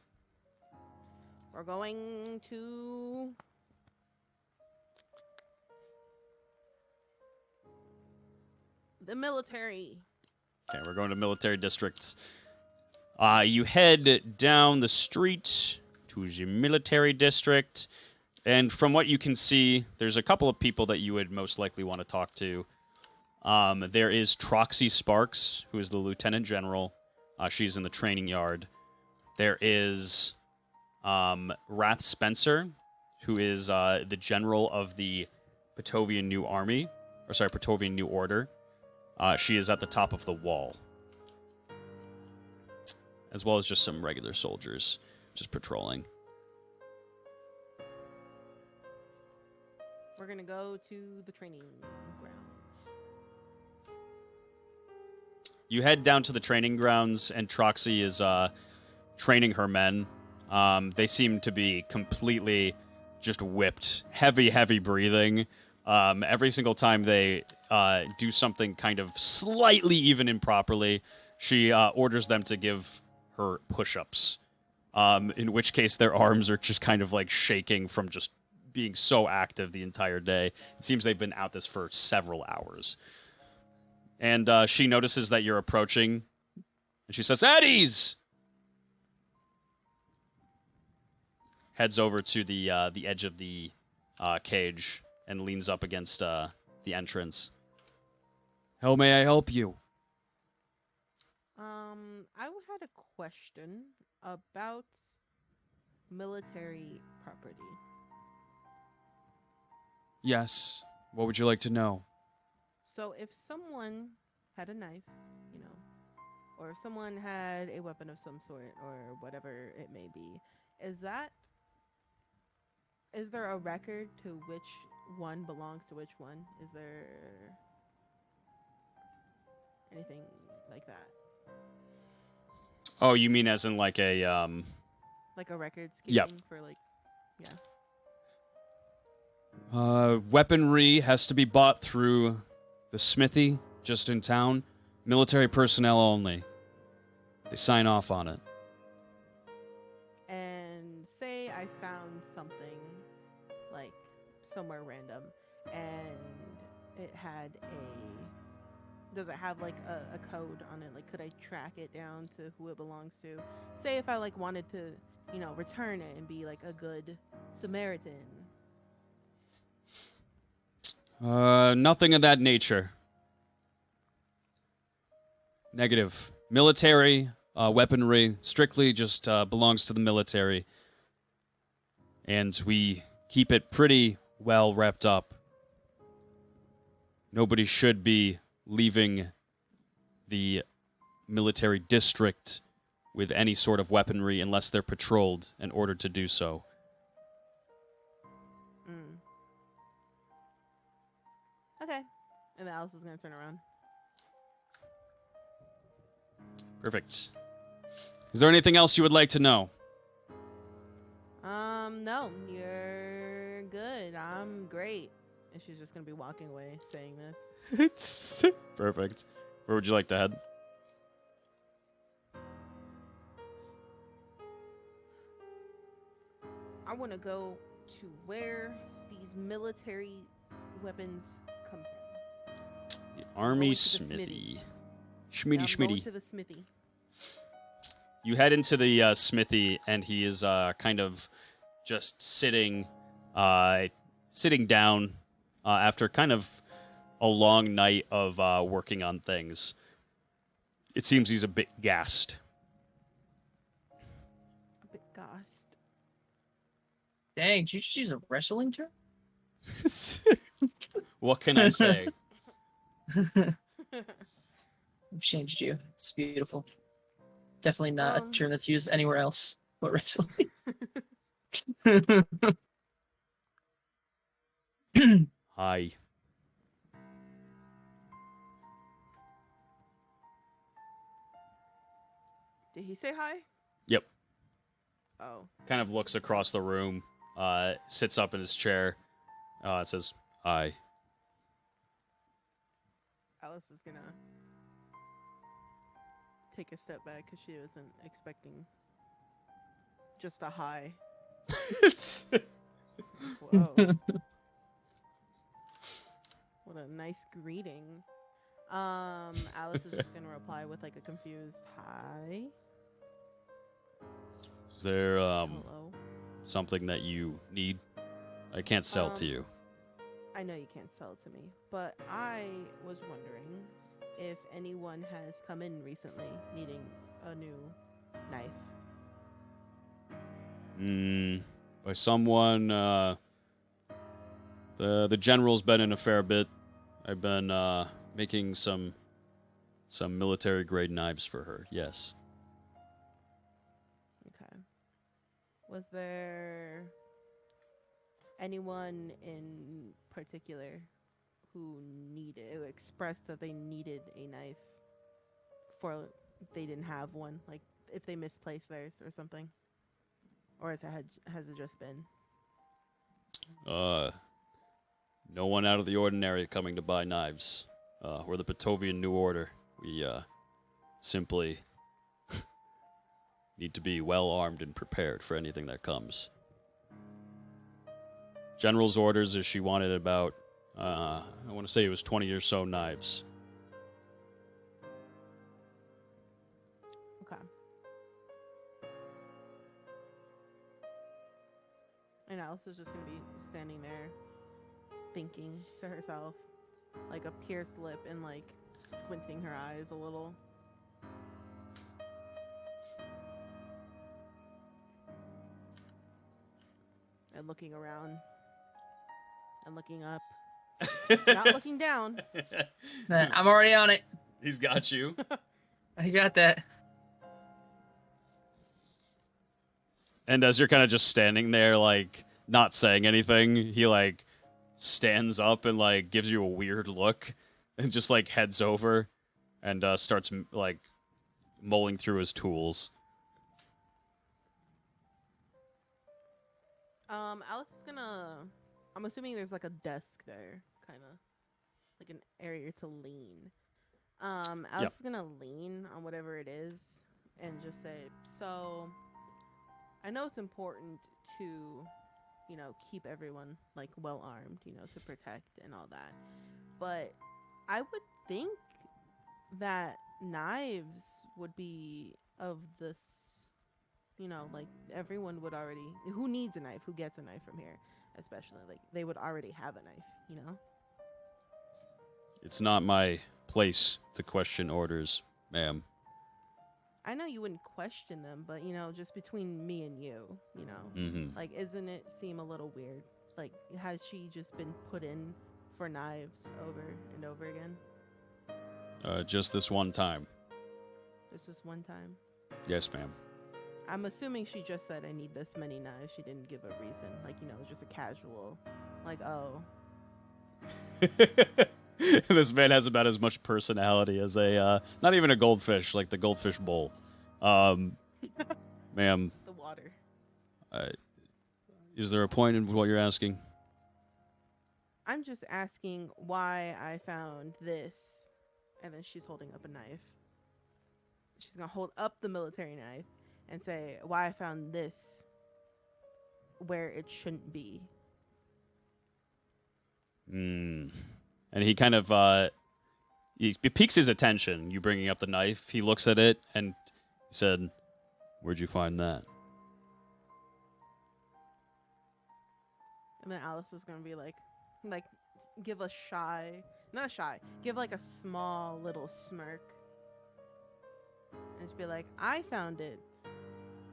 We're going to the military. Okay, we're going to military districts. You head down the street to the military district, and from what you can see, there's a couple of people that you would most likely want to talk to. There is Troxy Sparks, who is the lieutenant general. She's in the training yard. There is Wrath Spencer, who is the general of the Patovian New Army, Patovian New Order. She is at the top of the wall, as well as just some regular soldiers just patrolling. We're gonna go to the training grounds. You head down to the training grounds, and Troxy is training her men. They seem to be completely just whipped. Heavy breathing. Every single time they do something kind of slightly even improperly, she orders them to give her push-ups. In which case their arms are just kind of like shaking from just being so active the entire day. It seems they've been out this for several hours. And she notices that you're approaching, and she says, "At ease!" Heads over to the edge of the cage and leans up against the entrance. How may I help you? I had a question about military property. Yes. What would you like to know? So if someone had a knife, you know, or if someone had a weapon of some sort or whatever it may be, is there a record to which one belongs to which one? Is there anything like that? Oh, you mean as in like a Like a record Yep. scheme for like, Weaponry has to be bought through the smithy just in town. Military personnel only. They sign off on it. and say I found something like somewhere random and it had does it have like a code on it? Like, could I track it down to who it belongs to? Say if I like wanted to, you know, return it and be like a good Samaritan. Nothing of that nature. Negative. Military, weaponry, strictly just belongs to the military. And we keep it pretty well wrapped up. Nobody should be leaving the military district with any sort of weaponry unless they're patrolled and ordered to do so. Okay. And then Alice is gonna turn around. Perfect. Is there anything else you would like to know? No, you're good. I'm great. And she's just gonna be walking away saying this. Perfect. Where would you like to head? I want to go to where these military weapons come from. The Army Going to the Smithy. Yeah, Schmitty I'm Schmitty. going to the smithy. You head into the smithy, and he is kind of just sitting down after kind of a long night of working on things. It seems he's a bit gassed. A bit gassed. Dang, did you just use a wrestling term? What can I say? I've changed you. It's beautiful. Definitely not a term that's used anywhere else but wrestling. Hi. Did he say hi? Yep. Oh. Kind of looks across the room, sits up in his chair. It says, hi. Alice is gonna take a step back because she wasn't expecting just a hi. Whoa. What a nice greeting. Alice is just gonna reply with like a confused hi. Is there Hello. something that you need? I can't sell to you. I know you can't sell it to me, but I was wondering if anyone has come in recently needing a new knife. By someone, the general's been in a fair bit. I've been making some military grade knives for her. Yes. Okay. Was there anyone in particular who expressed that they needed a knife for they didn't have one, like if they misplaced theirs or something, or has it just been? No one out of the ordinary coming to buy knives. We're the Patovian New Order. We simply need to be well armed and prepared for anything that comes. General's orders is she wanted about, I want to say it was 20 or so knives. Okay. And Alice is just gonna be standing there, thinking to herself, like a pierced lip and like squinting her eyes a little. And looking around. And looking up. Not looking down. Man, I'm already on it. He's got you. I got that. And as you're kind of just standing there, like, not saying anything, he, like, stands up and, like, gives you a weird look and just, like, heads over and starts, like, mulling through his tools. Alice is gonna... I'm assuming there's, like, a desk there, kind of. Like an area to lean. Alice is gonna lean on whatever it is and just say, so... I know it's important to, you know, keep everyone, like, well-armed, you know, to protect and all that. But I would think that knives would be of this, you know, like, everyone would already... Who needs a knife? Who gets a knife from here? Especially, like, they would already have a knife, you know? It's not my place to question orders, ma'am. I know you wouldn't question them, but, you know, just between me and you, you know, Mm-hmm. like, isn't it seem a little weird? Like, has she just been put in for knives over and over again? Just this one time. Just this one time? Yes, ma'am. I'm assuming she just said, I need this many knives. She didn't give a reason. Like, you know, just a casual, like, oh. This man has about as much personality as a, not even a goldfish, like the goldfish bowl. Ma'am. The water. Is there a point in what you're asking? I'm just asking why I found this. And then she's holding up a knife. She's going to hold up the military knife and say why I found this where it shouldn't be. And he kind of, he piques his attention, you bringing up the knife. He looks at it and he said, where'd you find that? And then Alice is going to be like, give a shy, not shy, give like a small little smirk. And just be like, I found it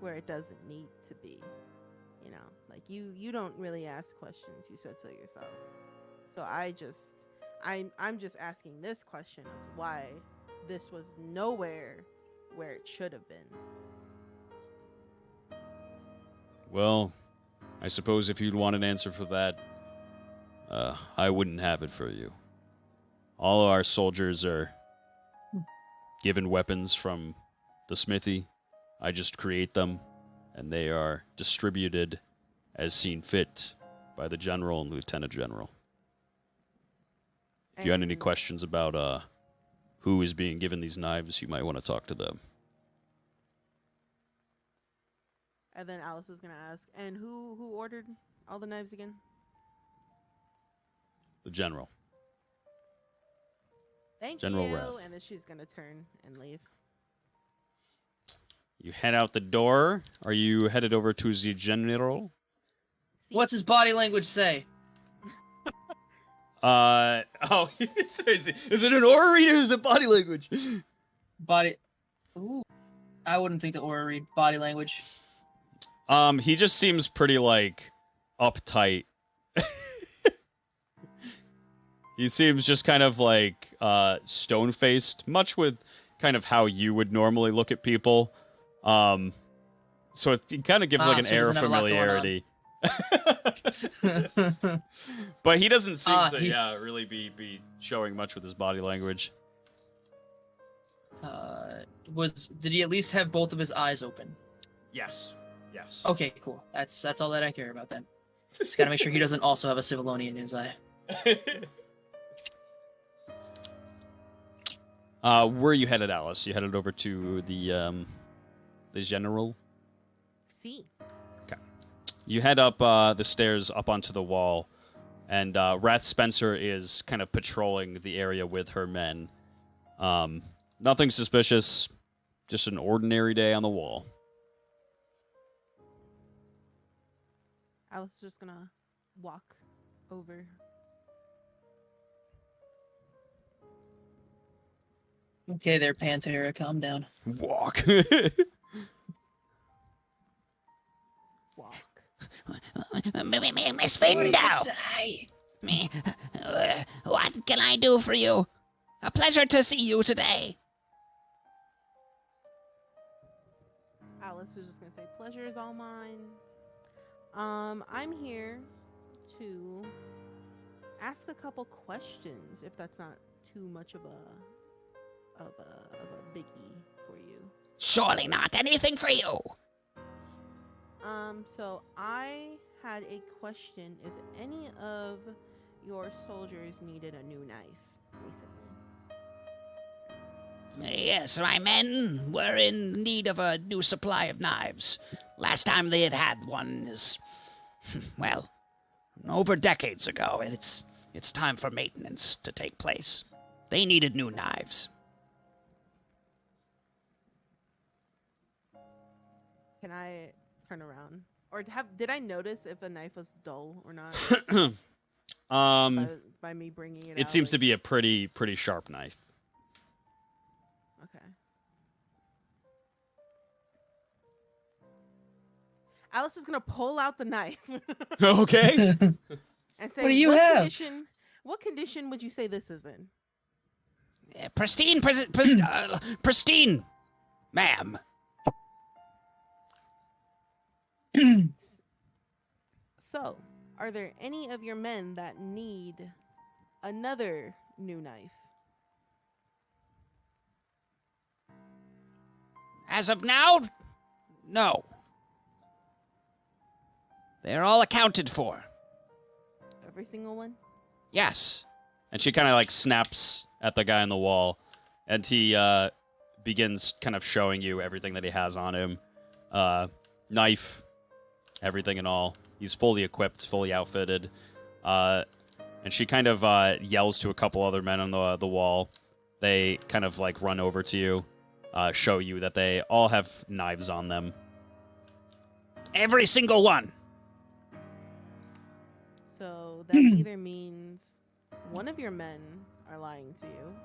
where it doesn't need to be. You know, like you don't really ask questions, you said so yourself. So I'm just asking this question of why this was nowhere where it should have been. Well, I suppose if you'd want an answer for that, I wouldn't have it for you. All our soldiers are given weapons from the smithy. I just create them, and they are distributed as seen fit by the general and lieutenant general. If you had any questions about who is being given these knives, you might want to talk to them. And then Alice is gonna ask, and who ordered all the knives again? The general. Thank General you. Rath. And then she's gonna turn and leave. You head out the door. Are you headed over to the general? What's his body language say? Is it an aura read or is it body language? Body. Ooh. I wouldn't think the aura read body language. He just seems pretty, like, uptight. He seems just kind of, like, stone-faced, much with kind of how you would normally look at people. So it kind of gives, like, an so he air of doesn't have a lot going on. familiarity. But he doesn't seem to, really be showing much with his body language. Did he at least have both of his eyes open? Yes. Yes. Okay, cool. That's all that I care about then. Just gotta make sure he doesn't also have a Civiloni in his eye. Where are you headed, Alice? You headed over to the general? See. You head up the stairs up onto the wall, and Wrath Spencer is kind of patrolling the area with her men. Nothing suspicious, just an ordinary day on the wall. I was just gonna walk over. Okay, there, Pantera, calm down. Walk. Walk. Miss Findo! What can I do for you? A pleasure to see you today. Alice was just gonna say, pleasure is all mine. I'm here to ask a couple questions, if that's not too much of a biggie for you. Surely not. Anything for you. So I had a question if any of your soldiers needed a new knife recently. Yes, my men were in need of a new supply of knives. Last time they had one is, well, over decades ago. It's time for maintenance to take place. They needed new knives. Can I turn around? Or did I notice if a knife was dull or not by me bringing it out? It seems to be a pretty sharp knife. Okay. Alice is gonna pull out the knife Okay. and say, What do you have? What condition would you say this is in? Pristine, pristine, ma'am. So, are there any of your men that need another new knife? As of now, no. They're all accounted for. Every single one? Yes. And she kind of like snaps at the guy on the wall, and he begins kind of showing you everything that he has on him. Knife, everything and all. He's fully equipped, fully outfitted. And she kind of yells to a couple other men on the wall. They kind of like run over to you, show you that they all have knives on them. Every single one. So that either means one of your men are lying to you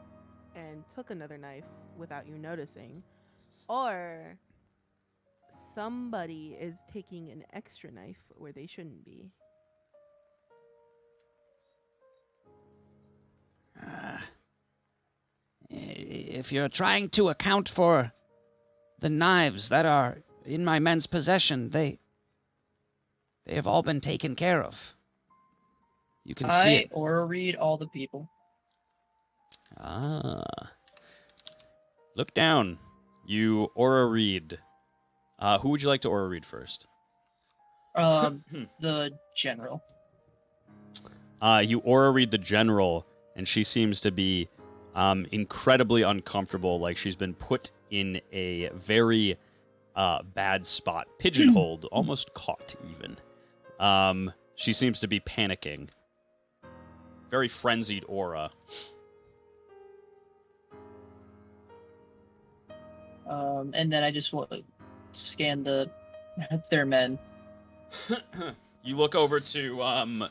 and took another knife without you noticing, or somebody is taking an extra knife where they shouldn't be. If you're trying to account for the knives that are in my men's possession, they have all been taken care of. You can see it. Aura read all the people. Ah. Look down. You aura read. Who would you like to aura read first? The general. You aura read the general, and she seems to be incredibly uncomfortable, like she's been put in a very bad spot, pigeonholed, almost caught even. She seems to be panicking. Very frenzied aura. And then I just want to scan their men. You look over to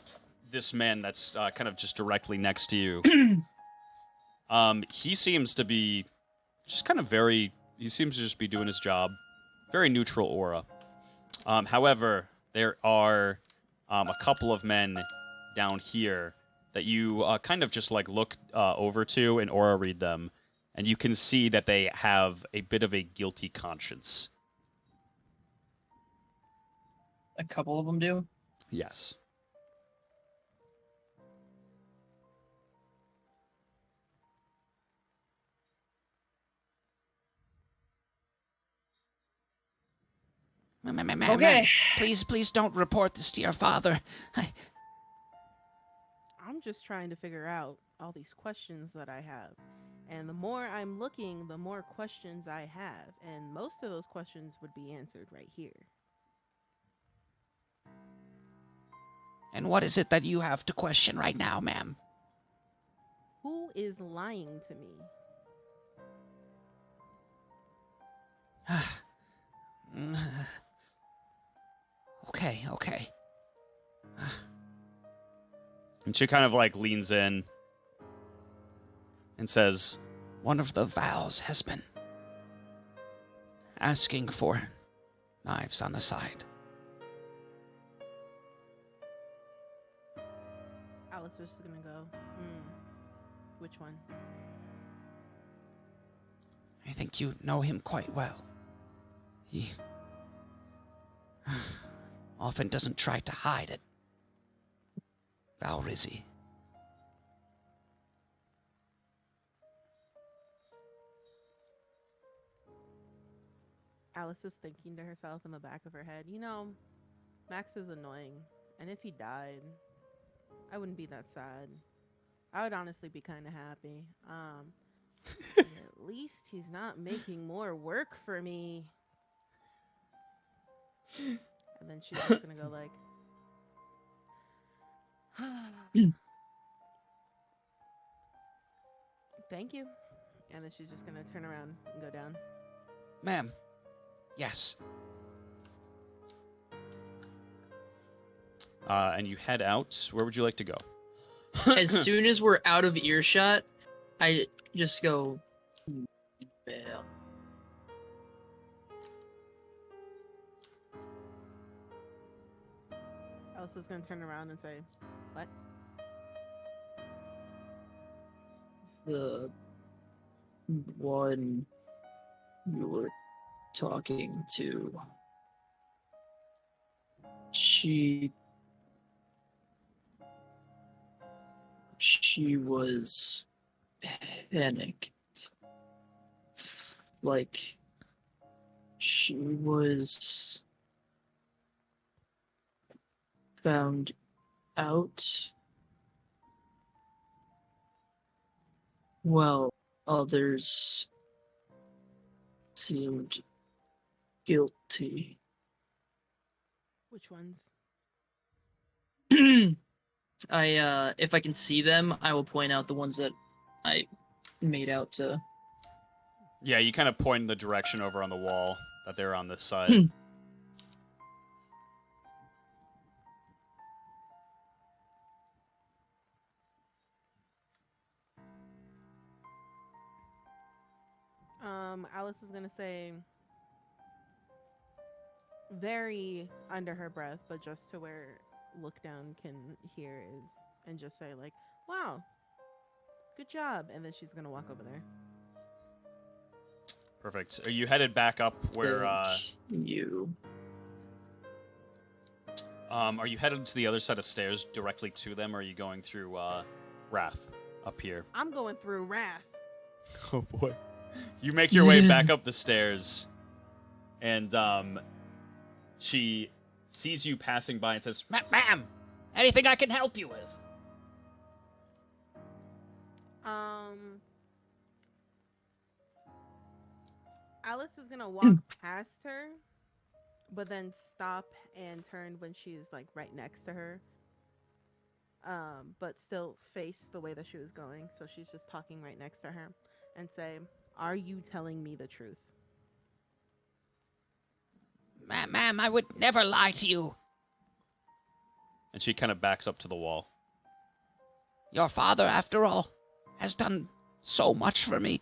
this man that's kind of just directly next to you. He seems to be just kind of he seems to just be doing his job. Very neutral aura. However, there are a couple of men down here that you kind of just like look over to and aura read them, and you can see that they have a bit of a guilty conscience. A couple of them do. Yes. Ma'am, Okay. please don't report this to your father. I'm just trying to figure out all these questions that I have. And the more I'm looking, the more questions I have. And most of those questions would be answered right here. And what is it that you have to question right now, ma'am? Who is lying to me? Okay. And she kind of like leans in and says, One of the Vals has been asking for knives on the side. Alice is just gonna go, which one? I think you know him quite well. He often doesn't try to hide it. Val Rizzi. Alice is thinking to herself in the back of her head, you know, Max is annoying. And if he died, I wouldn't be that sad. I would honestly be kind of happy. At least he's not making more work for me. And then she's just gonna go like, thank you. And then she's just gonna turn around and go down. Ma'am. Yes. and you head out. Where would you like to go? As soon as we're out of earshot, I just go, "Bam." Elsa's gonna turn around and say, "What?" The one you were talking to, she was panicked. Like, she was found out. Well, others seemed guilty. Which ones? If I can see them, I will point out the ones that I made out to. Yeah, you kind of point in the direction over on the wall that they're on this side. Alice is gonna say very under her breath, but just to where Look Down can hear is, and just say like, "Wow, good job," and then she's gonna walk over there. Perfect. Are you headed back up where? You. Are you headed to the other set of stairs directly to them, or are you going through Wrath up here? I'm going through Wrath. Oh boy. You make your way back up the stairs, and she sees you passing by and says, Ma'am, anything I can help you with? Alice is gonna walk past her, but then stop and turn when she's like right next to her. But still face the way that she was going, so she's just talking right next to her, and say, "Are you telling me the truth?" Ma'am, I would never lie to you. and she kind of backs up to the wall. Your father, after all, has done so much for me.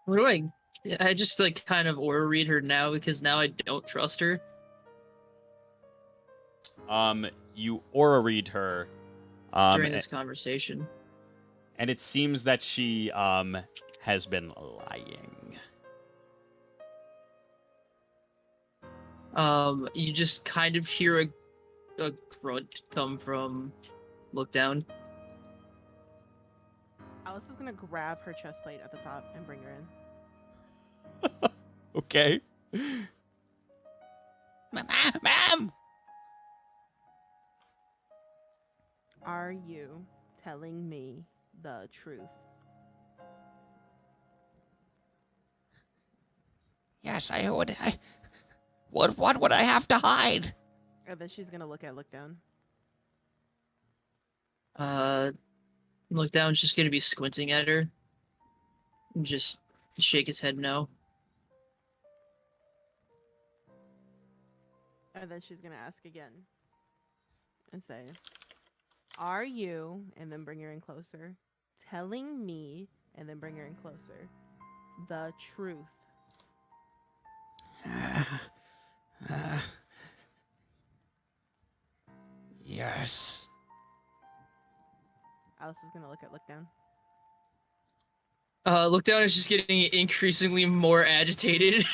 What do I just like kind of aura read her now because now I don't trust her. You aura read her During this conversation. and it seems that she has been lying. You just kind of hear a grunt come from Look Down. Alice is gonna grab her chest plate at the top and bring her in. Okay. Ma'am! Are you telling me the truth? Yes, I would. What would I have to hide? And then she's gonna look down. Look down's just gonna be squinting at her. And just shake his head no. And then she's gonna ask again. And say, are you, and then bring her in closer, telling me, and then bring her in closer, the truth? Yes. Alice is gonna look down. Look down is just getting increasingly more agitated.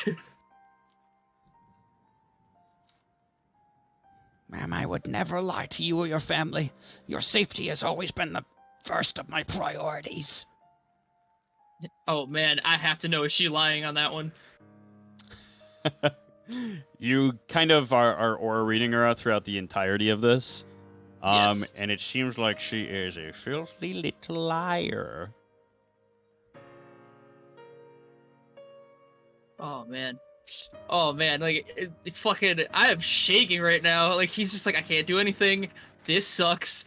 Ma'am, I would never lie to you or your family. Your safety has always been the first of my priorities. Oh man, I have to know, is she lying on that one? You kind of are aura reading her throughout the entirety of this. Yes. And it seems like she is a filthy little liar. Oh man. Like fucking, I am shaking right now. Like he's just like, I can't do anything. This sucks.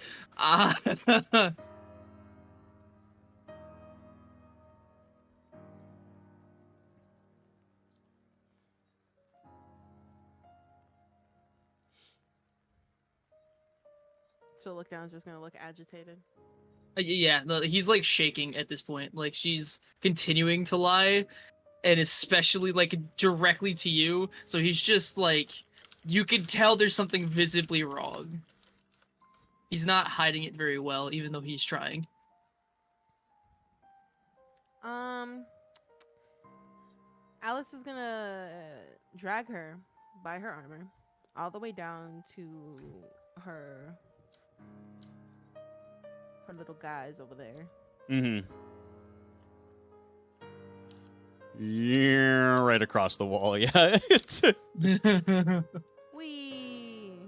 So look down is just gonna look agitated. Yeah, no, he's like shaking at this point. Like she's continuing to lie, and especially like directly to you. So he's just like, you can tell there's something visibly wrong. He's not hiding it very well, even though he's trying. Alice is gonna drag her by her armor all the way down to her little guys over there. Mm-hmm. Yeah, right across the wall. Yeah. It's Wee.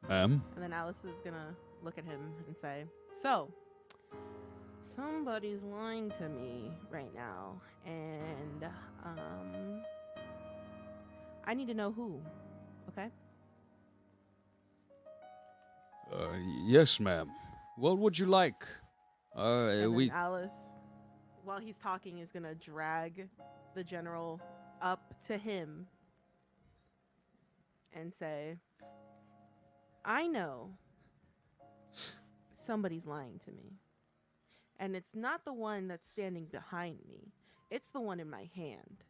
Ma'am. And then Alice is gonna look at him and say, "So, somebody's lying to me right now, and I need to know who. Okay? Yes, ma'am. What would you like? And We. then Alice, while he's talking, is gonna drag the general up to him and say, I know somebody's lying to me. And it's not the one that's standing behind me. It's the one in my hand.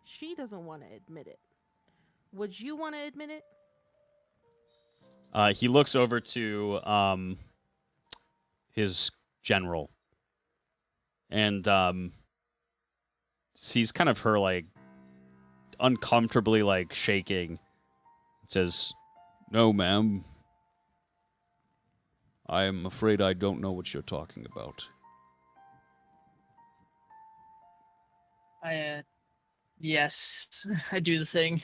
She doesn't want to admit it. Would you want to admit it? He looks over to his general and sees kind of her like uncomfortably like shaking. Says, No, ma'am. I am afraid I don't know what you're talking about. Yes, I do the thing.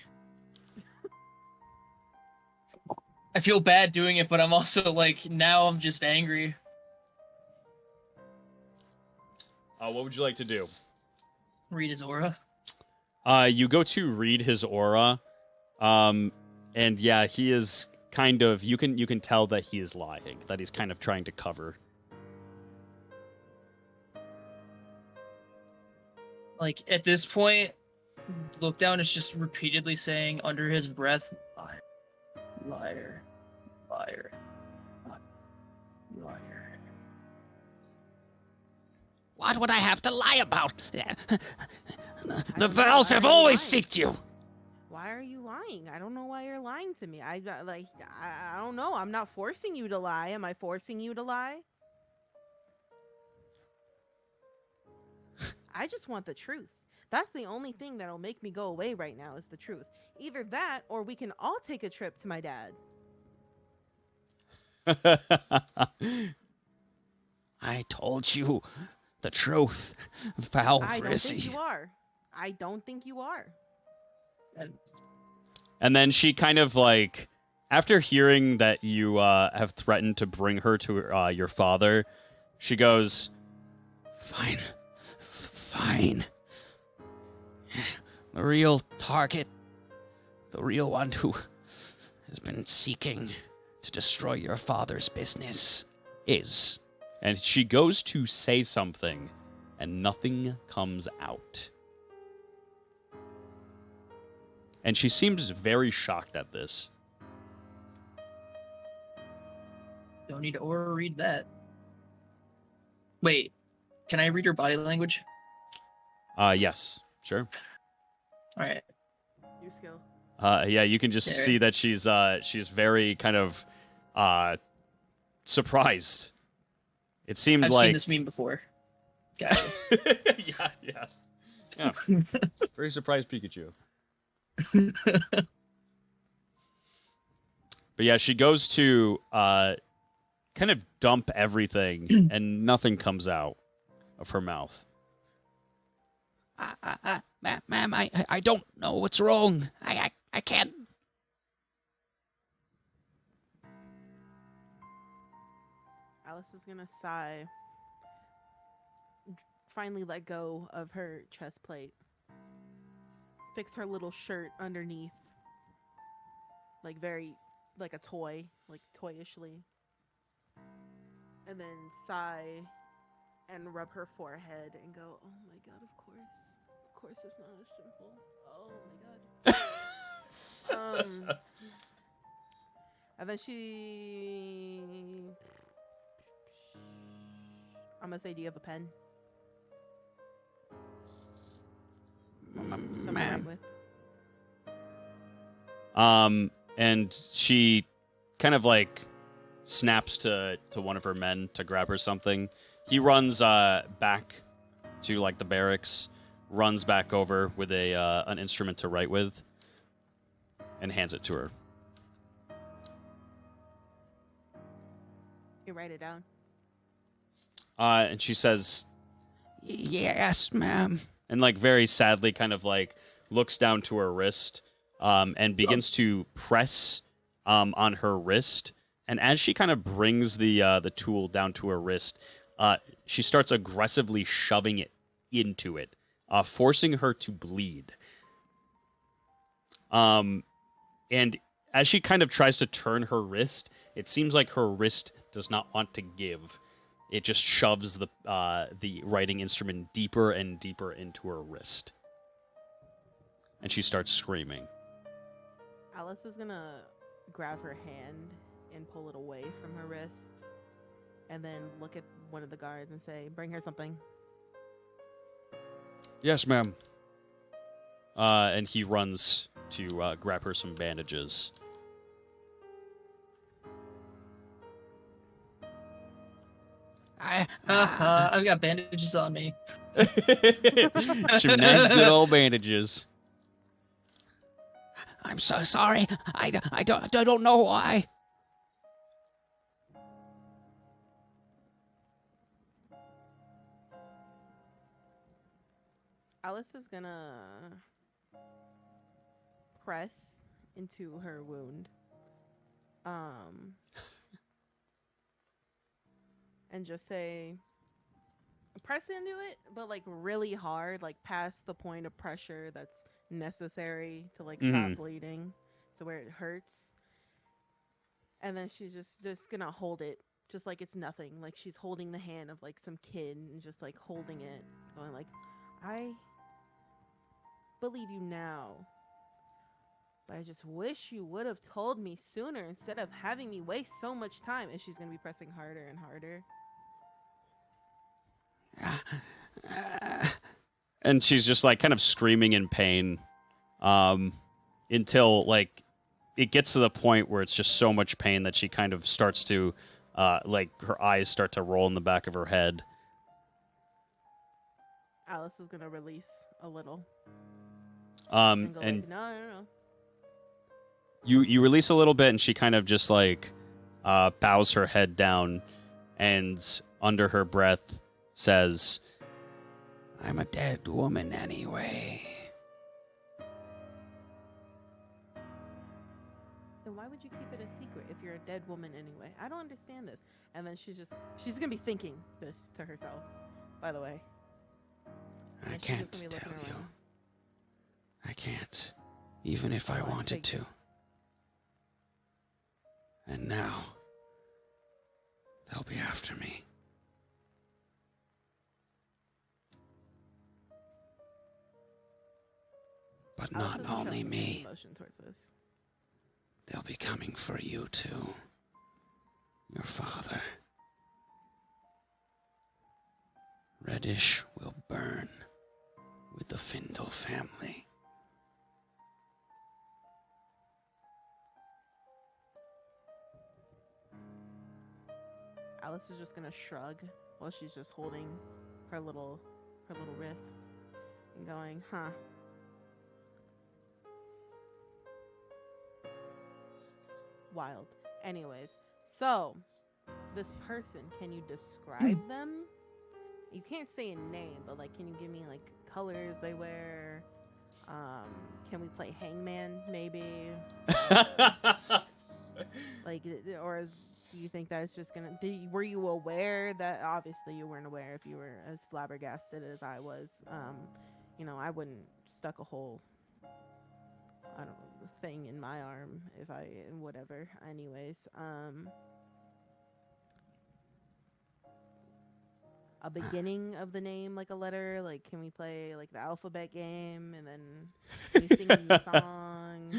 I feel bad doing it, but I'm also like, now I'm just angry. what would you like to do? Read his aura. You go to read his aura, and yeah, he is kind of. You can tell that he is lying. That he's kind of trying to cover. Like, at this point, Look Down is just repeatedly saying under his breath, liar, liar, liar, liar. What would I have to lie about? The don't know. Vals Why have are you always lying? seeked you. Why are you lying? I don't know why you're lying to me. I don't know. I'm not forcing you to lie. Am I forcing you to lie? I just want the truth. That's the only thing that'll make me go away right now is the truth. Either that or we can all take a trip to my dad. I told you, the truth, foul I don't Frizzy. think you are. I don't think you are. And then she kind of like, after hearing that you have threatened to bring her to your father, she goes, Fine. Fine. The real target, the real one who has been seeking to destroy your father's business is. and she goes to say something, and nothing comes out. And she seems very shocked at this. Don't need to or read that. Wait, can I read her body language? Yes, sure. All right. Your skill. Yeah, you can just There. see that she's very kind of surprised. It seemed I've like seen this meme before. Gotcha. yeah. Very surprised Pikachu. But yeah, she goes to kind of dump everything, and nothing comes out of her mouth. Ma'am, I don't know what's wrong. I can't. Alice is gonna sigh. Finally let go of her chest plate. Fix her little shirt underneath. Like very, like a toy, like toyishly. And then sigh and rub her forehead and go, oh my god, of course. Of course it's not as simple. Oh my god. And then she... I'm gonna say, do you have a pen? Something to write Ma'am. with. And she kind of like snaps to one of her men to grab her something. He runs back to like the barracks, runs back over with an instrument to write with, and hands it to her. You write it down. And she says, Yes, ma'am. and like very sadly kind of like looks down to her wrist and begins to press on her wrist. And as she kind of brings the tool down to her wrist, she starts aggressively shoving it into it, forcing her to bleed. And as she kind of tries to turn her wrist, it seems like her wrist does not want to give. It just shoves the writing instrument deeper and deeper into her wrist. And she starts screaming. Alice is gonna grab her hand and pull it away from her wrist. And then look at one of the guards and say, bring her something. Yes, ma'am. And he runs to grab her some bandages. I've got bandages on me. Some nice good old bandages. I'm so sorry. I don't know why. Alice is gonna press into her wound. And just say, press into it, but like really hard, like past the point of pressure that's necessary to like stop bleeding, to where it hurts. And then she's just gonna hold it, just like it's nothing. Like she's holding the hand of like some kid and just like holding it, going like, I believe you now. But I just wish you would have told me sooner instead of having me waste so much time. And she's gonna be pressing harder and harder. And she's just like kind of screaming in pain until like it gets to the point where it's just so much pain that she kind of starts to like her eyes start to roll in the back of her head. Alice is gonna release a little. And Go like, no. you release a little bit, and she kind of just like bows her head down, and under her breath says, I'm a dead woman anyway. Then why would you keep it a secret if you're a dead woman anyway? I don't understand this. And then she's gonna be thinking this to herself, by the way. I And she's can't just gonna be tell looking you. around. I can't, even if I Oh, I wanted to. figured. And now, they'll be after me. But Alice not doesn't show only any me, emotion towards this. they'll be coming for you too. Your father. Reddish will burn with the Findle family. Alice is just gonna shrug while she's just holding her little wrist and going, huh. Wild. Anyways, so this person, can you describe them? You can't say a name, but like, can you give me like colors they wear? Can we play hangman maybe? Like, or do you think that's just gonna? Were you aware that? Obviously, you weren't aware if you were as flabbergasted as I was. I wouldn't stuck a whole, I don't know, thing in my arm if I whatever. Anyways, a beginning of the name, like a letter. Like, can we play like the alphabet game and then can you sing a new song?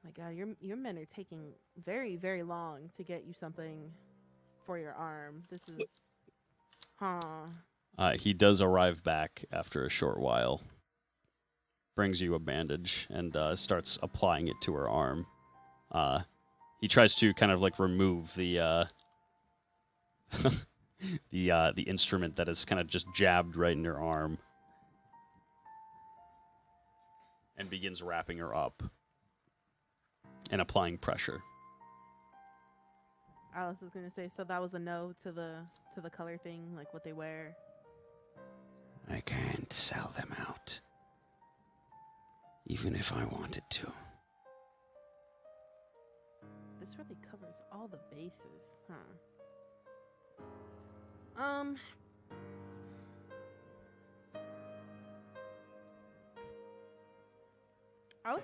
My God, your men are taking very, very long to get you something for your arm. This is, He does arrive back after a short while. Brings you a bandage and starts applying it to her arm. He tries to kind of like remove the the instrument that is kind of just jabbed right in her arm, and begins wrapping her up and applying pressure. Alice is gonna say, so that was a no to the color thing, like what they wear. I can't sell them out. Even if I wanted to. This really covers all the bases, huh? Oh.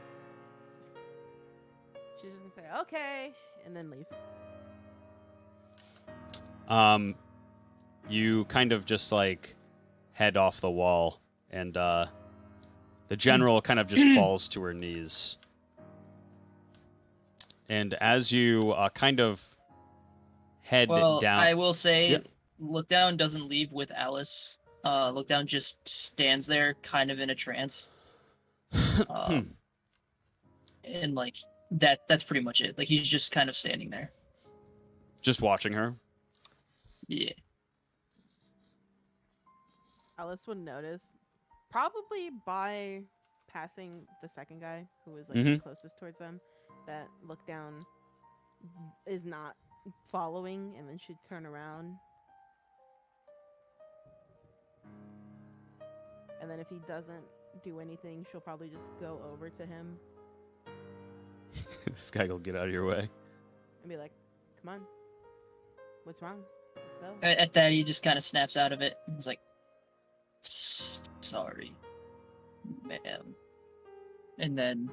She's just gonna say, okay, and then leave. You kind of just like head off the wall, and the general kind of just falls to her knees. And as you kind of head Well, down, I will say, Yeah. Lookdown doesn't leave with Alice. Lookdown just stands there, kind of in a trance. And like that's pretty much it. Like, he's just kind of standing there. just watching her. Yeah. Alice would notice, probably by passing the second guy who was like Mhm. closest towards them, that look down is not following, and then she'd turn around. And then if he doesn't do anything, she'll probably just go over to him This guy will get out of your way. and be like, come on, what's wrong? Let's go. At that, he just kind of snaps out of it. He's like, "Sorry, ma'am," and then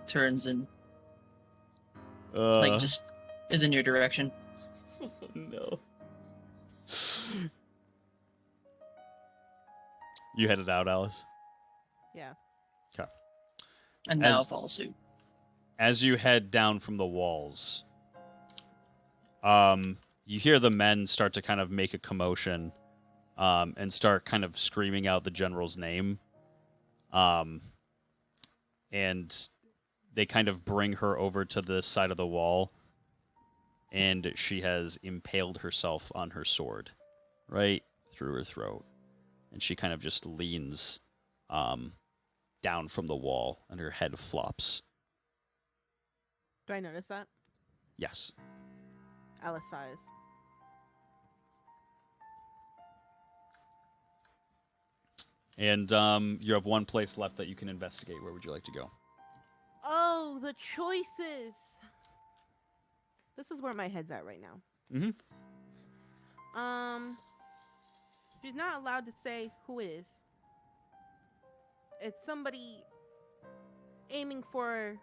turns and like just is in your direction. No. You headed out, Alice. Yeah. Okay. And now As- follow suit. As you head down from the walls, you hear the men start to kind of make a commotion, and start kind of screaming out the general's name. And they kind of bring her over to the side of the wall, and she has impaled herself on her sword, right through her throat. And she kind of just leans down from the wall, and her head flops. Do I notice that? Yes. Alice sighs. And you have one place left that you can investigate. Where would you like to go? Oh, the choices. This is where my head's at right now. Mm-hmm. She's not allowed to say who it is. It's somebody aiming for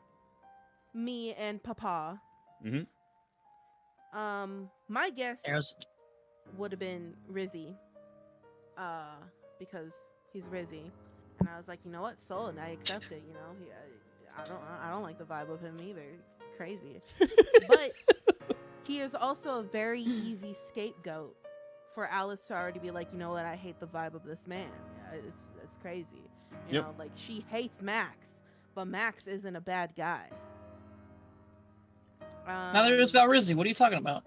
me and Papa. Mm-hmm. My guess There's would have been Rizzy. Because he's Rizzy. And I was like, you know what, sold, and I accept it, you know. I don't like the vibe of him either. Crazy. But he is also a very easy scapegoat for Alice to already be like, you know what, I hate the vibe of this man. It's crazy. You know, like, she hates Max, but Max isn't a bad guy. neither is Valrizzi. What are you talking about?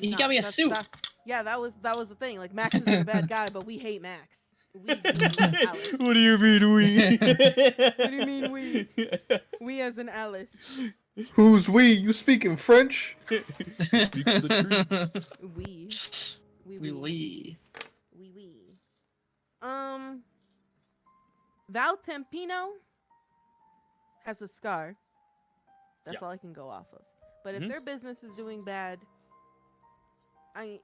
He got me a suit. Yeah, that was the thing. Like, Max isn't a bad guy, but we hate Max. We Alice. What do you mean we? What do you mean we? We as in Alice. Who's we? You speaking French? Speak for the trees. We. We. Val Tempino has a scar. That's Yeah. all I can go off of. But if Mhm. their business is doing bad, I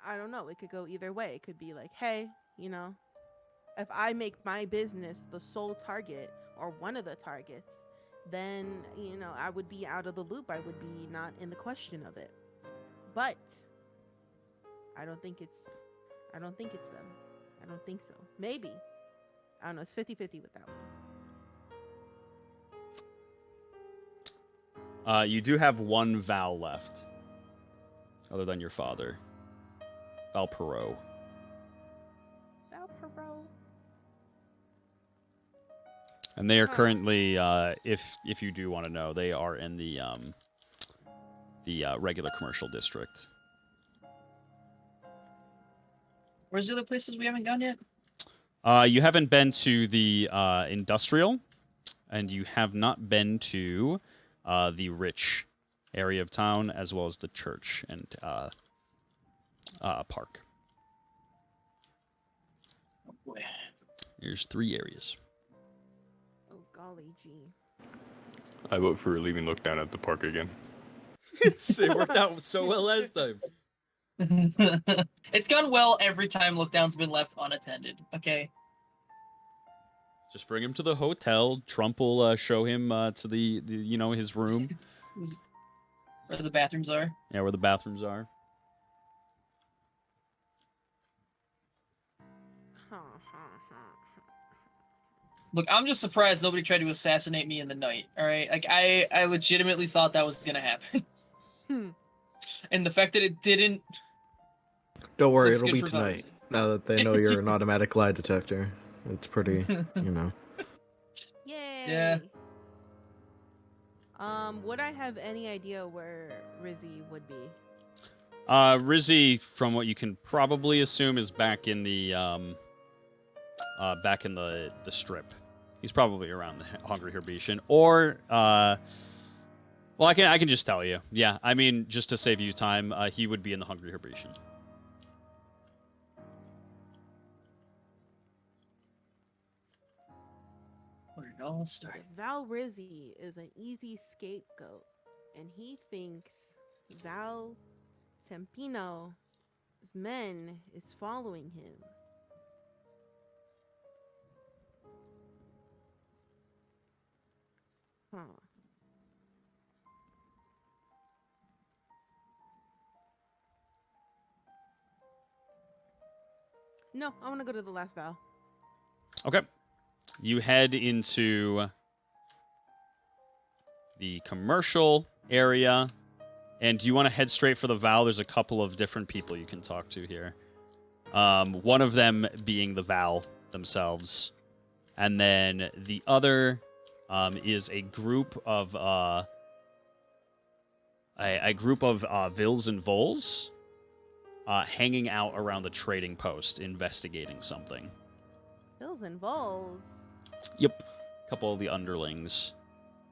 don't know. It could go either way. It could be like, hey, you know, if I make my business the sole target or one of the targets, then, you know, I would be out of the loop. I would be not in the question of it. But I don't think it's them. I don't think so. Maybe. I don't know. It's 50-50 with that one. You do have one Val left, other than your father, Val Perot. Valpero. And they are Huh. currently, if you do want to know, they are in the regular commercial district. Where's the other places we haven't gone yet? You haven't been to the industrial, and you have not been to the rich area of town, as well as the church and park. Oh boy. There's 3 areas. Oh, golly gee. I vote for leaving Look Down at the park again. It worked out so well last time. It's gone well every time Lookdown's been left unattended. Okay. Just bring him to the hotel. Trump will show him to the his room. Where the bathrooms are. Yeah, where the bathrooms are. Look, I'm just surprised nobody tried to assassinate me in the night. All right, like I legitimately thought that was gonna happen, and the fact that it didn't. Don't worry, Looks it'll good be for tonight. Valsy. Now that they know you're an automatic lie detector. It's pretty, you know. Yay. Yeah. Would I have any idea where Rizzy would be? Rizzy, from what you can probably assume, is back in the strip. He's probably around the Hungry Herbitian, or well, I can just tell you. Yeah, I mean, just to save you time, he would be in the Hungry Herbitian. Where it all started. Val Rizzy is an easy scapegoat, and he thinks Val Tempino's men is following him. Huh. No, I want to go to the last Val. Okay. You head into the commercial area, and do you want to head straight for the Val? There's a couple of different people you can talk to here. One of them being the Val themselves, and then the other is a group of Vils and Vols hanging out around the trading post, investigating something. Bills and Vols. Yep, a couple of the underlings.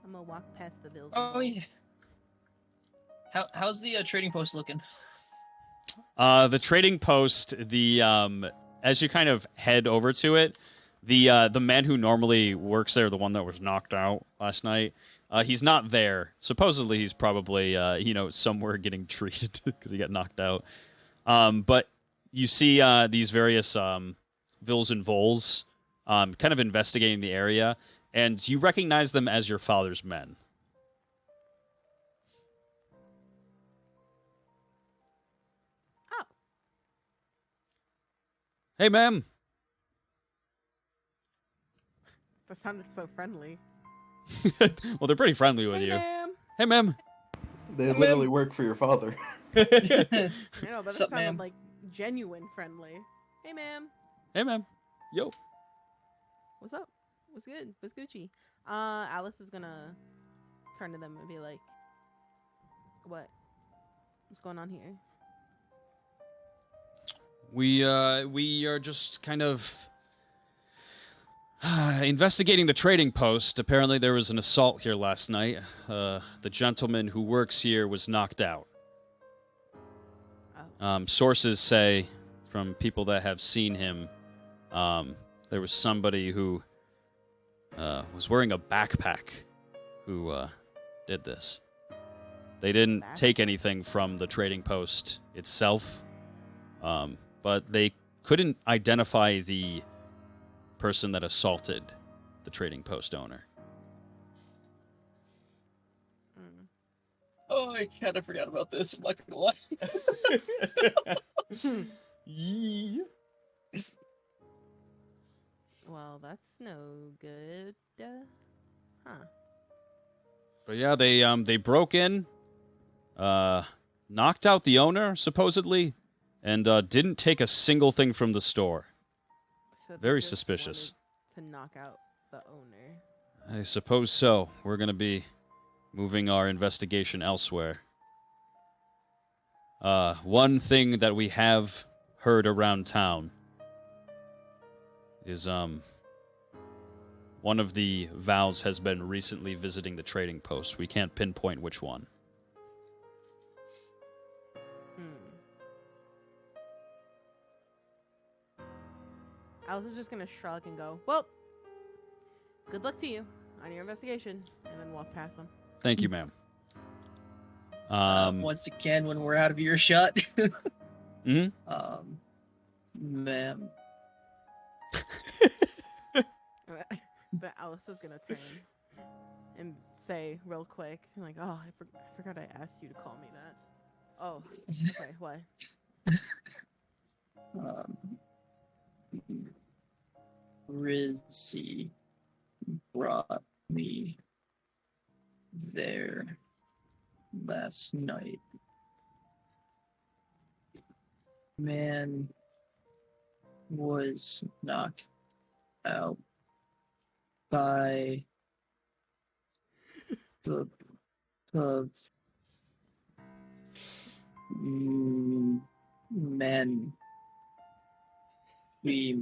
I'm gonna walk past the Bills. Oh yeah. How's the trading post looking? The trading post, the as you kind of head over to it, the man who normally works there, the one that was knocked out last night, he's not there. Supposedly, he's probably somewhere getting treated because he got knocked out. But you see these various Vils and Vols kind of investigating the area, and you recognize them as your father's men. Oh, Hey, ma'am. that sounded so friendly. Well, they're pretty friendly with Hey, you. ma'am. Hey, ma'am. They literally work for your father. I know, but Sup, it sounded ma'am? like genuine friendly. Hey, ma'am. Hey, ma'am. Yo. What's up? What's good? What's Gucci? Alice is gonna turn to them and be like, "What? What's going on here?" We are just kind of investigating the trading post. Apparently there was an assault here last night. The gentleman who works here was knocked out. Oh. Sources say from people that have seen him, there was somebody who was wearing a backpack who did this. They didn't take anything from the trading post itself, but they couldn't identify the person that assaulted the trading post owner. Mm. Oh, I kind of forgot about this. I'm not gonna lie. Yeah. Well, that's no good. Huh. But yeah, they broke in, knocked out the owner supposedly, and didn't take a single thing from the store. So they Very just suspicious. wanted to knock out the owner. I suppose so. We're gonna be moving our investigation elsewhere. One thing that we have heard around town is one of the Vals has been recently visiting the trading post. We can't pinpoint which one. Alice is just gonna shrug and go, "Well, good luck to you on your investigation," and then walk past them. Thank you, ma'am. Once again, when we're out of earshot. Mhm. Ma'am. But Alice is gonna turn and say real quick, like, "Oh, I forgot I asked you to call me that." Oh, okay, what? Rizzy brought me there last night. Man was knocked out by the men we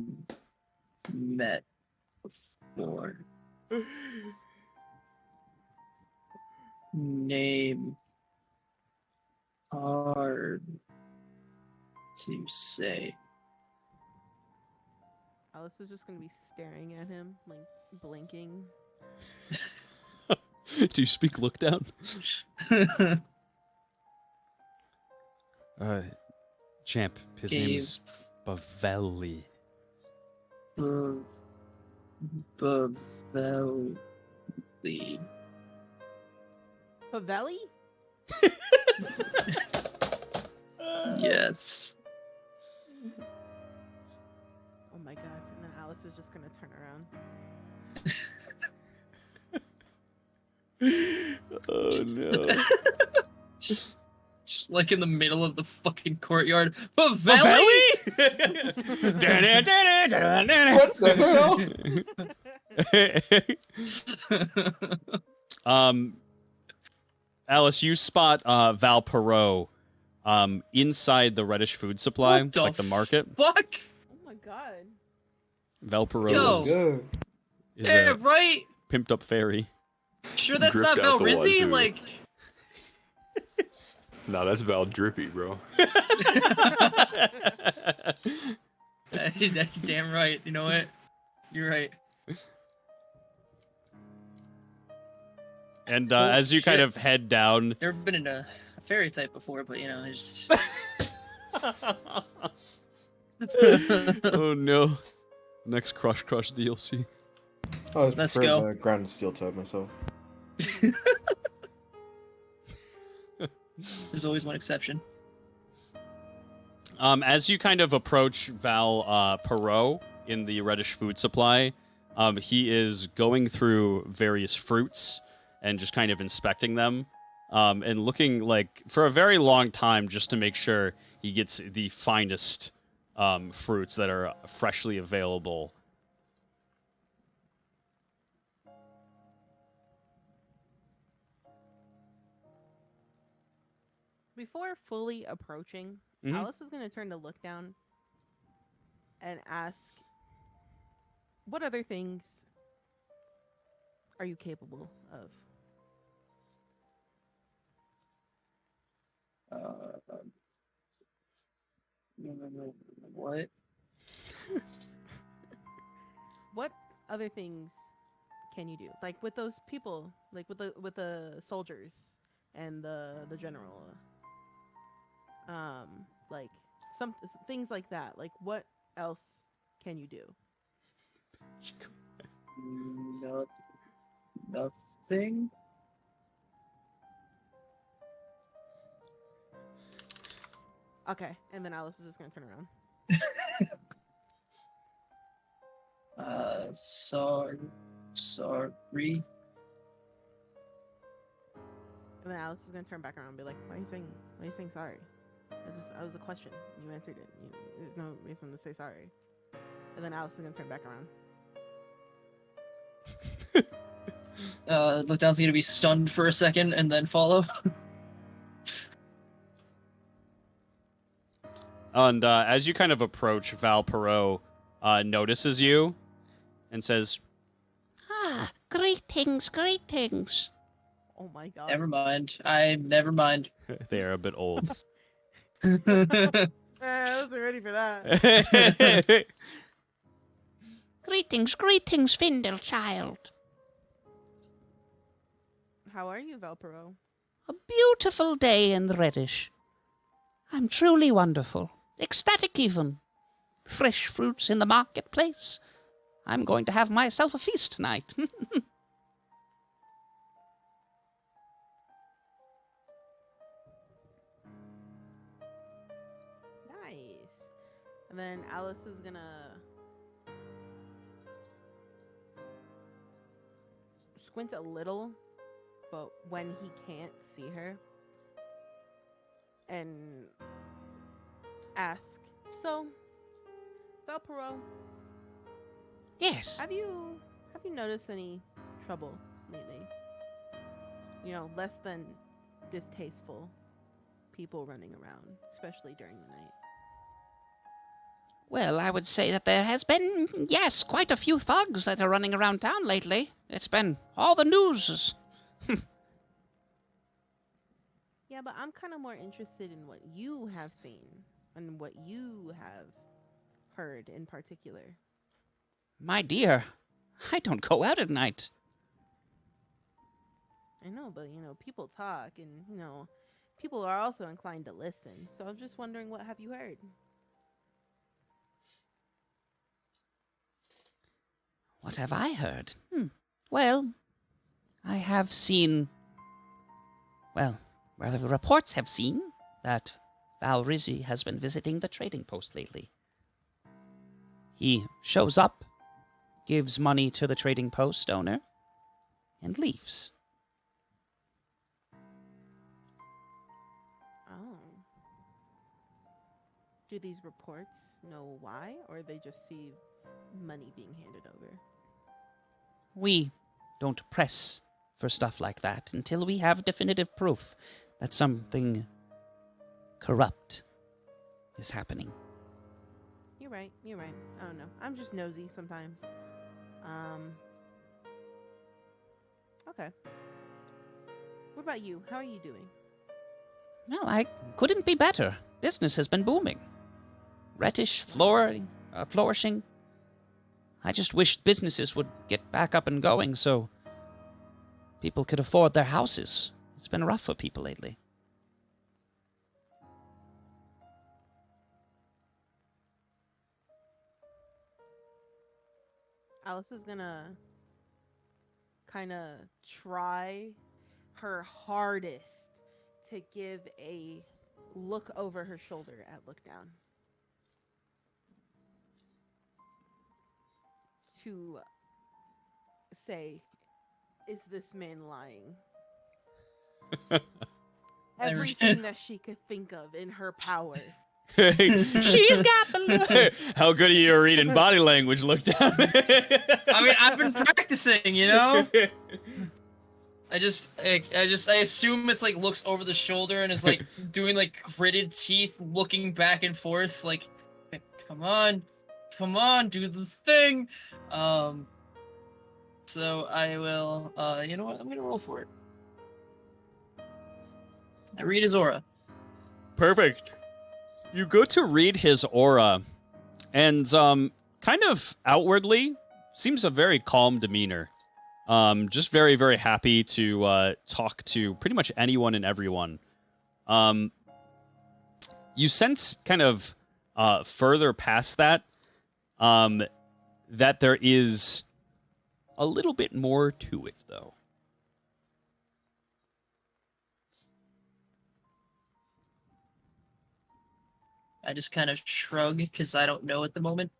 met before. Name hard to say. Alice is just gonna be staring at him, like blinking. Do you speak look down? Champ, his name's Bavelli. Bavelli. Pavelli? Yes. Oh my god! And then Alice is just gonna turn around. Oh no. Just like in the middle of the fucking courtyard. Bavelli? What the hell? Alice, you spot Val Perot inside the Reddish food supply, What the like the market. Fuck? Oh my god! Val Perot Yo. is, Good. is Yeah, a right? pimped up fairy. Sure that's Dripped not out the Valrizzi? wazoo. Like, Nah, that's Val Drippy, bro. That's damn right. You know what? You're right. And Oh, as you kind shit. of head down, Never been in a fairy type before, but I just. Oh no. Next Crush DLC. I always Let's prefer go. the ground and steel type myself. There's always one exception. as you kind of approach Val Perot in the reddish food supply, he is going through various fruits and just kind of inspecting them, and looking like for a very long time just to make sure he gets the finest fruits that are freshly available. Before fully approaching, Mhm. Alice is going to turn to look down and ask, what other things are you capable of? What? What other things can you do? Like with those people, like with the soldiers and the general. Like some things like that. Like what else can you do? No, nothing. Okay, and then Alice is just gonna turn around. Sorry. And then Alice is gonna turn back around and be like, why are you saying sorry? That was a question. You answered it. There's no reason to say sorry. And then Alice is gonna turn back around. Look down's gonna be stunned for a second and then follow. And as you kind of approach, Val Perot notices you and says, Ah, greetings, greetings. Oh my god. Never mind. Never mind. they are a bit old. I wasn't ready for that. Greetings, greetings, Findle child. How are you, Valpero? A beautiful day in the reddish. I'm truly wonderful. Ecstatic even. Fresh fruits in the marketplace. I'm going to have myself a feast tonight. Nice. And then Alice is gonna squint a little, but when he can't see her, and ask, so, Valpero, Yes. have you noticed any trouble lately? You know, less than distasteful people running around, especially during the night. Well, I would say that there has been, yes, quite a few thugs that are running around town lately. It's been all the news. Yeah, but I'm kind of more interested in what you have seen and what you have heard in particular. My dear, I don't go out at night. I know, but people talk, and people are also inclined to listen. So I'm just wondering, what have you heard? What have I heard? Well, I have seen... Well, rather the reports have seen that Val Rizzi has been visiting the trading post lately. He shows up, gives money to the trading post owner, and leaves. Oh. Do these reports know why, or they just see money being handed over? We don't press for stuff like that until we have definitive proof that something corrupt is happening. You're right. I don't know. I'm just nosy sometimes. Okay. What about you? How are you doing? Well, I couldn't be better. Business has been booming. Reddish floor flourishing. I just wish businesses would get back up and going so people could afford their houses. It's been rough for people lately. Alice is gonna kind of try her hardest to give a look over her shoulder at Look Down. To say, is this man lying? Everything that she could think of in her power. She's got the look. How good are you at reading body language, Look Down? I mean, I've been practicing, you know? I assume it's like looks over the shoulder and is like doing like gritted teeth, looking back and forth, like, come on, do the thing. So I will, you know what? I'm gonna roll for it. I read his aura. Perfect. You go to read his aura, and kind of outwardly seems a very calm demeanor. Just very, very happy to talk to pretty much anyone and everyone. You sense kind of further past that, that there is a little bit more to it, though. I just kind of shrug because I don't know at the moment.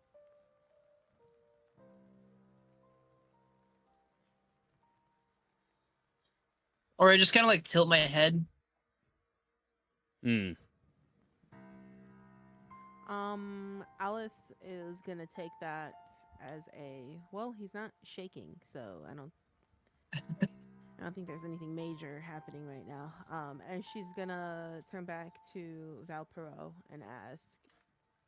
Or I just kind of like tilt my head. Alice is gonna take that as a, well, he's not shaking, so I don't think there's anything major happening right now. And she's gonna turn back to Valpero and ask,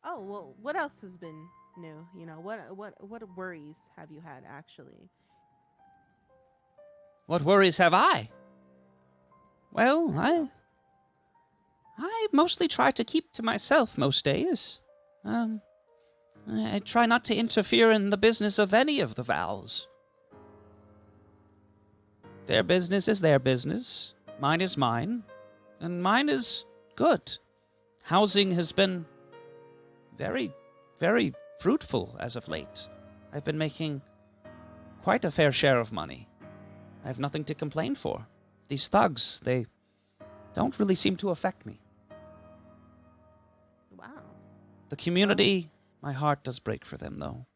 "Oh, well, what else has been new? You know, what worries have you had actually?" What worries have I? Well, I mostly try to keep to myself most days. I try not to interfere in the business of any of the Vals. Their business is their business, mine is mine, and mine is good. Housing has been very, very fruitful as of late. I've been making quite a fair share of money. I have nothing to complain for. These thugs, they don't really seem to affect me. Wow. The community, my heart does break for them, though.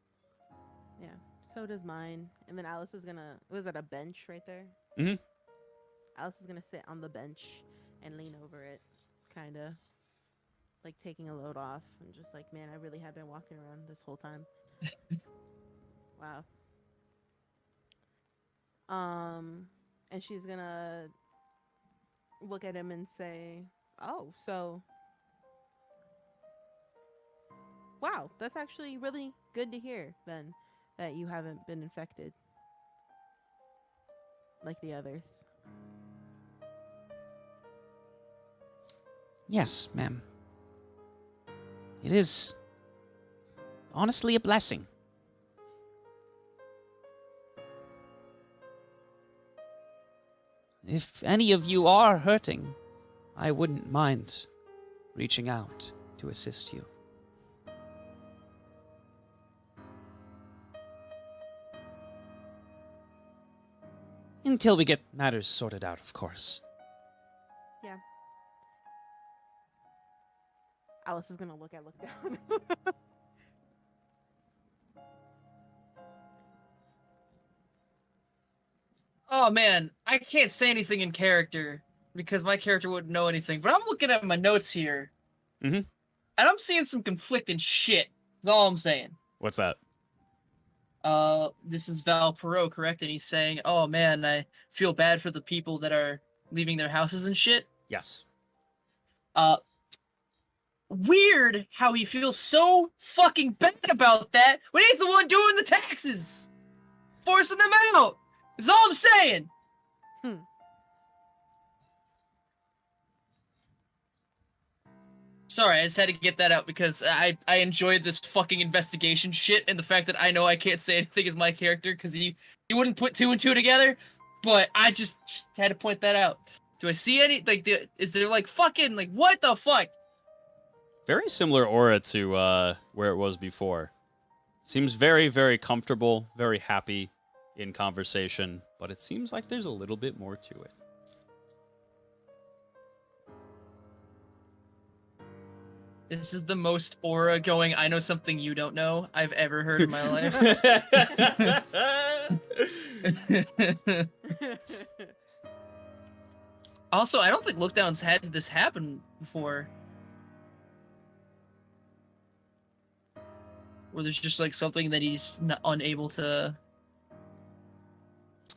Yeah, so does mine. And then Alice is gonna, was that a bench right there? Mm-hmm. Alice is gonna sit on the bench and lean over it, kind of like taking a load off, and just like, man, I really have been walking around this whole time. Wow. And she's gonna look at him and say, "Oh, so wow, that's actually really good to hear then, that you haven't been infected like the others." Yes, ma'am. It is honestly a blessing. If any of you are hurting, I wouldn't mind reaching out to assist you. Until we get matters sorted out, of course. Yeah. Alice is gonna look down. Oh man, I can't say anything in character because my character wouldn't know anything. But I'm looking at my notes here, Mm-hmm. and I'm seeing some conflicting shit. That's all I'm saying. What's that? This is Val Perot, correct? And he's saying, "Oh man, I feel bad for the people that are leaving their houses and shit." Yes. Weird how he feels so fucking bad about that when he's the one doing the taxes, forcing them out. That's all I'm saying. Sorry, I just had to get that out because I enjoyed this fucking investigation shit and the fact that I know I can't say anything as my character because he wouldn't put 2 and 2 together. But I just had to point that out. Do I see any is there like fucking like what the fuck? Very similar aura to where it was before. Seems very, very comfortable, very happy in conversation, but it seems like there's a little bit more to it. This is the most aura going, I know something you don't know I've ever heard in my life. Also, I don't think Lookdown's had this happen before. Where there's just like something that he's unable to.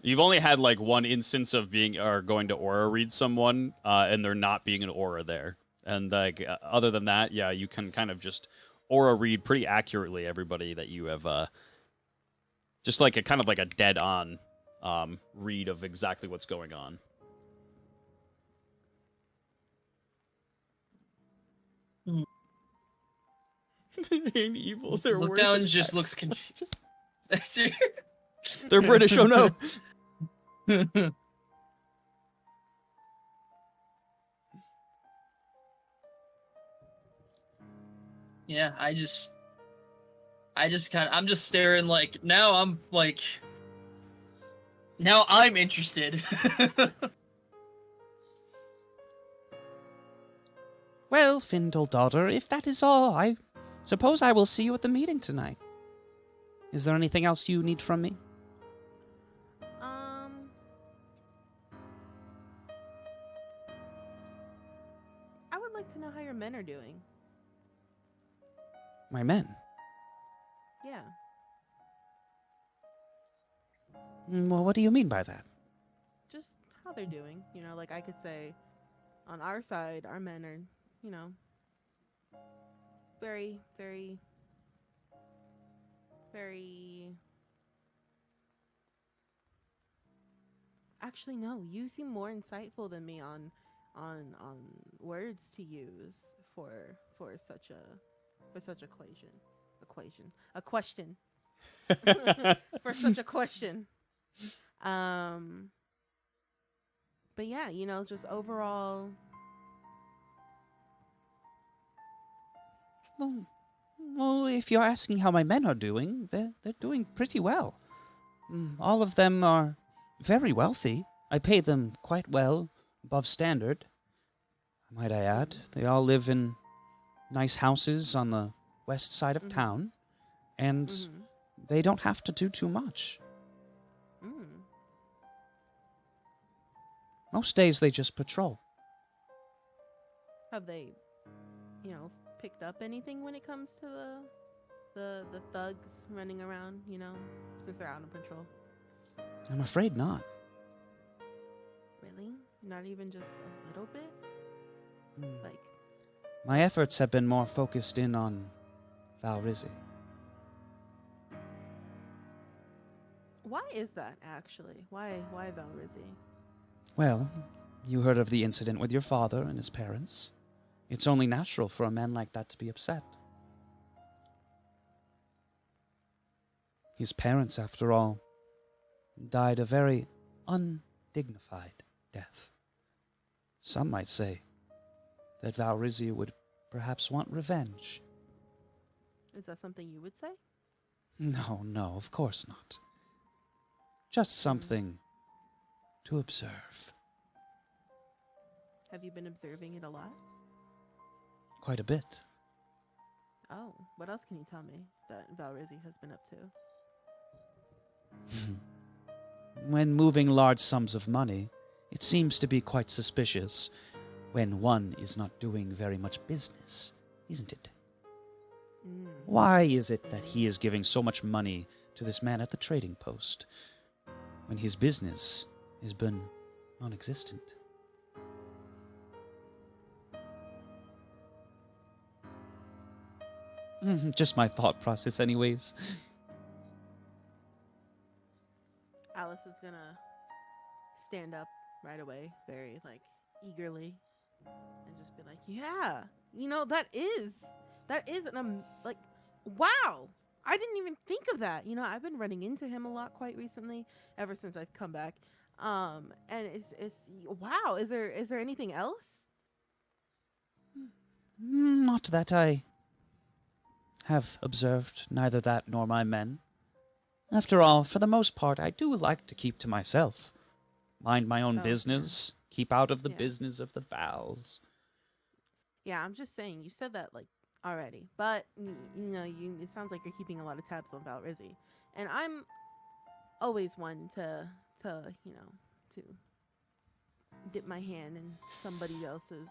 You've only had like one instance of being or going to aura read someone, and there not being an aura there. And like other than that, yeah, you can kind of just aura read pretty accurately everybody that you have. Just like a kind of like a dead on read of exactly what's going on. They ain't evil. They're worse. Lookdown just looks confused. They're British. Oh no. Yeah, I'm just staring like now I'm interested. Well, Findle daughter, if that is all, I suppose I will see you at the meeting tonight. Is there anything else you need from me? I would like to know how your men are doing. My men? Yeah. Well, what do you mean by that? Just how they're doing. You know, like I could say on our side, our men are, you know, very, very, very. Actually, no. You seem more insightful than me on words to use for such a question. For such a question. But yeah, you know, just overall. Well, if you're asking how my men are doing, they're doing pretty well. All of them are very wealthy. I pay them quite well, above standard. Might I add, they all live in nice houses on the west side of town, and they don't have to do too much. Most days they just patrol. Have they, you know, picked up anything when it comes to the thugs running around, you know, since they're out on patrol? I'm afraid not. Really? Not even just a little bit? Like, my efforts have been more focused in on Valrizzi. why is that actually? Why Valrizzi? Well, you heard of the incident with your father and his parents. It's only natural for a man like that to be upset. His parents, after all, died a very undignified death. Some might say that Valrizzi would perhaps want revenge. Is that something you would say? No, of course not. Just something to observe. Have you been observing it a lot? Quite a bit. Oh, what else can you tell me that Valrizzi has been up to? When moving large sums of money, it seems to be quite suspicious when one is not doing very much business, isn't it? Why is it that he is giving so much money to this man at the trading post when his business has been non-existent? Just my thought process anyways. Alice is gonna stand up right away, very, eagerly. and just be like, yeah, that is like, wow. I didn't even think of that. I've been running into him a lot quite recently, ever since I've come back. And it's wow. Is there anything else? Not that I have observed, neither that nor my men. After all, for the most part, I do like to keep to myself. Mind my own Oh, business, keep out of the Yeah. business of the Vals. Yeah, I'm just saying. You said that like already, but it sounds like you're keeping a lot of tabs on Val Rizzi, and I'm always one to to dip my hand in somebody else's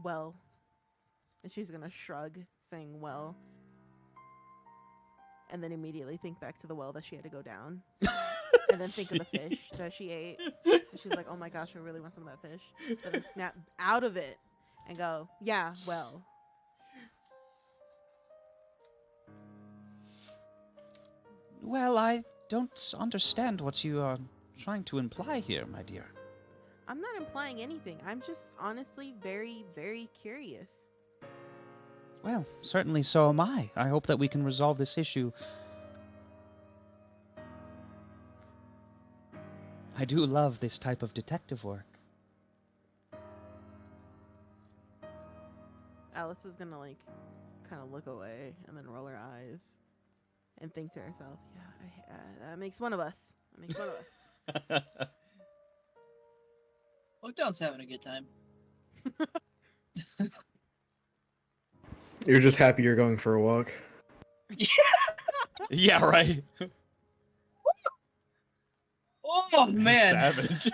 well. And she's gonna shrug, saying well, and then immediately think back to the well that she had to go down. And then think of the fish that she ate. And she's like, oh my gosh, I really want some of that fish. But then snap out of it and go, yeah, well. Well, I don't understand what you are trying to imply here, my dear. I'm not implying anything. I'm just honestly very, very curious. Well, certainly so am I. I hope that we can resolve this issue. I do love this type of detective work. Alice is gonna like kind of look away and then roll her eyes and think to herself, yeah, that makes one of us. That makes one of us. Lockdown's having a good time. You're just happy you're going for a walk. Yeah, right. Oh man. Savage.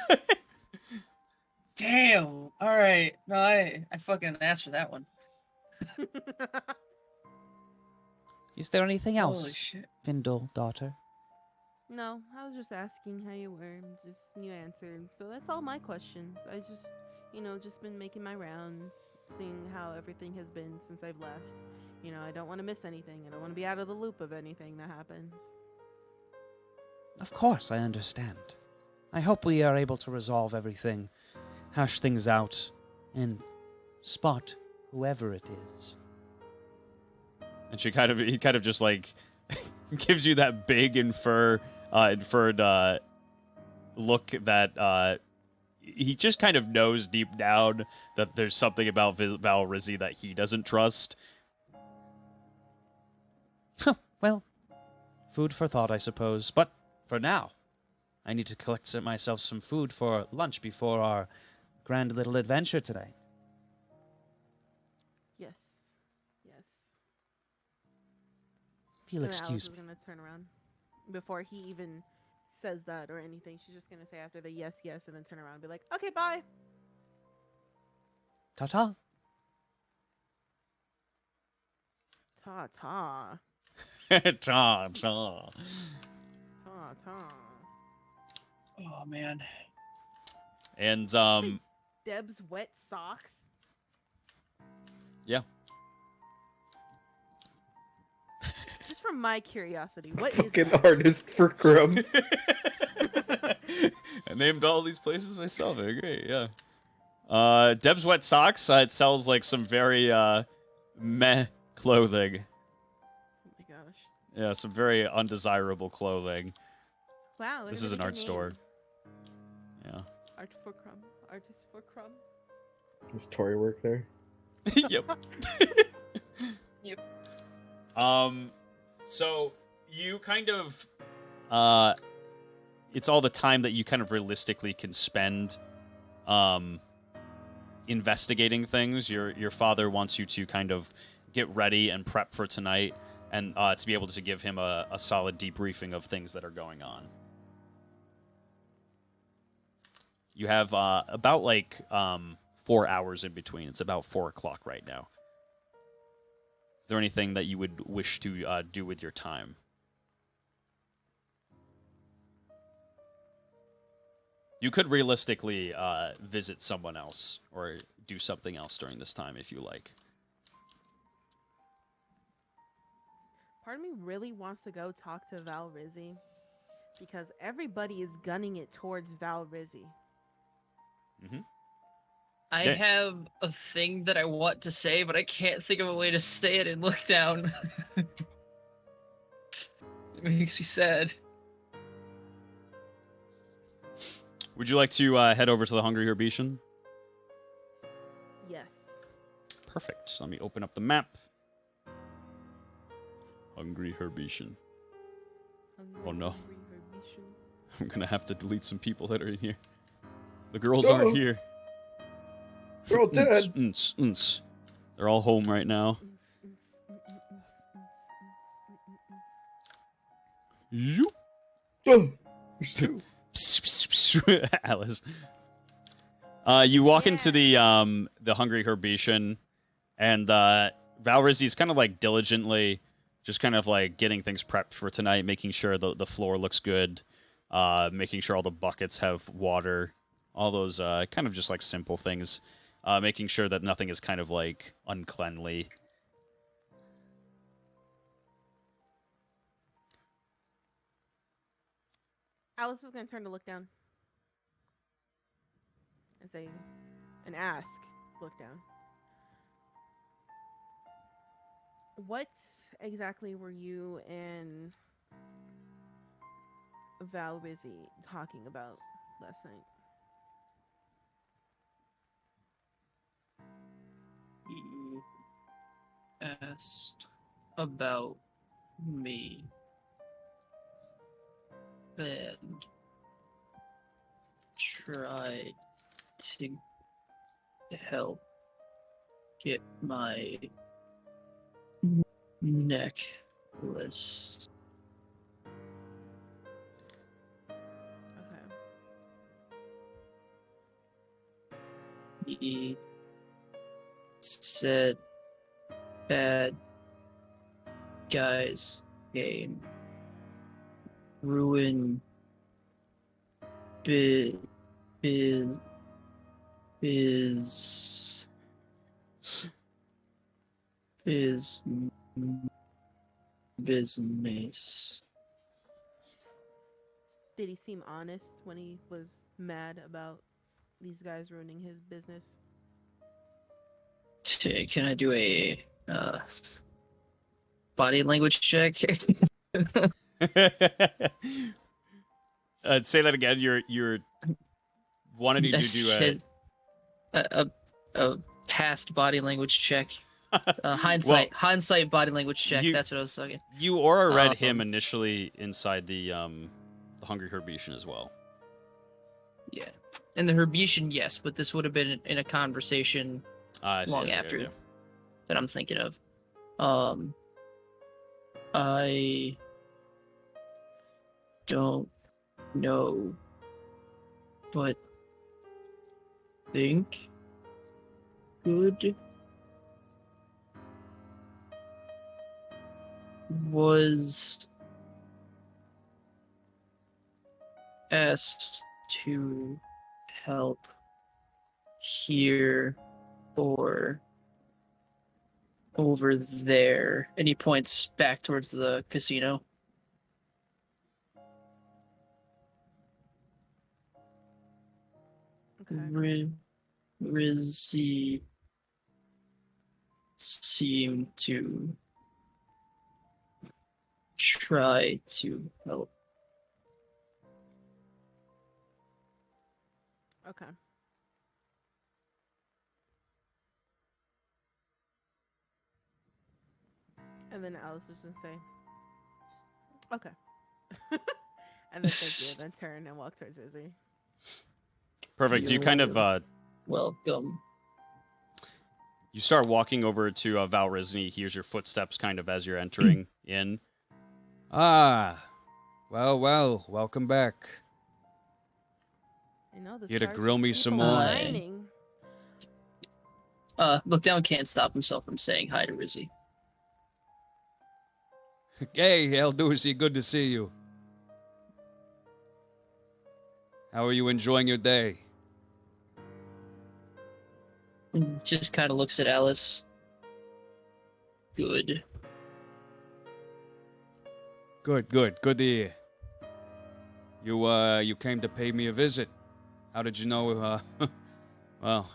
Damn. All right. No, I fucking asked for that one. Is there anything Holy else, shit. Vindel, daughter? No, I was just asking how you were. Just you answered. So that's all my questions. I just, just been making my rounds, seeing how everything has been since I've left. I don't want to miss anything. I don't want to be out of the loop of anything that happens. Of course, I understand. I hope we are able to resolve everything, hash things out, and spot whoever it is. And he kind of just like gives you that big inferred look that he just kind of knows deep down that there's something about Val Rizzi that he doesn't trust. Well, food for thought, I suppose. But for now, I need to collect myself some food for lunch before our grand little adventure today. Yes. Yes. If you'll And Alice excuse is me. gonna turn around before he even says that or anything. She's just gonna say after the yes, yes, and then turn around and be like, okay, bye. Ta-ta. Ta ta. Cha cha. Ta ta. Oh man. And Deb's wet socks. yeah. Just from my curiosity, what is Fucking that? artist for crumb. I named all these places myself. They're great, yeah. Deb's Wet Socks. It sells like some very meh clothing. Oh my gosh. Yeah, some very undesirable clothing. Wow. This is an art store. Yeah. Art for crumb. Artist for crumb. Does Tori work there? Yep. Yep. So you kind of it's all the time that you kind of realistically can spend investigating things. Your father wants you to kind of get ready and prep for tonight, and to be able to give him a solid debriefing of things that are going on. You have about like 4 hours in between. It's about 4 o'clock right now. Is there anything that you would wish to do with your time? You could realistically visit someone else or do something else during this time if you like. Part of me really wants to go talk to Val Rizzi because everybody is gunning it towards Val Rizzi. I Yeah. have a thing that I want to say, but I can't think of a way to say it and look down. It makes me sad. Would you like to head over to the Hungry Herbetian? Yes. Perfect. So let me open up the map. Hungry Herbetian. Oh, no. Hungry Herbetian. I'm gonna have to delete some people that are in here. The girls aren't here. They're all dead. They're all home right now. You. Oh, there's two. Alice. You walk into the Hungry Herbetian, and Valrizzi's kind of like diligently, just kind of like getting things prepped for tonight, making sure the floor looks good, making sure all the buckets have water, all those kind of just like simple things, making sure that nothing is kind of like uncleanly. Alice is gonna turn to look down. And ask, look down. What exactly were you and Valrizzi talking about last night? He asked about me and tried to help get my necklace. Okay. He said bad guys game ruin biz biz biz biz business. Did he seem honest when he was mad about these guys ruining his business? Can I do a body language check? Say that again. You're wanted you to do a past body language check. Hindsight body language check. That's what I was talking. You aura read him initially inside the Hungry Herbetian as well. Yeah, and the Herbetian, yes, but this would have been in a conversation I see. long after that I'm thinking of. I don't know, but think good was asked to help here or over there, and he points back towards the casino. Okay. Rizzy seemed to try to help. Okay. And then Alice was just say, okay. And then thank you, then turn and walk towards Rizzy. Perfect. You kind of welcome. You start walking over to Valrizzi. He hears your footsteps kind of as you're entering in. Ah, well, welcome back. I know the Here to stars grill me keep some on more. shining. Look down can't stop himself from saying hi to Rizzy. Hey, Elduzi, good to see you. How are you enjoying your day? And just kind of looks at Alice. Good. Good to hear. You came to pay me a visit. How did you know Well,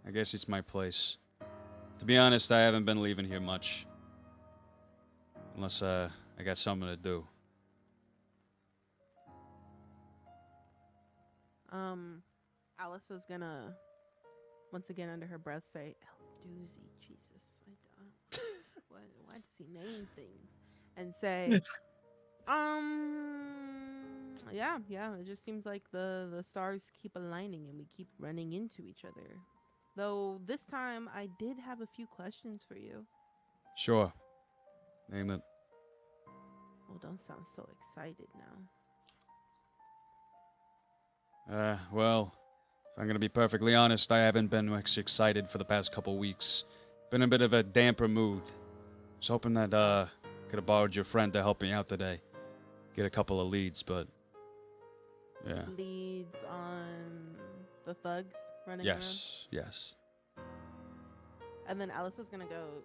I guess it's my place. To be honest, I haven't been leaving here much. Unless, I got something to do. Alice is gonna, once again under her breath, say, El Doozy, Jesus. Why does he name things? And say, yeah, it just seems like the stars keep aligning and we keep running into each other. Though this time I did have a few questions for you. Sure. Name it. Well, don't sound so excited now. Well, if I'm gonna be perfectly honest, I haven't been much excited for the past couple weeks. Been in a bit of a damper mood. Was hoping that, could have borrowed your friend to help me out today. Get a couple of leads, but... yeah. Leads on the thugs running around? Yes. And then Alice is gonna go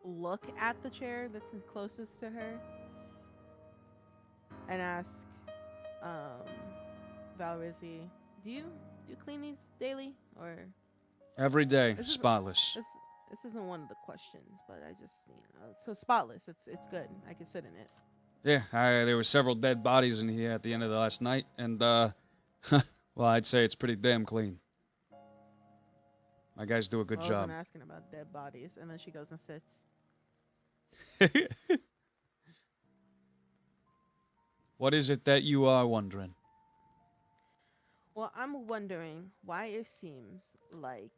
look at the chair that's closest to her and ask Valrizzi, do you clean these daily, or Every day, This is- spotless. this isn't one of the questions, but I just so spotless, it's good, I can sit in it. Yeah, there were several dead bodies in here at the end of the last night, and, well, I'd say it's pretty damn clean. My guys do a good I job. wasn't asking about dead bodies, and then she goes and sits. What is it that you are wondering? Well, I'm wondering why it seems like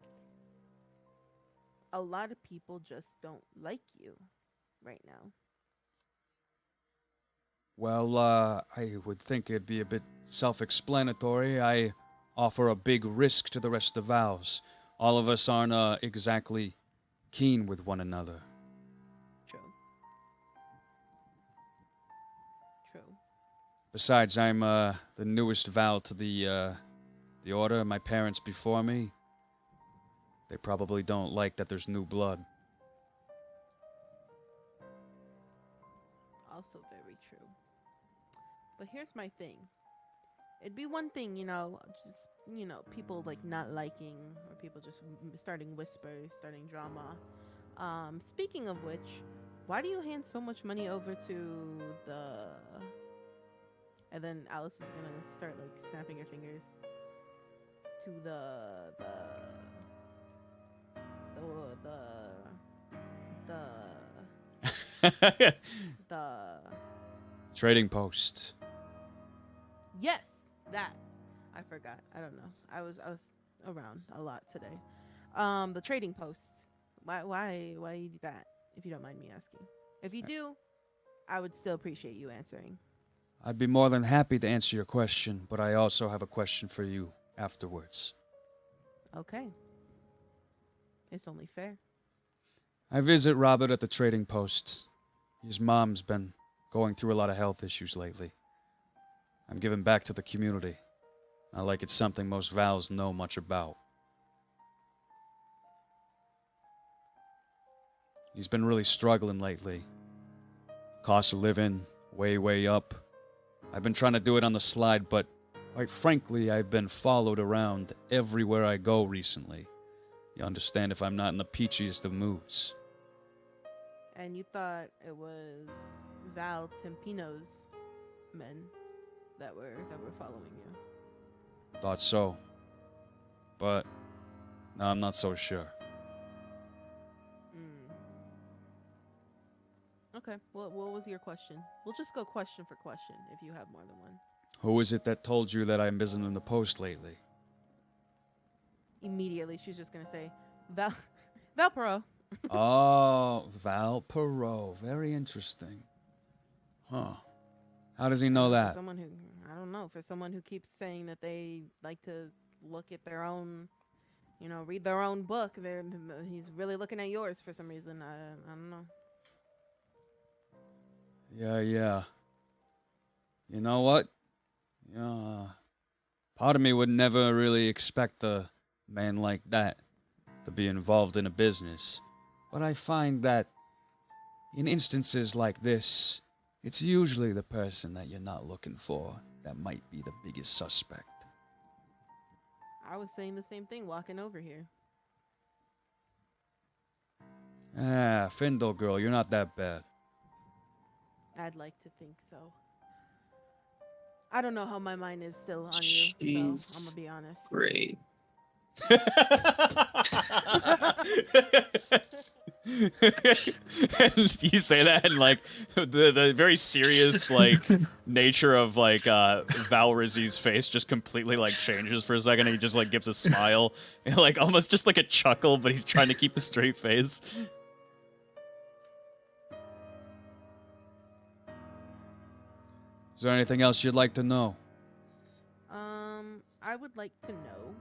a lot of people just don't like you right now. Well, I would think it'd be a bit self-explanatory. I offer a big risk to the rest of the vows. All of us aren't, exactly keen with one another. True. Besides, I'm, the newest vow to the order. My parents before me, they probably don't like that there's new blood. Also very true. But here's my thing. It'd be one thing, just, people like not liking, or people just starting whispers, starting drama. Speaking of which, why do you hand so much money over to the... And then Alice is gonna start like snapping her fingers to the Trading post. yes, that I forgot. I don't know. I was around a lot today. The trading post. Why you do that? If you don't mind me asking. If you do, I would still appreciate you answering. I'd be more than happy to answer your question, but I also have a question for you afterwards. Okay. It's only fair. I visit Robert at the trading post. His mom's been going through a lot of health issues lately. I'm giving back to the community. Not like it's something most Vals know much about. He's been really struggling lately. Cost of living, way up. I've been trying to do it on the slide, but quite frankly, I've been followed around everywhere I go recently. You understand, if I'm not in the peachiest of moods. And you thought it was Val Tempino's men that were following you. Thought so. But now I'm not so sure. Okay, what was your question? We'll just go question for question if you have more than one. Who is it that told you that I'm visiting the post lately? Immediately, she's just gonna say, Valpero. Oh, Valpero. Very interesting. Huh. How does he know For that? someone who, I don't know, for someone who keeps saying that they like to look at their own, read their own book, he's really looking at yours for some reason. I don't know. Yeah. You know what? Part of me would never really expect a man like that to be involved in a business. But I find that in instances like this, it's usually the person that you're not looking for that might be the biggest suspect. I was saying the same thing walking over here. Ah, Findle girl, you're not that bad. I'd like to think so. I don't know how my mind is still on you, though. I'm She's gonna be honest. great. And you say that, and like the very serious like nature of like Val Rizzi's face just completely like changes for a second. And he just like gives a smile, and, like almost just like a chuckle, but he's trying to keep a straight face. Is there anything else you'd like to know? I would like to know.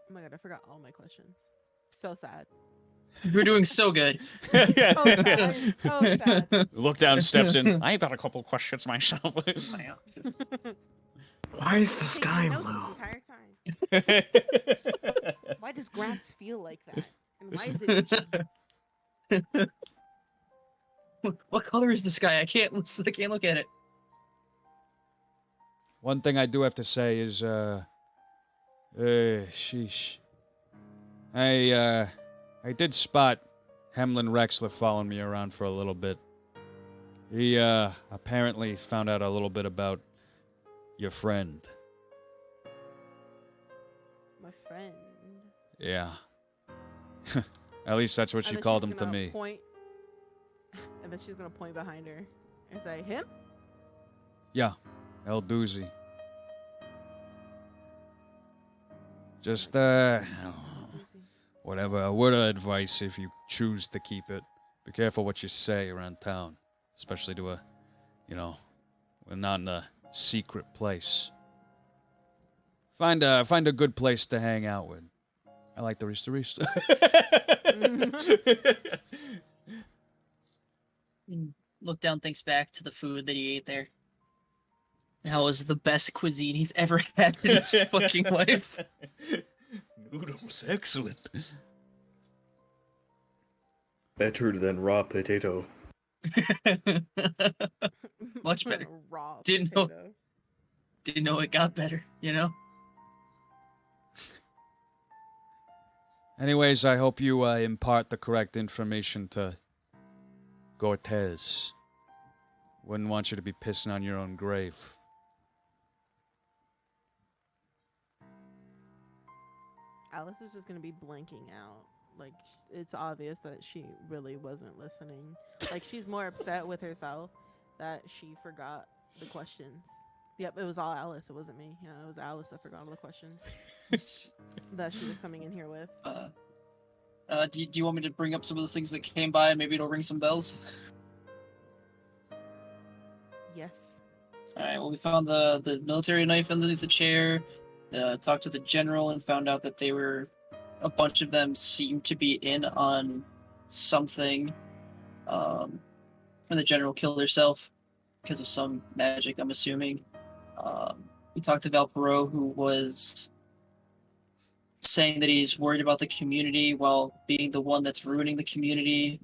Oh my god, I forgot all my questions. So sad. We're doing so good. So sad. I am so sad. Look down, steps in. I've got a couple questions myself. Why is the Taking sky notes blue? this entire time. Why does grass feel like that? And why is it itchy? What color is the sky? I can't look at it. One thing I do have to say is, sheesh. I did spot Hemlin Rexler following me around for a little bit. He, apparently found out a little bit about your friend. My friend. Yeah. At least that's what she And then called she's him to gonna me. Point, and then she's gonna point behind her and say, "Him." Yeah, El Doozy. Just, whatever, a word of advice if you choose to keep it. Be careful what you say around town, especially to we're not in a secret place. Find a good place to hang out with. I like the Rista. Look down, thinks back to the food that he ate there. That was the best cuisine he's ever had in his fucking life. Noodles, excellent. Better than raw potato. Much better. Raw Didn't know- potato. Didn't know it got better, you know? Anyways, I hope you impart the correct information to Cortez. Wouldn't want you to be pissing on your own grave. Alice is just gonna be blanking out. Like, it's obvious that she really wasn't listening. Like, she's more upset with herself that she forgot the questions. Yep, it was all Alice. It wasn't me. Yeah, it was Alice that forgot all the questions that she was coming in here with. Do you want me to bring up some of the things that came by? Maybe it'll ring some bells. Yes. All right. Well, we found the military knife underneath the chair. Talked to the general and found out that a bunch of them seemed to be in on something. And the general killed herself because of some magic, I'm assuming. We talked to Valpero, who was saying that he's worried about the community while being the one that's ruining the community.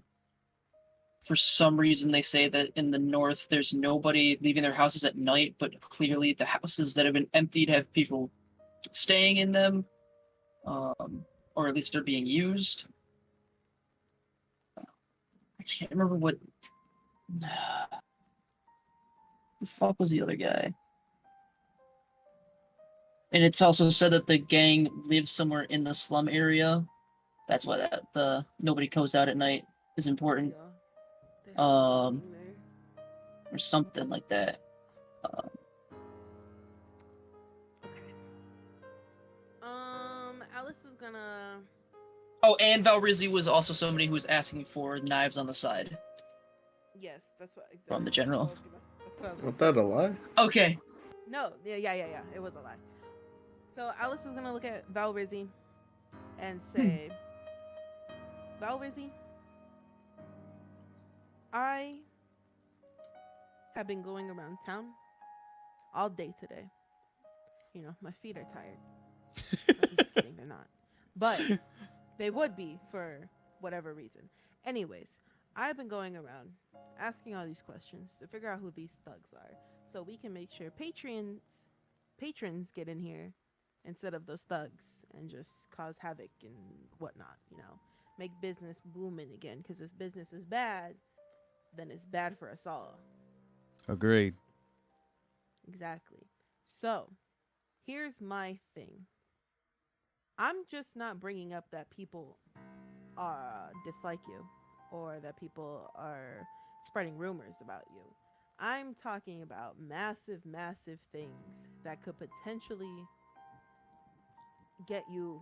For some reason, they say that in the north, there's nobody leaving their houses at night, but clearly the houses that have been emptied have people staying in them, or at least they're being used. I can't remember what... The fuck was the other guy? And it's also said that the gang lives somewhere in the slum area. That's why the nobody goes out at night is important, Yeah. They have Um, being there. or something like that. Okay. Alice is gonna. Oh, and Valrizzi was also somebody who was asking for knives on the side. Yes, that's what exactly. From the general. That's what I was Was gonna that a lie? Okay. No, yeah. It was a lie. So Alice is gonna look at Val Rizzi and say, Val Rizzi, I have been going around town all day today. You know, my feet are tired. I'm just kidding, they're not. But they would be for whatever reason. Anyways, I've been going around asking all these questions to figure out who these thugs are, so we can make sure patrons get in here instead of those thugs and just cause havoc and whatnot. Make business booming again. Because if business is bad, then it's bad for us all. Agreed. Exactly. So, here's my thing. I'm just not bringing up that people dislike you or that people are spreading rumors about you. I'm talking about massive, massive things that could potentially get you,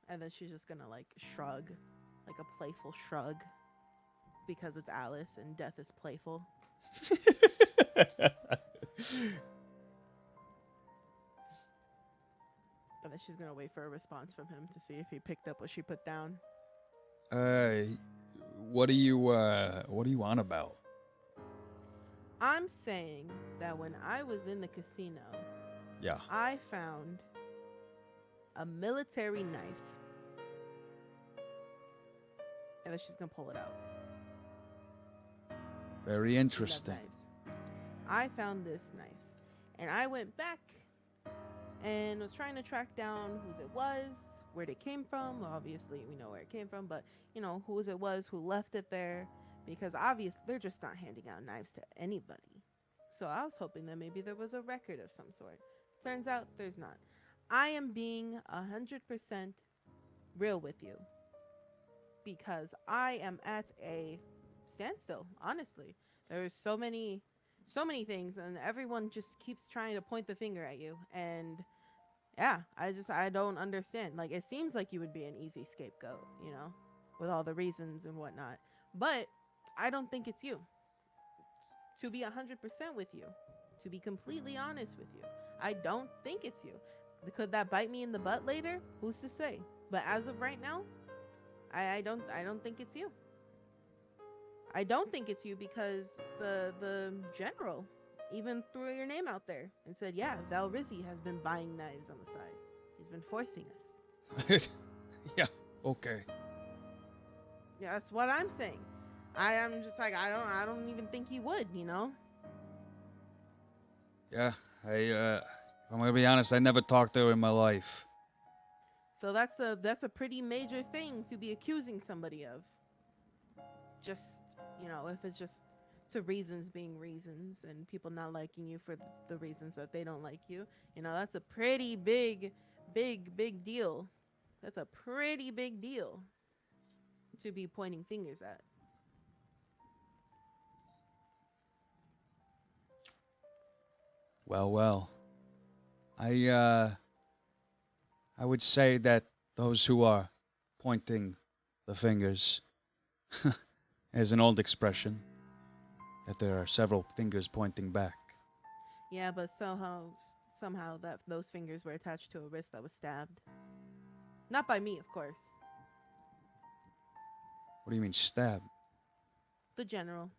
and then she's just gonna like shrug, like a playful shrug, because it's Alice and death is playful. And then she's gonna wait for a response from him to see if he picked up what she put down. What are you on about? I'm saying that when I was in the casino, Yeah. I found a military knife. And then she's gonna pull it out. Very She loves interesting. knives. I found this knife. And I went back and was trying to track down whose it was, where it came from. Well, obviously, we know where it came from, but, whose it was, who left it there. Because obviously, they're just not handing out knives to anybody. So I was hoping that maybe there was a record of some sort. Turns out there's not. I am being 100% real with you. Because I am at a standstill, honestly. There's so many things, and everyone just keeps trying to point the finger at you. And yeah, I don't understand. Like, it seems like you would be an easy scapegoat, with all the reasons and whatnot. But I don't think it's you. To be 100% with you, to be completely honest with you, I don't think it's you. Could that bite me in the butt later? Who's to say? But as of right now, I don't think it's you. I don't think it's you because the general even threw your name out there and said, yeah, Val Rizzi has been buying knives on the side. He's been forcing us. Yeah. Okay. Yeah, that's what I'm saying. I am just like, I don't even think he would, Yeah. I'm gonna be honest. I never talked to her in my life. So that's a pretty major thing to be accusing somebody of. Just, if it's just to reasons being reasons and people not liking you for the reasons that they don't like you, that's a pretty big deal. That's a pretty big deal to be pointing fingers at. Well. I would say that those who are pointing the fingers is an old expression, that there are several fingers pointing back. Yeah, but somehow that those fingers were attached to a wrist that was stabbed. Not by me, of course. What do you mean stab? The general.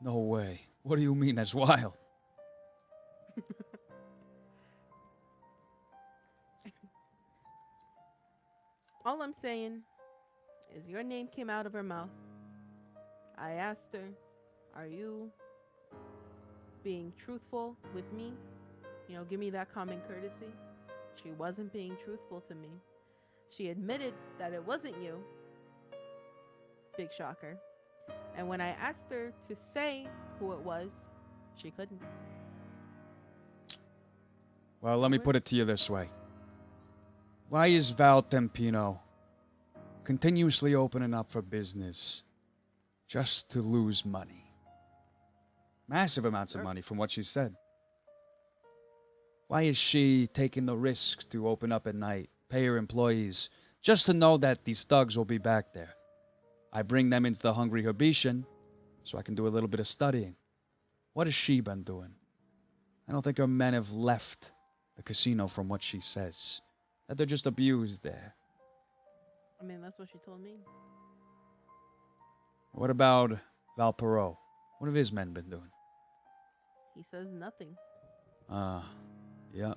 No way. What do you mean? That's wild. All I'm saying is your name came out of her mouth. I asked her, are you being truthful with me? Give me that common courtesy. She wasn't being truthful to me. She admitted that it wasn't you. Big shocker. And when I asked her to say who it was, she couldn't. Well, let me put it to you this way. Why is Val Tempino continuously opening up for business just to lose money? Massive amounts of money from what she said. Why is she taking the risk to open up at night, pay her employees, just to know that these thugs will be back there? I bring them into the Hungry Herbetian so I can do a little bit of studying. What has she been doing? I don't think her men have left the casino from what she says. That they're just abused there. I mean, that's what she told me. What about Valparaiso? What have his men been doing? He says nothing. Yeah.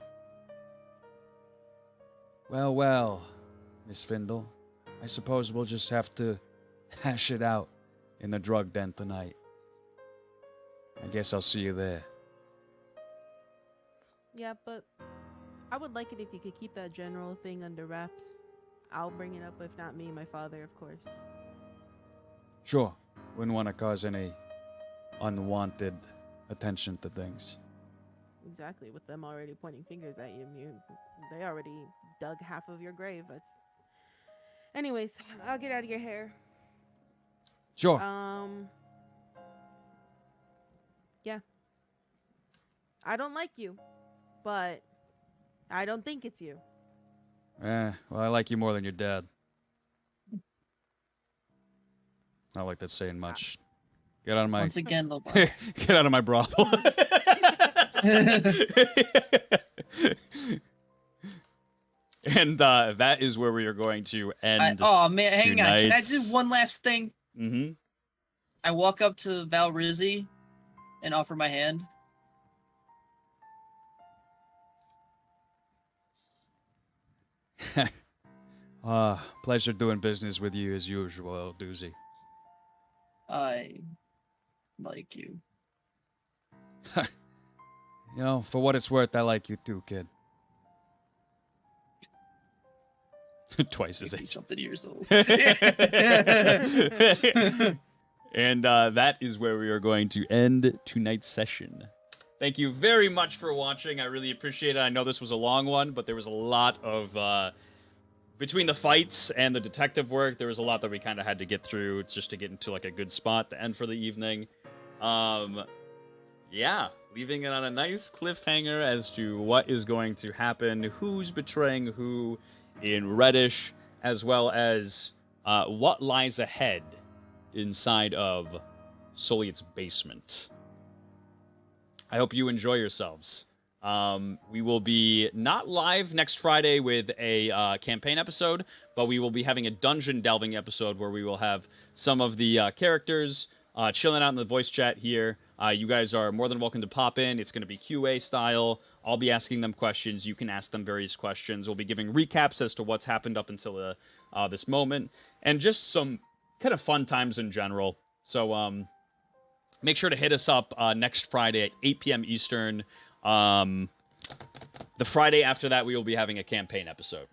Well, Miss Findle. I suppose we'll just have to hash it out in the drug den tonight. I guess I'll see you there. Yeah, but I would like it if you could keep that general thing under wraps. I'll bring it up, if not me, my father, of course. Sure. Wouldn't want to cause any unwanted attention to things. Exactly, with them already pointing fingers at you. They already dug half of your grave. Anyways, I'll get out of your hair. Sure. Yeah. I don't like you, but I don't think it's you. Well, I like you more than your dad. Not like that's saying much. Get out of my Once again, Lobar. get out of my brothel. And that is where we are going to end. Oh man, hang on. Can I do tonight's- one last thing? Mm-hmm. I walk up to Val Rizzi and offer my hand. Pleasure doing business with you as usual, Doozy. I like you. You know, for what it's worth, I like you too, kid. Twice as age. 50-something years old. And that is where we are going to end tonight's session. Thank you very much for watching. I really appreciate it. I know this was a long one, but there was a lot of... between the fights and the detective work, there was a lot that we kind of had to get through just to get into like a good spot to end for the evening. Yeah, leaving it on a nice cliffhanger as to what is going to happen, who's betraying who in Reddish, as well as what lies ahead inside of Soliet's basement. I hope you enjoy yourselves. We will be not live next Friday with a campaign episode, but we will be having a dungeon delving episode where we will have some of the characters chilling out in the voice chat here. You guys are more than welcome to pop in. It's going to be QA style. I'll be asking them questions. You can ask them various questions. We'll be giving recaps as to what's happened up until this moment, and just some kind of fun times in general. So make sure to hit us up next Friday at 8 p.m. Eastern. The Friday after that, we will be having a campaign episode.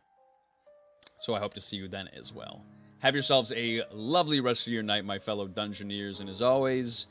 So I hope to see you then as well. Have yourselves a lovely rest of your night, my fellow Dungeoneers, and as always,